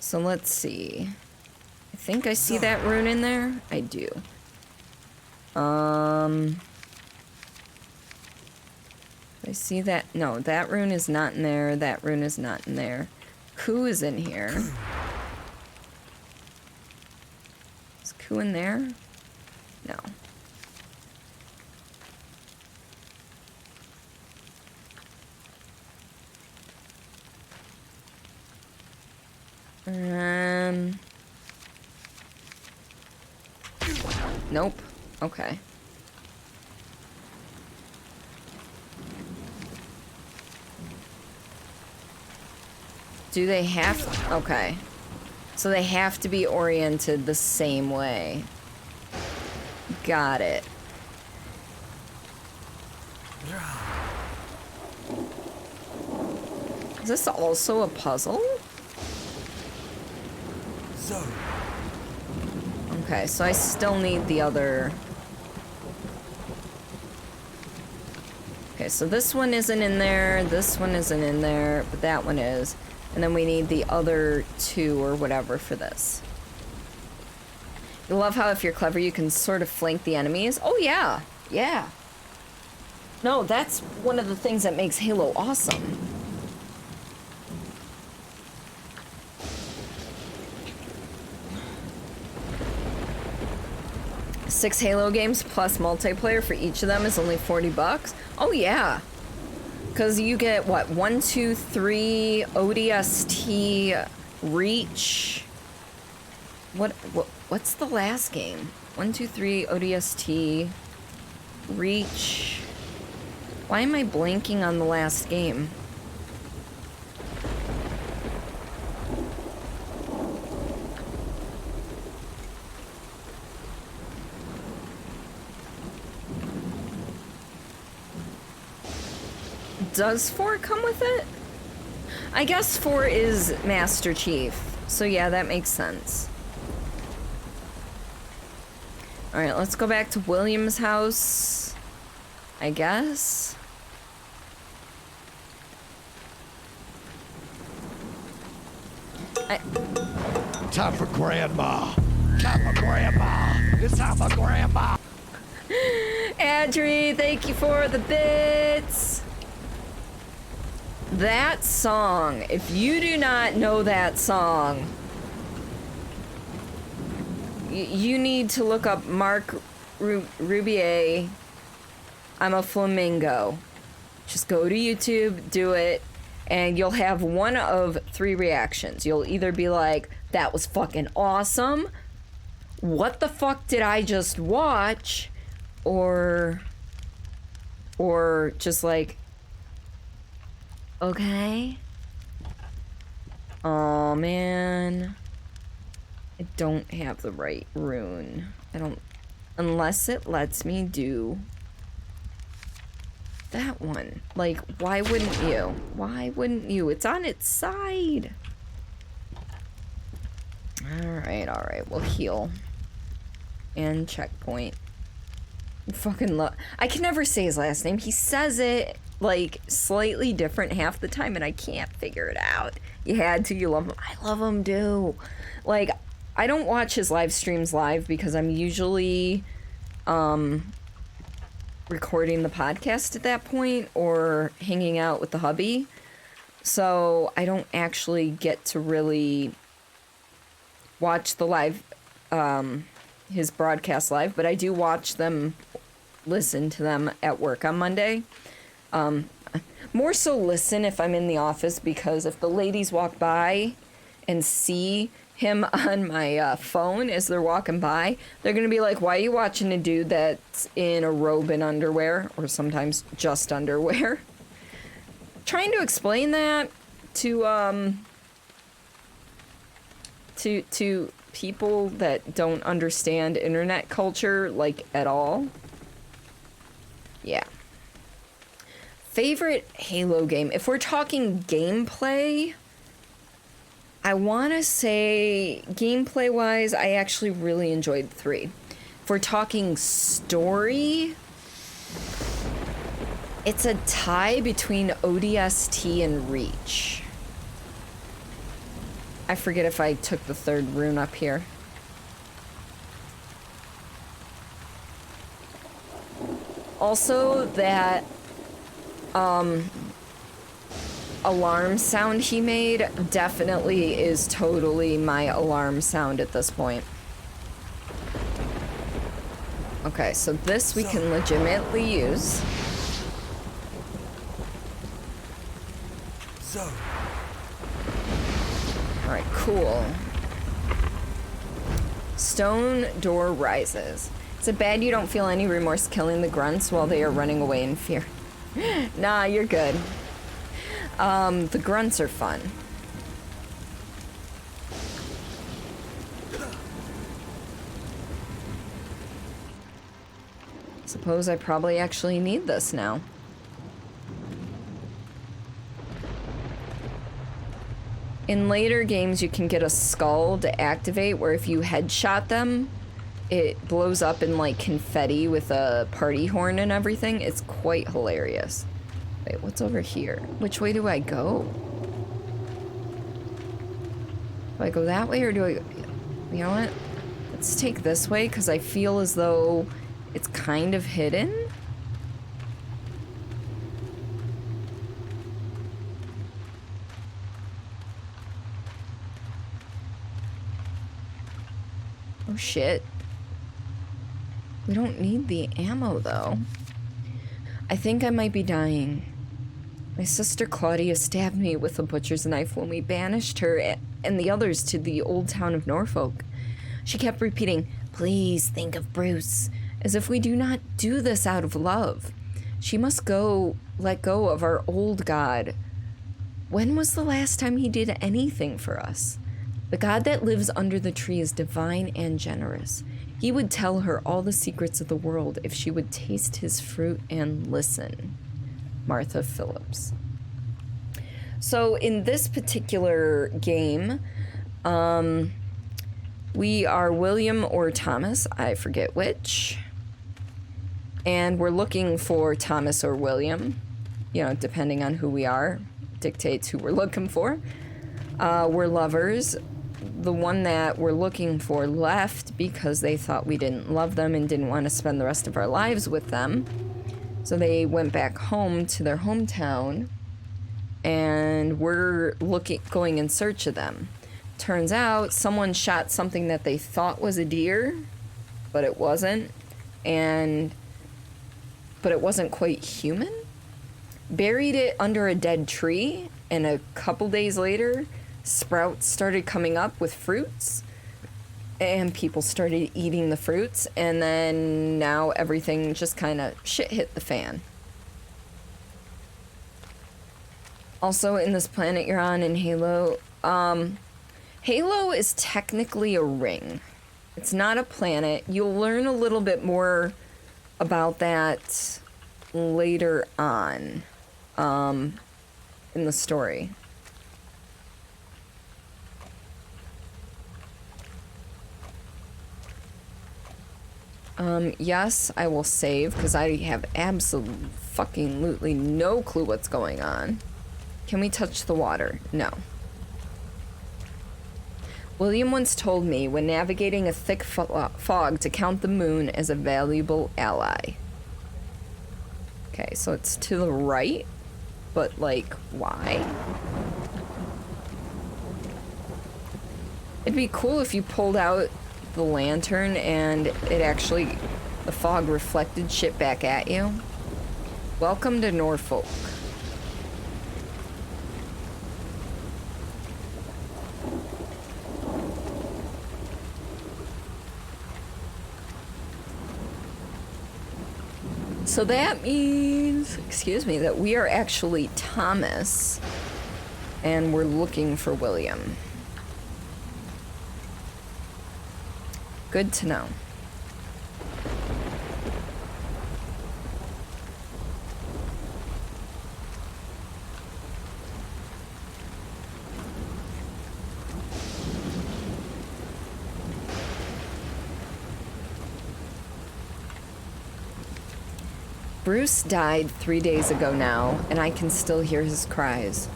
So let's see. I think I see that rune in there. I do. I see that. No, that rune is not in there. That rune is not in there. Ku is in here. Is Ku in there? No. Nope. Okay. Do they have... Okay. So they have to be oriented the same way. Got it. Is this also a puzzle? Okay, so I still need the other... Okay, so this one isn't in there, this one isn't in there, but that one is. And then we need the other two or whatever for this. I love how if you're clever, you can sort of flank the enemies. Oh yeah, yeah. No, that's one of the things that makes Halo awesome. Six Halo games plus multiplayer for each of them is only $40. Oh yeah. Because you get, what, 1, 2, 3, ODST, Reach. What's the last game? 1, 2, 3, ODST, Reach. Why am I blanking on the last game? Does 4 come with it? I guess 4 is Master Chief. So yeah, that makes sense. Alright, let's go back to William's house. I guess. Time for Grandma. Time for Grandma. It's time for Grandma. Adri, thank you for the bits. That song, if you do not know that song, you need to look up Mark Rubier, I'm a Flamingo. Just go to YouTube, do it, and you'll have one of 3 reactions. You'll either be like, that was fucking awesome, what the fuck did I just watch, or just like, okay. Oh man. I don't have the right rune. I don't... Unless it lets me do... that one. Like, why wouldn't you? Why wouldn't you? It's on its side. Alright. We'll heal. And checkpoint. Fucking love... I can never say his last name. He says it... like slightly different half the time and I can't figure it out. You had to, you love him. I love him too. Like, I don't watch his live streams live because I'm usually recording the podcast at that point or hanging out with the hubby. So I don't actually get to really watch the live his broadcast live, but I do watch them, listen to them at work on Monday. More so listen if I'm in the office, because if the ladies walk by and see him on my phone as they're walking by, they're gonna be like, why are you watching a dude that's in a robe and underwear, or sometimes just underwear? Trying to explain that to people that don't understand internet culture, like, at all. Yeah. Favorite Halo game? If we're talking gameplay, I want to say gameplay-wise, I actually really enjoyed 3. If we're talking story, it's a tie between ODST and Reach. I forget if I took the 3rd rune up here. Also, that alarm sound he made definitely is totally my alarm sound at this point. Okay, so this we can legitimately use. Alright, cool. Stone door rises. Is it bad you don't feel any remorse killing the grunts while they are running away in fear? Nah, you're good. The grunts are fun. Suppose I probably actually need this now. In later games, you can get a skull to activate, where if you headshot them, it blows up in like confetti with a party horn and everything. It's quite hilarious. Wait, what's over here? Which way do I go? Do I go that way or do I go... You know what? Let's take this way because I feel as though it's kind of hidden. Oh shit. We don't need the ammo though. I think I might be dying. My sister Claudia stabbed me with a butcher's knife when we banished her and the others to the old town of Norfolk. She kept repeating, "Please think of Bruce," as if we do not do this out of love. She must let go of our old God. When was the last time he did anything for us? The God that lives under the tree is divine and generous. He would tell her all the secrets of the world if she would taste his fruit and listen. Martha Phillips. So in this particular game, we are William or Thomas, I forget which. And we're looking for Thomas or William, you know, depending on who we are, dictates who we're looking for. We're lovers. The one that we're looking for left because they thought we didn't love them and didn't want to spend the rest of our lives with them. So they went back home to their hometown, and we're going in search of them. Turns out someone shot something that they thought was a deer, but it wasn't, but it wasn't quite human. Buried it under a dead tree, and a couple days later, sprouts started coming up with fruits, and people started eating the fruits, and then now everything just kind of shit hit the fan. Also, in this planet you're on in Halo, Halo is technically a ring. It's not a planet. You'll learn a little bit more about that later on in the story. Yes, I will save because I have absolutely no clue what's going on. Can we touch the water? No. William once told me when navigating a thick fog to count the moon as a valuable ally. Okay, so it's to the right, but like, why? It'd be cool if you pulled out the lantern and it actually, the fog reflected shit back at you. Welcome to Norfolk. So that means, excuse me, that we are actually Thomas and we're looking for William. Good to know. Bruce died 3 days ago now, and I can still hear his cries.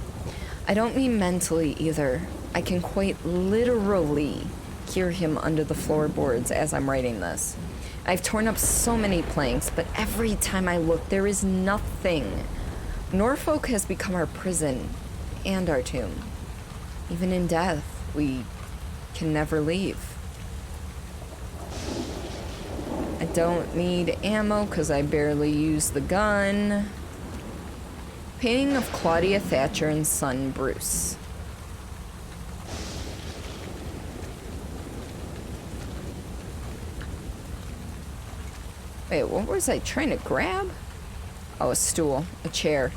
I don't mean mentally either. I can quite literally hear him under the floorboards as I'm writing this. I've torn up so many planks, but every time I look, there is nothing. Norfolk has become our prison and our tomb. Even in death, we can never leave. I don't need ammo because I barely use the gun. Painting of Claudia Thatcher and son Bruce. Wait, what was I trying to grab? Oh, a stool, a chair.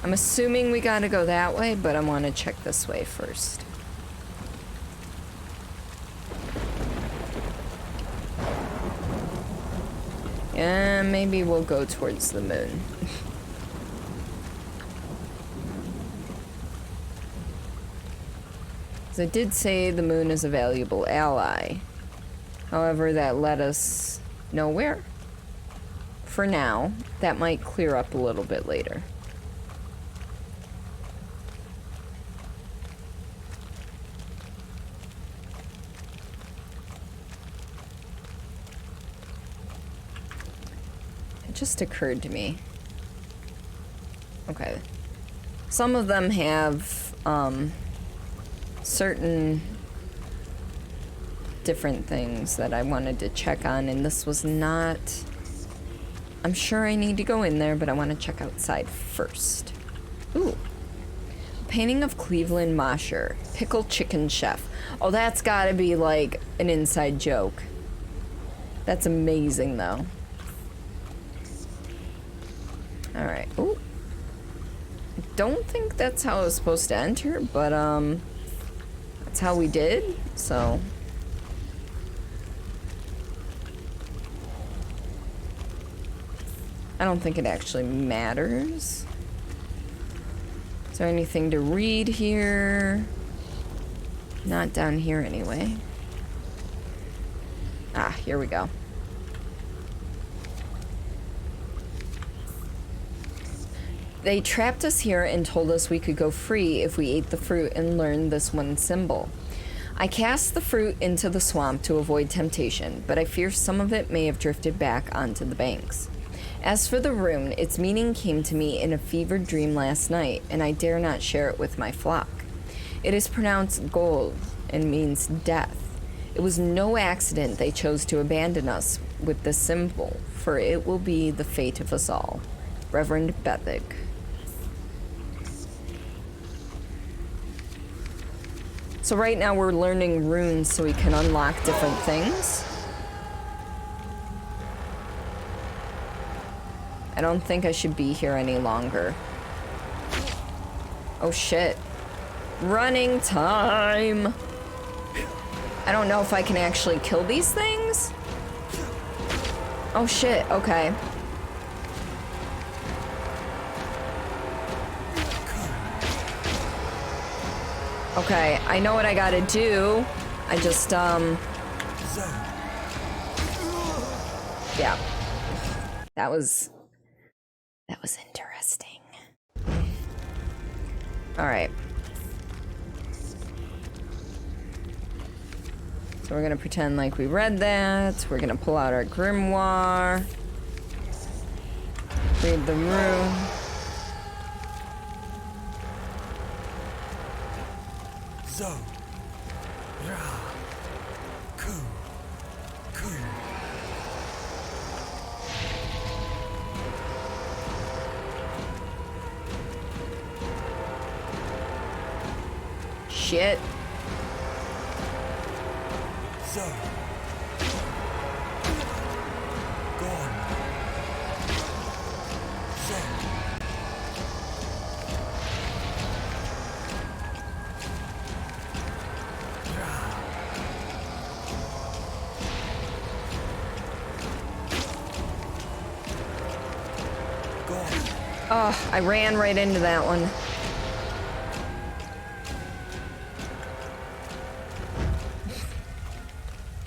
I'm assuming we gotta go that way, but I want to check this way first. Yeah, maybe we'll go towards the moon. I did say the moon is a valuable ally. However, that led us nowhere. For now, that might clear up a little bit later. It just occurred to me. Okay. Some of them have, certain different things that I wanted to check on, and this was not... I'm sure I need to go in there, but I want to check outside first. Ooh. Painting of Cleveland Mosher. Pickled Chicken Chef. Oh, that's gotta be like an inside joke. That's amazing, though. Alright. Ooh. I don't think that's how I was supposed to enter, but, that's how we did, so. I don't think it actually matters. Is there anything to read here? Not down here anyway. Ah, here we go. They trapped us here and told us we could go free if we ate the fruit and learned this one symbol. I cast the fruit into the swamp to avoid temptation, but I fear some of it may have drifted back onto the banks. As for the rune, its meaning came to me in a fevered dream last night, and I dare not share it with my flock. It is pronounced gold and means death. It was no accident they chose to abandon us with this symbol, for it will be the fate of us all. Reverend Bethig. So right now we're learning runes so we can unlock different things. I don't think I should be here any longer. Oh shit. Running time! I don't know if I can actually kill these things. Oh shit, okay. Okay, I know what I gotta do. I just, yeah. That was interesting. Alright. So we're gonna pretend like we read that. We're gonna pull out our grimoire. Read the rune. Zo. Ra. Ku. Ku. Shit. So. Gone. So. Oh, I ran right into that one.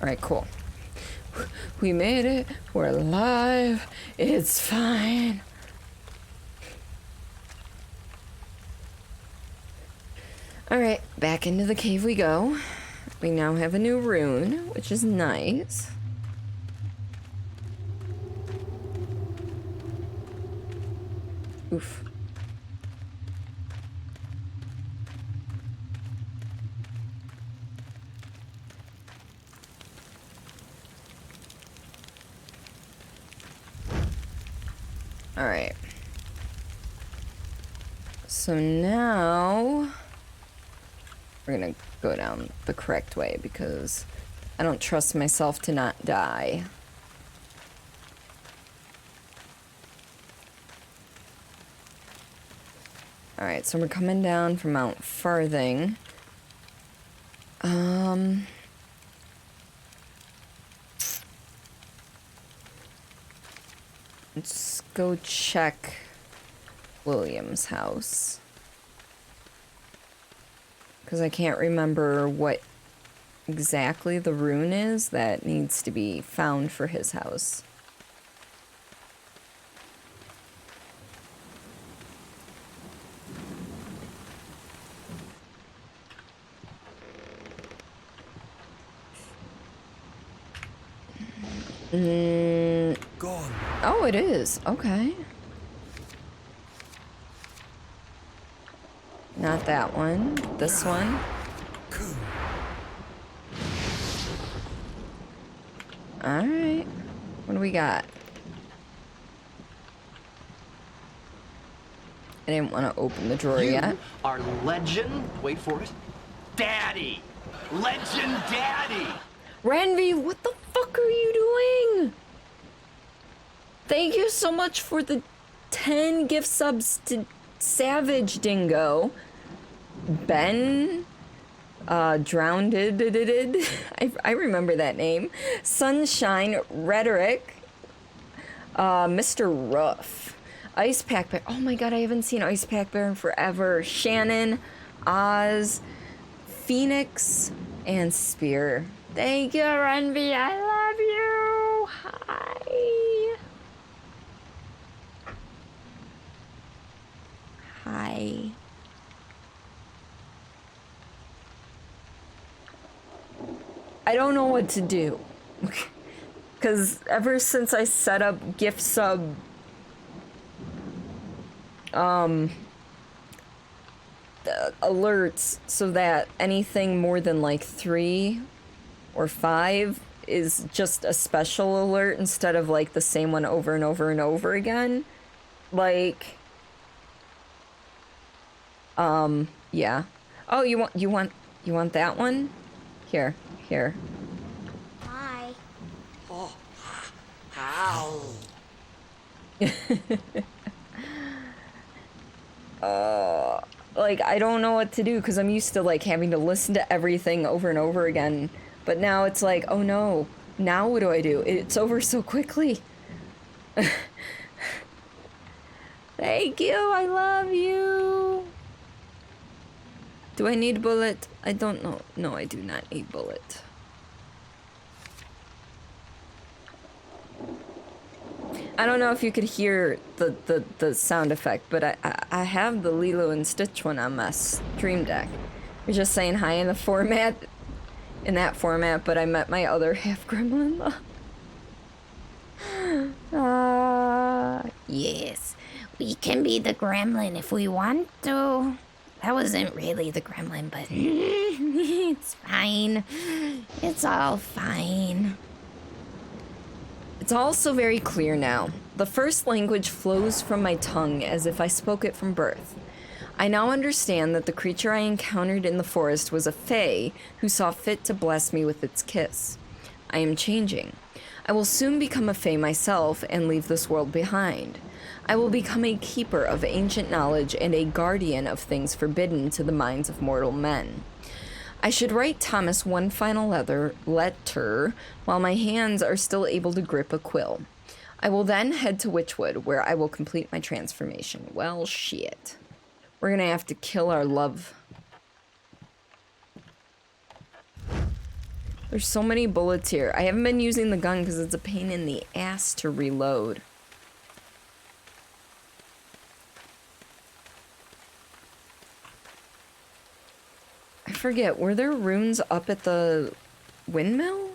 Alright, cool. We made it. We're alive. It's fine. Alright, back into the cave we go. We now have a new rune, which is nice. Oof. Alright. So now we're gonna go down the correct way because I don't trust myself to not die. Alright, so we're coming down from Mount Farthing. Let's go check William's house. Because I can't remember what exactly the rune is that needs to be found for his house. Gone. Oh, it is. Okay. Not that one. This one. Alright. What do we got? I didn't want to open the drawer yet. Our legend, wait for it, Daddy! Legend Daddy! Ranvi, what the fuck are you doing? Thank you so much for the 10 gift subs to Savage Dingo. Ben, Drowned, I remember that name. Sunshine, Rhetoric, Mr. Ruff, Ice Pack Bear. Oh my god, I haven't seen Ice Pack Bear in forever. Shannon, Oz, Phoenix, and Spear. Thank you, Renby. I love you. Hi. Hi. I don't know what to do. Because ever since I set up gift sub alerts so that anything more than like 3 or 5 is just a special alert instead of like the same one over and over and over again. Like, yeah. Oh, you want that one? Here. Hi. Oh, how? Like, I don't know what to do because I'm used to like having to listen to everything over and over again. But now it's like, oh no, now what do I do? It's over so quickly. Thank you, I love you. Do I need a bullet? I don't know. No, I do not need a bullet. I don't know if you could hear the sound effect, but I have the Lilo and Stitch one on my stream deck. You're just saying hi in the format, in that format, but I met my other half gremlin. Yes, we can be the gremlin if we want to. That wasn't really the gremlin, but it's fine. It's all fine. It's also very clear now. The first language flows from my tongue as if I spoke it from birth. I now understand that the creature I encountered in the forest was a fae who saw fit to bless me with its kiss. I am changing. I will soon become a fae myself and leave this world behind. I will become a keeper of ancient knowledge and a guardian of things forbidden to the minds of mortal men. I should write Thomas one final letter while my hands are still able to grip a quill. I will then head to Witchwood, where I will complete my transformation. Well, shit. We're gonna have to kill our love. There's so many bullets here. I haven't been using the gun because it's a pain in the ass to reload. forget, were there runes up at the windmill?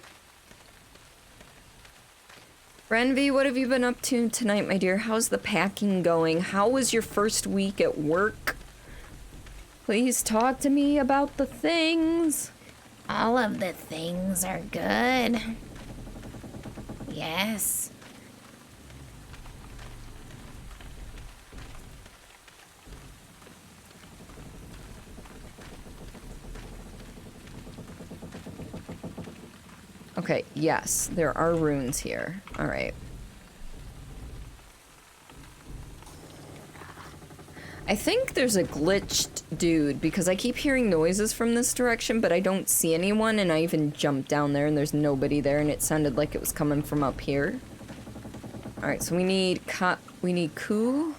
Renvi, what have you been up to tonight, my dear? How's the packing going? How was your first week at work? Please talk to me about the things. All of the things are good. Yes. Okay, yes, there are runes here. Alright. I think there's a glitched dude because I keep hearing noises from this direction, but I don't see anyone, and I even jumped down there and there's nobody there, and it sounded like it was coming from up here. Alright, so we need Ku.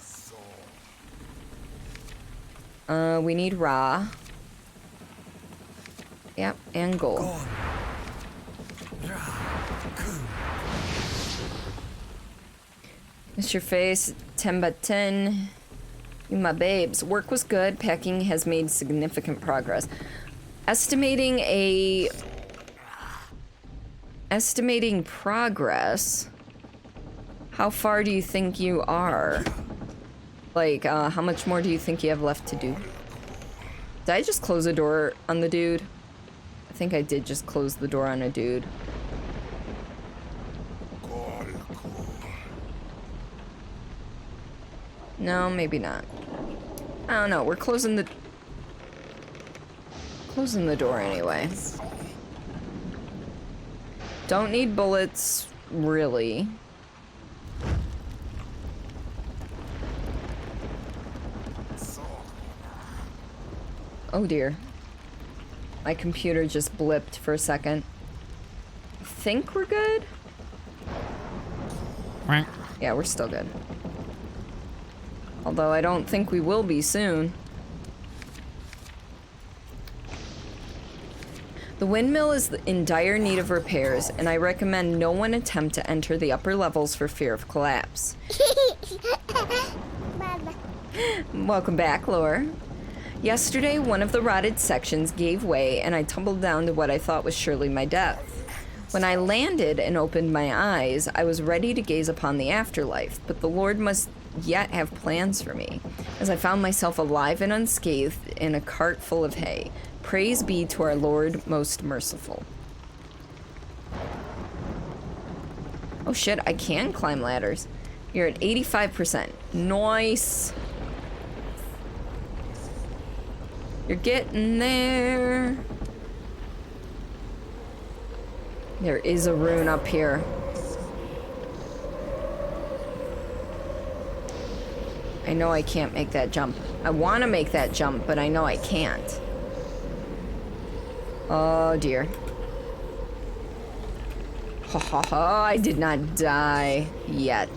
We need Ra. Yep, and Gold. Mr. Face, 10 by 10. You my babes. Work was good. Packing has made significant progress. Estimating progress. How far do you think you are? Like, how much more do you think you have left to do? Did I just close a door on the dude? I think I did just close the door on a dude. No, maybe not. I don't know. We're closing the door anyway. Don't need bullets, really. Oh dear. My computer just blipped for a second. I think we're good? Yeah, we're still good. Although I don't think we will be soon. The windmill is in dire need of repairs, and I recommend no one attempt to enter the upper levels for fear of collapse. Welcome back, Lore. Yesterday, one of the rotted sections gave way, and I tumbled down to what I thought was surely my death. When I landed and opened my eyes, I was ready to gaze upon the afterlife, but the Lord must yet have plans for me, as I found myself alive and unscathed in a cart full of hay. Praise be to our Lord most merciful. Oh shit, I can climb ladders. You're at 85%. Nice. You're getting there. There is a rune up here. I know I can't make that jump. I want to make that jump, but I know I can't. Oh dear. Ha ha ha, I did not die yet.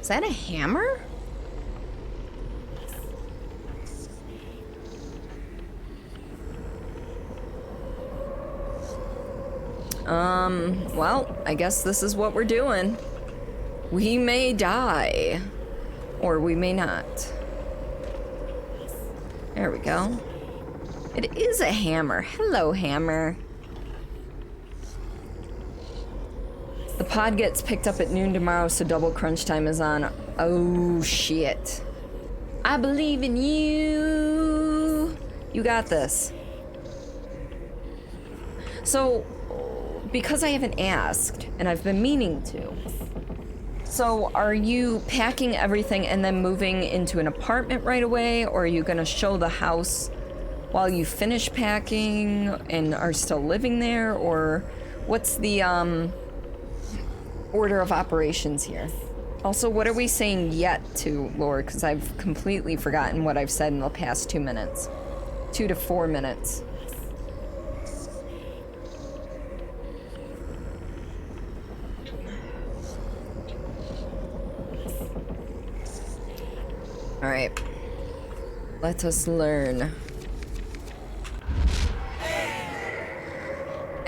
Is that a hammer? Well, I guess this is what we're doing. We may die, or we may not. There we go. It is a hammer. Hello, hammer. The pod gets picked up at noon tomorrow, so double crunch time is on. Oh, shit. I believe in you. You got this. So, because I haven't asked, and I've been meaning to, so are you packing everything and then moving into an apartment right away, or are you gonna show the house while you finish packing and are still living there, or what's the order of operations here? Also, what are we saying yet to Lore? Because I've completely forgotten what I've said in the past 2 minutes. 2 to 4 minutes. Alright. Let us learn.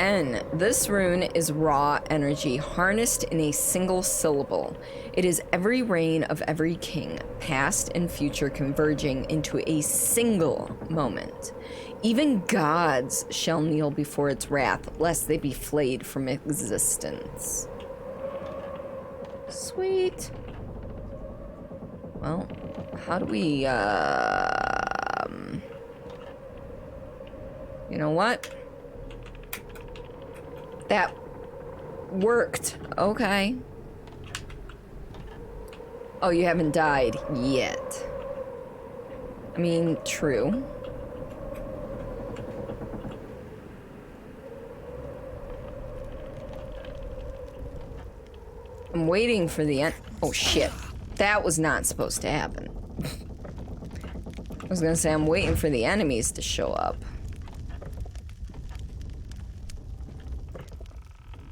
N. This rune is raw energy, harnessed in a single syllable. It is every reign of every king, past and future, converging into a single moment. Even gods shall kneel before its wrath, lest they be flayed from existence. Sweet. Well, how do we, you know what? That worked. Okay. Oh, you haven't died yet. I mean, true. I'm waiting for the end. Oh, shit. That was not supposed to happen. I was gonna say I'm waiting for the enemies to show up.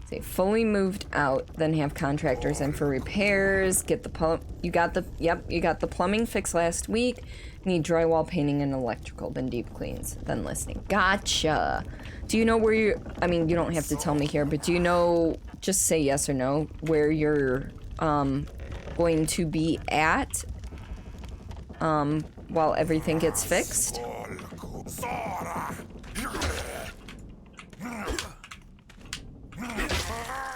Say fully moved out, then have contractors in for repairs. Get the you got the plumbing fixed last week. Need drywall, painting, and electrical. Then deep cleans. Then listening. Gotcha. Do you know where you're? I mean, you don't have to tell me here, but do you know? Just say yes or no. Where you're going to be at while everything gets fixed.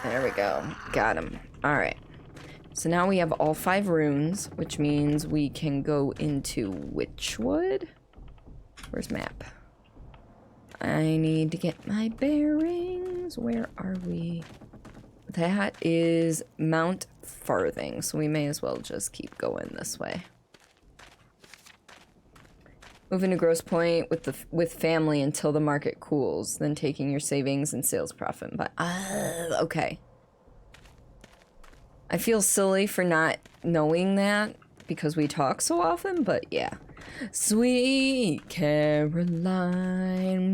There we go. Got him. All right. So now we have all 5 runes, which means we can go into Witchwood. Where's map? I need to get my bearings. Where are we? That is Mount Farthing, so we may as well just keep going this way. Moving to Grosse Pointe with family until the market cools, then taking your savings and sales profit. But okay. I feel silly for not knowing that because we talk so often, but yeah. Sweet Caroline,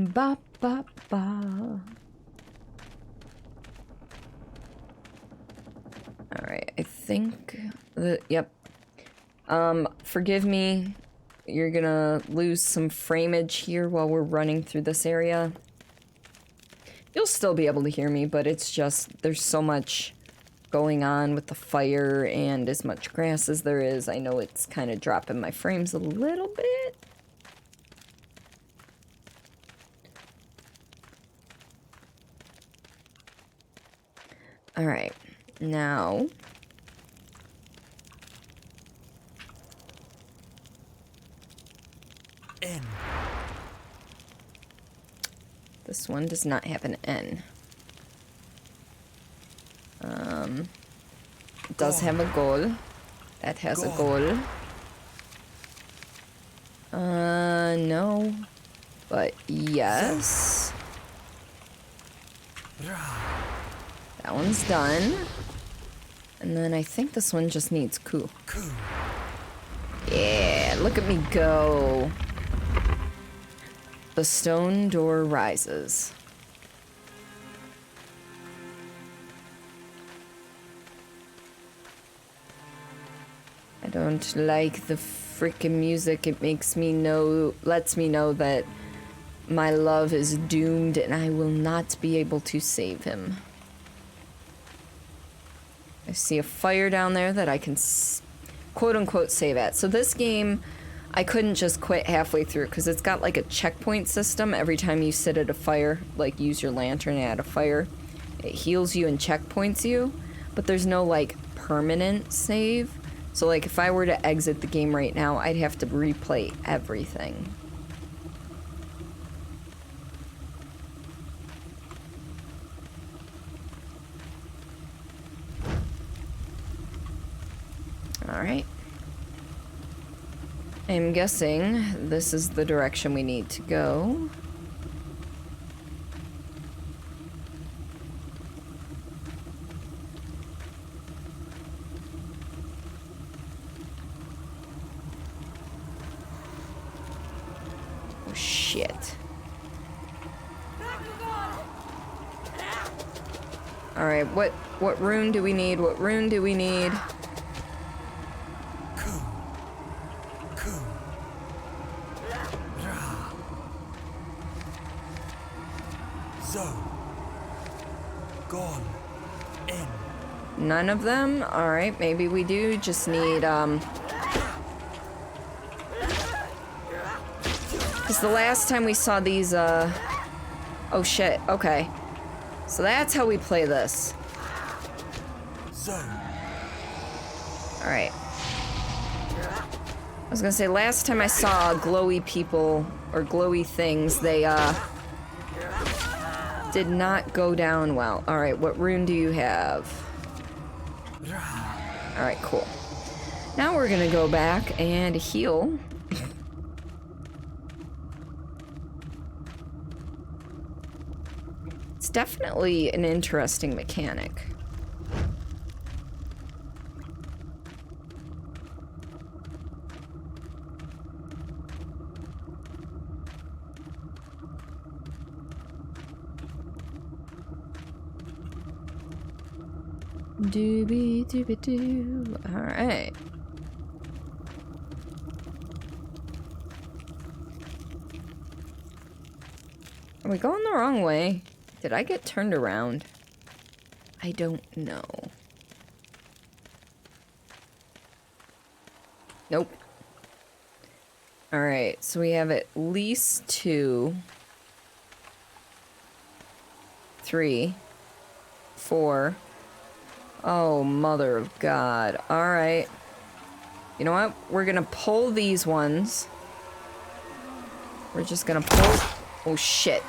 ba ba ba. All right, I think yep. Forgive me. You're gonna lose some frameage here while we're running through this area. You'll still be able to hear me, but it's just, there's so much going on with the fire and as much grass as there is. I know it's kind of dropping my frames a little bit. All right, now... N. This one does not have an N. It does have a goal. That has a goal. No. But yes. That one's done. And then I think this one just needs coup. Yeah, look at me go. The stone door rises. I don't like the frickin' music. It makes me lets me know that my love is doomed and I will not be able to save him. I see a fire down there that I can quote-unquote save at. So this game, I couldn't just quit halfway through because it's got like a checkpoint system. Every time you sit at a fire, like use your lantern at a fire, it heals you and checkpoints you, but there's no like permanent save. So like if I were to exit the game right now, I'd have to replay everything. All right. I'm guessing this is the direction we need to go. Oh, shit. All right, what rune do we need? What rune do we need? Gone. In. None of them? Alright, maybe we do just need, because the last time we saw these, oh shit, okay. So that's how we play this. Alright. I was gonna say, last time I saw glowy people, or glowy things, they, did not go down well. Alright, what rune do you have? Alright, cool. Now we're gonna go back and heal. It's definitely an interesting mechanic. Doobie doobie doo. Alright. Are we going the wrong way? Did I get turned around? I don't know. Nope. Alright, so we have at least 2, 3, 4. Oh, mother of God. Alright. You know what? We're gonna pull these ones. We're just gonna pull... Oh, shit.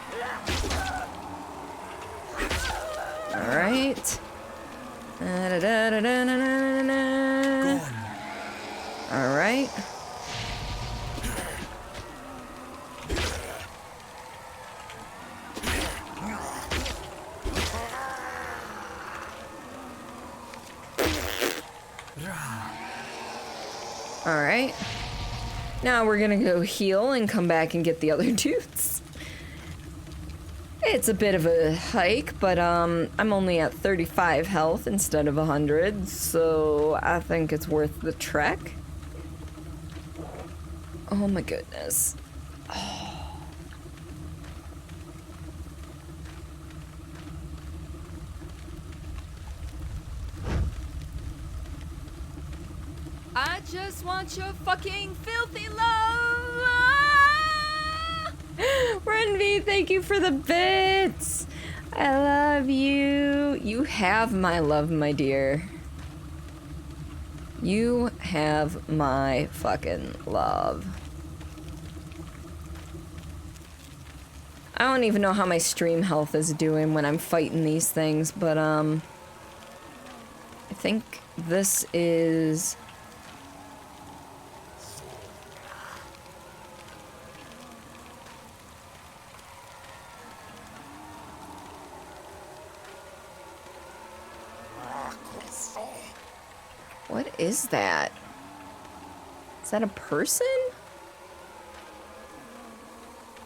Alright. Alright. Alright. Now we're gonna go heal and come back and get the other dudes. It's a bit of a hike, but I'm only at 35 health instead of 100, so I think it's worth the trek. Oh my goodness. Oh. I just want your fucking filthy love. Renvi, thank you for the bits. I love you. You have my love, my dear. You have my fucking love. I don't even know how my stream health is doing when I'm fighting these things, but I think this is... What is that? Is that a person?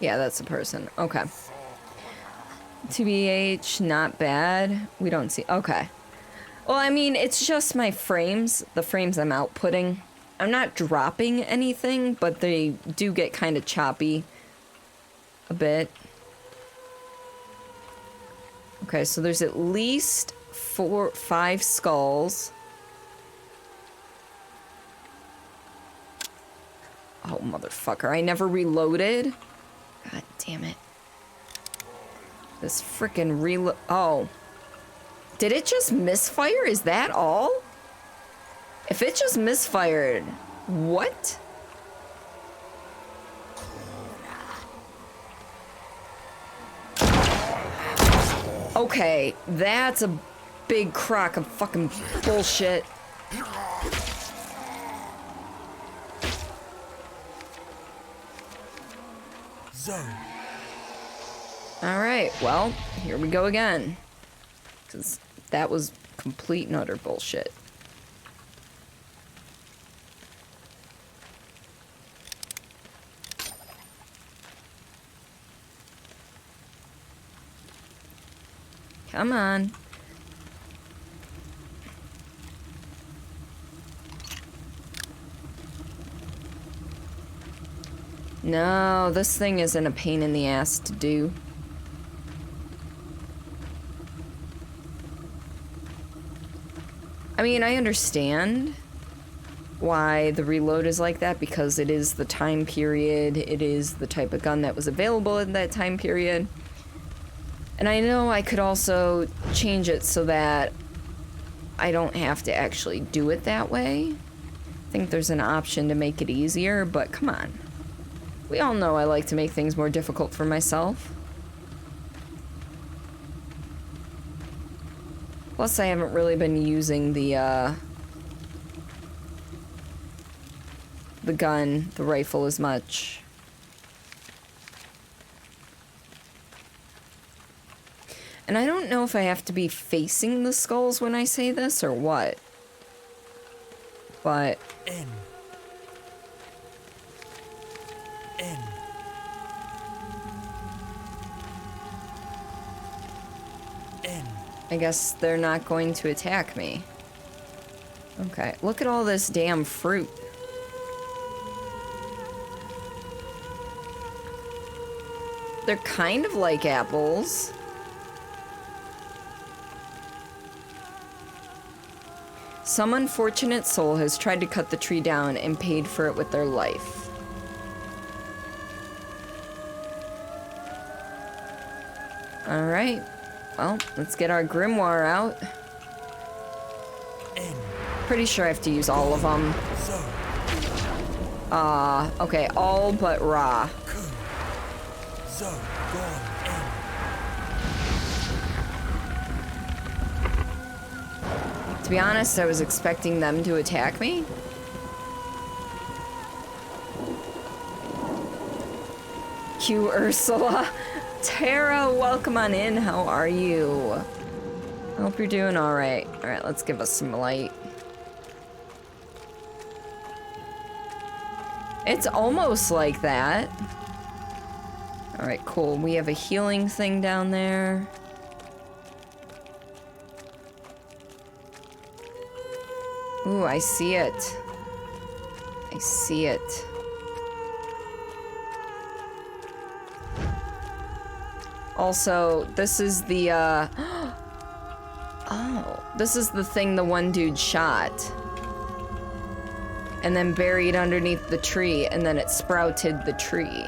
Yeah, that's a person. Okay. TBH, not bad. We don't see... Okay. Well, I mean, it's just my frames. The frames I'm outputting. I'm not dropping anything, but they do get kind of choppy. A bit. Okay, so there's at least 5 skulls. Oh, motherfucker. I never reloaded. God damn it. This frickin' reload. Oh. Did it just misfire? Is that all? If it just misfired, what? Okay, that's a big crock of fucking bullshit. Alright, well, here we go again. Because that was complete and utter bullshit. Come on. No, this thing isn't a pain in the ass to do. I mean, I understand why the reload is like that, because it is the time period, it is the type of gun that was available in that time period. And I know I could also change it so that I don't have to actually do it that way. I think there's an option to make it easier, but come on. We all know I like to make things more difficult for myself. Plus, I haven't really been using the gun, the rifle as much. And I don't know if I have to be facing the skulls when I say this or what. But... N. N. N. I guess they're not going to attack me. Okay, look at all this damn fruit. They're kind of like apples. Some unfortunate soul has tried to cut the tree down and paid for it with their life. Alright. Well, let's get our grimoire out. Pretty sure I have to use all of them. Okay, all but Ra. To be honest, I was expecting them to attack me. Q Ursula. Tara, welcome on in. How are you? I hope you're doing alright. Alright, let's give us some light. It's almost like that. Alright, cool. We have a healing thing down there. Ooh, I see it. I see it. Also, this is the, oh, this is the thing the one dude shot. And then buried underneath the tree, and then it sprouted the tree.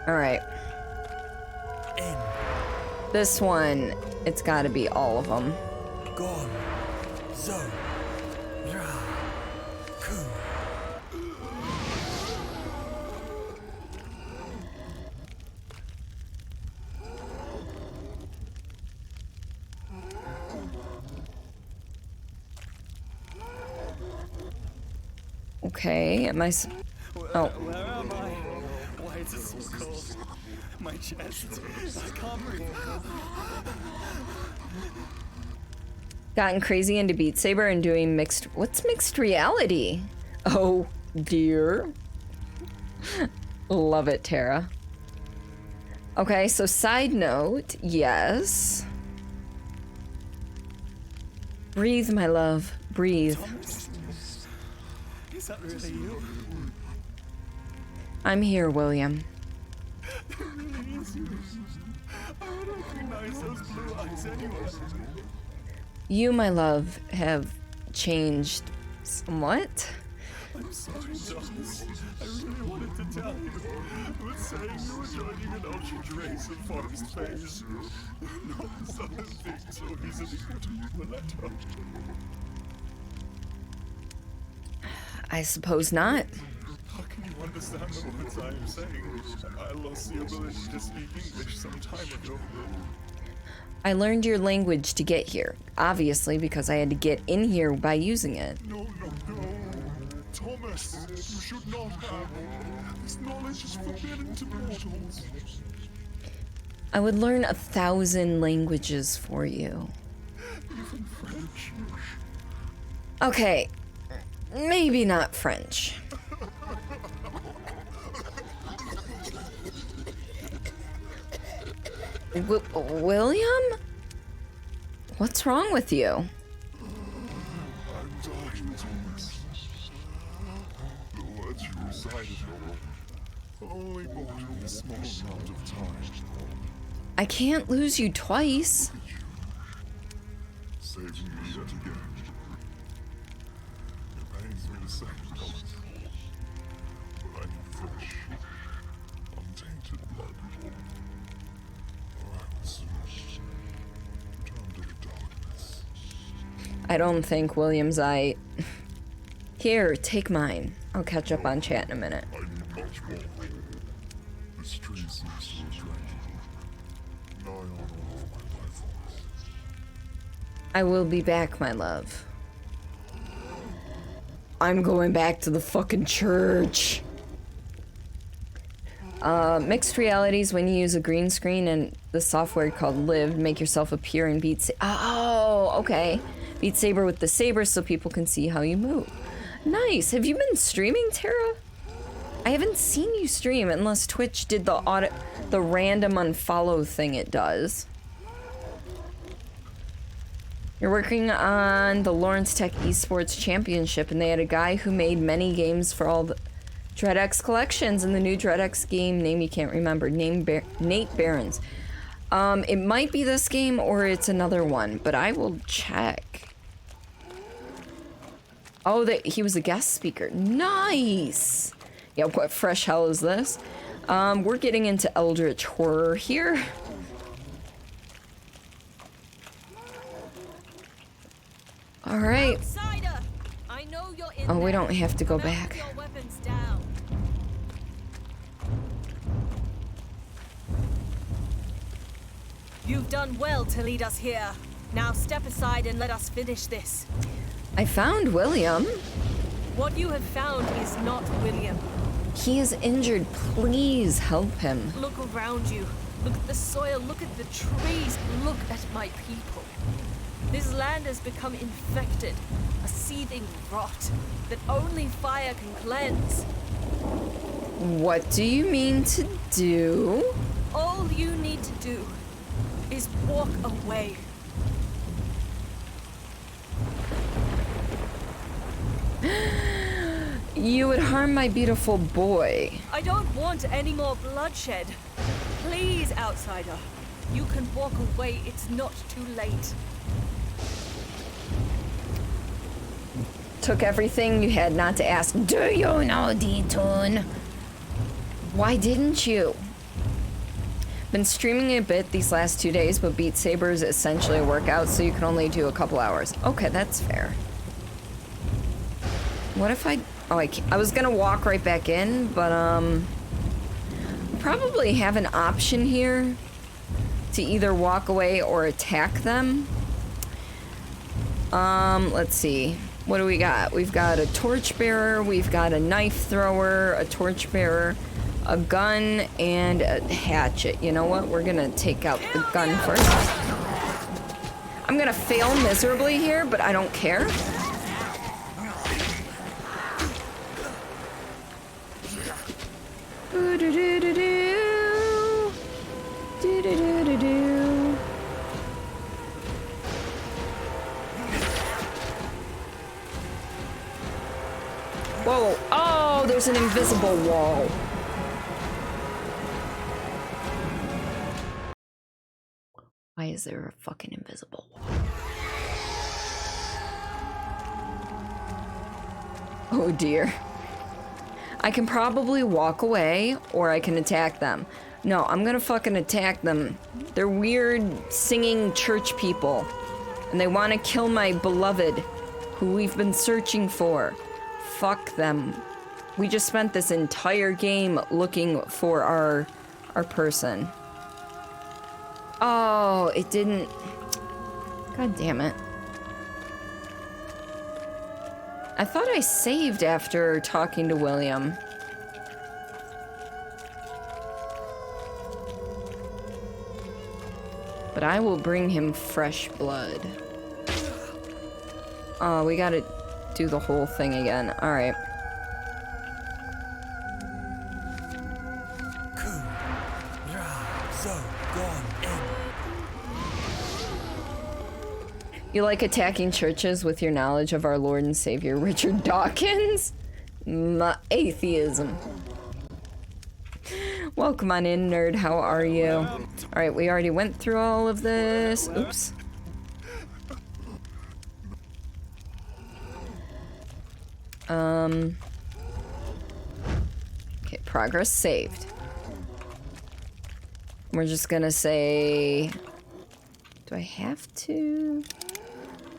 Alright. This one, it's gotta be all of them. Gone. So. Ra. Ku. Okay, am I oh. Where am I? Why is it so cold? My chest. I can't breathe. Gotten crazy into Beat Saber and doing mixed... What's mixed reality? Oh, dear. Love it, Tara. Okay, so side note, yes. Breathe, my love. Breathe. Is that really you? I'm here, William. It really is you. I would recognize those blue eyes anyway. You, my love, have changed somewhat. I'm sorry, Thomas. I really wanted to tell you. But saying you were joining an ultra race of forest phase. Not something so easily put into a letter. I suppose not. How can you understand the words I am saying? I lost the ability to speak English some time ago. I learned your language to get here. Obviously, because I had to get in here by using it. No. Thomas, you should not have. This knowledge is forbidden to mortals. I would learn 1,000 languages for you. Even French. Okay, maybe not French. William? What's wrong with you? I'm dying, Thomas. The words you recited only brought me a small amount of time. I can't lose you twice. saving me yet again. It pains me to say it, Thomas, but I need fresh, untainted blood. Or I will soon return to the darkness. I don't think William's eye. Here, take mine. I'll catch up on chat in a minute. I need much more. This tree seems so attractive. Nigh on all of my life force. I will be back, my love. I'm going back to the fucking church. Mixed realities when you use a green screen and the software called Live, make yourself appear in Beat Saber. Oh, okay. Beat Saber with the saber so people can see how you move. Nice. Have you been streaming, Tara? I haven't seen you stream unless Twitch did the random unfollow thing it does. You're working on the Lawrence Tech Esports Championship, and they had a guy who made many games for all the DreadX collections, and the new DreadX game, name you can't remember, Nate Barons. It might be this game or it's another one, but I will check. Oh, he was a guest speaker. Nice! Yeah, what fresh hell is this? We're getting into Eldritch Horror here. Alright. Oh, we don't have to go back. You've done well to lead us here. Now step aside and let us finish this. I found William. What you have found is not William. He is injured. Please help him. Look around you. Look at the soil. Look at the trees. Look at my people. This land has become infected. A seething rot that only fire can cleanse. What do you mean to do? All you need to do is walk away. You would harm my beautiful boy. I don't want any more bloodshed. Please, outsider. You can walk away. It's not too late. Took everything you had not to ask. Do you know D-Tune? Why didn't you? Been streaming a bit these last 2 days, but Beat Saber is essentially a workout, so you can only do a couple hours. Okay, that's fair. What if I... Oh, I was gonna walk right back in, but, probably have an option here to either walk away or attack them. Let's see. What do we got? We've got a torchbearer, we've got a knife thrower, a torchbearer, a gun, and a hatchet. You know what? We're gonna take out the gun first. I'm gonna fail miserably here, but I don't care. Whoa. Oh, there's an invisible wall. Why is there a fucking invisible wall? Oh dear. I can probably walk away or I can attack them. No, I'm gonna fucking attack them. They're weird singing church people. And they want to kill my beloved, who we've been searching for. Fuck them. We just spent this entire game looking for our person. Oh, it didn't. God damn it. I thought I saved after talking to William. But I will bring him fresh blood. Oh, we gotta do the whole thing again. Alright. You like attacking churches with your knowledge of our Lord and Savior, Richard Dawkins? Atheism. Welcome on in, nerd. How are you? Alright, we already went through all of this. Oops. Okay, progress saved. We're just gonna say... Do I have to?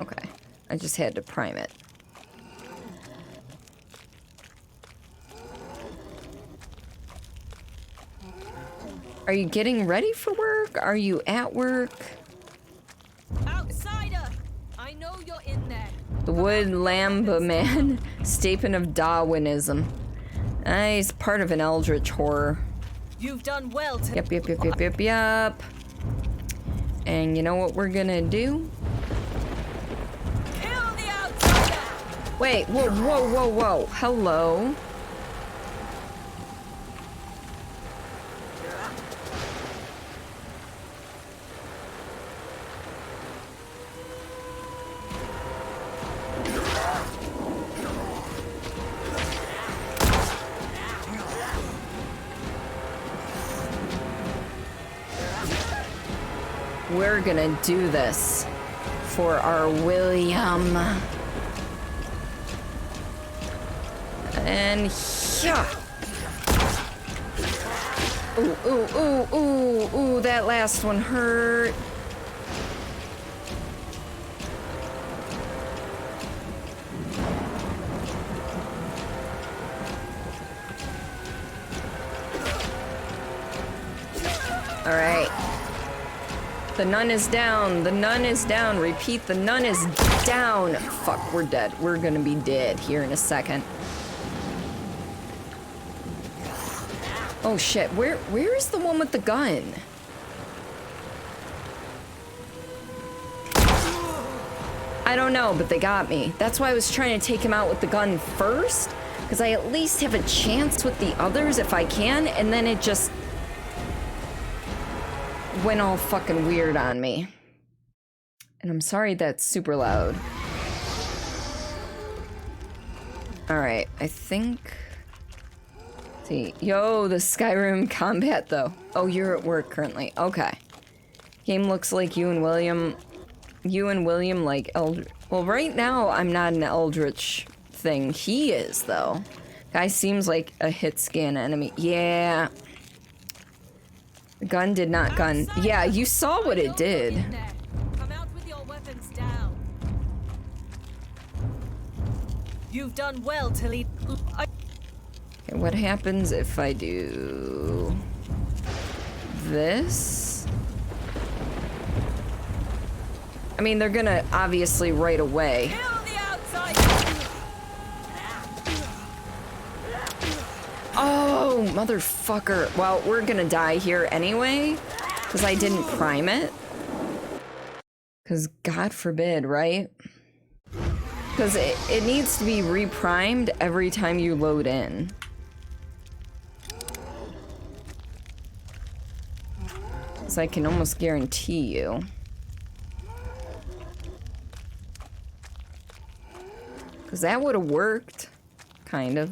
Okay, I just had to prime it. Are you getting ready for work? Are you at work? Outsider! I know you're in there. The wood lamba man, statement of Darwinism. He's part of an eldritch horror. You've done well to... Yep. And you know what we're gonna do? Kill the outsider! Wait, whoa. Hello. We're gonna do this for our William. And yeah. Ooh, that last one hurt. All right. The nun is down. The nun is down. Repeat, the nun is down. Fuck, we're dead. We're gonna be dead here in a second. Oh shit, where is the one with the gun? I don't know, but they got me. That's why I was trying to take him out with the gun first, because I at least have a chance with the others if I can, and then it just went all fucking weird on me. And I'm sorry that's super loud. Alright, I think... Let's see. Yo, the Skyrim combat though. Oh, you're at work currently. Okay. Game looks like you and William like Eldritch. Well, right now I'm not an Eldritch thing. He is though. Guy seems like a hit scan enemy. Yeah. The gun did not gun. Yeah, you saw what it did. Come out with your weapons down. You've done well to lead. Okay, what happens if I do this? I mean, they're gonna obviously right away. Oh, motherfucker. Well, we're gonna die here anyway, because I didn't prime it. Because God forbid, right? Because it needs to be reprimed every time you load in. So I can almost guarantee you. Because that would have worked. Kind of.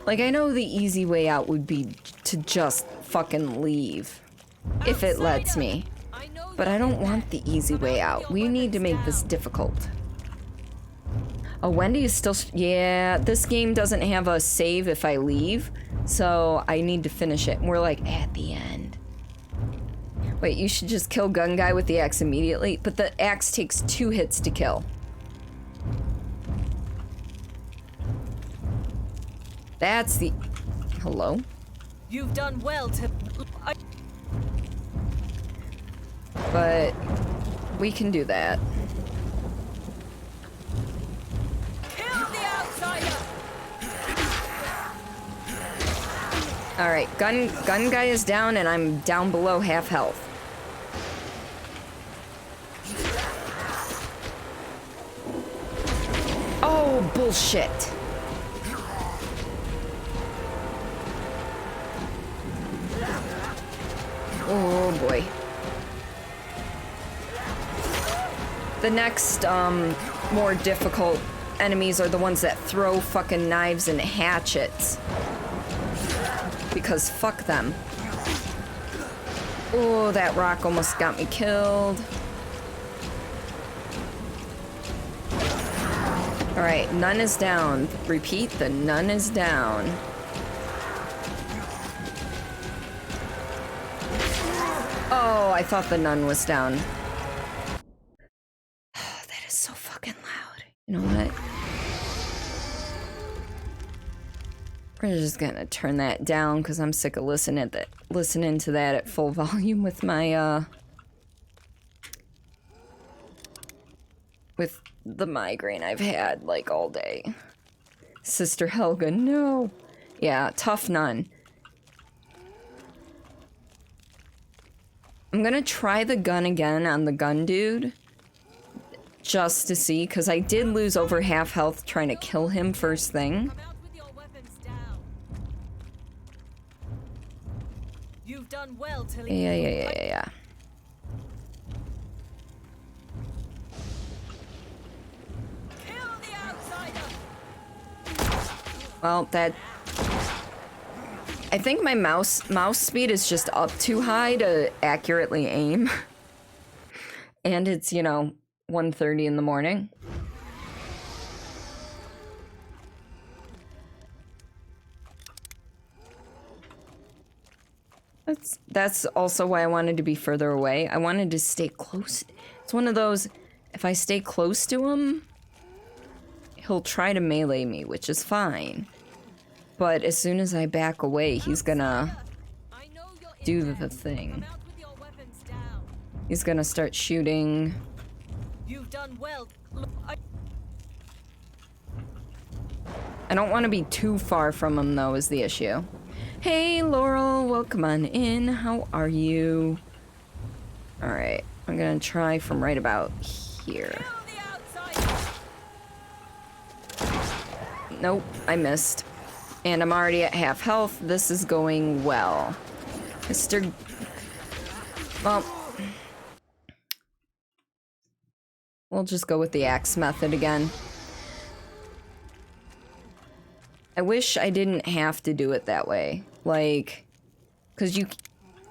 Like, I know the easy way out would be to just fucking leave. If it lets me. But I don't want the easy way out. We need to make this difficult. Oh, Wendy is still... Yeah, this game doesn't have a save if I leave. So I need to finish it. And we're like, at the end. Wait, you should just kill gun guy with the axe immediately? But the axe takes 2 hits to kill. That's the... Hello? You've done well to... But we can do that. Kill the outsider! Alright, gun guy is down and I'm down below half health. Oh, bullshit. Oh boy. The next, more difficult enemies are the ones that throw fucking knives and hatchets. Because fuck them. Oh, that rock almost got me killed. Alright, nun is down. Repeat, the nun is down. Oh, I thought the nun was down. Oh, that is so fucking loud. You know what? We're just gonna turn that down because I'm sick of listening to that at full volume with my with the migraine I've had like all day. Sister Helga, no. Yeah, tough nun. I'm gonna try the gun again on the gun dude. Just to see, because I did lose over half health trying to kill him first thing. You've done well, Tilly. Yeah. Well, that... I think my mouse speed is just up too high to accurately aim. And it's, you know, 1:30 in the morning. That's also why I wanted to be further away. I wanted to stay close. It's one of those, if I stay close to him, he'll try to melee me, which is fine. But as soon as I back away, he's gonna do the thing. He's gonna start shooting. You've done well. I don't want to be too far from him, though, is the issue. Hey, Laurel, welcome on in. How are you? Alright, I'm gonna try from right about here. Nope, I missed. And I'm already at half health. This is going well. Mr. Well, we'll just go with the axe method again. I wish I didn't have to do it that way. Like, because you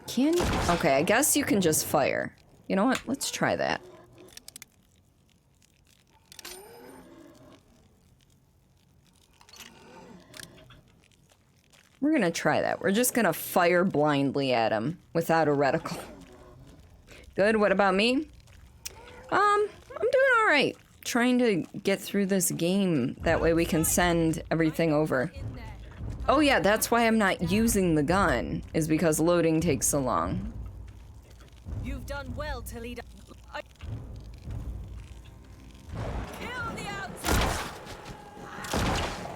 can... Okay, I guess you can just fire. You know what? Let's try that. We're gonna try that. We're just gonna fire blindly at him without a reticle. Good, what about me? I'm doing alright. Trying to get through this game. That way we can send everything over. Oh yeah, that's why I'm not using the gun, is because loading takes so long. You've done well to lead.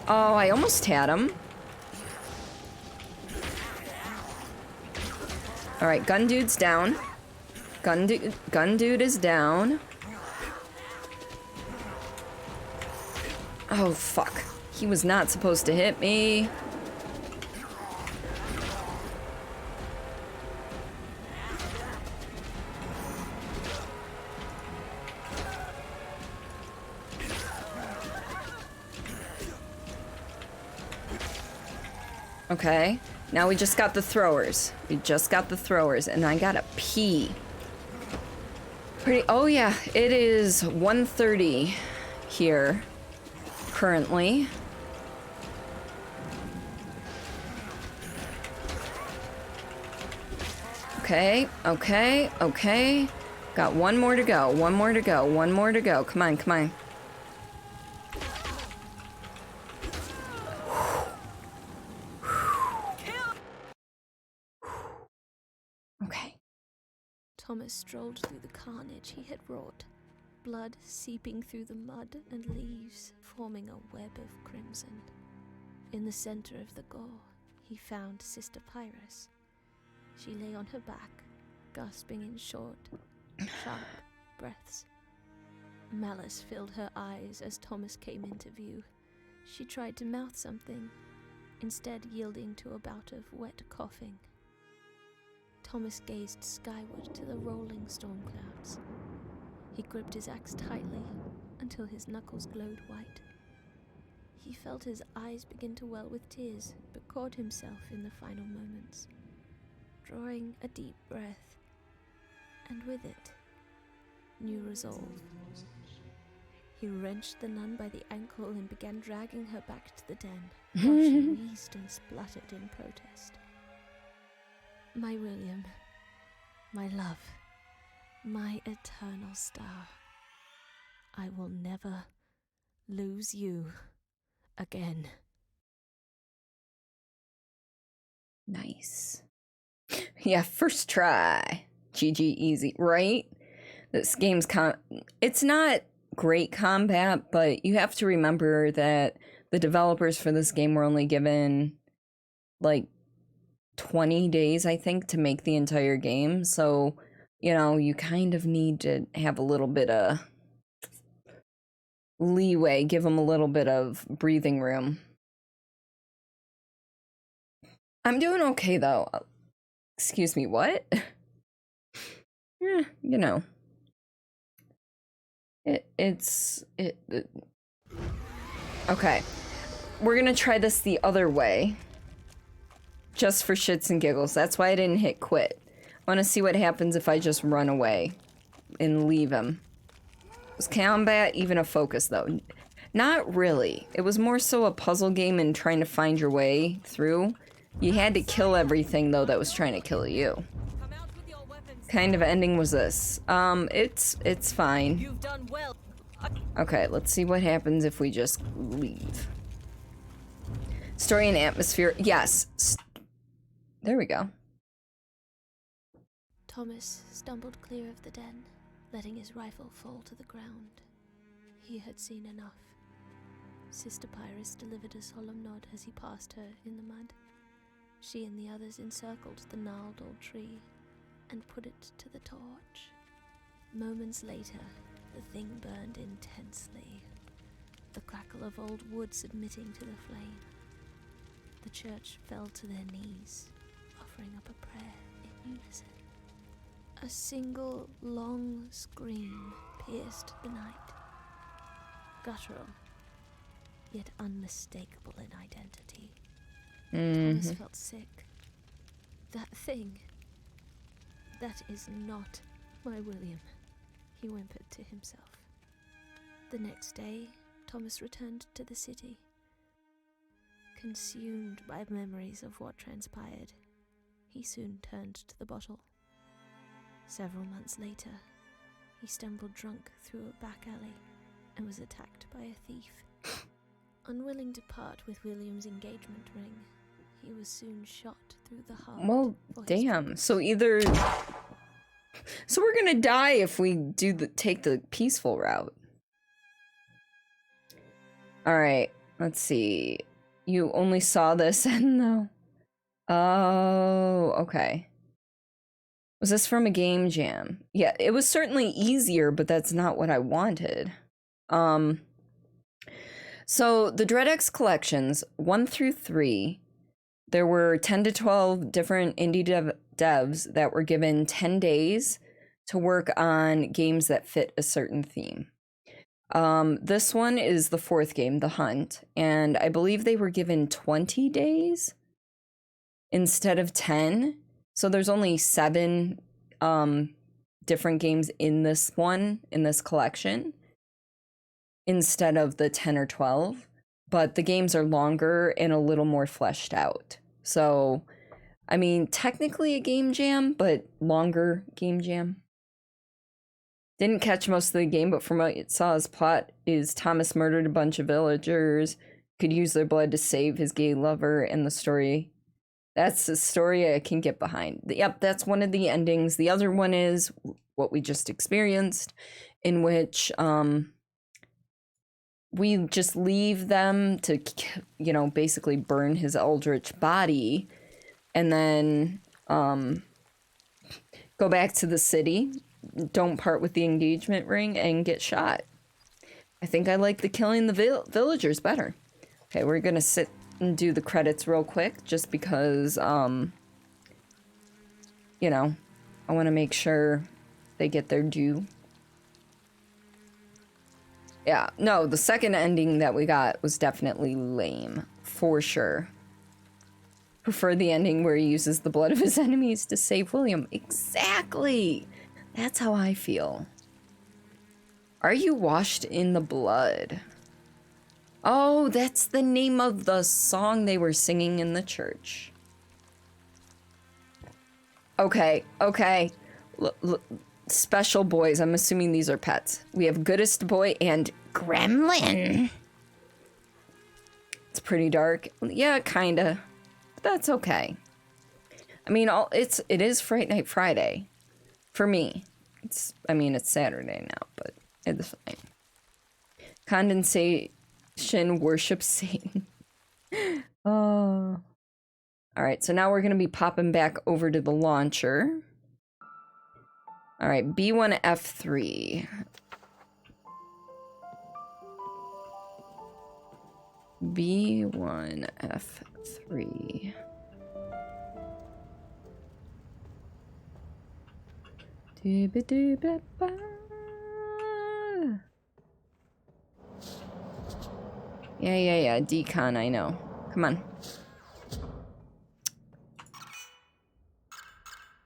Oh, I almost had him. Alright, gun dude's down. Gun dude is down. Oh, fuck. He was not supposed to hit me. Okay, now we just got the throwers. We just got the throwers, and I gotta pee. Oh yeah, it is 1:30 here, currently. Okay. Got one more to go, one more to go. Come on. Okay. Thomas strolled through the carnage he had wrought, blood seeping through the mud and leaves, forming a web of crimson. In the center of the gore, he found Sister Pyrrhus. She lay on her back, gasping in short, sharp breaths. Malice filled her eyes as Thomas came into view. She tried to mouth something, instead yielding to a bout of wet coughing. Thomas gazed skyward to the rolling storm clouds. He gripped his axe tightly until his knuckles glowed white. He felt his eyes begin to well with tears, but caught himself in the final moments. Drawing a deep breath, and with it, new resolve. He wrenched the nun by the ankle and began dragging her back to the den, while she wheezed and spluttered in protest. My William, my love, my eternal star, I will never lose you again. Nice. Yeah, first try. GG easy, right? This game's it's not great combat, but you have to remember that the developers for this game were only given like 20 days, I think, to make the entire game. So, you know, you kind of need to have a little bit of leeway, give them a little bit of breathing room. I'm doing okay, though. Excuse me, what? Yeah, you know. Okay. We're gonna try this the other way. Just for shits and giggles. That's why I didn't hit quit. I wanna see what happens if I just run away and leave him. Was combat even a focus, though? Not really. It was more so a puzzle game and trying to find your way through. You had to kill everything, though, that was trying to kill you. Kind of ending was this? It's fine. Okay, let's see what happens if we just leave. Story and atmosphere. Yes. There we go. Thomas stumbled clear of the den, letting his rifle fall to the ground. He had seen enough. Sister Pyrrhus delivered a solemn nod as he passed her in the mud. She and the others encircled the gnarled old tree and put it to the torch. Moments later, the thing burned intensely, the crackle of old wood submitting to the flame. The church fell to their knees, offering up a prayer in unison. A single long scream pierced the night, guttural, yet unmistakable in identity. Thomas felt sick. That thing, that is not my William, he whimpered to himself. The next day, Thomas returned to the city. Consumed by memories of what transpired, he soon turned to the bottle. Several months later, he stumbled drunk through a back alley and was attacked by a thief. Unwilling to part with William's engagement ring, he was soon shot through the heart. Well, damn. So either... So we're gonna die if we take the peaceful route. Alright, let's see. You only saw this and though. Oh, okay. Was this from a game jam? Yeah, it was certainly easier, but that's not what I wanted. So the DreadX collections, 1 through 3, there were 10 to 12 different indie devs that were given 10 days to work on games that fit a certain theme. This one is the 4th game, The Hunt, and I believe they were given 20 days instead of 10. So there's only 7 different games in this collection instead of the 10 or 12. But the games are longer and a little more fleshed out. So, I mean, technically a game jam, but longer game jam. Didn't catch most of the game, but from what it saw, his plot is Thomas murdered a bunch of villagers, could use their blood to save his gay lover, and the story. That's the story I can get behind. Yep, that's one of the endings. The other one is what we just experienced, in which we just leave them to, you know, basically burn his eldritch body, and then go back to the city, don't part with the engagement ring, and get shot. I think I like the killing the villagers better. Okay, we're gonna sit and do the credits real quick, just because, you know, I want to make sure they get their due. Yeah, no, the second ending that we got was definitely lame, for sure. Prefer the ending where he uses the blood of his enemies to save William. Exactly! That's how I feel. Are you washed in the blood? Oh, that's the name of the song they were singing in the church. Okay, okay. Special boys. I'm assuming these are pets. We have Goodest Boy and Gremlin. It's pretty dark. Yeah, kinda. But that's okay. I mean, it is Fright Night Friday. For me. It's Saturday now, but it's fine. Condensation worship Satan. Oh. Alright, so now we're gonna be popping back over to the launcher. Alright, B1F3. B1F3. Yeah, decon, I know. Come on.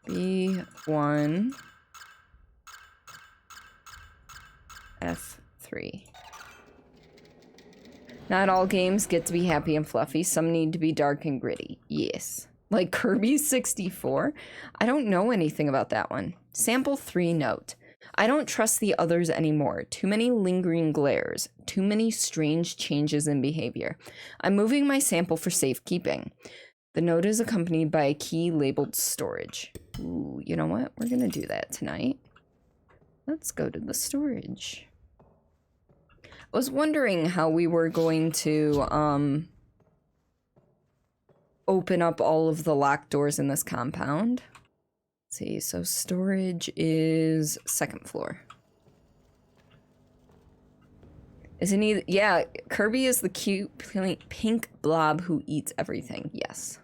B1 F3. Not all games get to be happy and fluffy. Some need to be dark and gritty. Yes. Like Kirby 64? I don't know anything about that one. Sample 3 note. I don't trust the others anymore. Too many lingering glares. Too many strange changes in behavior. I'm moving my sample for safekeeping. The note is accompanied by a key labeled storage. Ooh, you know what? We're gonna do that tonight. Let's go to the storage. I was wondering how we were going to open up all of the locked doors in this compound. Let's see, so storage is 2nd floor. Isn't he? Yeah, Kirby is the cute pink blob who eats everything. Yes.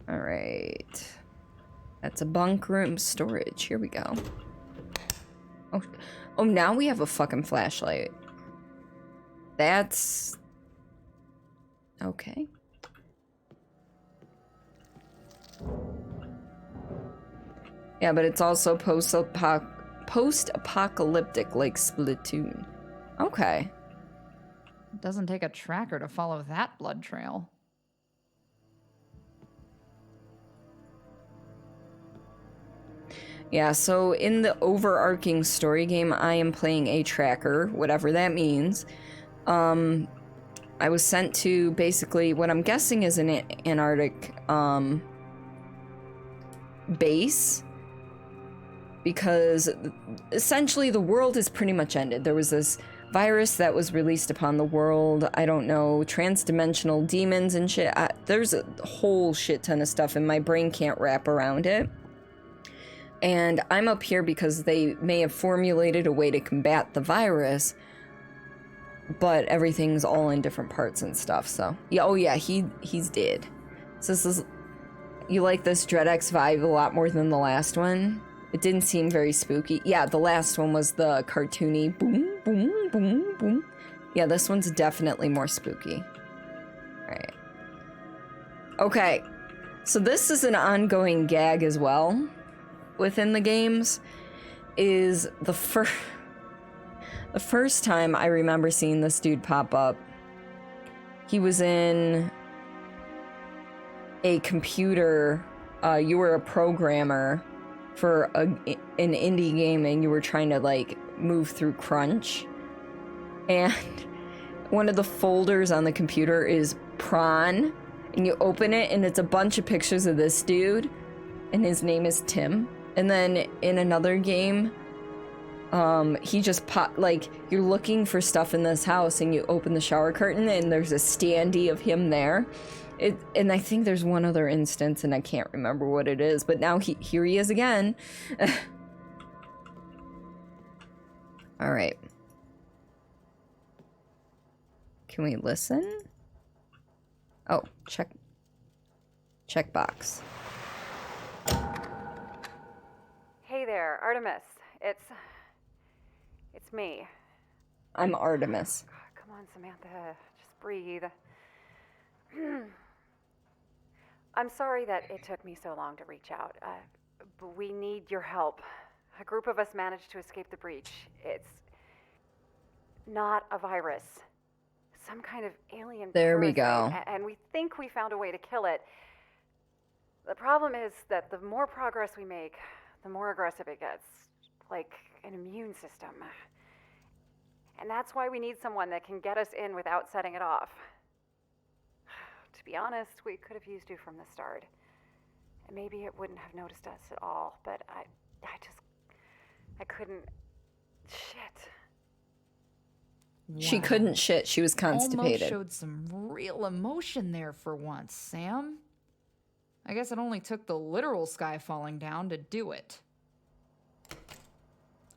All right. That's a bunk room storage. Here we go. Oh, now we have a fucking flashlight. That's... okay. Yeah, but it's also post-apocalyptic like Splatoon. Okay. It doesn't take a tracker to follow that blood trail. Yeah, so in the overarching story game, I am playing a tracker, whatever that means. I was sent to basically what I'm guessing is an Antarctic base, because essentially the world is pretty much ended. There was this virus that was released upon the world. I don't know, transdimensional demons and shit. There's a whole shit ton of stuff and my brain can't wrap around it. And I'm up here because they may have formulated a way to combat the virus, but everything's all in different parts and stuff, so. Yeah, oh yeah, he's dead. So this is... You like this Dread X vibe a lot more than the last one? It didn't seem very spooky. Yeah, the last one was the cartoony boom, boom, boom, boom. Yeah, this one's definitely more spooky. Alright. Okay, so this is an ongoing gag as well within the games, is the first time I remember seeing this dude pop up. He was in a computer, you were a programmer for an indie game and you were trying to like move through crunch, and one of the folders on the computer is prawn, and you open it and it's a bunch of pictures of this dude and his name is Tim. And then in another game, he just like, you're looking for stuff in this house and you open the shower curtain and there's a standee of him there. And I think there's one other instance and I can't remember what it is, but now here he is again. All right. Can we listen? Oh, check box. Hey there, Artemis. It's me. I'm Artemis. God, come on, Samantha. Just breathe. I'm sorry that it took me so long to reach out. But we need your help. A group of us managed to escape the breach. It's not a virus. Some kind of alien There we parasite, go. and we think we found a way to kill it. The problem is that the more progress we make, the more aggressive it gets. Like an immune system. And that's why we need someone that can get us in without setting it off. To be honest, we could have used you from the start. And maybe it wouldn't have noticed us at all, but I couldn't. Shit. She couldn't shit. She was constipated. Almost showed some real emotion there for once, Sam. I guess it only took the literal sky falling down to do it.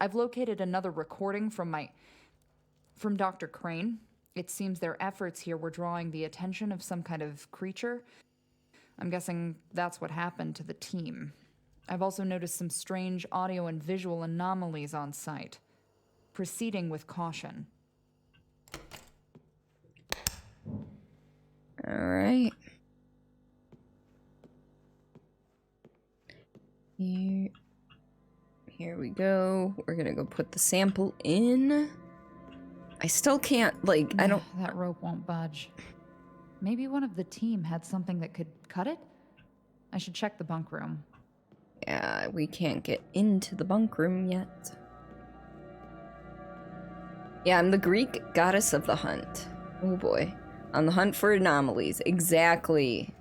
I've located another recording from Dr. Crane. It seems their efforts here were drawing the attention of some kind of creature. I'm guessing that's what happened to the team. I've also noticed some strange audio and visual anomalies on site. Proceeding with caution. All right. Here we go. We're gonna go put the sample in. I still can't, like, I don't... That rope won't budge. Maybe one of the team had something that could cut it? I should check the bunk room. Yeah, we can't get into the bunk room yet. Yeah, I'm the Greek goddess of the hunt. Oh boy. On the hunt for anomalies. Exactly.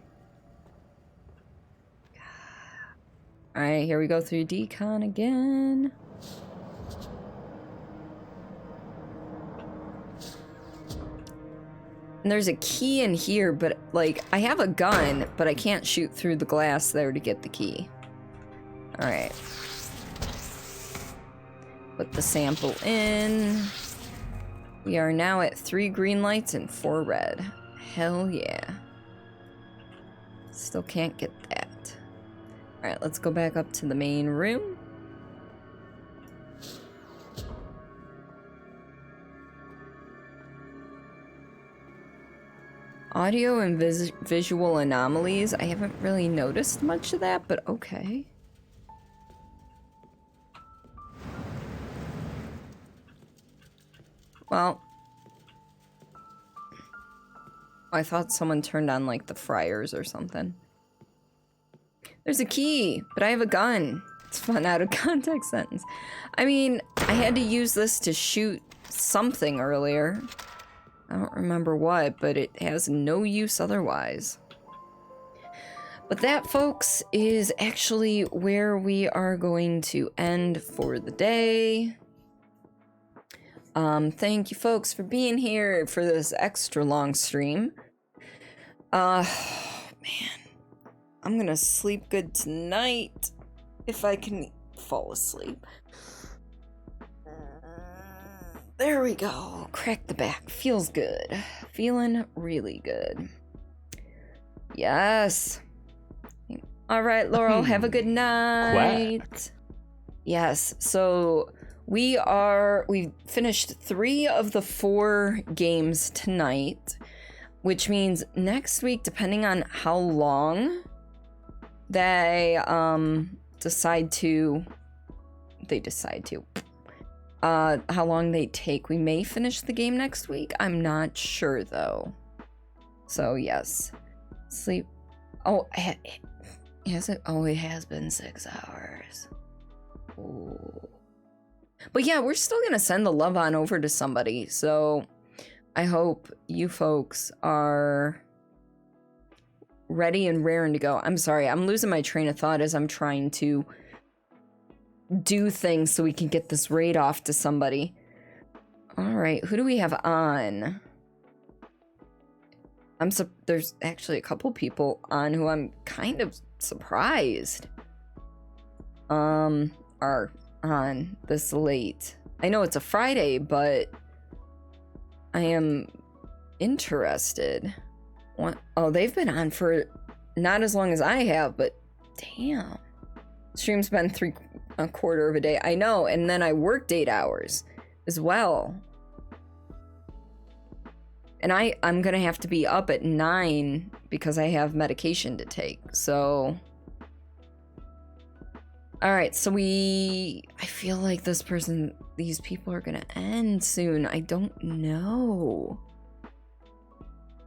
Alright, here we go through decon again. And there's a key in here, but, like, I have a gun, but I can't shoot through the glass there to get the key. Alright. Put the sample in. We are now at 3 green lights and 4 red. Hell yeah. Still can't get that. Alright, let's go back up to the main room. Audio and visual anomalies. I haven't really noticed much of that, but okay. Well, I thought someone turned on, like, the fryers or something. There's a key, but I have a gun. It's a fun out of context sentence. I mean, I had to use this to shoot something earlier. I don't remember what, but it has no use otherwise. But that, folks, is actually where we are going to end for the day. Thank you, folks, for being here for this extra long stream. Man, I'm gonna sleep good tonight if I can fall asleep. There we go. Crack the back. Feels good. Feeling really good. Yes. All right, Laurel, have a good night. Quack. Yes, so we finished 3 of the 4 games tonight, which means next week, depending on how long they decide to how long they take, we may finish the game next week. I'm not sure though. So yes, sleep. Oh, has it? Oh, it has been 6 hours. Ooh. But yeah, we're still gonna send the love on over to somebody. So I hope you folks are ready and raring to go. I'm sorry, I'm losing my train of thought as I'm trying to do things so we can get this raid off to somebody. All right, who do we have on? There's actually a couple people on who I'm kind of surprised are on this late. I know it's a Friday, but I am interested. What? Oh, they've been on for not as long as I have, but damn. Stream's been 3/4 of a day. I know, and then I worked 8 hours as well. And I'm gonna have to be up at 9 because I have medication to take, so... Alright, so I feel like these people are gonna end soon. I don't know.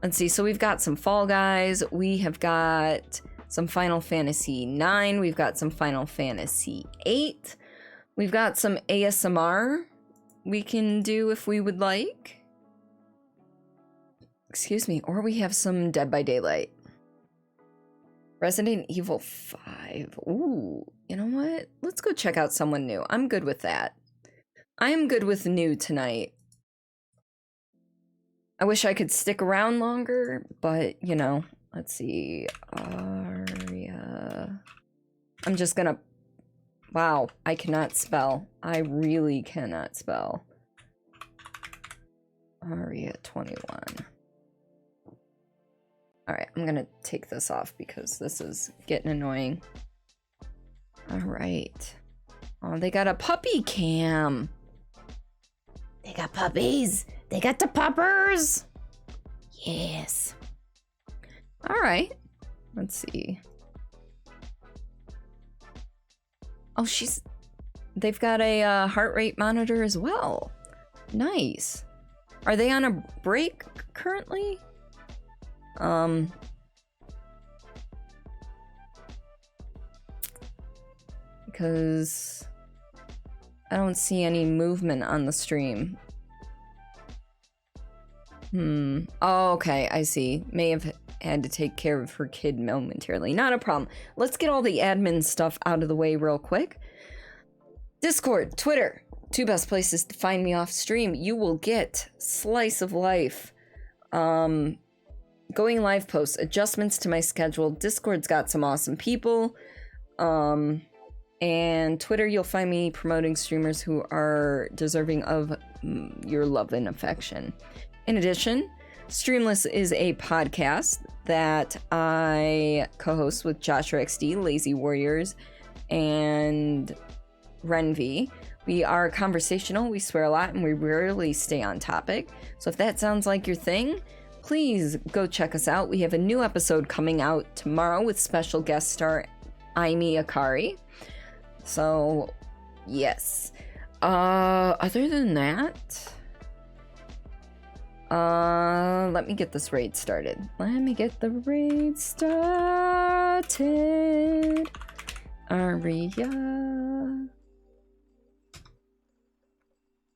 Let's see, so we've got some Fall Guys, we have got some Final Fantasy 9, we've got some Final Fantasy 8, we've got some ASMR we can do if we would like. Excuse me, or we have some Dead by Daylight. Resident Evil 5. Ooh, you know what? Let's go check out someone new. I'm good with that. I am good with new tonight. I wish I could stick around longer, but, you know, let's see. Aria. I'm just gonna... Wow, I cannot spell. I really cannot spell. Aria 21. Alright, I'm gonna take this off because this is getting annoying. Alright. Oh, they got a puppy cam. They got puppies. They got the puppers. Yes. Alright. Let's see. Oh, they've got a heart rate monitor as well. Nice. Are they on a break currently? Because I don't see any movement on the stream. Oh, okay, I see. May have had to take care of her kid momentarily. Not a problem. Let's get all the admin stuff out of the way real quick. Discord, Twitter, 2 best places to find me off stream. You will get slice of life. Going live posts, adjustments to my schedule. Discord's got some awesome people. And Twitter, you'll find me promoting streamers who are deserving of your love and affection. In addition, Streamless is a podcast that I co-host with Joshua XD, Lazy Warriors, and Renvi. We are conversational, we swear a lot, and we rarely stay on topic. So if that sounds like your thing, please go check us out. We have a new episode coming out tomorrow with special guest star Aimi Akari. So, yes. Other than that, let me get this raid started. Aria.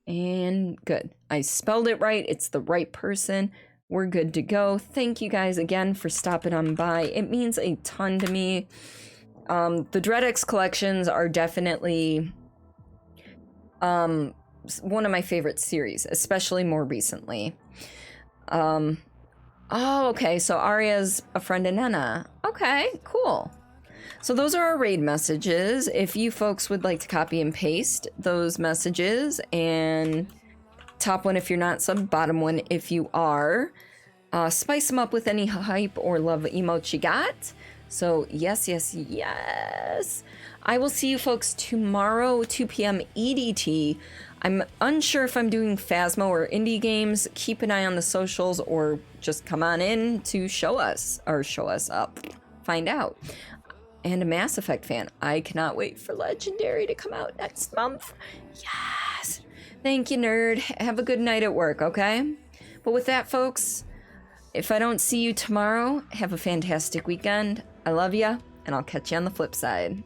And good. I spelled it right. It's the right person. We're good to go. Thank you guys again for stopping on by. It means a ton to me. The DreadX collections are definitely one of my favorite series, especially more recently. Oh, okay, so Arya's a friend of Nana. Okay, cool. So those are our raid messages. If you folks would like to copy and paste those messages, and top one if you're not sub, bottom one if you are, spice them up with any hype or love emotes you got. So yes, yes, yes. I will see you folks tomorrow, 2 p.m. EDT. I'm unsure if I'm doing Phasmo or indie games. Keep an eye on the socials or just come on in to show us up. Find out. And a Mass Effect fan. I cannot wait for Legendary to come out next month. Yes. Thank you, nerd. Have a good night at work, okay? But with that, folks, if I don't see you tomorrow, have a fantastic weekend. I love ya, and I'll catch you on the flip side.